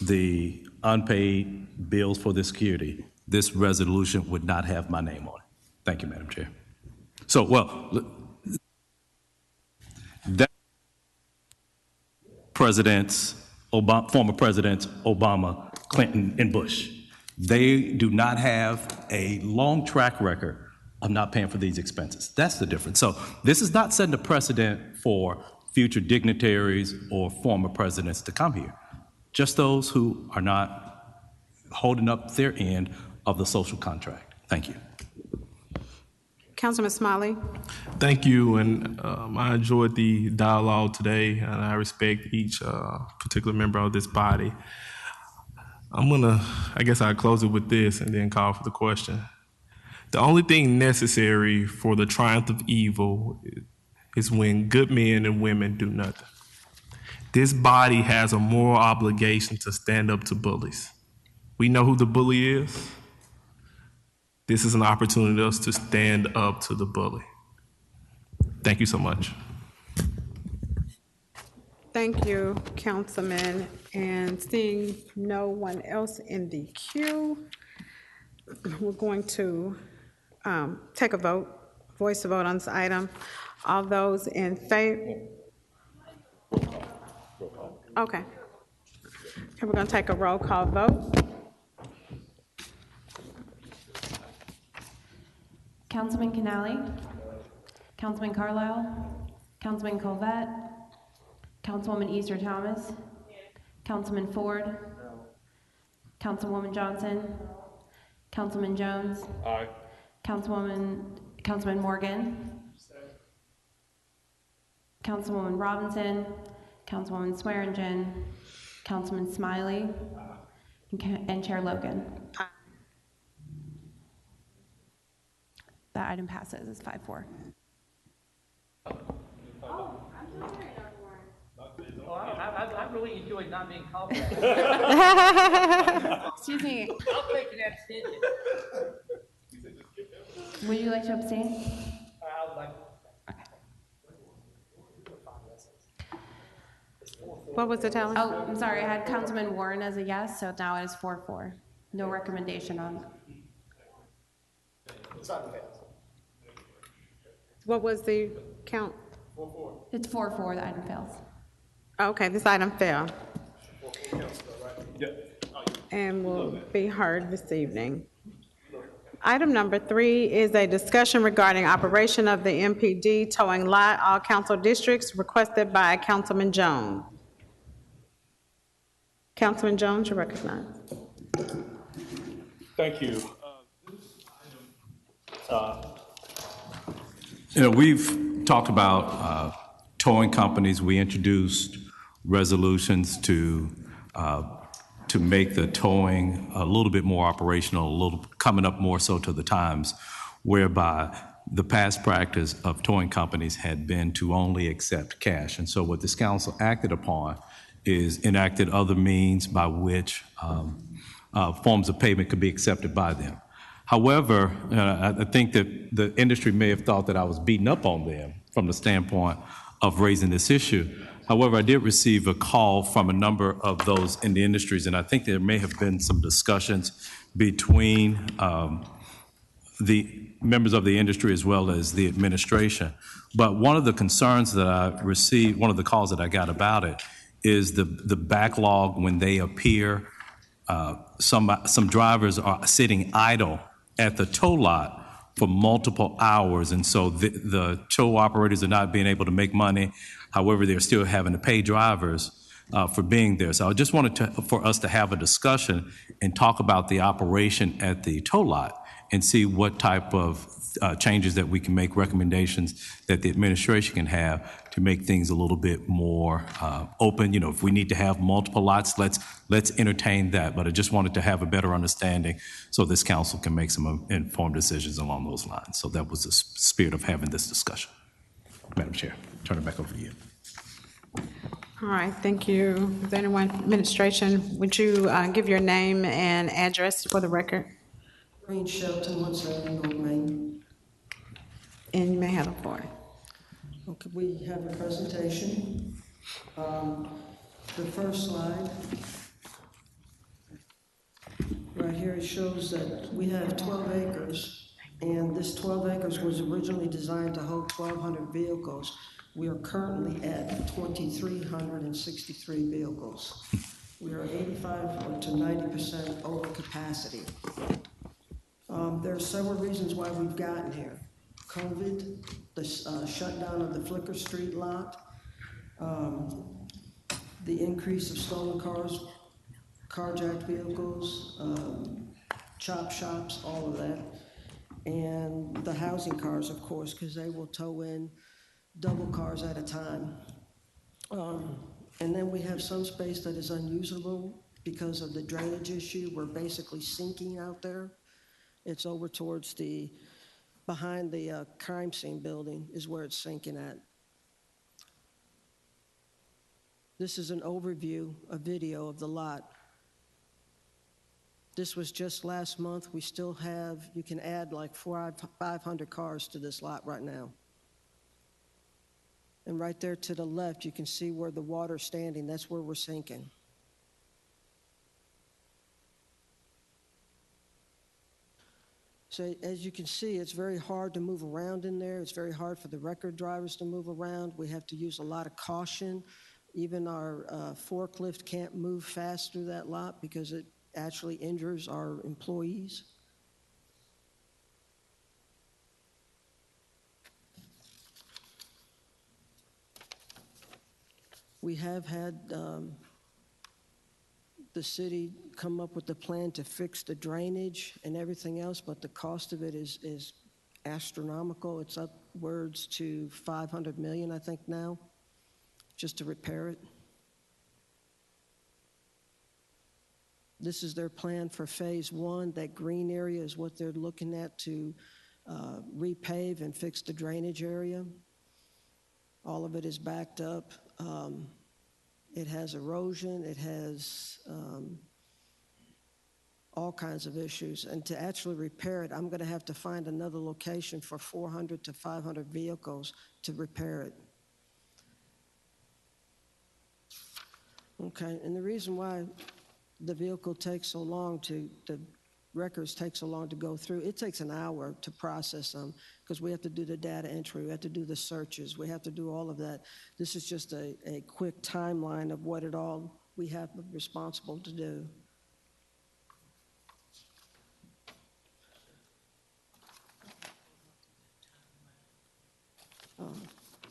the unpaid bills for the security, this resolution would not have my name on it. Thank you, Madam Chair. So, well, that former presidents Obama, Clinton, and Bush, they do not have a long track record of not paying for these expenses. That's the difference. So this is not setting a precedent for future dignitaries or former presidents to come here. Just those who are not holding up their end of the social contract. Thank you. Councilman Smiley. Thank you, and I enjoyed the dialogue today, and I respect each particular member of this body. I guess I'll close it with this and then call for the question. The only thing necessary for the triumph of evil is when good men and women do nothing. This body has a moral obligation to stand up to bullies. We know who the bully is. This is an opportunity for us to stand up to the bully. Thank you so much. Thank you, Councilman. And seeing no one else in the queue, we're going to take a vote, voice a vote on this item. All those in favor? Okay. We're going to take a roll call vote. Councilman Canali, Councilman Carlisle, Councilman Colvette, Councilwoman Easter Thomas, Councilman Ford, Councilwoman Johnson, Councilman Jones, Aye. Councilman Morgan, Councilwoman Robinson, Councilwoman Swearingen, Councilman Smiley, and Chair Logan. That item passes. It's 5-4. I really enjoyed not being called that. Excuse me. I'll take an abstention. Would you like to abstain? I would like. What was the tally? Oh, I'm sorry. I had Councilman Warren as a yes, so now it is 4-4. No recommendation on. What was the count? It's 4-4. The item fails. Okay, this item fell. And will be heard this evening. Item number 3 is a discussion regarding operation of the MPD towing lot, all council districts, requested by Councilman Jones. Councilman Jones, you're recognized. Thank you. We've talked about towing companies. We introduced resolutions to make the towing a little bit more operational, coming up more so to the times, whereby the past practice of towing companies had been to only accept cash. And so what this council acted upon is enacted other means by which forms of payment could be accepted by them. However, I think that the industry may have thought that I was beating up on them from the standpoint of raising this issue. However, I did receive a call from a number of those in the industries, and I think there may have been some discussions between the members of the industry as well as the administration. But one of the concerns that I received, one of the calls that I got about it, is the backlog when they appear. Some drivers are sitting idle at the tow lot for multiple hours, and so the tow operators are not being able to make money. However, they're still having to pay drivers for being there. So I just wanted for us to have a discussion and talk about the operation at the tow lot and see what type of changes that we can make, recommendations that the administration can have to make things a little bit more open. You know, if we need to have multiple lots, let's entertain that. But I just wanted to have a better understanding so this council can make some informed decisions along those lines. So that was the spirit of having this discussion. Madam Chair, turn it back over to you. All right, thank you. Is there anyone, administration, would you give your name and address for the record? Green Shelton, 170 North Main. And you may have the floor. Okay, we have a presentation. The first slide right here, it shows that we have 12 acres, and this 12 acres was originally designed to hold 1,200 vehicles. We are currently at 2,363 vehicles. We are 85 to 90% over capacity. There are several reasons why we've gotten here. COVID, the shutdown of the Flicker Street lot, the increase of stolen cars, carjacked vehicles, chop shops, all of that, and the housing cars, of course, because they will tow in double cars at a time. And then we have some space that is unusable because of the drainage issue. We're basically sinking out there. It's over towards behind the crime scene building is where it's sinking at. This is an overview, a video of the lot. This was just last month. We still have, you can add like 500 cars to this lot right now. And right there to the left, you can see where the water's standing. That's where we're sinking. So as you can see, it's very hard to move around in there. It's very hard for the record drivers to move around. We have to use a lot of caution. Even our forklift can't move fast through that lot because it actually injures our employees. We have had the city come up with a plan to fix the drainage and everything else, but the cost of it is astronomical. It's upwards to $500 million, I think now, just to repair it. This is their plan for phase one. That green area is what they're looking at to repave and fix the drainage area. All of it is backed up. It has erosion, it has all kinds of issues. And to actually repair it, I'm going to have to find another location for 400 to 500 vehicles to repair it. Okay, and the reason why the vehicle takes so long the records take so long to go through, it takes an hour to process them because we have to do the data entry, we have to do the searches, we have to do all of that. This is just a quick timeline of what it all we have responsible to do.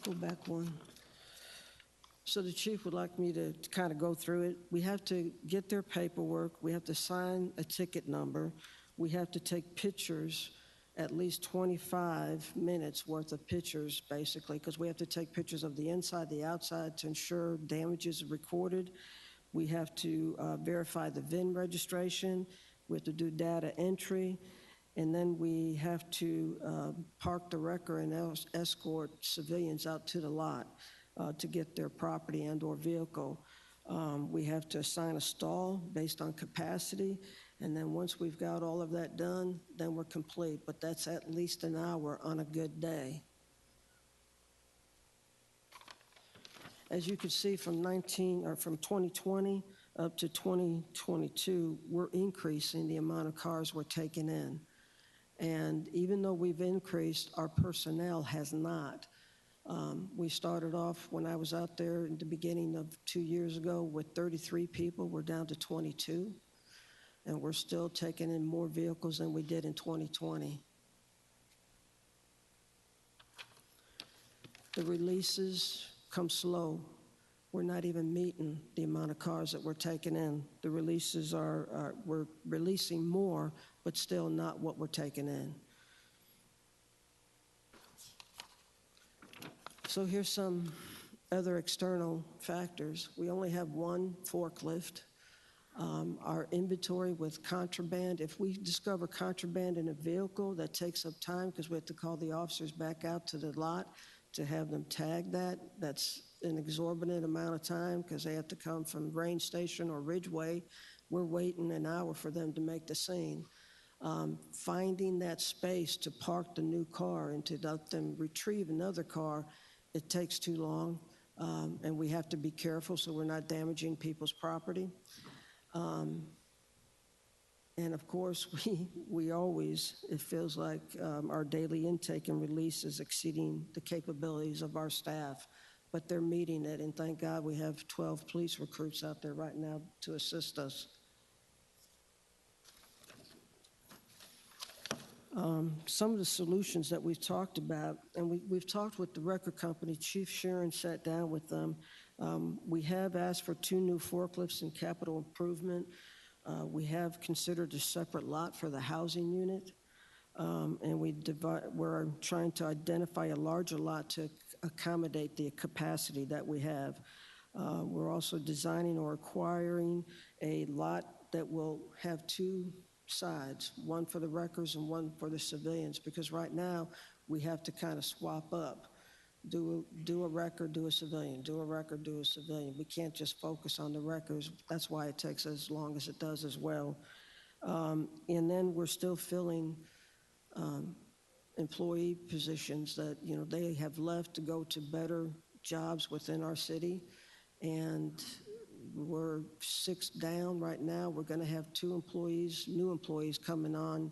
Go back one. So the chief would like me to kind of go through it. We have to get their paperwork. We have to sign a ticket number. We have to take pictures, at least 25 minutes worth of pictures, basically, because we have to take pictures of the inside, the outside to ensure damages are recorded. We have to verify the VIN registration. We have to do data entry. And then we have to park the wrecker and escort civilians out to the lot to get their property and or vehicle. We have to assign a stall based on capacity. And then once we've got all of that done, then we're complete. But that's at least an hour on a good day. As you can see from 2020 up to 2022, we're increasing the amount of cars we're taking in. And even though we've increased, our personnel has not. We started off when I was out there in the beginning of 2 years ago with 33 people. We're down to 22. And we're still taking in more vehicles than we did in 2020. The releases come slow. We're not even meeting the amount of cars that we're taking in. The releases we're releasing more, but still not what we're taking in. So here's some other external factors. We only have one forklift. Our inventory with contraband, if we discover contraband in a vehicle, that takes up time because we have to call the officers back out to the lot to have them tag that. That's an exorbitant amount of time because they have to come from Range Station or Ridgeway. We're waiting an hour for them to make the scene. Finding that space to park the new car and to let them retrieve another car, it takes too long, and we have to be careful so we're not damaging people's property. And of course, we always, it feels like our daily intake and release is exceeding the capabilities of our staff, but they're meeting it, and thank God we have 12 police recruits out there right now to assist us. Some of the solutions that we've talked about, and we've talked with the record company, Chief Sharon sat down with them. We have asked for 2 new forklifts in capital improvement. We have considered a separate lot for the housing unit, and we're trying to identify a larger lot to accommodate the capacity that we have. We're also designing or acquiring a lot that will have 2 sides, one for the wreckers and one for the civilians, because right now we have to kind of swap up. Do a wrecker, do a civilian, do a wrecker, do a civilian. We can't just focus on the wreckers. That's why it takes as long as it does as well. And then we're still filling employee positions that, they have left to go to better jobs within our city. And we're 6 down right now. We're going to have 2 new employees coming on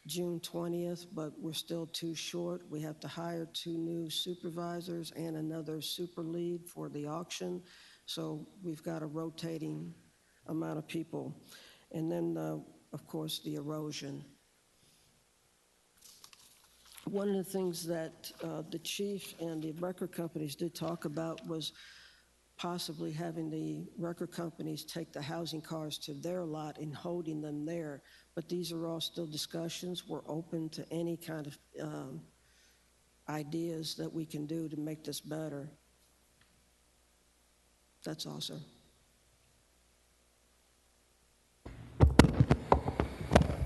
June 20th, but we're still 2 short. We have to hire 2 new supervisors and another super lead for the auction. So we've got a rotating amount of people. And then, of course, the erosion. One of the things that the chief and the record companies did talk about was possibly having the record companies take the housing cars to their lot and holding them there. But these are all still discussions. We're open to any kind of ideas that we can do to make this better. That's all, sir.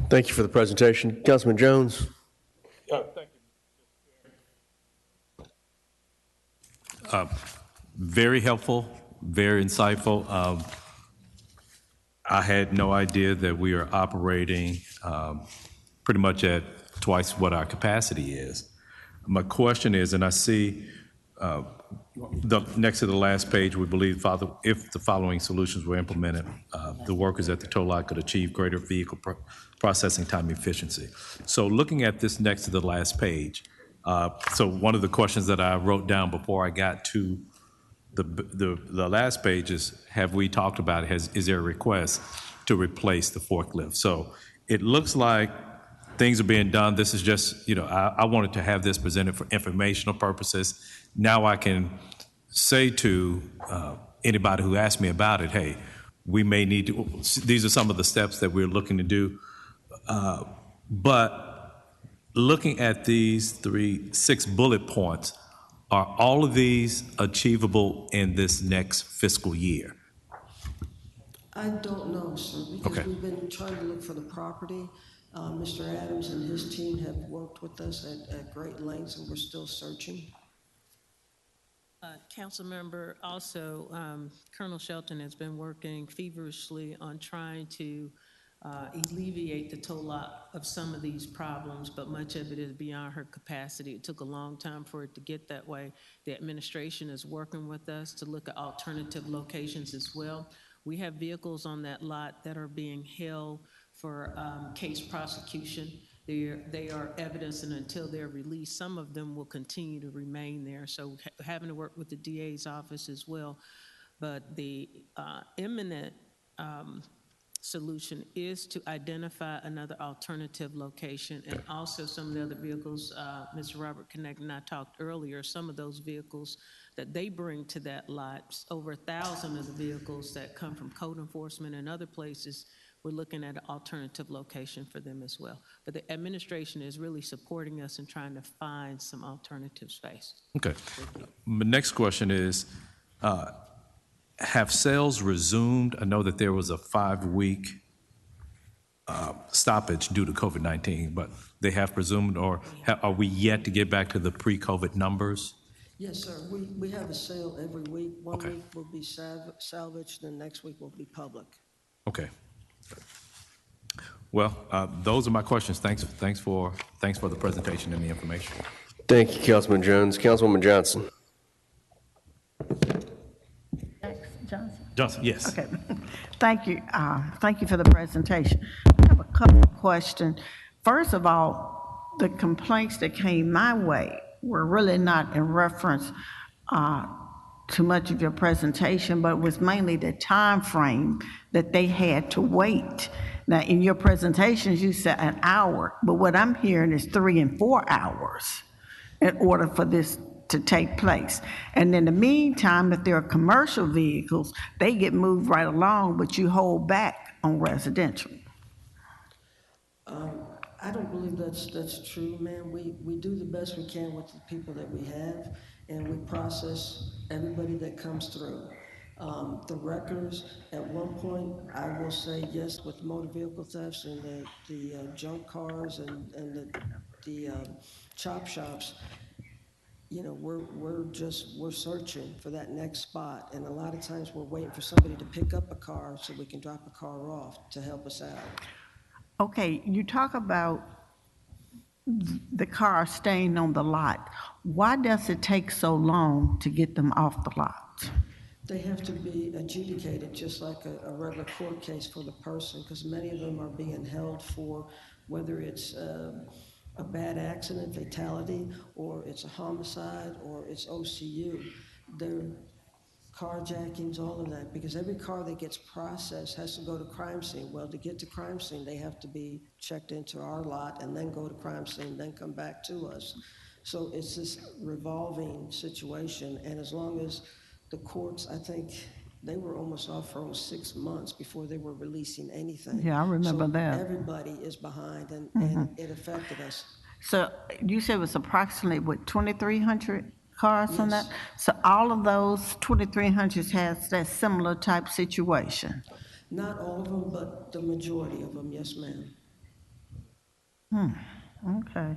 Thank you for the presentation. Councilman Jones. Thank Very helpful, very insightful. I had no idea that we are operating pretty much at twice what our capacity is. My question is, and I see next to the last page, we believe if the following solutions were implemented, the workers at the toll lot could achieve greater vehicle processing time efficiency. So looking at this next to the last page, so one of the questions that I wrote down before I got to the last page is, have we talked about it? Is there a request to replace the forklift? So it looks like things are being done. This is just, I wanted to have this presented for informational purposes. Now I can say to anybody who asks me about it, hey, we may need to, these are some of the steps that we're looking to do. But looking at these 6 bullet points, are all of these achievable in this next fiscal year? I don't know, sir, because we've been trying to look for the property. Mr. Adams and his team have worked with us at great lengths, and we're still searching. Council member, also, Colonel Shelton has been working feverishly on trying to alleviate the toll lot of some of these problems, but much of it is beyond her capacity. It took a long time for it to get that way. The administration is working with us to look at alternative locations as well. We have vehicles on that lot that are being held for case prosecution. They are evidence, and until they're released, some of them will continue to remain there. So having to work with the DA's office as well. But the imminent solution is to identify another alternative location, and also some of the other vehicles, Mr. Robert Connect and I talked earlier, some of those vehicles that they bring to that lot, over 1,000 of the vehicles that come from code enforcement and other places, we're looking at an alternative location for them as well. But the administration is really supporting us in trying to find some alternative space. Okay. My next question is, have sales resumed? I know that there was a 5-week stoppage due to COVID-19, but they have resumed, or are we yet to get back to the pre-COVID numbers? Yes, sir. We have a sale every week. One week will be salvaged, and next week will be public. Okay. Well, those are my questions. Thanks for the presentation and the information. Thank you, Councilman Jones. Councilwoman Johnson. Johnson, yes. Okay. Thank you. Thank you for the presentation. I have a couple of questions. First of all, the complaints that came my way were really not in reference to much of your presentation, but it was mainly the time frame that they had to wait. Now, in your presentations, you said an hour, but what I'm hearing is 3 and 4 hours in order for this to take place. And in the meantime, if there are commercial vehicles, they get moved right along, but you hold back on residential. I don't believe that's true, ma'am. We do the best we can with the people that we have, and we process everybody that comes through. The wreckers, at one point, I will say yes, with motor vehicle thefts and the junk cars and the chop shops, we're searching for that next spot, and a lot of times we're waiting for somebody to pick up a car so we can drop a car off to help us out. Okay, you talk about the car staying on the lot. Why does it take so long to get them off the lot? They have to be adjudicated just like a regular court case for the person, because many of them are being held for whether it's a bad accident, fatality, or it's a homicide, or it's OCU. They're carjackings, all of that, because every car that gets processed has to go to crime scene. Well, to get to crime scene, they have to be checked into our lot and then go to crime scene, then come back to us. So it's this revolving situation, and as long as the courts, I think they were almost off for almost 6 months before they were releasing anything. Yeah, I remember that. Everybody is behind, and it affected us. So you said it was approximately, 2,300 cars on that? So all of those 2,300s has that similar type situation? Not all of them, but the majority of them, yes, ma'am. Okay.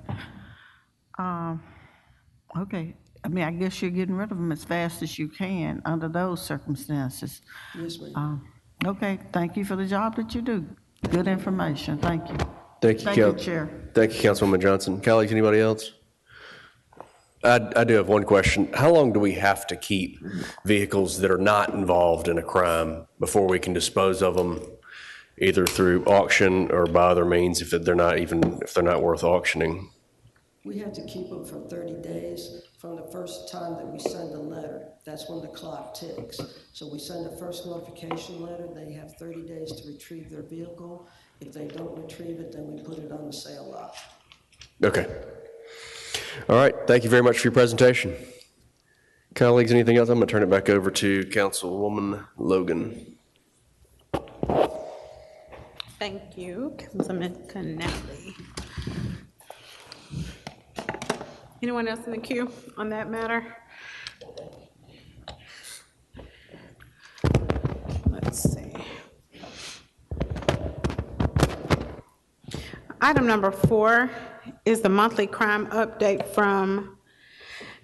Okay. I mean, I guess you're getting rid of them as fast as you can under those circumstances. Yes, ma'am. Okay, thank you for the job that you do. Good information, thank you. Thank you, Thank you, Chair. Thank you, Councilwoman Johnson. Colleagues, anybody else? I do have one question. How long do we have to keep vehicles that are not involved in a crime before we can dispose of them, either through auction or by other means, if they're not worth auctioning? We have to keep them for 30 days from the first time that we send a letter. That's when the clock ticks. So we send a first notification letter. They have 30 days to retrieve their vehicle. If they don't retrieve it, then we put it on the sale lot. Okay. All right. Thank you very much for your presentation. Colleagues, anything else? I'm going to turn it back over to Councilwoman Logan. Thank you, Councilman Connelly. Anyone else in the queue on that matter? Let's see. Item number 4 is the monthly crime update from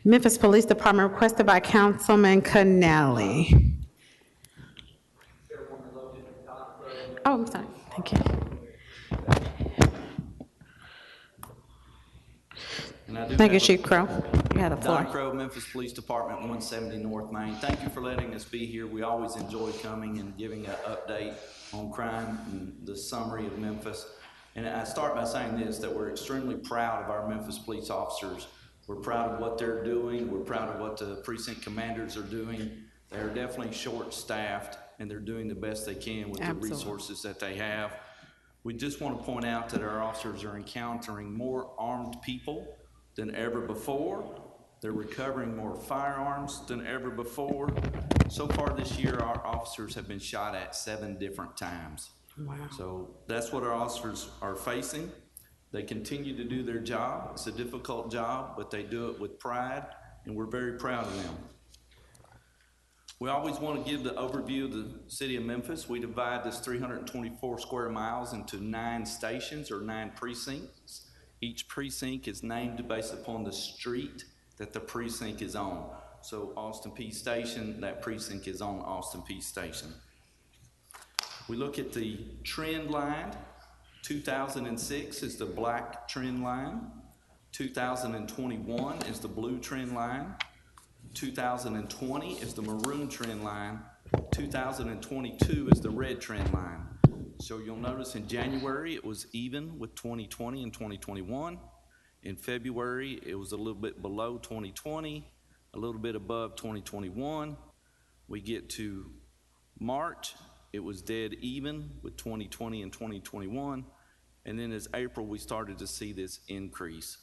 Memphis Police Department requested by Councilman Connelly. Oh, I'm sorry. Thank you. Thank you, Chief Crow. You had the floor. Don Crow, Memphis Police Department, 170 North Main. Thank you for letting us be here. We always enjoy coming and giving an update on crime and the summary of Memphis. And I start by saying this, that we're extremely proud of our Memphis police officers. We're proud of what they're doing. We're proud of what the precinct commanders are doing. They're definitely short-staffed, and they're doing the best they can with the resources that they have. We just want to point out that our officers are encountering more armed people than ever before. They're recovering more firearms than ever before. So far this year, our officers have been shot at 7 different times. Wow. So that's what our officers are facing. They continue to do their job. It's a difficult job, but they do it with pride, and we're very proud of them. We always want to give the overview of the city of Memphis. We divide this 324 square miles into 9 stations or 9 precincts. Each precinct is named based upon the street that the precinct is on. So Austin Peay Station, that precinct is on Austin Peay Station. We look at the trend line. 2006 is the black trend line. 2021 is the blue trend line. 2020 is the maroon trend line. 2022 is the red trend line. So you'll notice in January it was even with 2020 and 2021. In February it was a little bit below 2020, a little bit above 2021. We get to March, it was dead even with 2020 and 2021. And then as April, we started to see this increase.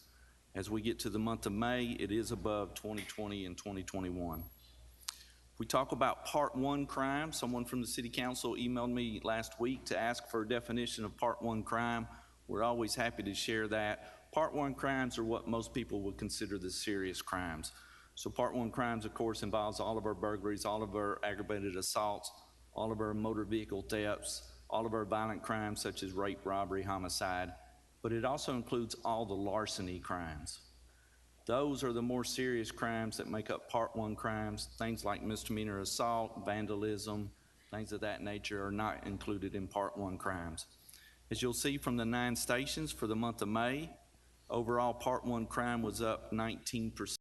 As we get to the month of May, it is above 2020 and 2021. We talk about Part 1 crime. Someone from the City Council emailed me last week to ask for a definition of Part 1 crime. We're always happy to share that. Part 1 crimes are what most people would consider the serious crimes. So Part 1 crimes, of course, involves all of our burglaries, all of our aggravated assaults, all of our motor vehicle thefts, all of our violent crimes such as rape, robbery, homicide, but it also includes all the larceny crimes. Those are the more serious crimes that make up Part 1 crimes. Things like misdemeanor assault, vandalism, things of that nature are not included in Part 1 crimes. As you'll see from the 9 stations for the month of May, overall Part 1 crime was up 19%.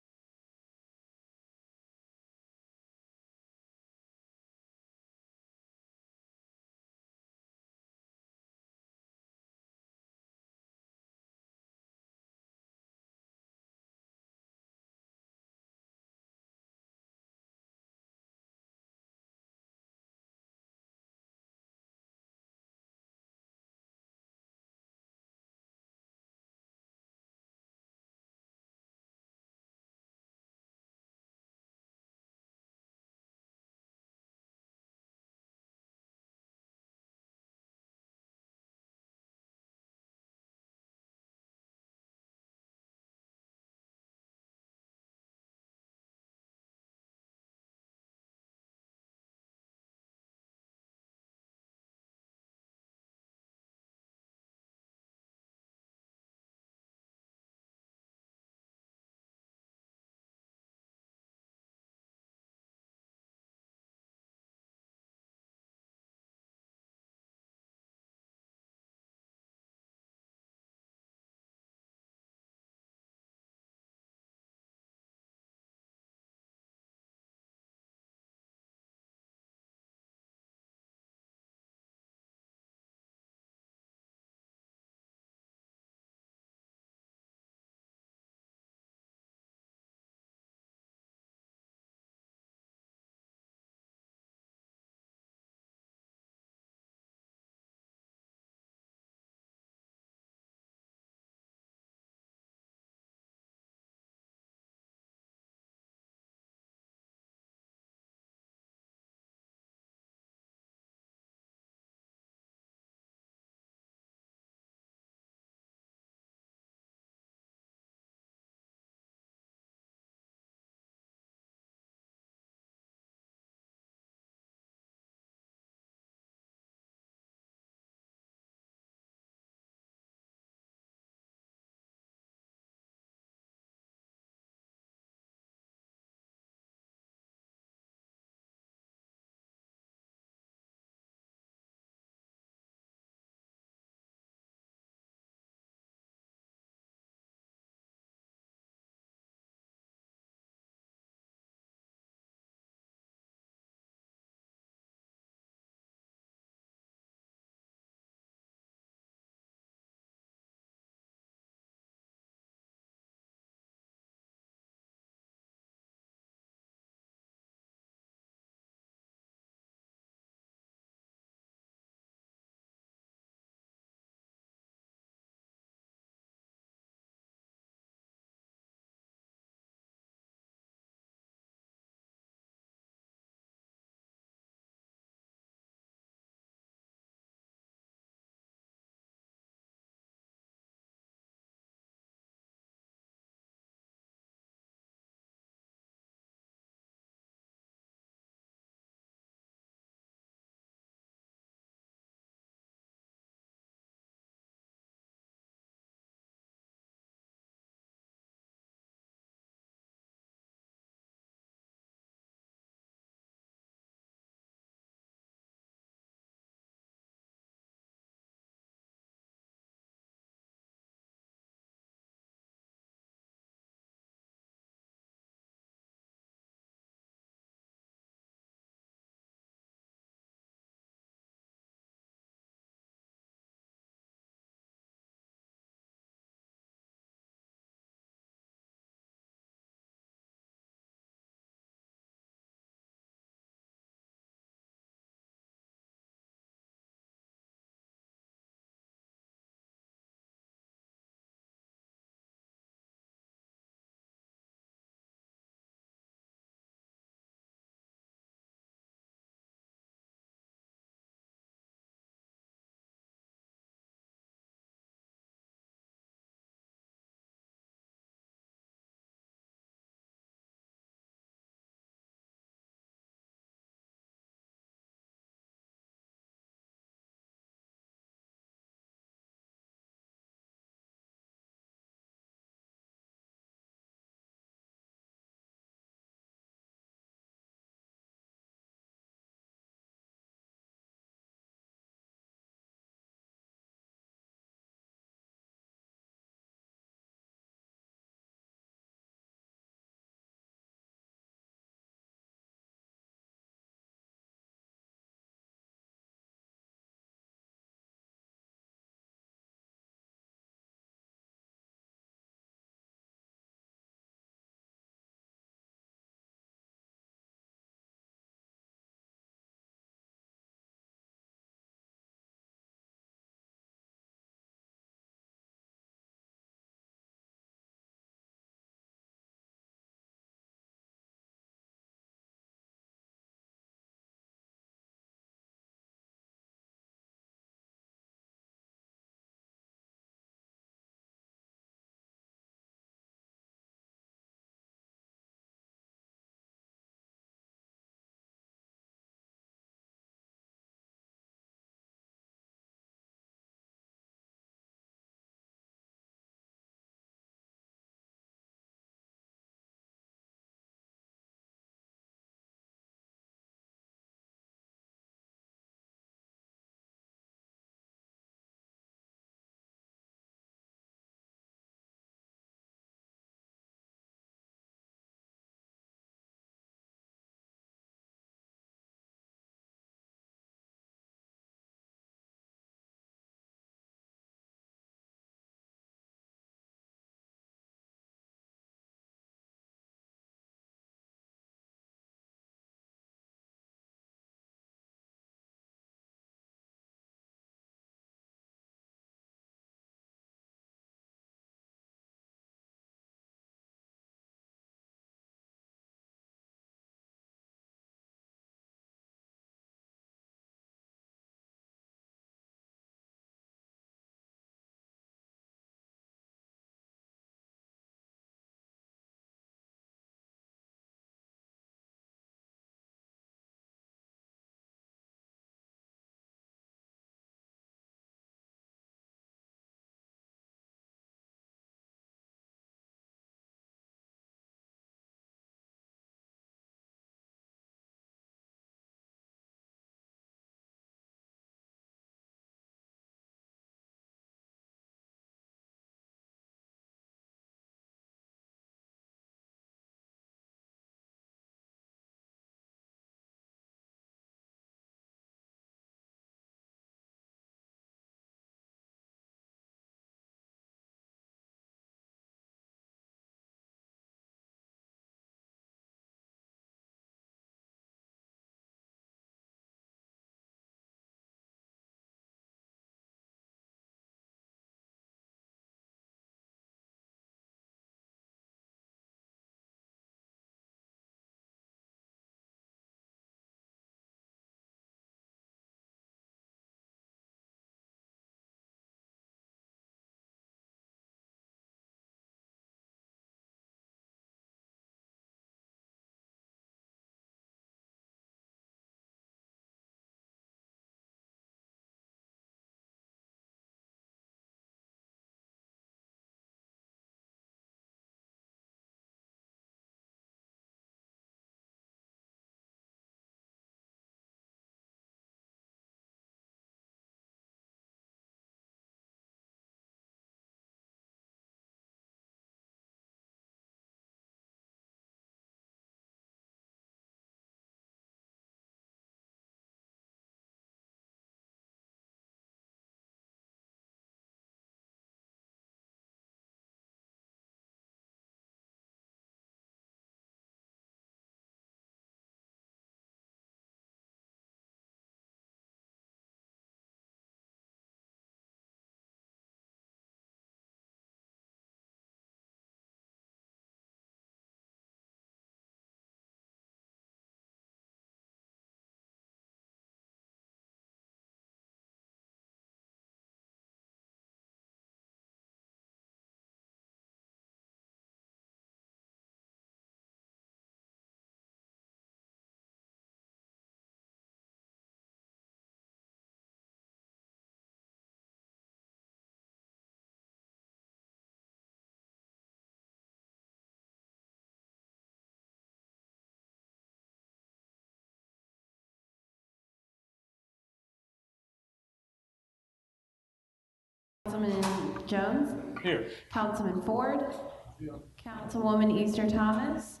Councilman Jones. Here. Councilman Ford. Here. Councilwoman Easter Thomas.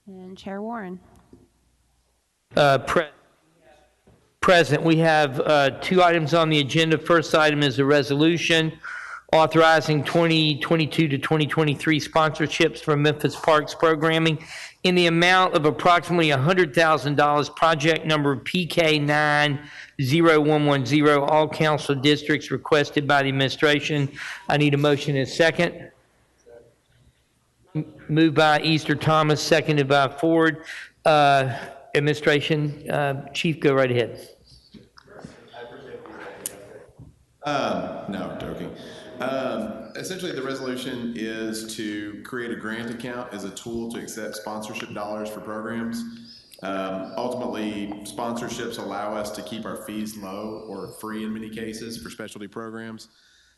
And Chair Warren. Present, we have 2 items on the agenda. First item is a resolution authorizing 2022 to 2023 sponsorships for Memphis Parks programming in the amount of approximately $100,000, project number PK90110, all council districts requested by the administration. I need a motion and a second. Moved by Easter Thomas, seconded by Ford. Administration, Chief, go right ahead. No, I'm joking. Essentially, the resolution is to create a grant account as a tool to accept sponsorship dollars for programs. Ultimately, sponsorships allow us to keep our fees low or free in many cases for specialty programs.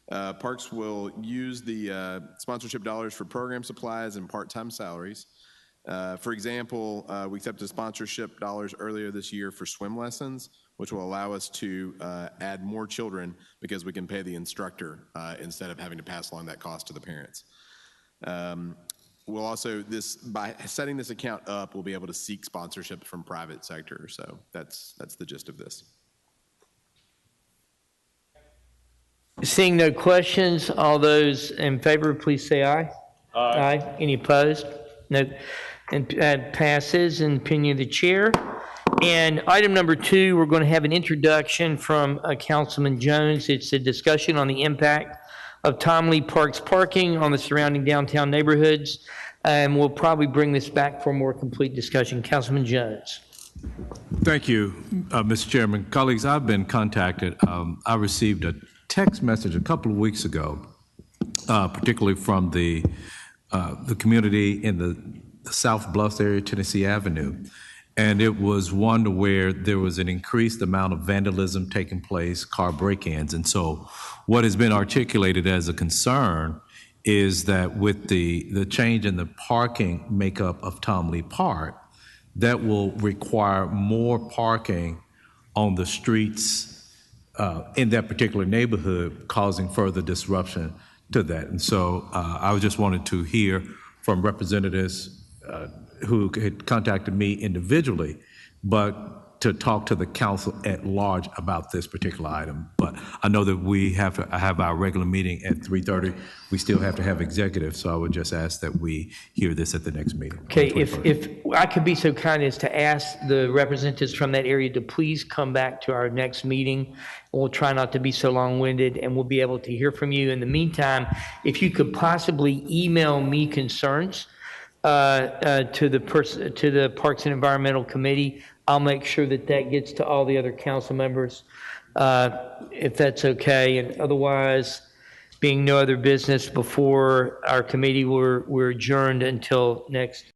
Parks will use the sponsorship dollars for program supplies and part-time salaries. For example, we accepted sponsorship dollars earlier this year for swim lessons, which will allow us to add more children because we can pay the instructor instead of having to pass along that cost to the parents. We'll also, by setting this account up, we'll be able to seek sponsorships from private sector. So that's the gist of this. Seeing no questions, all those in favor, please say aye. Aye. Any opposed? No. And passes in opinion of the chair. And item number 2, we're going to have an introduction from Councilman Jones. It's a discussion on the impact of Tomley Parks parking on the surrounding downtown neighborhoods. And we'll probably bring this back for a more complete discussion. Councilman Jones. Thank you, Mr. Chairman. Colleagues, I've been contacted. I received a text message a couple of weeks ago, particularly from the community in the South Bluffs area, Tennessee Avenue. And it was one where there was an increased amount of vandalism taking place, car break-ins. And so what has been articulated as a concern is that with the change in the parking makeup of Tomley Park, that will require more parking on the streets in that particular neighborhood, causing further disruption to that. And so I just wanted to hear from representatives who had contacted me individually, but to talk to the council at large about this particular item. But I know that we have to have our regular meeting at 3:30. We still have to have executive, so I would just ask that we hear this at the next meeting. Okay, if I could be so kind as to ask the representatives from that area to please come back to our next meeting. We'll try not to be so long-winded, and we'll be able to hear from you. In the meantime, if you could possibly email me concerns to the Parks and Environmental Committee, I'll make sure that gets to all the other council members, if that's okay. And otherwise, being no other business before our committee, we're adjourned until next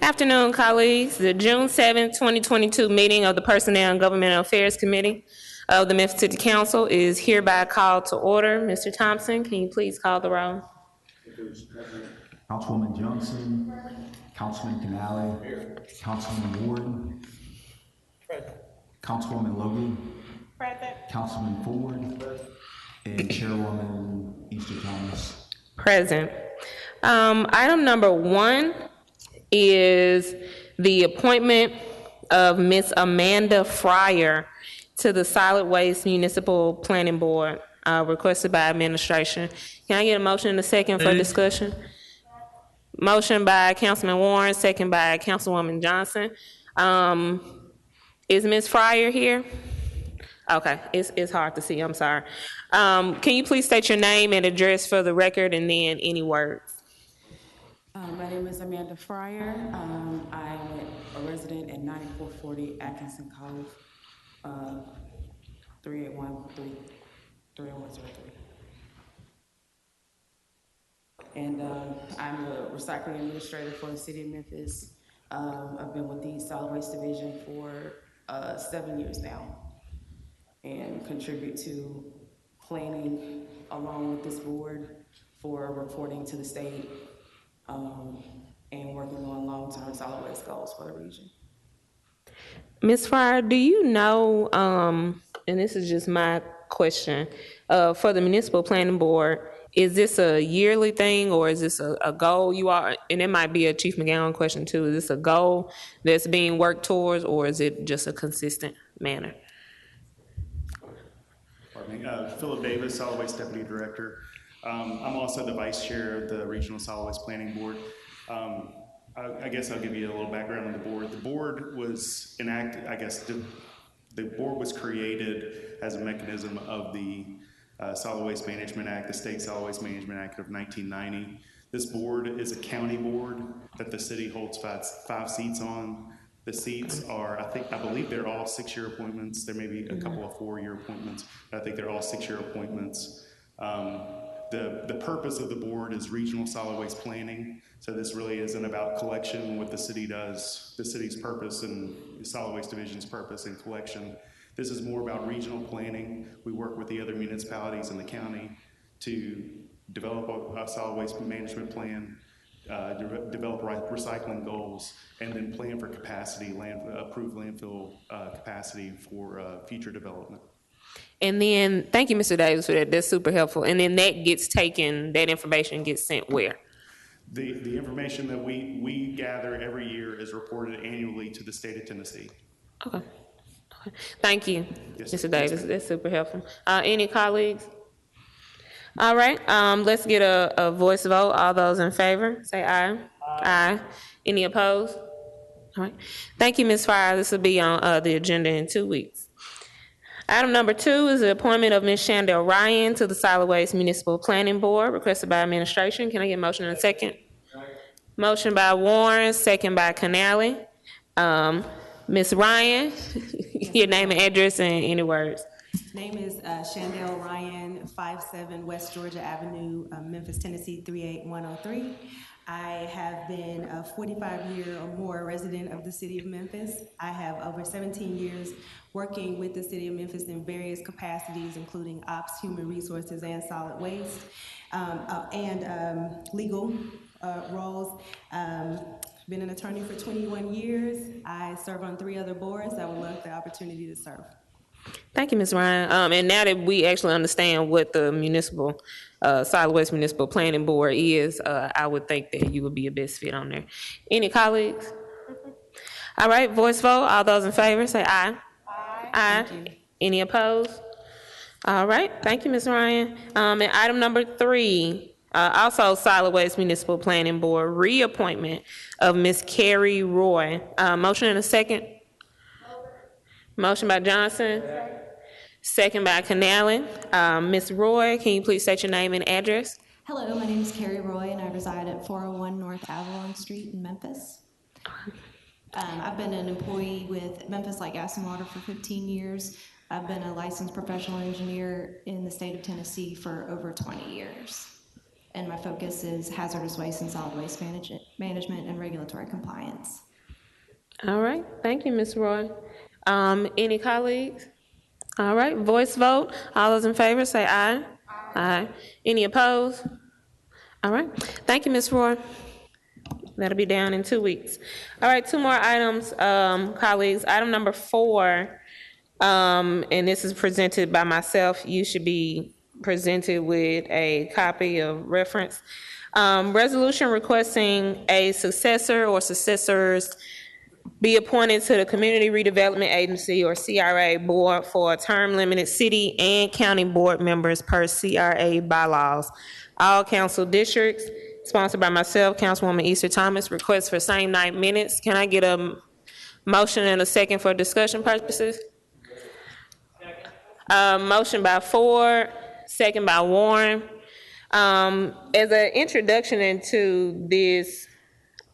Afternoon, colleagues. The June 7, 2022 meeting of the Personnel and Governmental Affairs Committee of the Memphis City Council is hereby called to order. Mr. Thompson, can you please call the roll? Councilwoman Johnson, Councilman Canale, Councilman Ward, Councilwoman Logan, Councilman Ford, and Chairwoman Easter Thomas. Present. Item number 1 is the appointment of Ms. Amanda Fryer to the Solid Waste Municipal Planning Board, requested by administration. Can I get a motion and a second for discussion? Motion by Councilman Warren, second by Councilwoman Johnson. Is Ms. Fryer here? Okay, it's hard to see, I'm sorry. Can you please state your name and address for the record and then any words? My name is Amanda Fryer. I'm a resident at 9440 Atkinson Cove, 38103. And I'm a recycling administrator for the city of Memphis. I've been with the Solid Waste Division for 7 years now and contribute to planning along with this board for reporting to the state and working on long-term solid waste goals for the region. Ms. Fryer, do you know, and this is just my question, for the Municipal Planning Board, is this a yearly thing or is this a goal you are, and it might be a Chief McGowan question too, is this a goal that's being worked towards or is it just a consistent manner? Pardon me, Philip Davis, Solid Waste Deputy Director. I'm also the Vice Chair of the Regional Solid Waste Planning Board. I guess I'll give you a little background on the board. The board was enacted, I guess the board was created as a mechanism of the Solid Waste Management Act, the State Solid Waste Management Act of 1990. This board is a county board that the city holds five seats on. The seats are, I believe they're all 6-year appointments. There may be a couple of 4-year appointments, but I think they're all 6-year appointments. The purpose of the board is regional solid waste planning. So this really isn't about collection, what the city does, the city's purpose and the Solid Waste Division's purpose in collection. This is more about regional planning. We work with the other municipalities in the county to develop a solid waste management plan, develop recycling goals, and then plan for capacity, approved landfill capacity for future development. And then, thank you, Mr. Davis, for that. That's super helpful. And then that gets taken, that information gets sent where? The information that we gather every year is reported annually to the state of Tennessee. Okay. Thank you, yes, Mr. Davis. That's super helpful. Any colleagues? All right, let's get a voice vote. All those in favor, say aye. Aye. Any opposed? All right. Thank you, Ms. Fryer. This will be on the agenda in 2 weeks. Item number 2 is the appointment of Ms. Chandel Ryan to the Solid Waste Municipal Planning Board, requested by administration. Can I get a motion in a second? Motion by Warren, second by Canale. Ms. Ryan, your name and address and any words. Name is Chandel Ryan, 57 West Georgia Avenue, Memphis, Tennessee, 38103. I have been a 45-year or more resident of the city of Memphis. I have over 17 years working with the city of Memphis in various capacities, including ops, human resources, and solid waste, and legal roles. Been an attorney for 21 years. I serve on 3 other boards. I would love the opportunity to serve. Thank you, Ms. Ryan. And now that we actually understand what the municipal, Solid Waste Municipal Planning Board is, I would think that you would be a best fit on there. Any colleagues? All right, voice vote. All those in favor, say aye. Aye. Aye. Thank you. Any opposed? All right, thank you, Ms. Ryan. And item number 3, also Solid Waste Municipal Planning Board, reappointment of Ms. Carrie Roy. Motion in a second. Motion by Johnson, second by Canale. Ms. Roy, can you please state your name and address? Hello, my name is Carrie Roy, and I reside at 401 North Avalon Street in Memphis. I've been an employee with Memphis Light Gas and Water for 15 years. I've been a licensed professional engineer in the state of Tennessee for over 20 years. and my focus is hazardous waste and solid waste management and regulatory compliance. All right, thank you, Ms. Roy. Any colleagues? All right, voice vote. All those in favor say aye. Aye. Any opposed? All right, thank you, Ms. Roy. That'll be down in 2 weeks. All right, 2 more items, colleagues. Item number 4, and this is presented by myself. You should be presented with a copy of reference. Resolution requesting a successor or successors be appointed to the Community Redevelopment Agency or CRA board for a term limited city and county board members per CRA bylaws. All council districts, sponsored by myself, Councilwoman Easter Thomas, request for same night minutes. Can I get a motion and a second for discussion purposes? Motion by Ford, second by Warren. As an introduction into this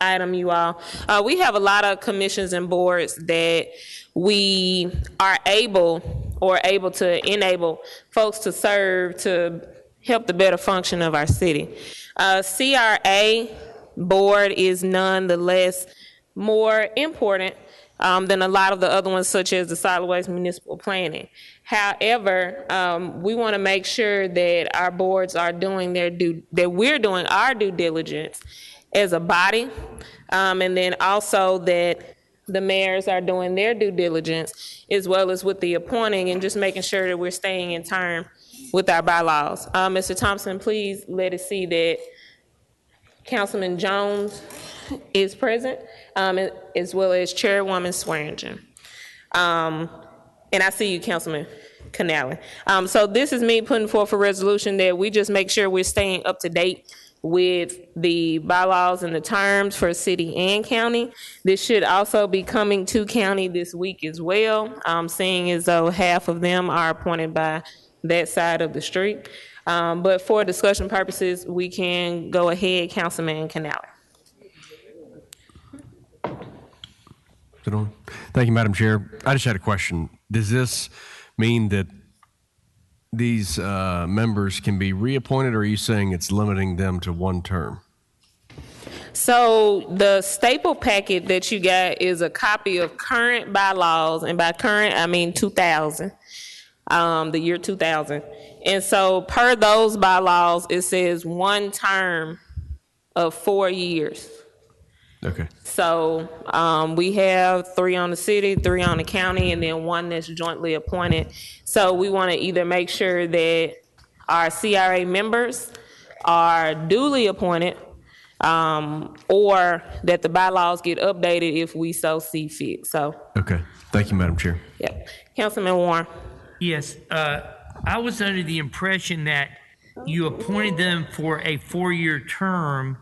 item, you all, we have a lot of commissions and boards that we are able to enable folks to serve to help the better function of our city. CRA board is nonetheless more important than a lot of the other ones, such as the solid waste municipal planning. However, we want to make sure that our boards are doing that we're doing our due diligence as a body, and then also that the mayors are doing their due diligence as well as with the appointing and just making sure that we're staying in term with our bylaws. Mr. Thompson, please let us see that Councilman Jones is present, as well as Chairwoman Swearingen. And I see you, Councilman Canale. So this is me putting forth a resolution that we just make sure we're staying up to date with the bylaws and the terms for city and county. This should also be coming to county this week as well, seeing as though half of them are appointed by that side of the street. But for discussion purposes, we can go ahead, Councilman Canale. Thank you, Madam Chair. I just had a question. Does this mean that these members can be reappointed, or are you saying it's limiting them to one term? So the staple packet that you got is a copy of current bylaws, and by current, I mean 2000, the year 2000. And so per those bylaws, it says one term of 4 years. Okay. So we have 3 on the city, 3 on the county, and then 1 that's jointly appointed. So we want to either make sure that our CRA members are duly appointed, or that the bylaws get updated if we so see fit. So. Okay. Thank you, Madam Chair. Yep. Councilman Warren. Yes. I was under the impression that you appointed them for a 4-year term,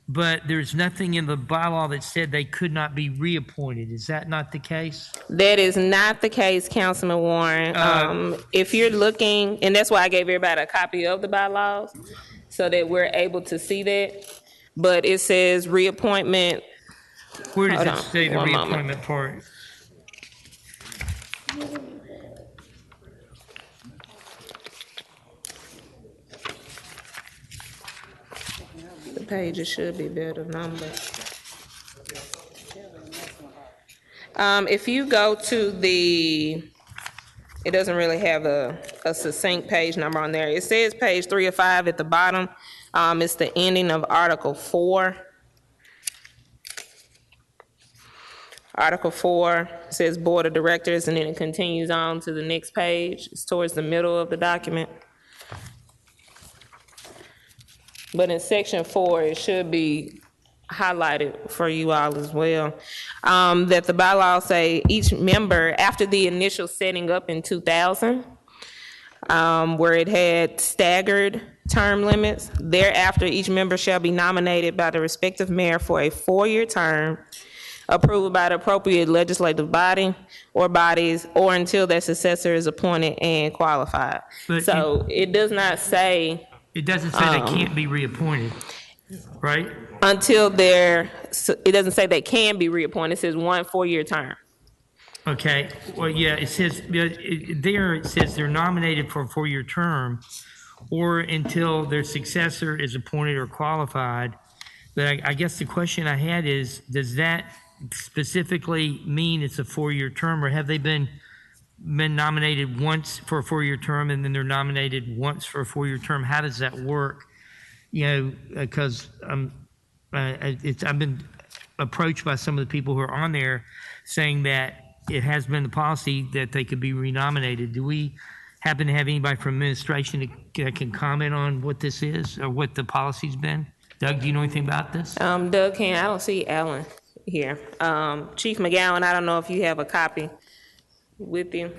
but there's nothing in the bylaw that said they could not be reappointed. Is that not the case? That is not the case, Councilman Warren. If you're looking, and that's why I gave everybody a copy of the bylaws, so that we're able to see that. But it says reappointment. Where does it say the reappointment part? The pages should be better numbered. If you go to it doesn't really have a succinct page number on there. It says page 3 of 5 at the bottom. It's the ending of Article 4. Article 4 says Board of Directors, and then it continues on to the next page. It's towards the middle of the document. But in section 4, it should be highlighted for you all as well, that the bylaws say each member, after the initial setting up in 2000, where it had staggered term limits, thereafter each member shall be nominated by the respective mayor for a 4-year term, approved by the appropriate legislative body or bodies, or until their successor is appointed and qualified. But so it does not say. It doesn't say they can't be reappointed, right? Until it doesn't say they can be reappointed. It says 1 4-year term. Okay. Well, yeah, it says there. It says they're nominated for a 4-year term, or until their successor is appointed or qualified. But I guess the question I had is, does that specifically mean it's a 4-year term, or have they been nominated once for a 4-year term and then they're nominated once for a 4-year term? How does that work? Because I've been approached by some of the people who are on there saying that it has been the policy that they could be renominated. Do we happen to have anybody from administration that can comment on what this is or what the policy's been? Doug, do you know anything about this? Doug can. I don't see Alan here. Chief McGowan, I don't know if you have a copy with you,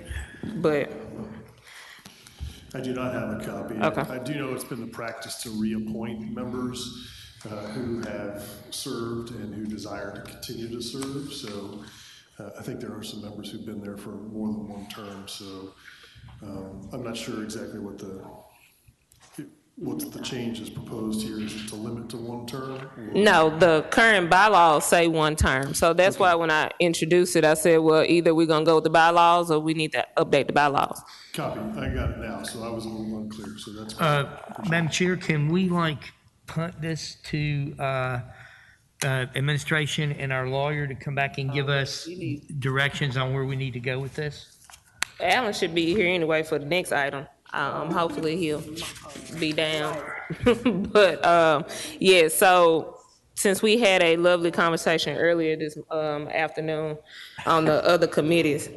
but. I do not have a copy. Okay. I do know it's been the practice to reappoint members who have served and who desire to continue to serve. So I think there are some members who've been there for more than one term. So I'm not sure exactly what the change is proposed here. Is it to limit to one term? No, the current bylaws say one term. So that's why when I introduced it, I said, well, either we're going to go with the bylaws or we need to update the bylaws. Copy. I got it now. So I was a little unclear. So that's Madam Chair, can we punt this to administration and our lawyer to come back and give us directions on where we need to go with this? Alan should be here anyway for the next item. Hopefully he'll be down. But yeah, so since we had a lovely conversation earlier this afternoon on the other committees,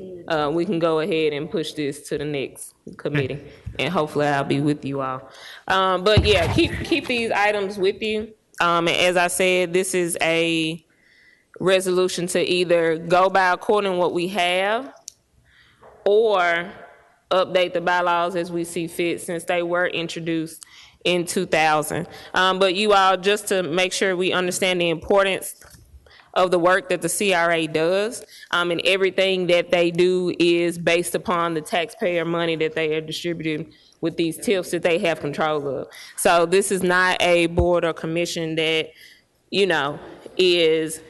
we can go ahead and push this to the next committee, and hopefully I'll be with you all. But yeah, keep these items with you. And as I said, this is a resolution to either go by according to what we have or update the bylaws as we see fit, since they were introduced in 2000. But you all, just to make sure we understand the importance of the work that the CRA does, and everything that they do is based upon the taxpayer money that they are distributing with these TIFs that they have control of. So this is not a board or commission that, is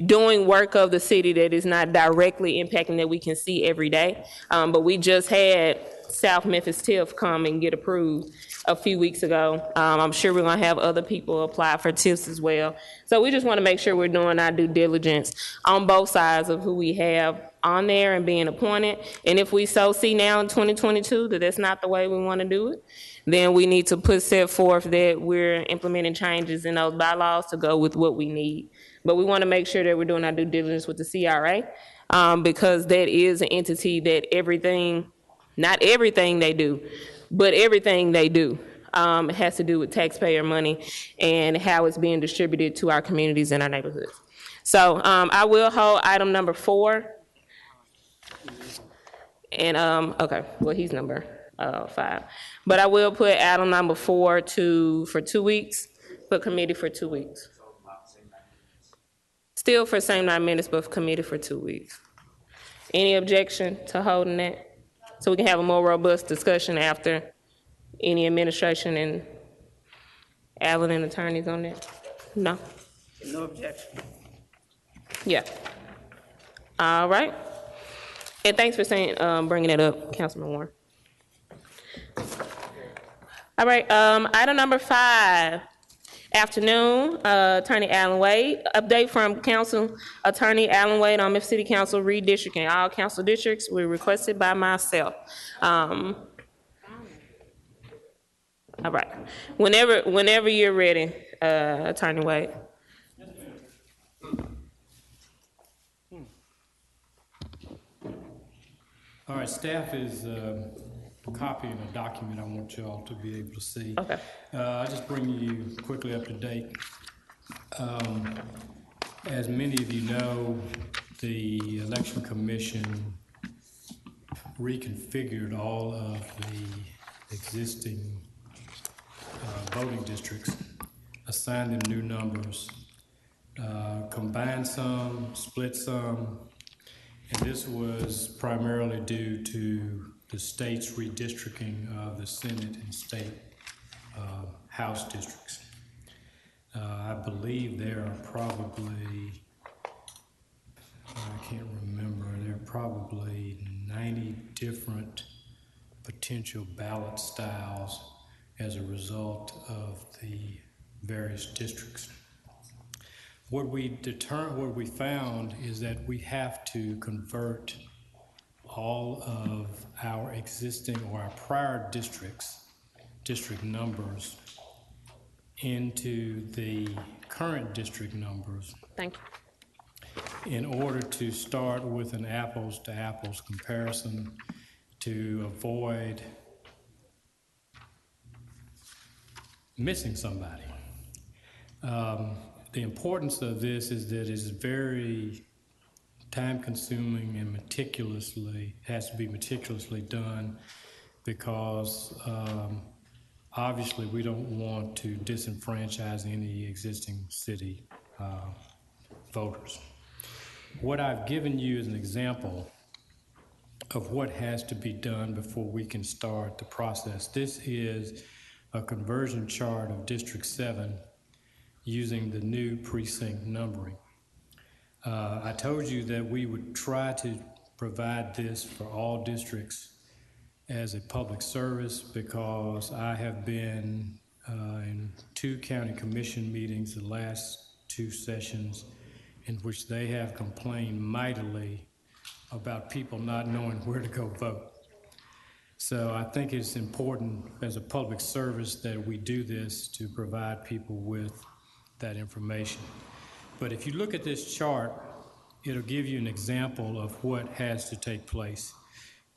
doing work of the city that is not directly impacting that we can see every day. But we just had South Memphis TIF come and get approved a few weeks ago. I'm sure we're gonna have other people apply for TIFs as well. So we just wanna make sure we're doing our due diligence on both sides of who we have on there and being appointed. And if we so see now in 2022 that that's not the way we wanna do it, then we need to set forth that we're implementing changes in those bylaws to go with what we need. But we want to make sure that we're doing our due diligence with the CRA, because that is an entity that not everything they do, but everything they do has to do with taxpayer money and how it's being distributed to our communities and our neighborhoods. So I will hold item number 4. And, okay, well, he's number 5. But I will put item number 4 for 2 weeks, for committee for 2 weeks. Still for same 9 minutes, but for committee for 2 weeks. Any objection to holding that? So we can have a more robust discussion after any administration and Allen and attorneys on that? No? No objection. Yeah. All right. And thanks for bringing it up, Councilman Warren. All right, item number 5. Afternoon, Attorney Alan Wade. Update from Council Attorney Alan Wade on Memphis City Council redistricting. All council districts were requested by myself. All right. Whenever you're ready, Attorney Wade. All right, staff is copying a document I want y'all to be able to see. Okay. I'll just bring you quickly up to date. As many of you know, the Election Commission reconfigured all of the existing voting districts, assigned them new numbers, combined some, split some, and this was primarily due to the state's redistricting of the Senate and state House districts. I believe there are probably, I can't remember, there are probably 90 different potential ballot styles as a result of the various districts. What we found is that we have to convert all of our existing or our prior district numbers into the current district numbers. Thank you. In order to start with an apples to apples comparison to avoid missing somebody. The importance of this is that it's very time consuming and has to be meticulously done because obviously we don't want to disenfranchise any existing city voters. What I've given you is an example of what has to be done before we can start the process. This is a conversion chart of District 7 using the new precinct numbering. I told you that we would try to provide this for all districts as a public service because I have been in 2 county commission meetings the last 2 sessions in which they have complained mightily about people not knowing where to go vote. So I think it's important as a public service that we do this to provide people with that information. But if you look at this chart, it'll give you an example of what has to take place.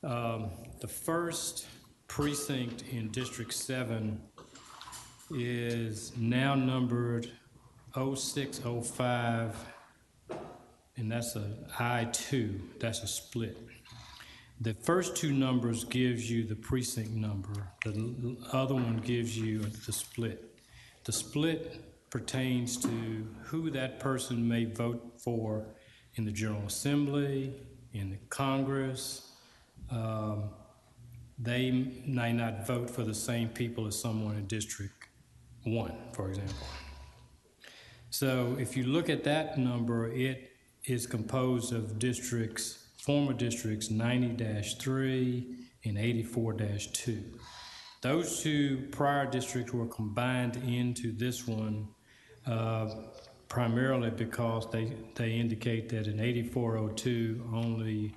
The first precinct in District 7 is now numbered 0605, and that's a I-2, that's a split. The first 2 numbers gives you the precinct number. The other one gives you the split. The split pertains to who that person may vote for in the General Assembly, in the Congress. They may not vote for the same people as someone in District 1, for example. So if you look at that number, it is composed of former districts 90-3 and 84-2. Those 2 prior districts were combined into this one primarily because they indicate that in 8402 only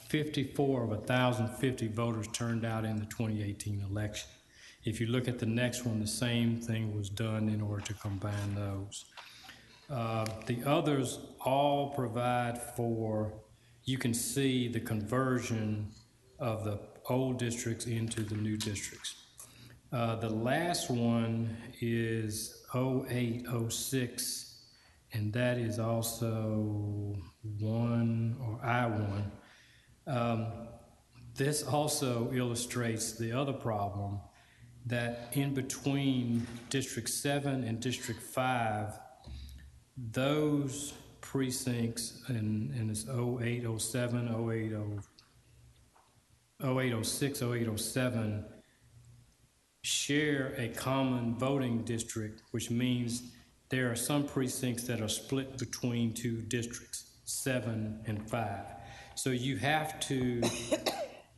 54 of 1,050 voters turned out in the 2018 election. If you look at the next one, the same thing was done in order to combine those. The others all provide for, you can see the conversion of the old districts into the new districts. The last one is 0806, and that is also I1. This also illustrates the other problem that in between District 7 and District 5, those precincts, and it's 0807, 0806, 0807, share a common voting district, which means there are some precincts that are split between 2 districts, 7 and 5. So you have to,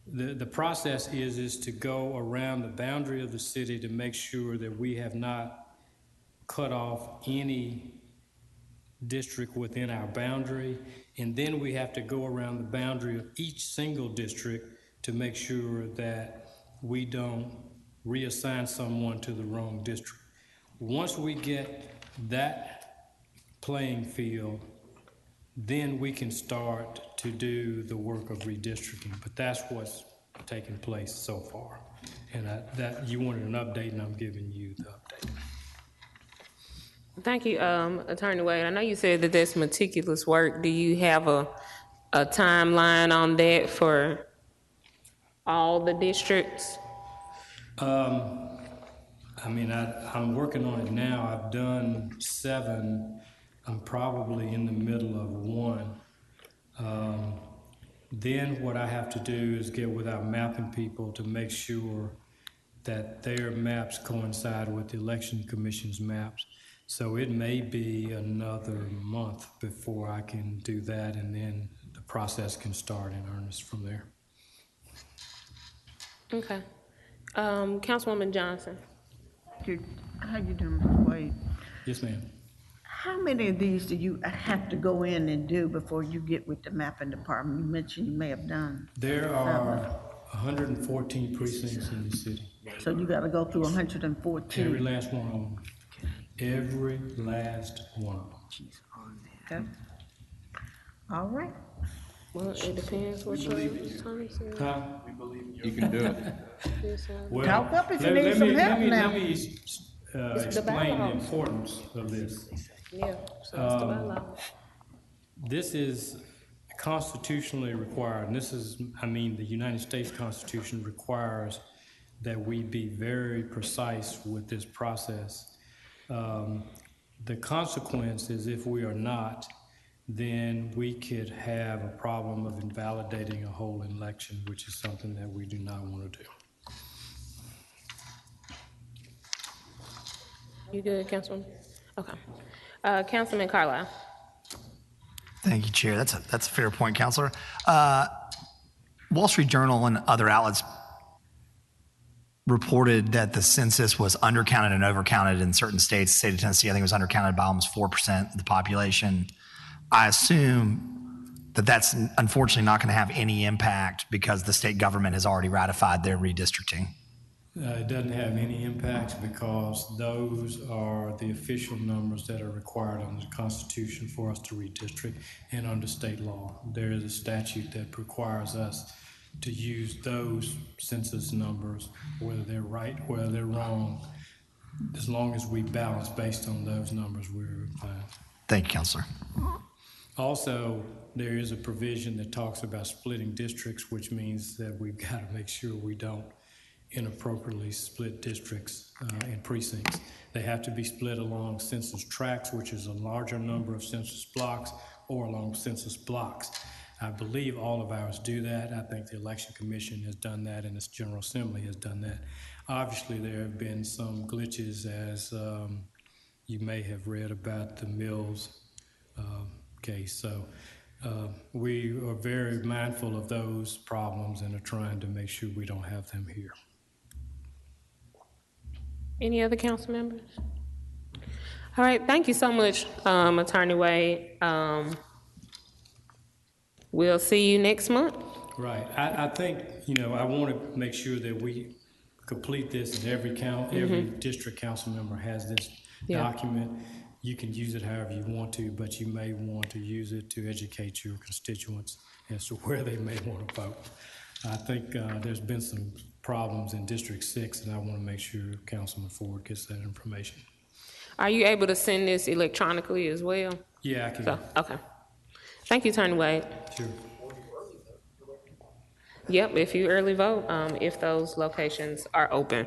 the process is to go around the boundary of the city to make sure that we have not cut off any district within our boundary, and then we have to go around the boundary of each single district to make sure that we don't reassign someone to the wrong district. Once we get that playing field, then we can start to do the work of redistricting, but that's what's taken place so far. And that you wanted an update, and I'm giving you the update. Thank you, Attorney Wade. I know you said that that's meticulous work. Do you have a timeline on that for all the districts? I mean, I'm working on it now. I've done 7. I'm probably in the middle of 1. Then what I have to do is get with our mapping people to make sure that their maps coincide with the Election Commission's maps. So it may be another month before I can do that, and then the process can start in earnest from there. Okay. Councilwoman Johnson. How you doing, Mr. Wade? Yes, ma'am. How many of these do you have to go in and do before you get with the mapping department? You mentioned you may have done. There are 114 precincts in the city. So you gotta go through 114. Every last one of them. Every last one of them. Okay. All right. Well, it depends what your attorney says. Huh? You can do it. Well, Talk up if you need some help now. Let me explain the importance of this. Yeah, so it's the bylaw. This is constitutionally required, and this is, the United States Constitution requires that we be very precise with this process. The consequence is if we are not, then we could have a problem of invalidating a whole election, which is something that we do not want to do. You good, Councilman? Okay. Councilman Carlisle. Thank you, Chair. That's a fair point, Counselor. Wall Street Journal and other outlets reported that the census was undercounted and overcounted in certain states. The state of Tennessee, I think, was undercounted by almost 4% of the population. I assume that that's unfortunately not going to have any impact because the state government has already ratified their redistricting. It doesn't have any impact because those are the official numbers that are required under the Constitution for us to redistrict and under state law. There is a statute that requires us to use those census numbers, whether they're right, whether they're wrong. As long as we balance based on those numbers, we're fine. Thank you, Counselor. Also, there is a provision that talks about splitting districts, which means that we've got to make sure we don't inappropriately split districts and precincts. They have to be split along census tracts, which is a larger number of census blocks, or along census blocks. I believe all of ours do that. I think the Election Commission has done that and its General Assembly has done that. Obviously, there have been some glitches, as you may have read about the Mills case. So we are very mindful of those problems and are trying to make sure we don't have them here. Any other council members? All right, thank you so much, Attorney Wade. We'll see you next month. Right. I think, I want to make sure that we complete this, and every district council member has this document. You can use it however you want to, but you may want to use it to educate your constituents as to where they may want to vote. I think there's been some problems in District 6, and I want to make sure Councilman Ford gets that information. Are you able to send this electronically as well? Yeah, I can. Okay. Thank you, Attorney Wade. Sure. Yep, if you early vote, if those locations are open.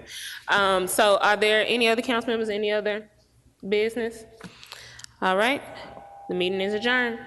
So are there any other council members, any other business? All right, the meeting is adjourned.